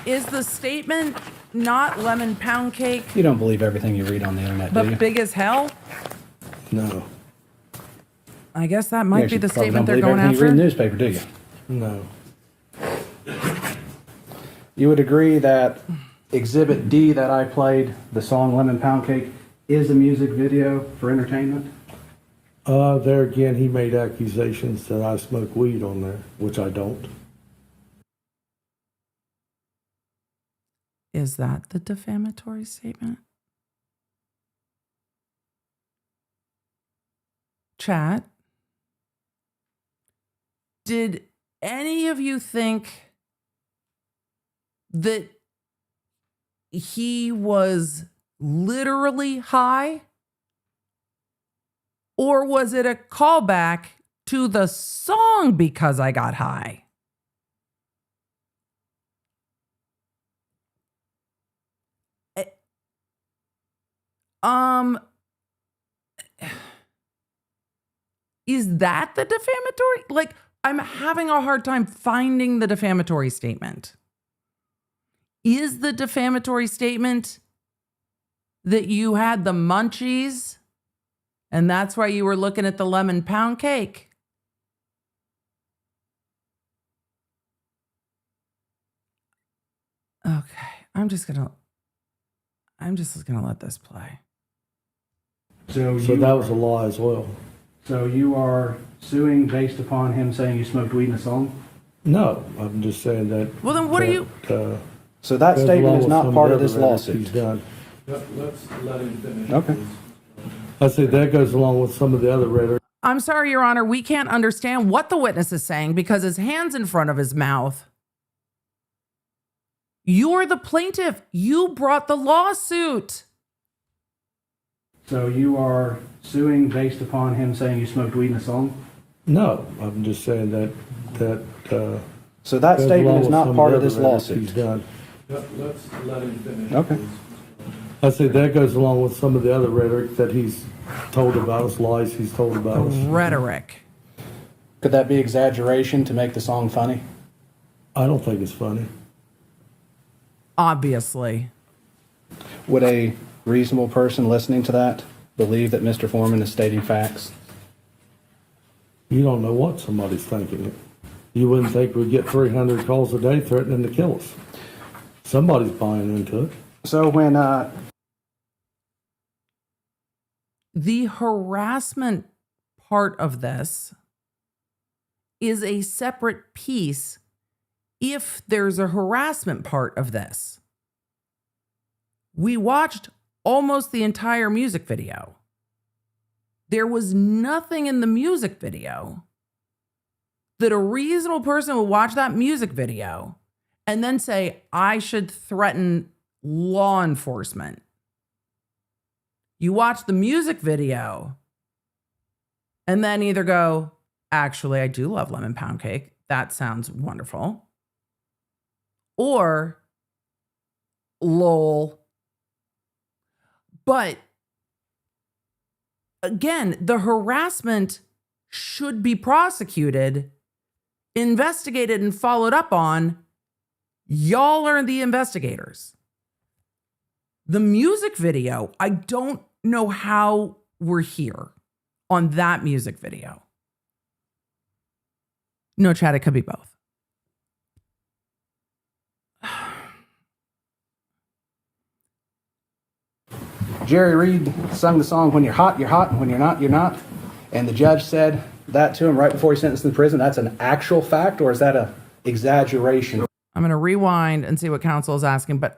Is the statement not lemon pound cake, You don't believe everything you read on the internet, do you? but big as hell? No. I guess that might be the statement they're don't going believe everything after. you read in the newspaper, do you? No. You would agree that Exhibit D that I played, the song Lemon Pound Cake, is a music video for entertainment? There again, he made accusations that I smoke weed on there, which I don't. Is that the defamatory statement? Chat. Did any of you think that he was literally high? Or was it a callback to the song Because I Got High? Is that the defamatory? Like, I'm having a hard time finding the defamatory statement. Is the defamatory statement that you had the munchies and that's why you were looking at the lemon pound cake? Okay, I'm just gonna let this play. So that was a lie as well. So you are suing based upon him saying you smoked weed in a song? No, I'm just saying that. Well, then what are you? So that goes statement along is with not some part of of the this other rhetoric lawsuit. he's done. Let's let him finish. Okay. I say that goes along with some of the other rhetoric. I'm sorry, Your Honor, we can't understand what the witness is saying because his hand's in front of his mouth. You're the plaintiff. You brought the lawsuit. So you are suing based upon him saying you smoked weed in a song? No, I'm just saying that So that goes statement along is with not some part of of the this other rhetoric lawsuit. he's done. Let's let him finish. Okay. please. I say that goes along with some of the other rhetoric that he's told about us, lies he's told about us. Rhetoric. Could that be exaggeration to make the song funny? I don't think it's funny. Obviously. Would a reasonable person listening to that believe that Mr. Foreman is stating facts? You don't know what somebody's thinking. You wouldn't think we'd get 300 calls a day threatening to kill us. Somebody's buying into it. So when The harassment part of this is a separate piece if there's a harassment part of this. We watched almost the entire music video. There was nothing in the music video that a reasonable person would watch that music video and then say, I should threaten law enforcement. You watch the music video and then either go, actually, I do love lemon pound cake. That sounds wonderful. Or, lol. But again, the harassment should be prosecuted, investigated, and followed up on. Y'all are the investigators. The music video, I don't know how we're here on that music video. No, Chad, it could be both. Jerry Reed sung the song, when you're hot, and when you're not, you're not. And the judge said that to him right before he sentenced him to prison. That's an actual fact, or is that a exaggeration? I'm going to rewind and see what counsel is asking, but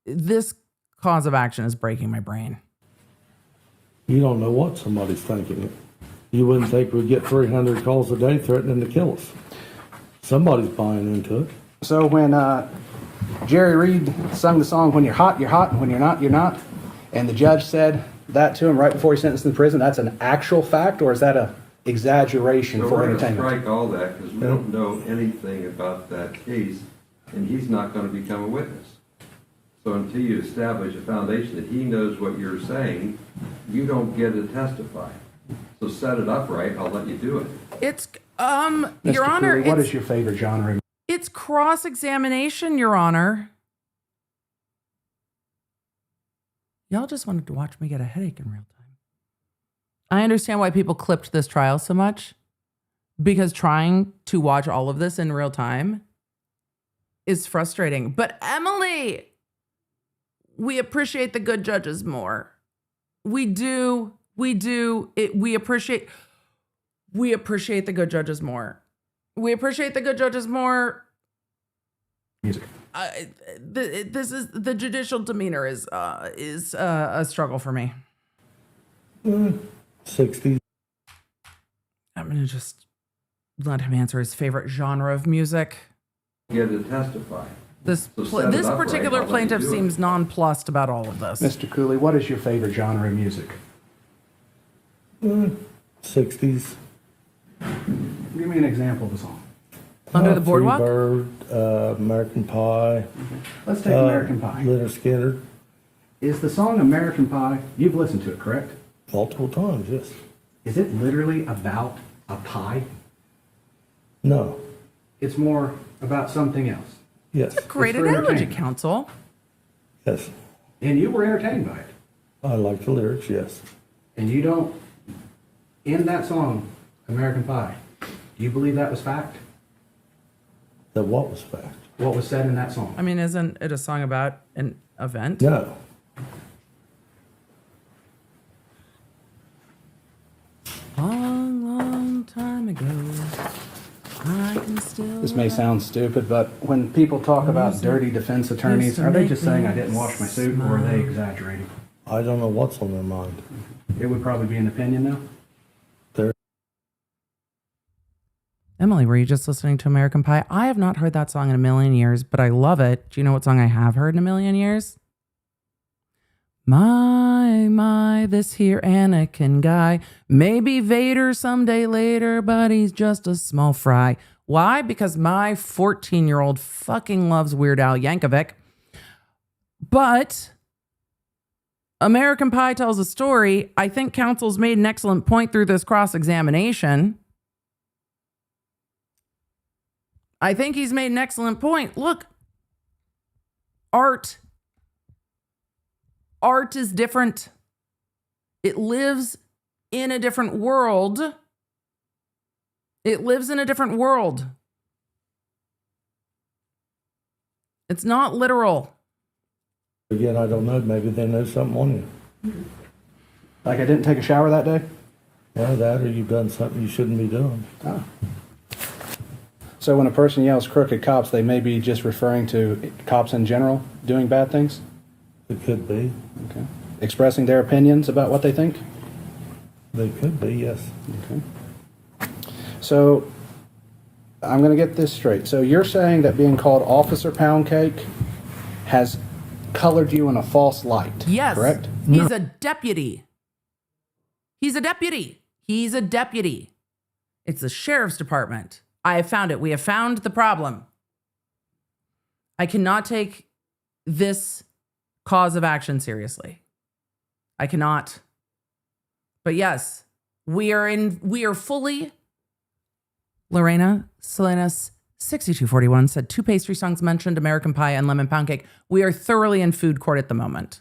this cause of action is breaking my brain. You don't know what somebody's thinking. You wouldn't think we'd get 300 calls a day threatening to kill us. Somebody's buying into it. So when Jerry Reed sung the song, when you're hot, and when you're not, you're not. And the judge said that to him right before he sentenced him to prison. That's an actual fact, or is that a exaggeration So for we're going to entertainment? strike all that because we don't know anything about that case, and he's not going to become a witness. So until you establish a foundation that he knows what you're saying, you don't get to testify. So set it up right, I'll let you do it. It's, Mr. Your Honor, Cooley, what is your favorite genre? it's cross-examination, Your Honor. Y'all just wanted to watch me get a headache in real time. I understand why people clipped this trial so much, because trying to watch all of this in real time is frustrating. But Emily, we appreciate the good judges more. We do. We appreciate the good judges more. We appreciate the good judges more. Music. This is the judicial demeanor is a struggle for me. 60s. I'm gonna just let him answer his favorite genre of music. You get to testify. This So set it this up right, particular I'll let you plaintiff do it. seems nonplussed about all of this. Mr. Cooley, what is your favorite genre of music? 60s. Give me an example of a song. Under the Boardwalk? Freebird, American Pie. Let's take American Pie. Leonard Skinner. Is the song American Pie, you've listened to it, correct? Multiple times, yes. Is it literally about a pie? No. It's more about something else. Yes. Great It's for analogy, entertainment. counsel. Yes. And you were entertained by it. I like the lyrics, yes. And you don't, in that song, American Pie, do you believe that was fact? That what was fact? What was said in that song? I mean, isn't it a song about an event? No. Long, long time ago. This may sound stupid, but when people talk about dirty defense attorneys, are they just saying I didn't wash my suit, or are they exaggerating? I don't know what's on their mind. It would probably be an opinion, though. Emily, were you just listening to American Pie? I have not heard that song in a million years, but I love it. Do you know what song I have heard in a million years? My, this here Anakin guy. Maybe Vader someday later, but he's just a small fry. Why? Because my 14-year-old fucking loves Weird Al Yankovic. But American Pie tells a story. I think counsel's made an excellent point through this cross-examination. I think he's made an excellent point. Look, art is different. It lives in a different world. It lives in a different world. It's not literal. Again, I don't know. Maybe they know something on you. Like I didn't take a shower that day? Yeah, that or you've done something you shouldn't be doing. Oh. So when a person yells crooked cops, they may be just referring to cops in general doing bad things? It could be. Okay. Expressing their opinions about what they think? They could be, yes. Okay. So I'm going to get this straight. So you're saying that being called Officer Pound Cake has colored you in a false light, yes, correct? He's a deputy. He's a deputy. He's a deputy. It's the sheriff's department. I have found it. We have found the problem. I cannot take this cause of action seriously. I cannot. But yes, we are fully. Lorena Salinas 6241 said 2 pastry songs mentioned American Pie and Lemon Pound Cake. We are thoroughly in food court at the moment.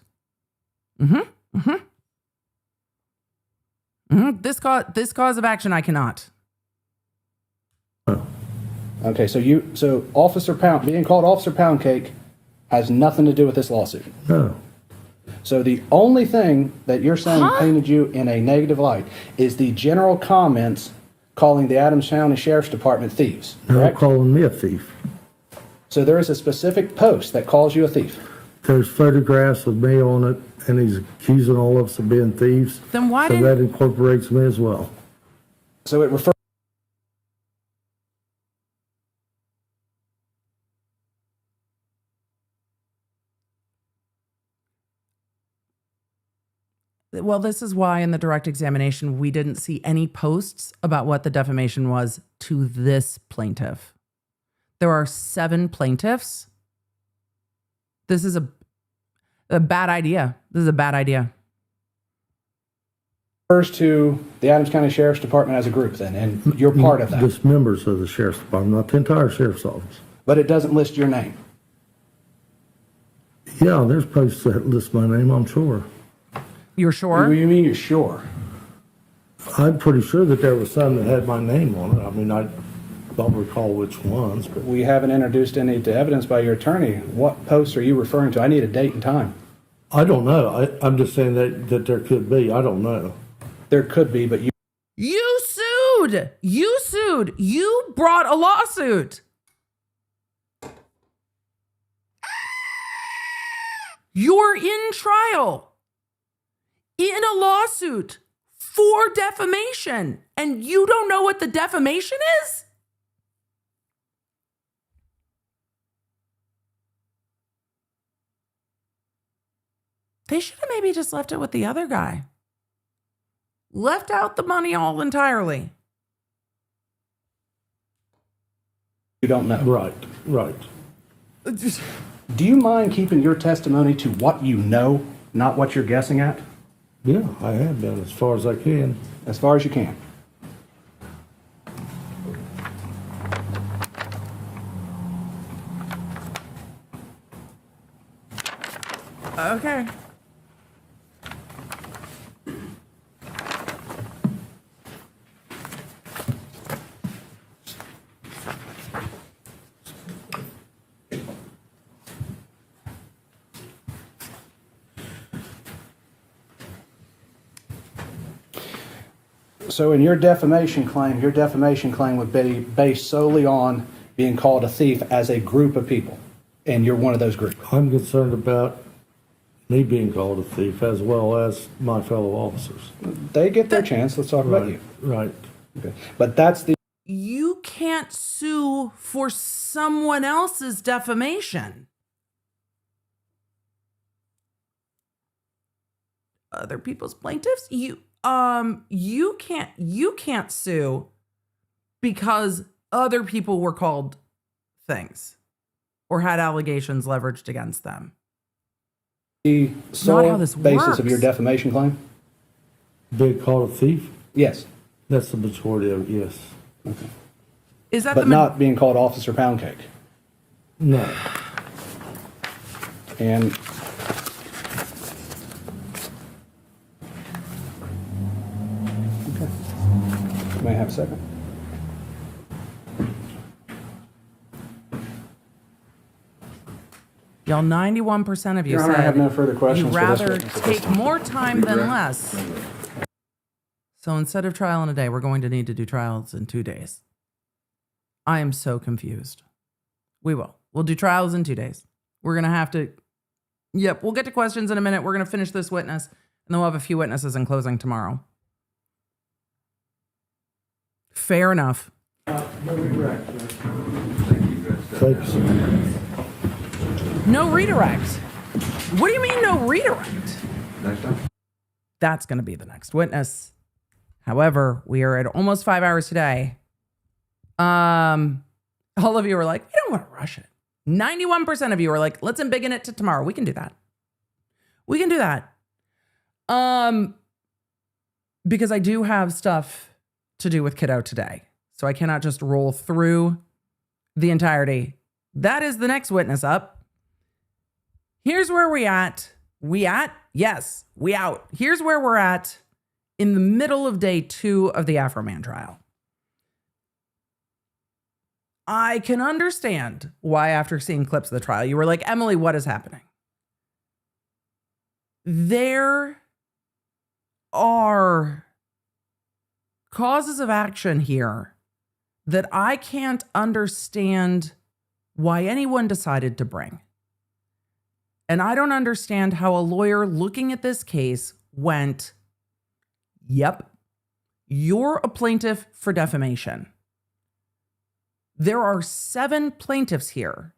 This cause of action I cannot. Okay, so being called Officer Pound Cake has nothing to do with this lawsuit. No. So the only thing that you're saying painted you in a negative light is the general comments calling the Adams County Sheriff's Department thieves, correct? They're calling me a thief. So there is a specific post that calls you a thief. There's photographs of me on it, and he's accusing all of us of being thieves. Then why so that incorporates me as well. So it refers. Well, this is why in the direct examination, we didn't see any posts about what the defamation was to this plaintiff. There are 7 plaintiffs. This is a bad idea. This is a bad idea. Refers to the Adams County Sheriff's Department as a group then, and you're part of that. Just members of the Sheriff's Department, not the entire Sheriff's Office. But it doesn't list your name. Yeah, there's posts that list my name, I'm sure. You're sure? What do you mean you're sure? I'm pretty sure that there was some that had my name on it. I mean, I don't recall which ones, but We haven't introduced any to evidence by your attorney. What posts are you referring to? I need a date and time. I don't know. I'm just saying that there could be. I don't know. There could be, but You sued. You sued. You brought a lawsuit. You're in trial in a lawsuit for defamation, and you don't know what the defamation is? They should have maybe just left it with the other guy. Left out the money all entirely. you don't know. Right. Do you mind keeping your testimony to what you know, not what you're guessing at? Yeah, I have been as far as I can. As far as you can. Okay. So in your defamation claim would be based solely on being called a thief as a group of people, and you're one of those group. I'm concerned about me being called a thief as well as my fellow officers. They get their chance. Let's talk about you. Right. Okay. But that's the You can't sue for someone else's defamation. Other people's plaintiffs, you can't sue because other people were called things or had allegations leveraged against them. the Not how sole this basis works. of your defamation claim? Being called a thief? Yes. That's the majority of it, yes. Okay. Is that But not being called Officer Poundcake. No. And okay. May I have a second? Y'all, 91% of you Your Honor, I said have no further questions you'd for this rather witness at this take time. more time than less. So instead of trial in a day, we're going to need to do trials in 2 days. I am so confused. We will. We'll do trials in 2 days. We're going to have to. Yep, we'll get to questions in a minute. We're going to finish this witness, and then we'll have a few witnesses in closing tomorrow. Fair enough. Thank you, sir. No redirect. What do you mean no redirect? Next time. That's going to be the next witness. However, we are at almost 5 hours today. All of you are like, we don't want to rush it. 91% of you are like, let's embiggen it to tomorrow. We can do that. We can do that. Because I do have stuff to do with kiddo today. So I cannot just roll through the entirety. That is the next witness up. Here's where we at. We at? Yes, we out. Here's where we're at in the middle of day 2 of the Afroman trial. I can understand why after seeing clips of the trial, you were like, Emily, what is happening? There are causes of action here that I can't understand why anyone decided to bring. And I don't understand how a lawyer looking at this case went, yep, you're a plaintiff for defamation. There are 7 plaintiffs here.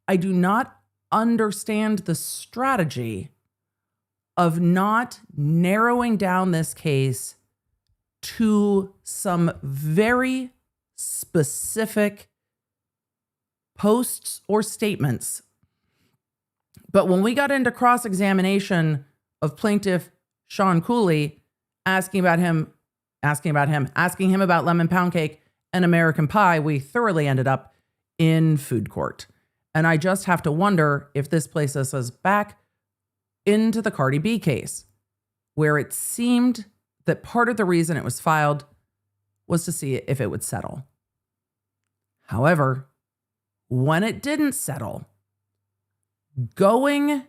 I do not understand the strategy of not narrowing down this case to some very specific posts or statements. But when we got into cross-examination of plaintiff Shawn Cooley, asking him about lemon pound cake and American pie, we thoroughly ended up in food court. And I just have to wonder if this places us back into the Cardi B case, where it seemed that part of the reason it was filed was to see if it would settle. However, when it didn't settle, going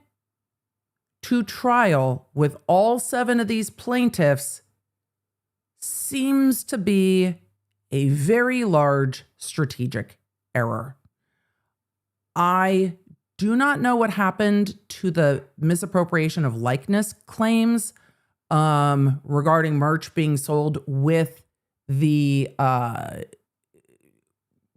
to trial with all 7 of these plaintiffs seems to be a very large strategic error. I do not know what happened to the misappropriation of likeness claims regarding merch being sold with the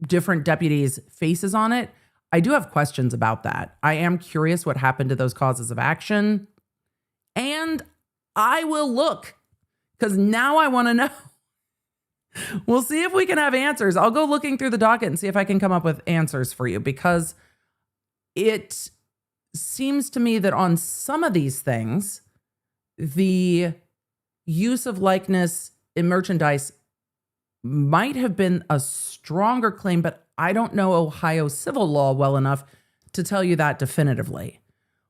different deputies' faces on it. I do have questions about that. I am curious what happened to those causes of action. And I will look, because now I want to know. We'll see if we can have answers. I'll go looking through the docket and see if I can come up with answers for you, because it seems to me that on some of these things, the use of likeness in merchandise might have been a stronger claim, but I don't know Ohio civil law well enough to tell you that definitively.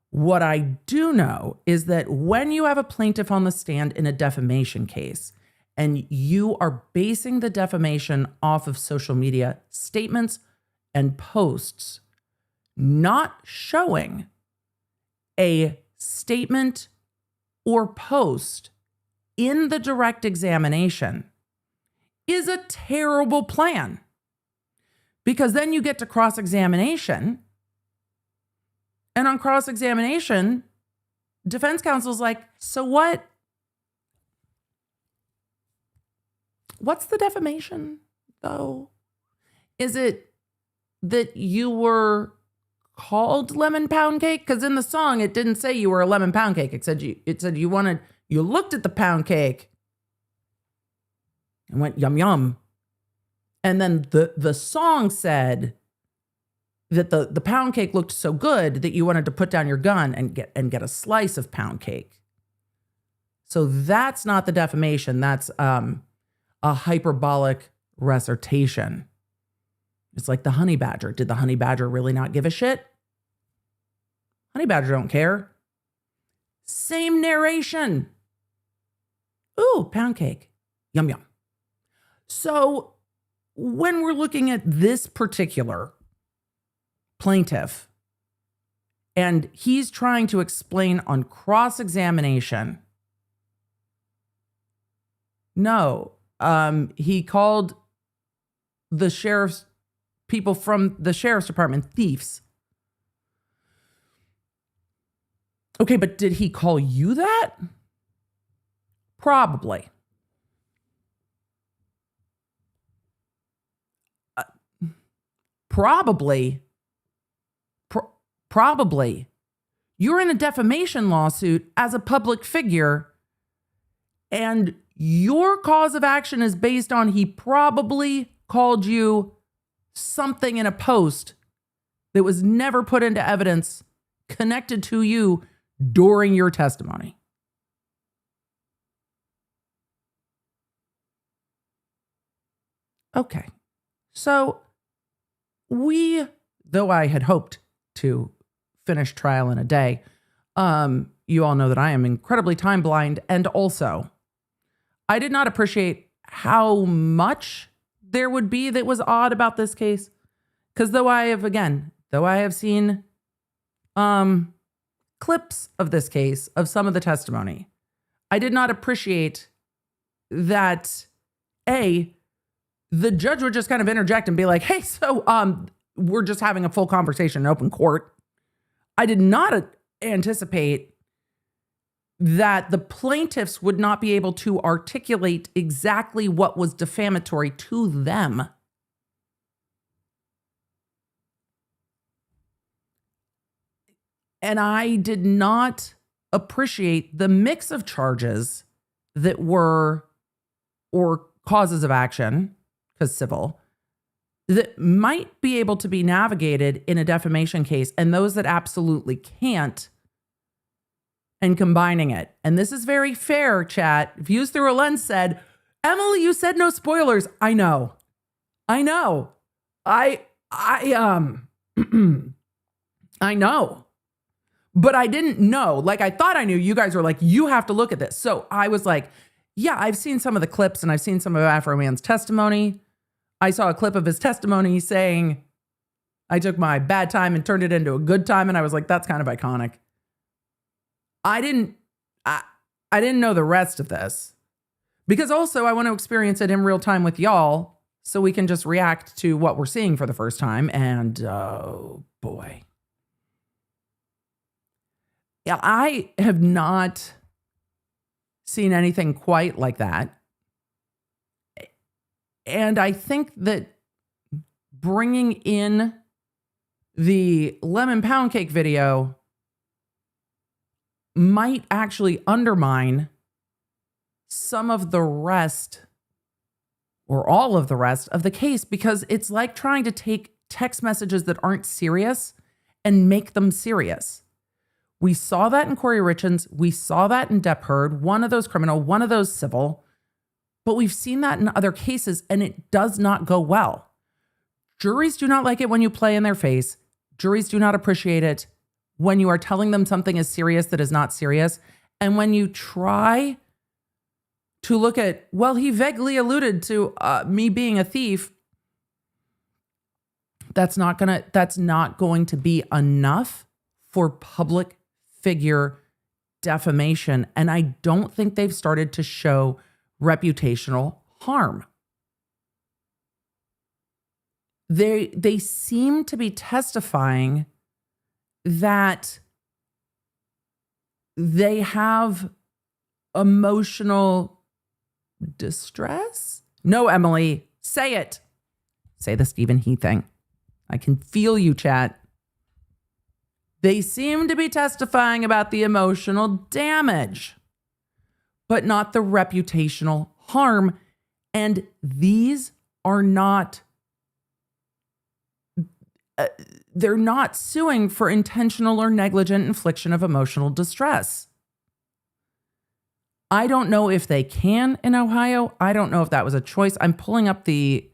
What I do know is that when you have a plaintiff on the stand in a defamation case, and you are basing the defamation off of social media statements and posts, not showing a statement or post in the direct examination is a terrible plan. Because then you get to cross-examination. And on cross-examination, defense counsel's like, so what? What's the defamation, though? Is it that you were called lemon pound cake? Because in the song, it didn't say you were a lemon pound cake. It said you looked at the pound cake and went yum yum. And then the song said that the pound cake looked so good that you wanted to put down your gun and get a slice of pound cake. So that's not the defamation. That's a hyperbolic recitation. It's like the honey badger. Did the honey badger really not give a shit? Honey badger don't care. Same narration. Ooh, pound cake. Yum, yum. So when we're looking at this particular plaintiff, and he's trying to explain on cross-examination, no, he called the people from the sheriff's department thieves. Okay, but did he call you that? Probably. Probably. You're in a defamation lawsuit as a public figure, and your cause of action is based on he probably called you something in a post that was never put into evidence connected to you during your testimony. Okay. So though I had hoped to finish trial in a day, you all know that I am incredibly time blind. And also, I did not appreciate how much there would be that was odd about this case. Because though I have seen clips of this case, of some of the testimony, I did not appreciate that, the judge would just kind of interject and be like, hey, so we're just having a full conversation in open court. I did not anticipate that the plaintiffs would not be able to articulate exactly what was defamatory to them. And I did not appreciate the mix of charges that were, or causes of action, because civil, that might be able to be navigated in a defamation case, and those that absolutely can't, and combining it. And this is very fair, chat. Views Through a Lens said, Emily, you said no spoilers. I know. I know. I know. But I didn't know. Like, I thought I knew. You guys were like, you have to look at this. So I was like, yeah, I've seen some of the clips and I've seen some of Afroman's testimony. I saw a clip of his testimony saying, I took my bad time and turned it into a good time. And I was like, that's kind of iconic. I didn't know the rest of this, because also I want to experience it in real time with y'all so we can just react to what we're seeing for the first time. And oh boy. Yeah, I have not seen anything quite like that. And I think that bringing in the lemon pound cake video might actually undermine some of the rest, or all of the rest of the case, because it's like trying to take text messages that aren't serious and make them serious. We saw that in Corey Richins. We saw that in Depp Heard, one of those criminal, one of those civil. But we've seen that in other cases, and it does not go well. Juries do not like it when you play in their face. Juries do not appreciate it when you are telling them something is serious that is not serious. And when you try to look at, well, he vaguely alluded to me being a thief, that's not going to be enough for public figure defamation. And I don't think they've started to show reputational harm. they seem to be testifying that they have emotional distress. No, Emily, say it. Say the Stephen He thing. I can feel you, chat. They seem to be testifying about the emotional damage, but not the reputational harm. And these are not, they're not suing for intentional or negligent infliction of emotional distress. I don't know if they can in Ohio. I don't know if that was a choice. I'm pulling up the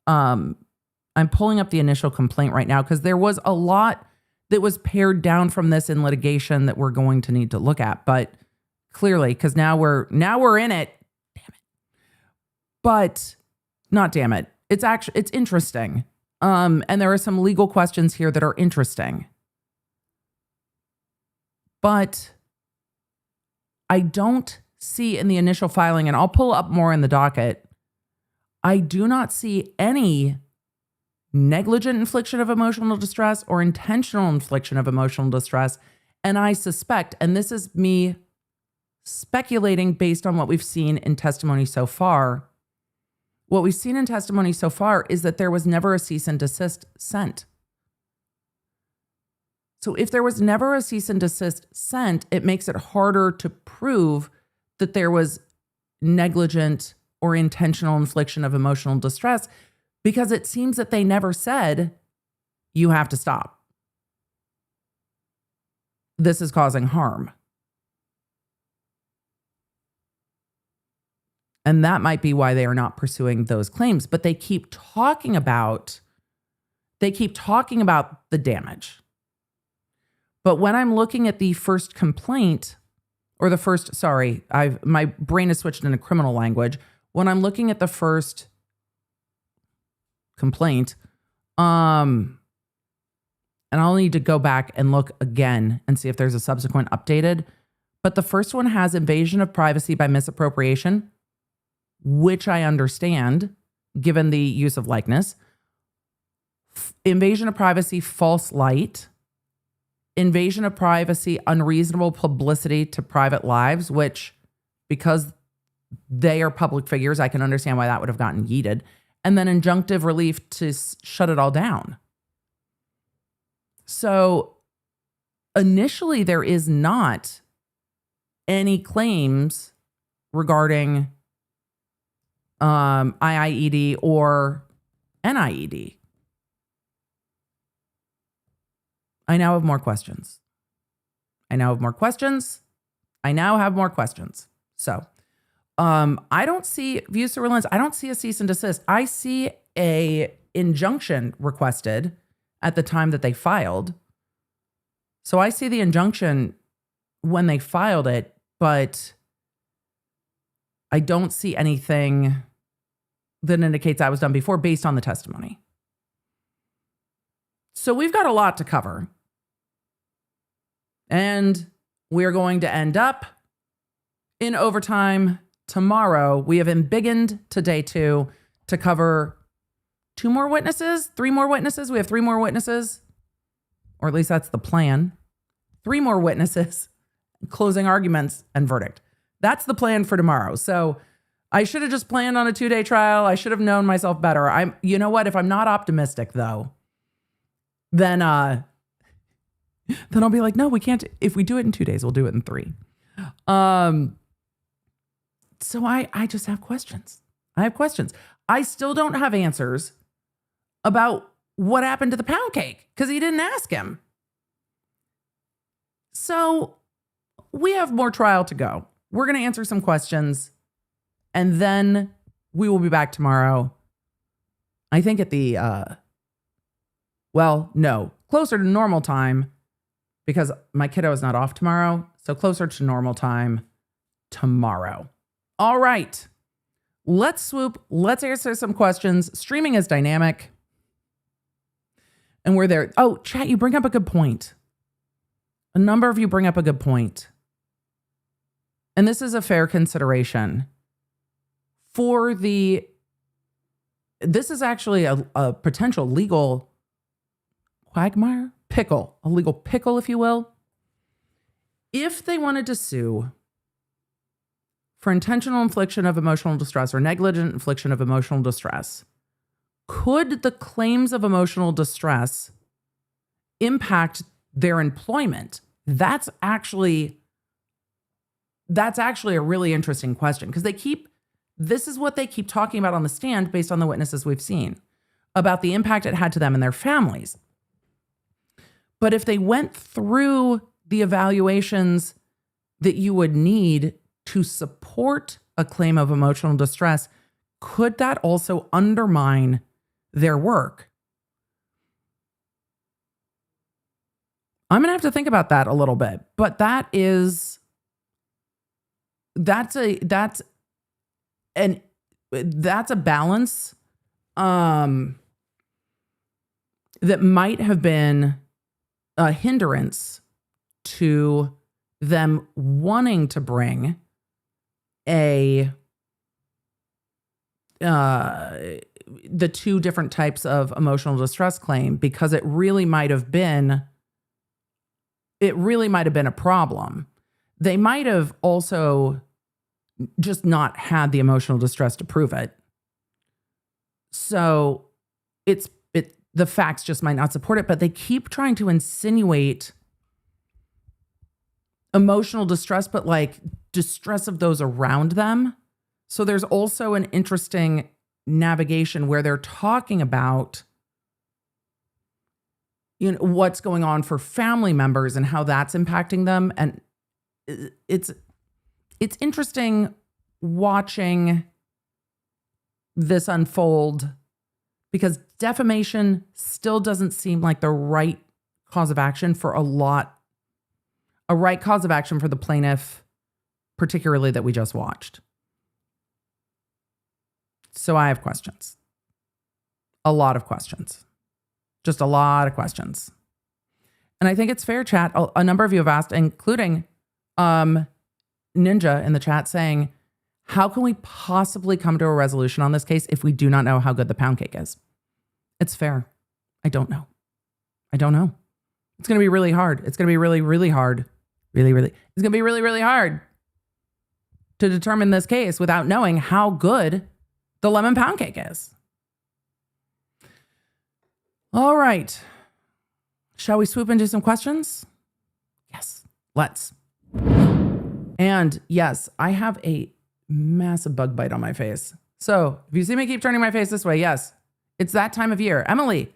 initial complaint right now because there was a lot that was pared down from this in litigation that we're going to need to look at. But clearly, because now we're in it. Damn it. But not damn it. It's interesting. And there are some legal questions here that are interesting. But I don't see in the initial filing, and I'll pull up more in the docket, I do not see any negligent infliction of emotional distress or intentional infliction of emotional distress. And I suspect, and this is me speculating based on what we've seen in testimony so far, what we've seen in testimony so far is that there was never a cease and desist sent. So if there was never a cease and desist sent, it makes it harder to prove that there was negligent or intentional infliction of emotional distress, because it seems that they never said, you have to stop. This is causing harm. And that might be why they are not pursuing those claims. But they keep talking about the damage. But when I'm looking at the first complaint, or the first, sorry, my brain has switched into criminal language. When I'm looking at the first complaint, and I'll need to go back and look again and see if there's a subsequent updated. But the first one has invasion of privacy by misappropriation, which I understand, given the use of likeness. Invasion of privacy, false light. Invasion of privacy, unreasonable publicity to private lives, which, because they are public figures, I can understand why that would have gotten yeeted. And then injunctive relief to shut it all down. So initially, there is not any claims regarding IIED or NIED. I now have more questions. So I don't see view surveillance. I don't see a cease and desist. I see a injunction requested at the time that they filed. So I see the injunction when they filed it, but I don't see anything that indicates that was done before based on the testimony. So we've got a lot to cover. And we're going to end up in overtime tomorrow. We have embiggened to day 2 to cover 3 more witnesses. We have 3 more witnesses, or at least that's the plan. 3 more witnesses, closing arguments, and verdict. That's the plan for tomorrow. So I should have just planned on a 2-day trial. I should have known myself better. You know what? If I'm not optimistic though, then I'll be like, no, we can't. If we do it in 2 days, we'll do it in 3. So I just have questions. I still don't have answers about what happened to the pound cake because he didn't ask him. So we have more trial to go. We're going to answer some questions and then we will be back tomorrow. I think at the, closer to normal time, because my kiddo is not off tomorrow. So closer to normal time tomorrow. All right. Let's swoop. Let's answer some questions. Streaming is dynamic. And we're there. Oh, chat, you bring up a good point. A number of you bring up a good point. And this is a fair consideration. For the this is actually a potential legal quagmire, a legal pickle, if you will. If they wanted to sue for intentional infliction of emotional distress or negligent infliction of emotional distress, could the claims of emotional distress impact their employment? That's actually a really interesting question, because this is what they keep talking about on the stand based on the witnesses we've seen about the impact it had to them and their families. But if they went through the evaluations that you would need to support a claim of emotional distress, could that also undermine their work? I'm going to have to think about that a little bit, but that's a balance that might have been a hindrance to them wanting to bring the two different types of emotional distress claim, because it really might have been a problem. They might have also just not had the emotional distress to prove it. So the facts just might not support it, but they keep trying to insinuate emotional distress, but like distress of those around them. So there's also an interesting navigation where they're talking about, what's going on for family members and how that's impacting them. And it's interesting watching this unfold, because defamation still doesn't seem like the right cause of action for a right cause of action for the plaintiff, particularly that we just watched. So I have questions. A lot of questions. Just a lot of questions. And I think it's fair, chat. A number of you have asked, including Ninja in the chat, saying, how can we possibly come to a resolution on this case if we do not know how good the pound cake is? It's fair. I don't know. It's going to be really hard. It's going to be really, really hard. It's going to be really, really hard to determine this case without knowing how good the lemon pound cake is. All right. Shall we swoop into some questions? Yes, let's. And yes, I have a massive bug bite on my face. So if you see me keep turning my face this way, yes, it's that time of year. Emily,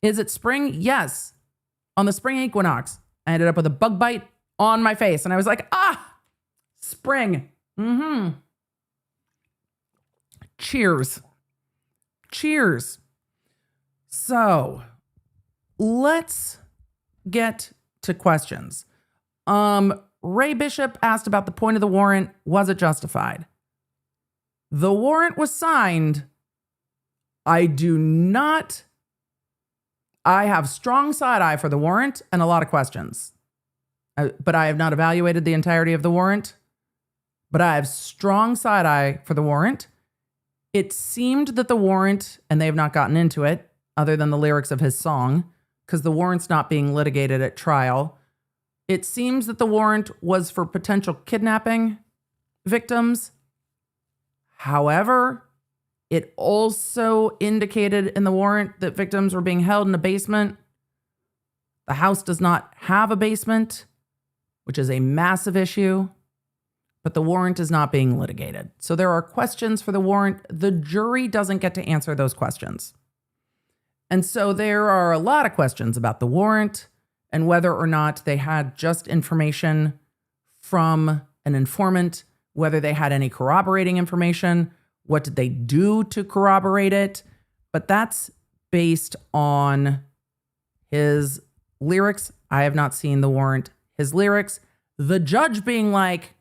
is it spring? Yes. On the spring equinox, I ended up with a bug bite on my face. And I was like, spring. Cheers. So let's get to questions. Ray Bishop asked about the point of the warrant. Was it justified? The warrant was signed. I have strong side eye for the warrant and a lot of questions. But I have not evaluated the entirety of the warrant. But I have strong side eye for the warrant. It seemed that the warrant, and they have not gotten into it, other than the lyrics of his song, because the warrant's not being litigated at trial. It seems that the warrant was for potential kidnapping victims. However, it also indicated in the warrant that victims were being held in a basement. The house does not have a basement, which is a massive issue, but the warrant is not being litigated. So there are questions for the warrant. The jury doesn't get to answer those questions. And so there are a lot of questions about the warrant and whether or not they had just information from an informant, whether they had any corroborating information, what did they do to corroborate it? But that's based on his lyrics. I have not seen the warrant. His lyrics, the judge being like,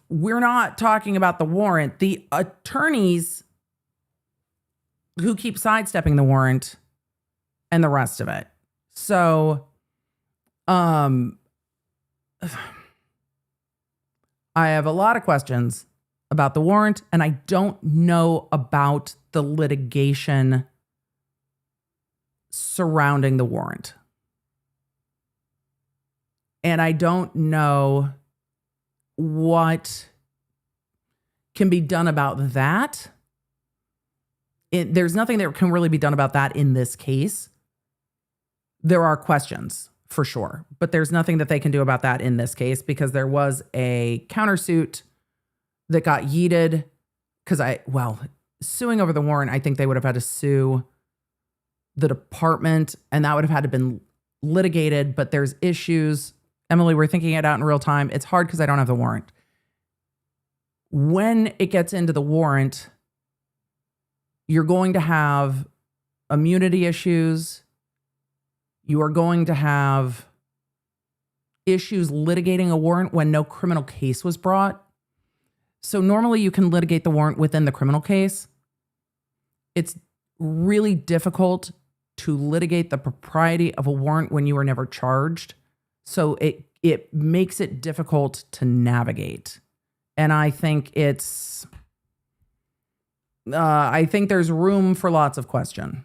we're not talking about the warrant. The attorneys who keep sidestepping the warrant and the rest of it. So, I have a lot of questions about the warrant, and I don't know about the litigation surrounding the warrant. And I don't know what can be done about that. There's nothing that can really be done about that in this case. There are questions for sure, but there's nothing that they can do about that in this case because there was a countersuit that got yeeted because suing over the warrant, I think they would have had to sue the department and that would have had to been litigated, but there's issues. Emily, we're thinking it out in real time. It's hard because I don't have the warrant. When it gets into the warrant, you're going to have immunity issues. You are going to have issues litigating a warrant when no criminal case was brought. So normally you can litigate the warrant within the criminal case. It's really difficult to litigate the propriety of a warrant when you were never charged. So it makes it difficult to navigate. And I think I think there's room for lots of question.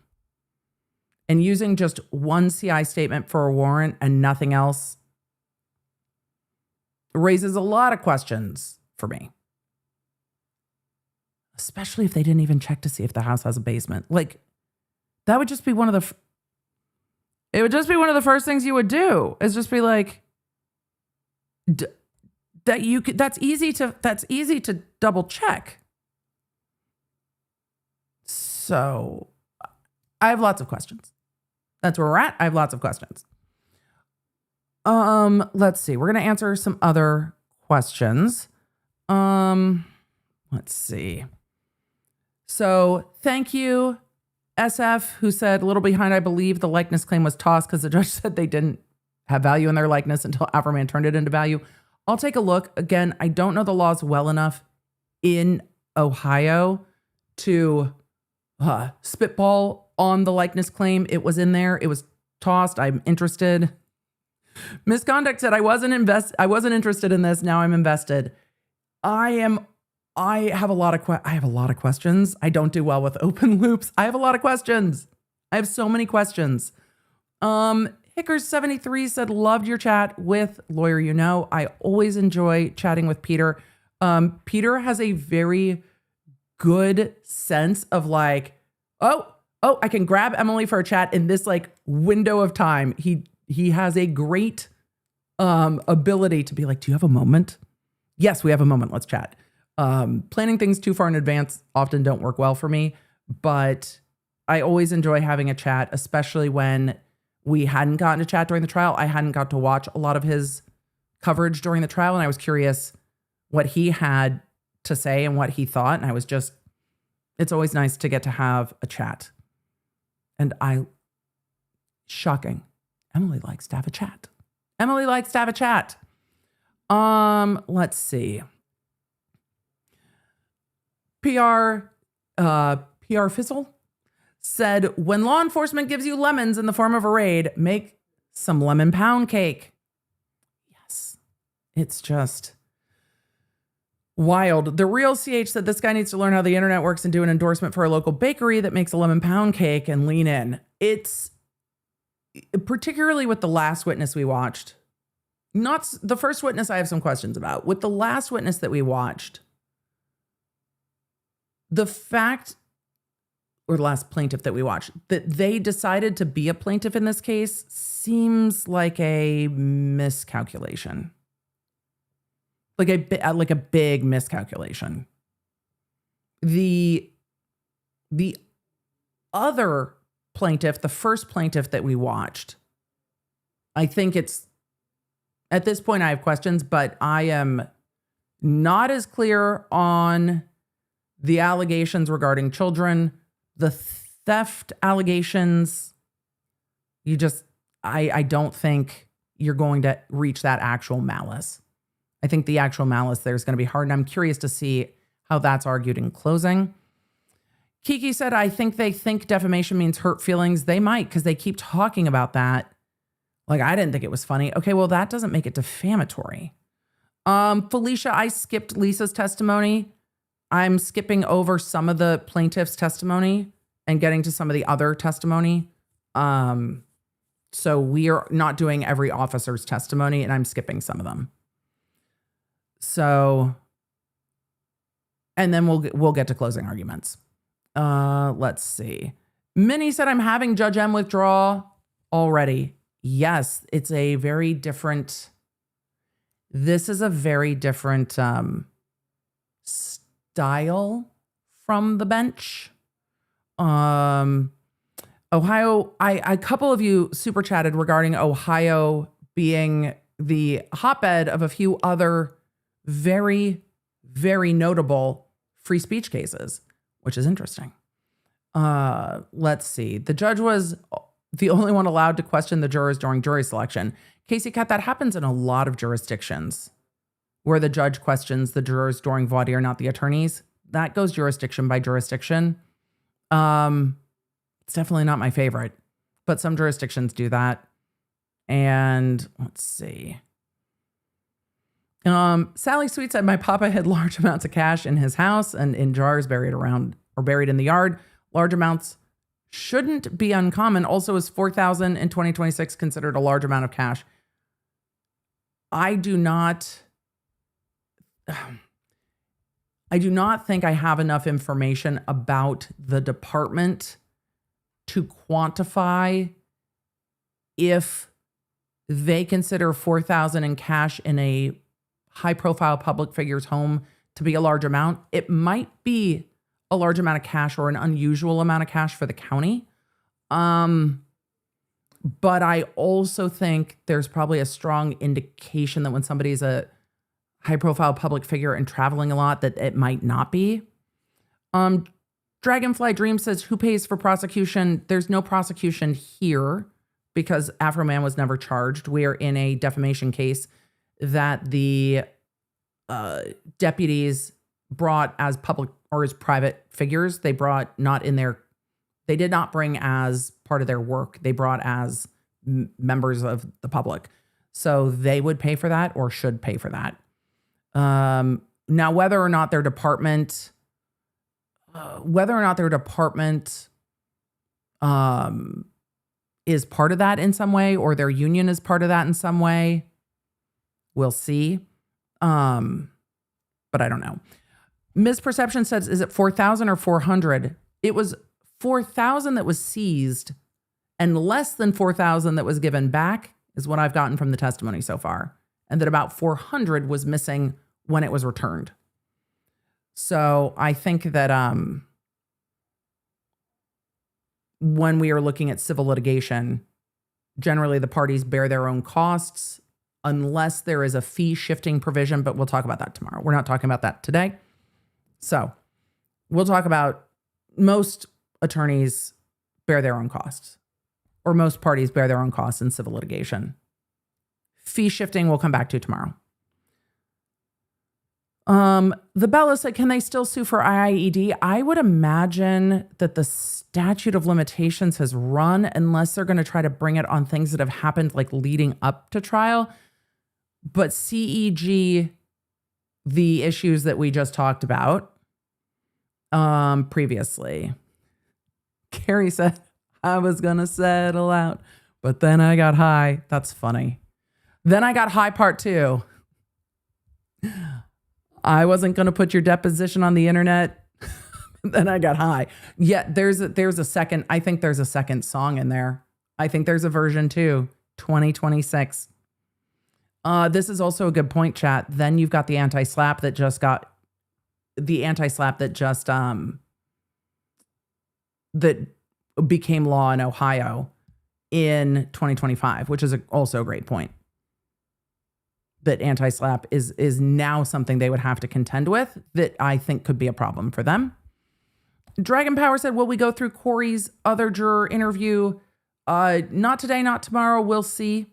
And using just one CI statement for a warrant and nothing else raises a lot of questions for me. Especially if they didn't even check to see if the house has a basement. Like, that would just be one of the... It would just be one of the first things you would do. Is just be like... That's easy to double check. So, I have lots of questions. That's where we're at. I have lots of questions. Let's see. We're going to answer some other questions. Let's see. So, thank you, SF, who said, a little behind, I believe the likeness claim was tossed because the judge said they didn't have value in their likeness until Afroman turned it into value. I'll take a look. Again, I don't know the laws well enough in Ohio to spitball on the likeness claim. It was in there. It was tossed. I'm interested. Misconduct said, I wasn't interested in this. Now I'm invested. I have a lot of questions. I don't do well with open loops. I have a lot of questions. I have so many questions. Hickers73 said, loved your chat with Lawyer You Know. I always enjoy chatting with Peter. Peter has a very good sense of like, oh, I can grab Emily for a chat in this like window of time. He has a great ability to be like, do you have a moment? Yes, we have a moment. Let's chat. Planning things too far in advance often don't work well for me, but I always enjoy having a chat, especially when we hadn't gotten to chat during the trial. I hadn't got to watch a lot of his coverage during the trial, and I was curious what he had to say and what he thought. And it's always nice to get to have a chat. And shocking. Emily likes to have a chat. Let's see. PR Fizzle said, when law enforcement gives you lemons in the form of a raid, make some lemon pound cake. Yes. It's just wild. The real CH said this guy needs to learn how the internet works and do an endorsement for a local bakery that makes a lemon pound cake and lean in. It's particularly with the last witness we watched. Not the first witness I have some questions about. With the last witness that we watched, the fact, or the last plaintiff that we watched, that they decided to be a plaintiff in this case seems like a miscalculation. Like a big miscalculation. The other plaintiff, the first plaintiff that we watched, I think at this point I have questions, but I am not as clear on the allegations regarding children, the theft allegations. I don't think you're going to reach that actual malice. I think the actual malice there is going to be hard, and I'm curious to see how that's argued in closing. Kiki said, I think they think defamation means hurt feelings. They might, because they keep talking about that. Like, I didn't think it was funny. Okay, well, that doesn't make it defamatory. Felicia, I skipped Lisa's testimony. I'm skipping over some of the plaintiff's testimony and getting to some of the other testimony. So we are not doing every officer's testimony, and I'm skipping some of them. So, and then we'll get to closing arguments. Let's see. Minnie said, I'm having Judge M withdraw already. Yes, it's a very different, this is a very different style from the bench. Ohio, a couple of you super chatted regarding Ohio being the hotbed of a few other very, very notable free speech cases, which is interesting. Let's see. The judge was the only one allowed to question the jurors during jury selection. Casey Cat, that happens in a lot of jurisdictions where the judge questions the jurors during voir dire, not the attorneys. That goes jurisdiction by jurisdiction. It's definitely not my favorite, but some jurisdictions do that. And let's see. Sally Sweet said, my papa had large amounts of cash in his house and in jars buried in the yard. Large amounts shouldn't be uncommon. Also, is $4,000 in 2026 considered a large amount of cash? I do not think I have enough information about the department to quantify if they consider $4,000 in cash in a high-profile public figure's home to be a large amount. It might be a large amount of cash or an unusual amount of cash for the county. But I also think there's probably a strong indication that when somebody's a high-profile public figure and traveling a lot, that it might not be. Dragonfly Dream says, who pays for prosecution? There's no prosecution here because Afroman was never charged. We are in a defamation case that the deputies brought as public or as private figures. They brought they did not bring as part of their work. They brought as members of the public. So they would pay for that or should pay for that. Now, whether or not their department is part of that in some way, or their union is part of that in some way, we'll see. But I don't know. Misperception says, is it 4,000 or 400? It was 4,000 that was seized and less than 4,000 that was given back is what I've gotten from the testimony so far. And that about 400 was missing when it was returned. So I think that when we are looking at civil litigation, generally the parties bear their own costs unless there is a fee shifting provision, but we'll talk about that tomorrow. We're not talking about that today. So we'll talk about most attorneys bear their own costs, or most parties bear their own costs in civil litigation. Fee shifting we'll come back to tomorrow. The Bella said, can they still sue for IIED? I would imagine that the statute of limitations has run unless they're going to try to bring it on things that have happened like leading up to trial. But CEG, the issues that we just talked about previously. Carrie said, I was going to settle out, but then I got high. That's funny. Then I got high part 2. I wasn't going to put your deposition on the internet. Then I got high. Yeah, there's a second. I think there's a second song in there. I think there's a version 2, 2026. This is also a good point, chat. Then you've got the anti-slap that just that became law in Ohio in 2025, which is also a great point. That anti-slap is now something they would have to contend with that I think could be a problem for them. Dragon Power said, will we go through Corey's other juror interview? Not today, not tomorrow. We'll see.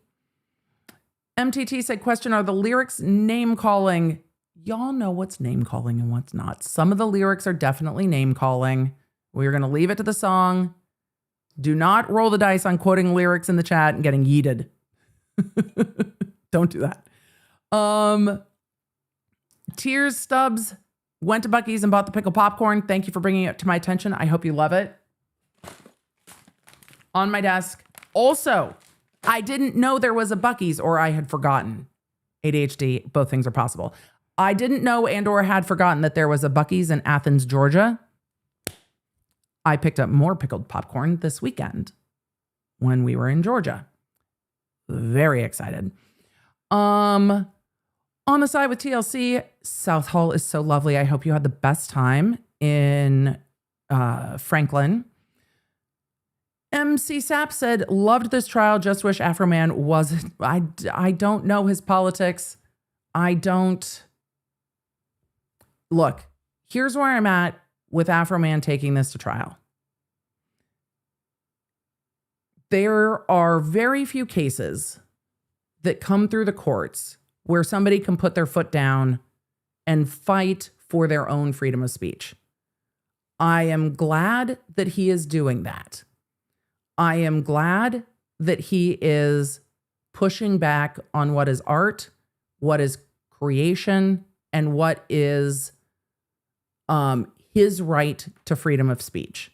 MTT said, question, are the lyrics name calling? Y'all know what's name calling and what's not. Some of the lyrics are definitely name calling. We're going to leave it to the song. Do not roll the dice on quoting lyrics in the chat and getting yeeted. Don't do that. Tears Stubbs Went to Buc-ee's and bought the pickled popcorn. Thank you for bringing it to my attention. I hope you love it. On my desk. Also, I didn't know there was a Buc-ee's, or I had forgotten. ADHD, both things are possible. I didn't know and or had forgotten that there was a Buc-ee's in Athens, Georgia. I picked up more pickled popcorn this weekend when we were in Georgia. Very excited. On the side with TLC, South Hall is so lovely. I hope you had the best time in Franklin. MC Sapp said, loved this trial. Just wish Afroman wasn't. I don't know his politics. I don't. Look, here's where I'm at with Afroman taking this to trial. There are very few cases that come through the courts where somebody can put their foot down and fight for their own freedom of speech. I am glad that he is doing that. I am glad that he is pushing back on what is art, what is creation, and what is his right to freedom of speech.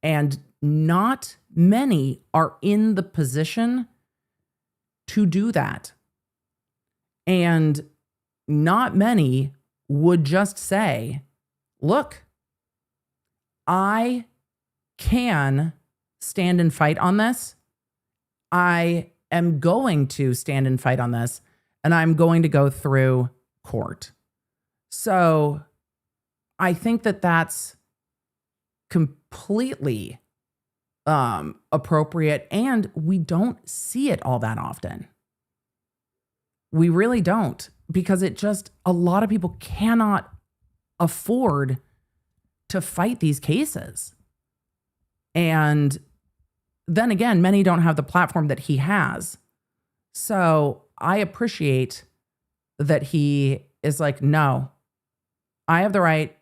And not many are in the position to do that. And not many would just say, look, I can stand and fight on this. I am going to stand and fight on this, and I'm going to go through court. So I think that that's completely appropriate, and we don't see it all that often. We really don't, because it just, a lot of people cannot afford to fight these cases. And then again, many don't have the platform that he has. So I appreciate that he is like, no, I have the right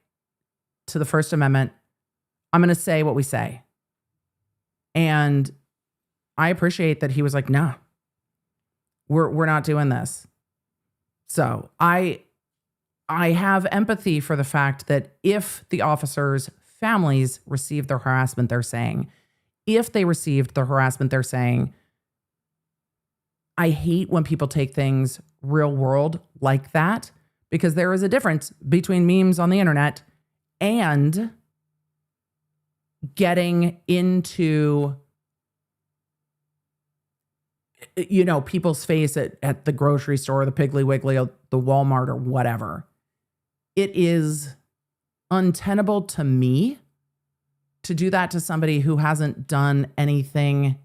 to the First Amendment. I'm going to say what we say. And I appreciate that he was like, no, we're not doing this. So I have empathy for the fact that if the officers' families received the harassment they're saying, if they received the harassment they're saying, I hate when people take things real world like that, because there is a difference between memes on the internet and getting into, you know, people's face at the grocery store, the Piggly Wiggly, the Walmart, or whatever. It is untenable to me to do that to somebody who hasn't done anything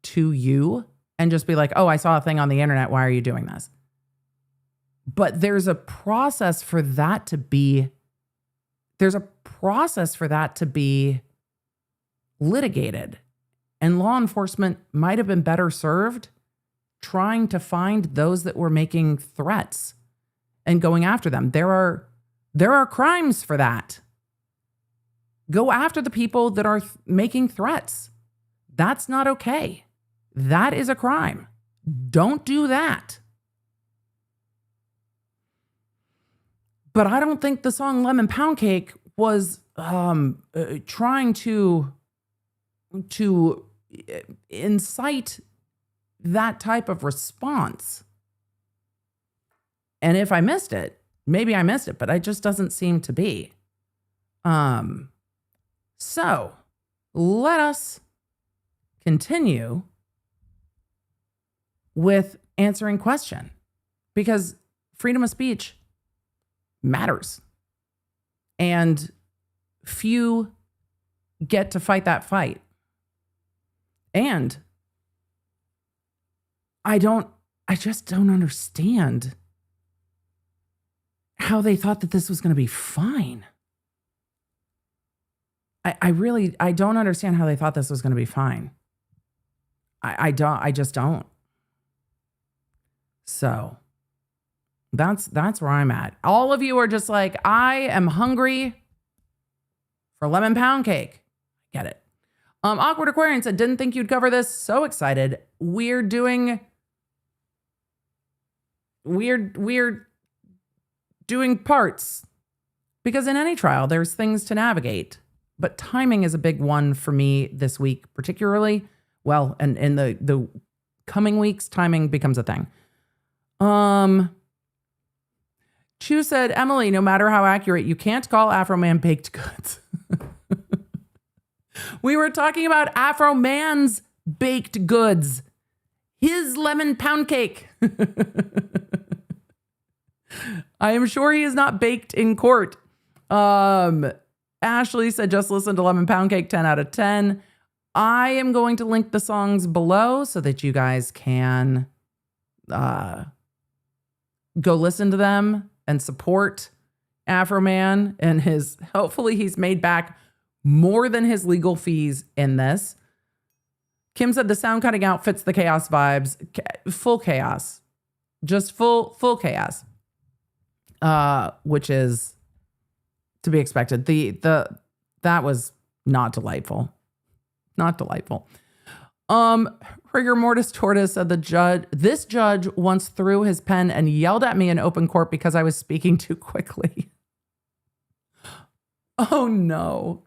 to you and just be like, oh, I saw a thing on the internet. Why are you doing this? But there's a process for that to be, litigated. And law enforcement might have been better served trying to find those that were making threats and going after them. There are crimes for that. Go after the people that are making threats. That's not okay. That is a crime. Don't do that. But I don't think the song Lemon Pound Cake was trying to incite that type of response. And if I missed it, maybe I missed it, but it just doesn't seem to be. So let us continue with answering question, because freedom of speech matters. And few get to fight that fight. And I just don't understand how they thought that this was going to be fine. I don't understand how they thought this was going to be fine. I just don't. So that's where I'm at. All of you are just like, I am hungry for lemon pound cake. Get it. Awkward Aquarian said, didn't think you'd cover this. So excited. We're doing parts. Because in any trial, there's things to navigate. But timing is a big one for me this week, particularly. Well, and in the coming weeks, timing becomes a thing. Chu said, Emily, no matter how accurate, you can't call Afroman baked goods. We were talking about Afroman's baked goods. His lemon pound cake. I am sure he is not baked in court. Ashley said, just listen to Lemon Pound Cake, 10 out of 10. I am going to link the songs below so that you guys can go listen to them and support Afroman and hopefully he's made back more than his legal fees in this. Kim said the sound cutting out fits the chaos vibes. Full chaos. Just full chaos. Which is to be expected. That was not delightful. Not delightful. Rigor mortis tortoise said this judge once threw his pen and yelled at me in open court because I was speaking too quickly. Oh no.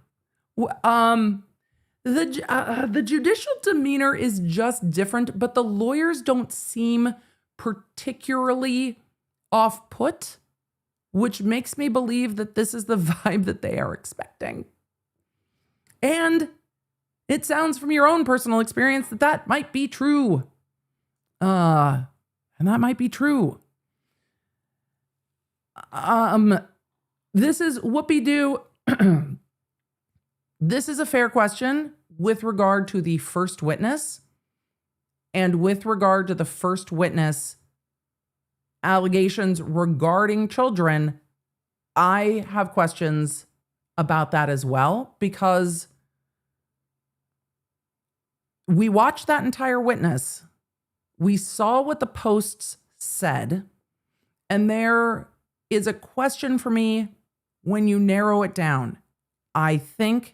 The judicial demeanor is just different, but the lawyers don't seem particularly off-put, which makes me believe that this is the vibe that they are expecting. And it sounds from your own personal experience that might be true. And that might be true. This is whoopee-doo. This is a fair question with regard to the first witness and with regard to the first witness allegations regarding children. I have questions about that as well, because we watched that entire witness. We saw what the posts said, and there is a question for me when you narrow it down. I think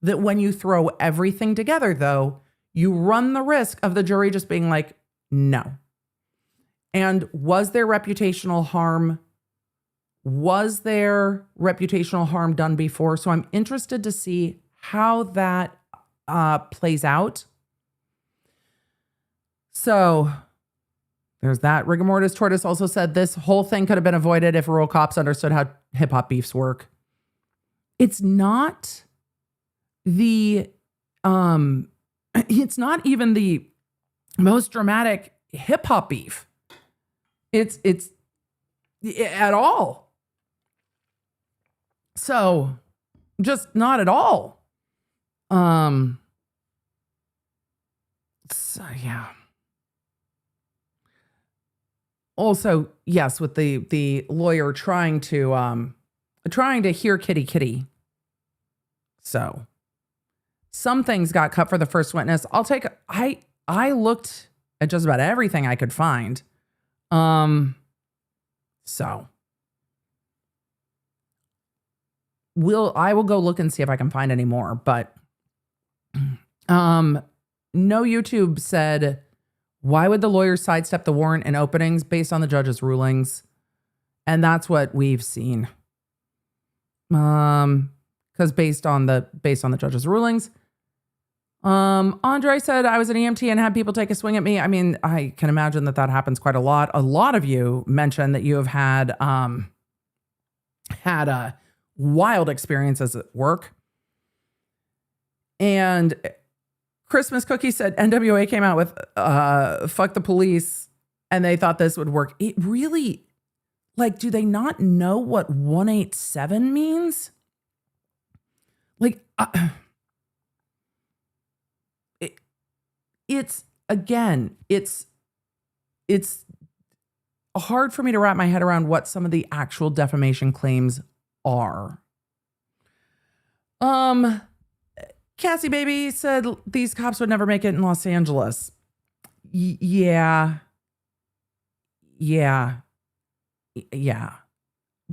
that when you throw everything together, though, you run the risk of the jury just being like, no. And was there reputational harm? Was there reputational harm done before? So I'm interested to see how that plays out. So there's that. Rigor mortis tortoise also said this whole thing could have been avoided if rural cops understood how hip hop beefs work. It's not it's not even the most dramatic hip hop beef. It's at all. So just not at all. So yeah. Also, yes, with the lawyer trying to hear kitty. So some things got cut for the first witness. I looked at just about everything I could find. So I will go look and see if I can find any more, but No YouTube said, why would the lawyer sidestep the warrant and openings based on the judge's rulings? And that's what we've seen. Because based on the judge's rulings. Andre said, I was an EMT and had people take a swing at me. I mean, I can imagine that happens quite a lot. A lot of you mentioned that you have had wild experiences at work. And Christmas Cookie said NWA came out with fuck the police and they thought this would work. It really, like, do they not know what 187 means? Like, it's hard for me to wrap my head around what some of the actual defamation claims are. Cassie Baby said these cops would never make it in Los Angeles. Yeah.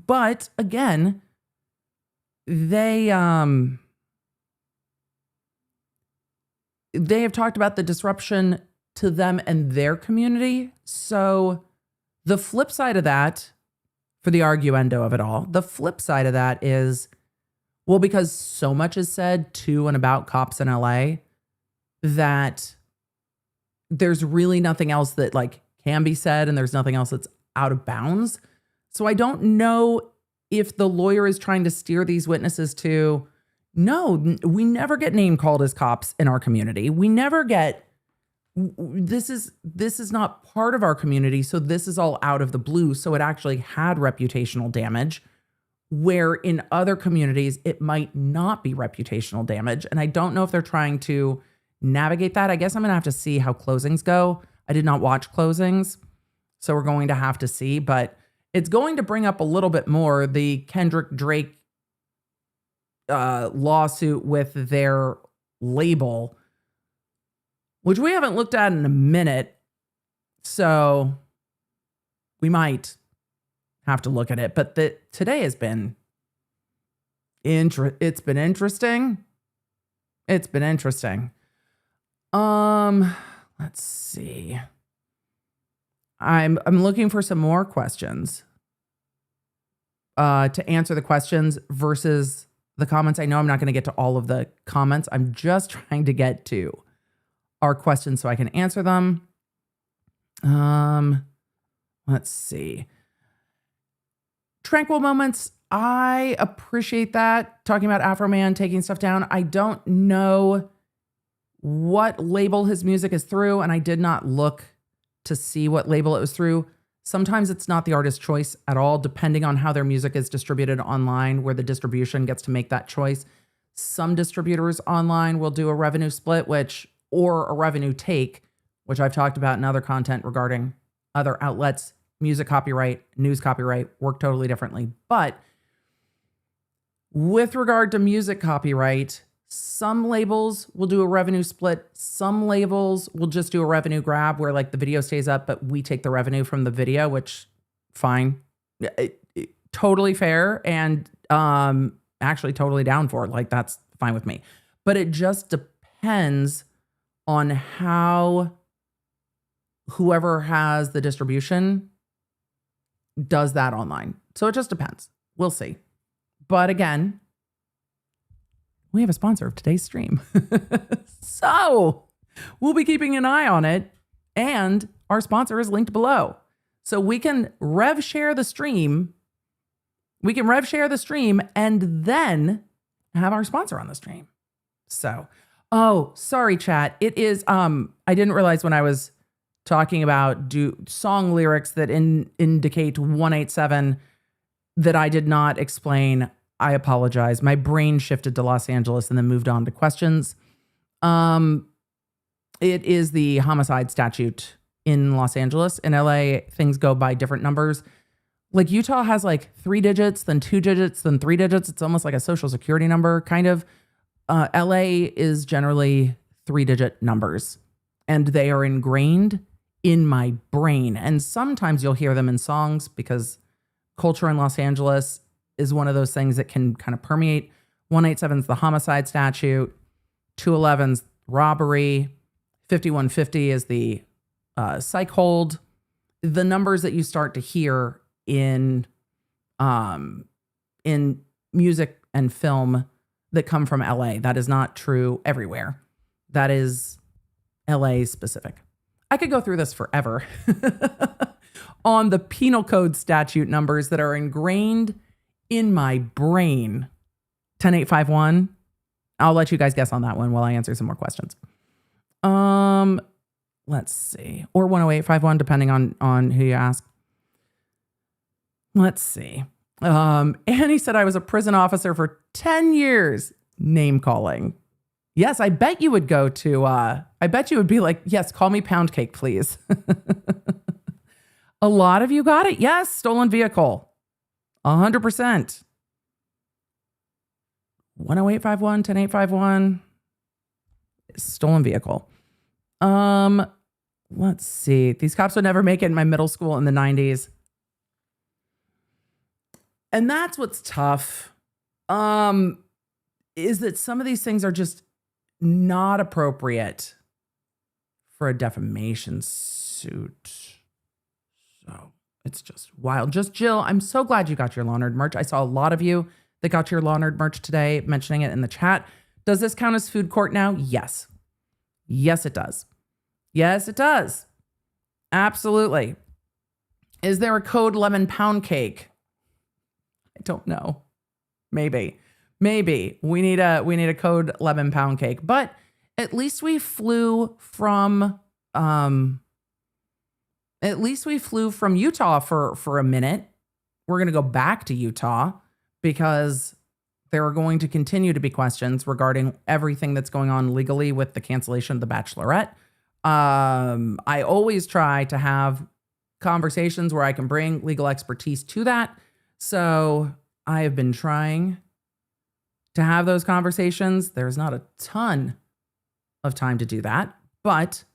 But again, they have talked about the disruption to them and their community. So the flip side of that, for for the arguendo of it all. The flip side of that is, well, because so much is said to and about cops in LA that there's really nothing else that like can be said, and there's nothing else that's out of bounds. So I don't know if the lawyer is trying to steer these witnesses to, no, we never get name called as cops in our community. We never get, this is not part of our community. So this is all out of the blue. So it actually had reputational damage, where in other communities, it might not be reputational damage. And I don't know if they're trying to navigate that. I guess I'm going to have to see how closings go. I did not watch closings, so we're going to have to see, but it's going to bring up a little bit more the Kendrick Drake lawsuit with their label, which we haven't looked at in a minute. So we might have to look at it. But today has been it's been interesting. It's been interesting. Let's see. I'm looking for some more questions to answer the questions versus the comments. I know I'm not going to get to all of the comments. I'm just trying to get to our questions so I can answer them. Let's see. Tranquil moments. I appreciate that. Talking about Afroman taking stuff down. I don't know what label his music is through, and I did not look to see what label it was through. Sometimes it's not the artist's choice at all, depending on how their music is distributed online, where the distribution gets to make that choice. Some distributors online will do a revenue split, or a revenue take, which I've talked about in other content regarding other outlets. Music copyright, news copyright work totally differently. But with regard to music copyright, some labels will do a revenue split. Some labels will just do a revenue grab where like the video stays up, but we take the revenue from the video, which fine. Totally fair. And actually totally down for it. Like that's fine with me. But it just depends on how whoever has the distribution does that online. So it just depends. We'll see. But again, we have a sponsor of today's stream. So we'll be keeping an eye on it. And our sponsor is linked below. So we can rev share the stream. We can rev share the stream and then have our sponsor on the stream. So, oh, sorry, chat. It is, I didn't realize when I was talking about song lyrics that indicate 187 that I did not explain. I apologize. My brain shifted to Los Angeles and then moved on to questions. It is the homicide statute in Los Angeles. In LA, things go by different numbers. Like Utah has like 3 digits, then 2 digits, then 3 digits. It's almost like a social security number, kind of. LA is generally 3-digit numbers, and they are ingrained in my brain. And sometimes you'll hear them in songs because culture in Los Angeles is one of those things that can kind of permeate. 187 is the homicide statute. 211 is robbery. 5150 is the psych hold. The numbers that you start to hear in music and film that come from LA. That is not true everywhere. That is LA specific. I could go through this forever on the penal code statute numbers that are ingrained in my brain. 10851. I'll let you guys guess on that one while I answer some more questions. Let's see. Or 10851, depending on who you ask. Let's see. Annie said I was a prison officer for 10 years. Name calling. Yes, I bet you would go to, I bet you would be like, yes, call me Pound Cake, please. A lot of you got it. Yes, stolen vehicle. 100%. 10851, 10851. Stolen vehicle. Let's see. These cops would never make it in my middle school in the 90s. And that's what's tough. Is that some of these things are just not appropriate for a defamation suit. So It's just wild. Just Jill, I'm so glad you got your Law Nerd merch. I saw a lot of you that got your Law Nerd merch today, mentioning it in the chat. Does this count as food court now? Yes. Yes, it does. Yes, it does. Absolutely. Is there a code lemon pound cake? I don't know. Maybe. We need a code lemon pound cake. But at least we flew from Utah for a minute. We're going to go back to Utah because there are going to continue to be questions regarding everything that's going on legally with the cancellation of The Bachelorette. I always try to have conversations where I can bring legal expertise to that. So I have been trying to have those conversations. There's not a ton of time to do that, but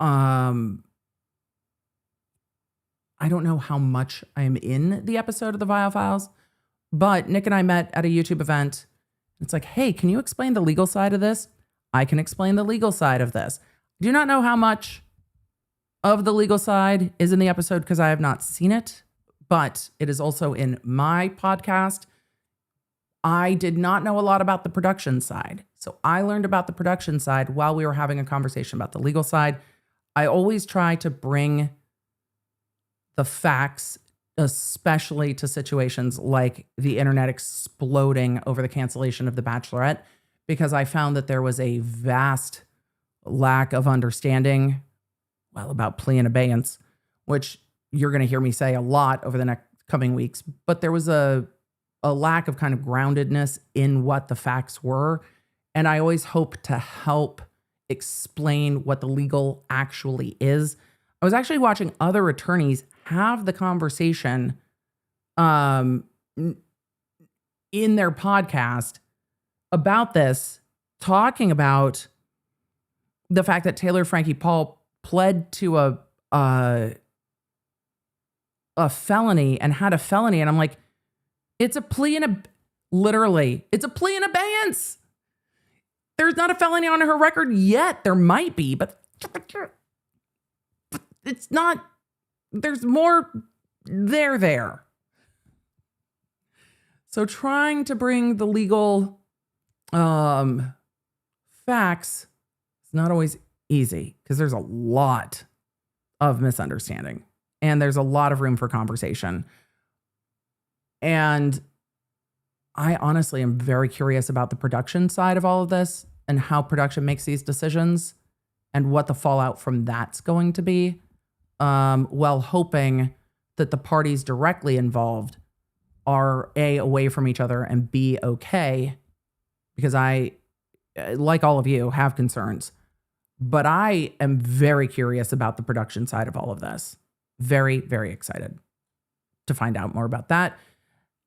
I don't know how much I am in the episode of the Vial Files, but Nick and I met at a YouTube event. It's like, hey, can you explain the legal side of this? I can explain the legal side of this. I do not know how much of the legal side is in the episode because I have not seen it, but it is also in my podcast. I did not know a lot about the production side. So I learned about the production side while we were having a conversation about the legal side. I always try to bring the facts, especially to situations like the internet exploding over the cancellation of The Bachelorette, because I found that there was a vast lack of understanding, well, about plea and abeyance, which you're going to hear me say a lot over the next coming weeks. But there was a lack of kind of groundedness in what the facts were. And I always hope to help explain what the legal actually is. I was actually watching other attorneys have the conversation in their podcast about this, talking about the fact that Taylor Frankie Paul pled to a felony and had a felony. And I'm like, it's a plea and it's a plea and abeyance. There's not a felony on her record yet. There might be, but it's not. There's more there. So trying to bring the legal facts is not always easy because there's a lot of misunderstanding and there's a lot of room for conversation. And I honestly am very curious about the production side of all of this and how production makes these decisions and what the fallout from that's going to be. While hoping that the parties directly involved are A, away from each other, and B, okay, because I, like all of you, have concerns. But I am very curious about the production side of all of this. Very, very excited to find out more about that.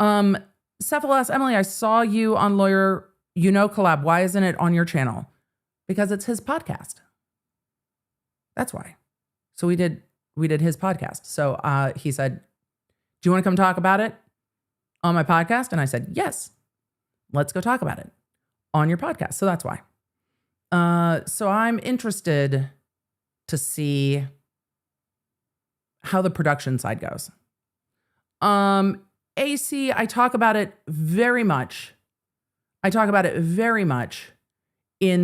Cephalus, Emily, I saw you on Lawyer collab. Why isn't it on your channel? Because it's his podcast. That's why. So we did his podcast. So he said, do you want to come talk about it on my podcast? And I said, yes, let's go talk about it on your podcast. So that's why. So I'm interested to see how the production side goes. AC, I talk about it very much. In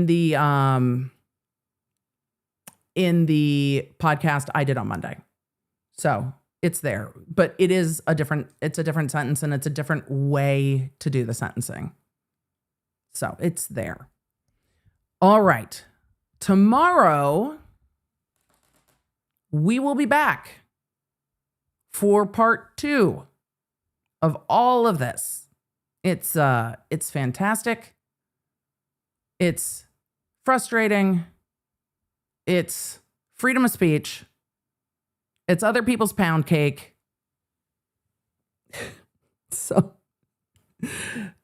the podcast I did on Monday. So it's there, but it's a different sentence and it's a different way to do the sentencing. So it's there. All right. Tomorrow we will be back for part 2 of all of this. It's fantastic. It's frustrating. It's freedom of speech. It's other people's pound cake. So,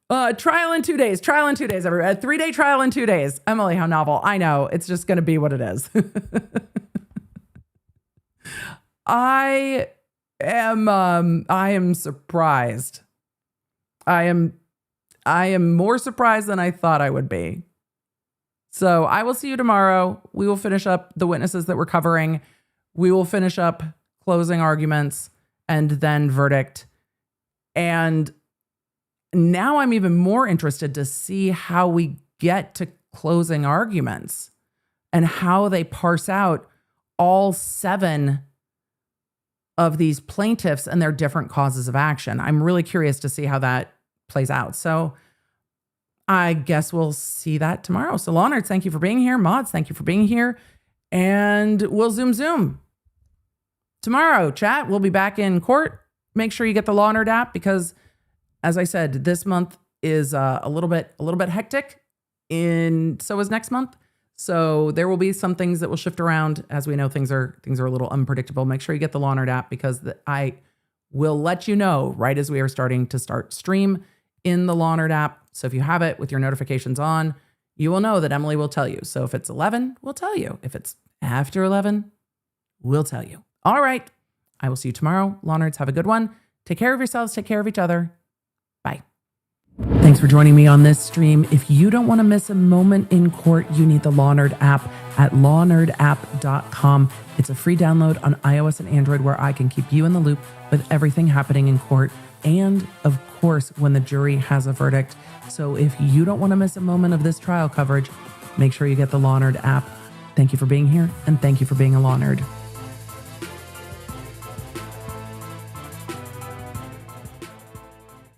trial in 2 days. Trial in 2 days, everybody. A 3-day trial in 2 days. Emily, how novel. I know. It's just going to be what it is. I am surprised. I am more surprised than I thought I would be. So I will see you tomorrow. We will finish up the witnesses that we're covering. We will finish up closing arguments. and then verdict. And now I'm even more interested to see how we get to closing arguments and how they parse out all 7 of these plaintiffs and their different causes of action. I'm really curious to see how that plays out. So I guess we'll see that tomorrow. So Law Nerds, thank you for being here. Mods, thank you for being here. And we'll zoom tomorrow. Chat, we'll be back in court. Make sure you get the Law Nerd app because, as I said, this month is a little bit hectic. So is next month. So there will be some things that will shift around. As we know, things are a little unpredictable. Make sure you get the Law Nerd app because I will let you know right as we are starting to stream in the Law Nerd app. So if you have it with your notifications on, you will know that Emily will tell you. So if it's 11, we'll tell you. If it's after 11, we'll tell you. All right. I will see you tomorrow. Law Nerds, have a good one. Take care of yourselves. Take care of each other. Bye. Thanks for joining me on this stream. If you don't want to miss a moment in court, you need the Law Nerd app at lawnerdapp.com. It's a free download on iOS and Android where I can keep you in the loop with everything happening in court and, of course, when the jury has a verdict. So if you don't want to miss a moment of this trial coverage, make sure you get the Law Nerd app. Thank you for being here, and thank you for being a Law Nerd.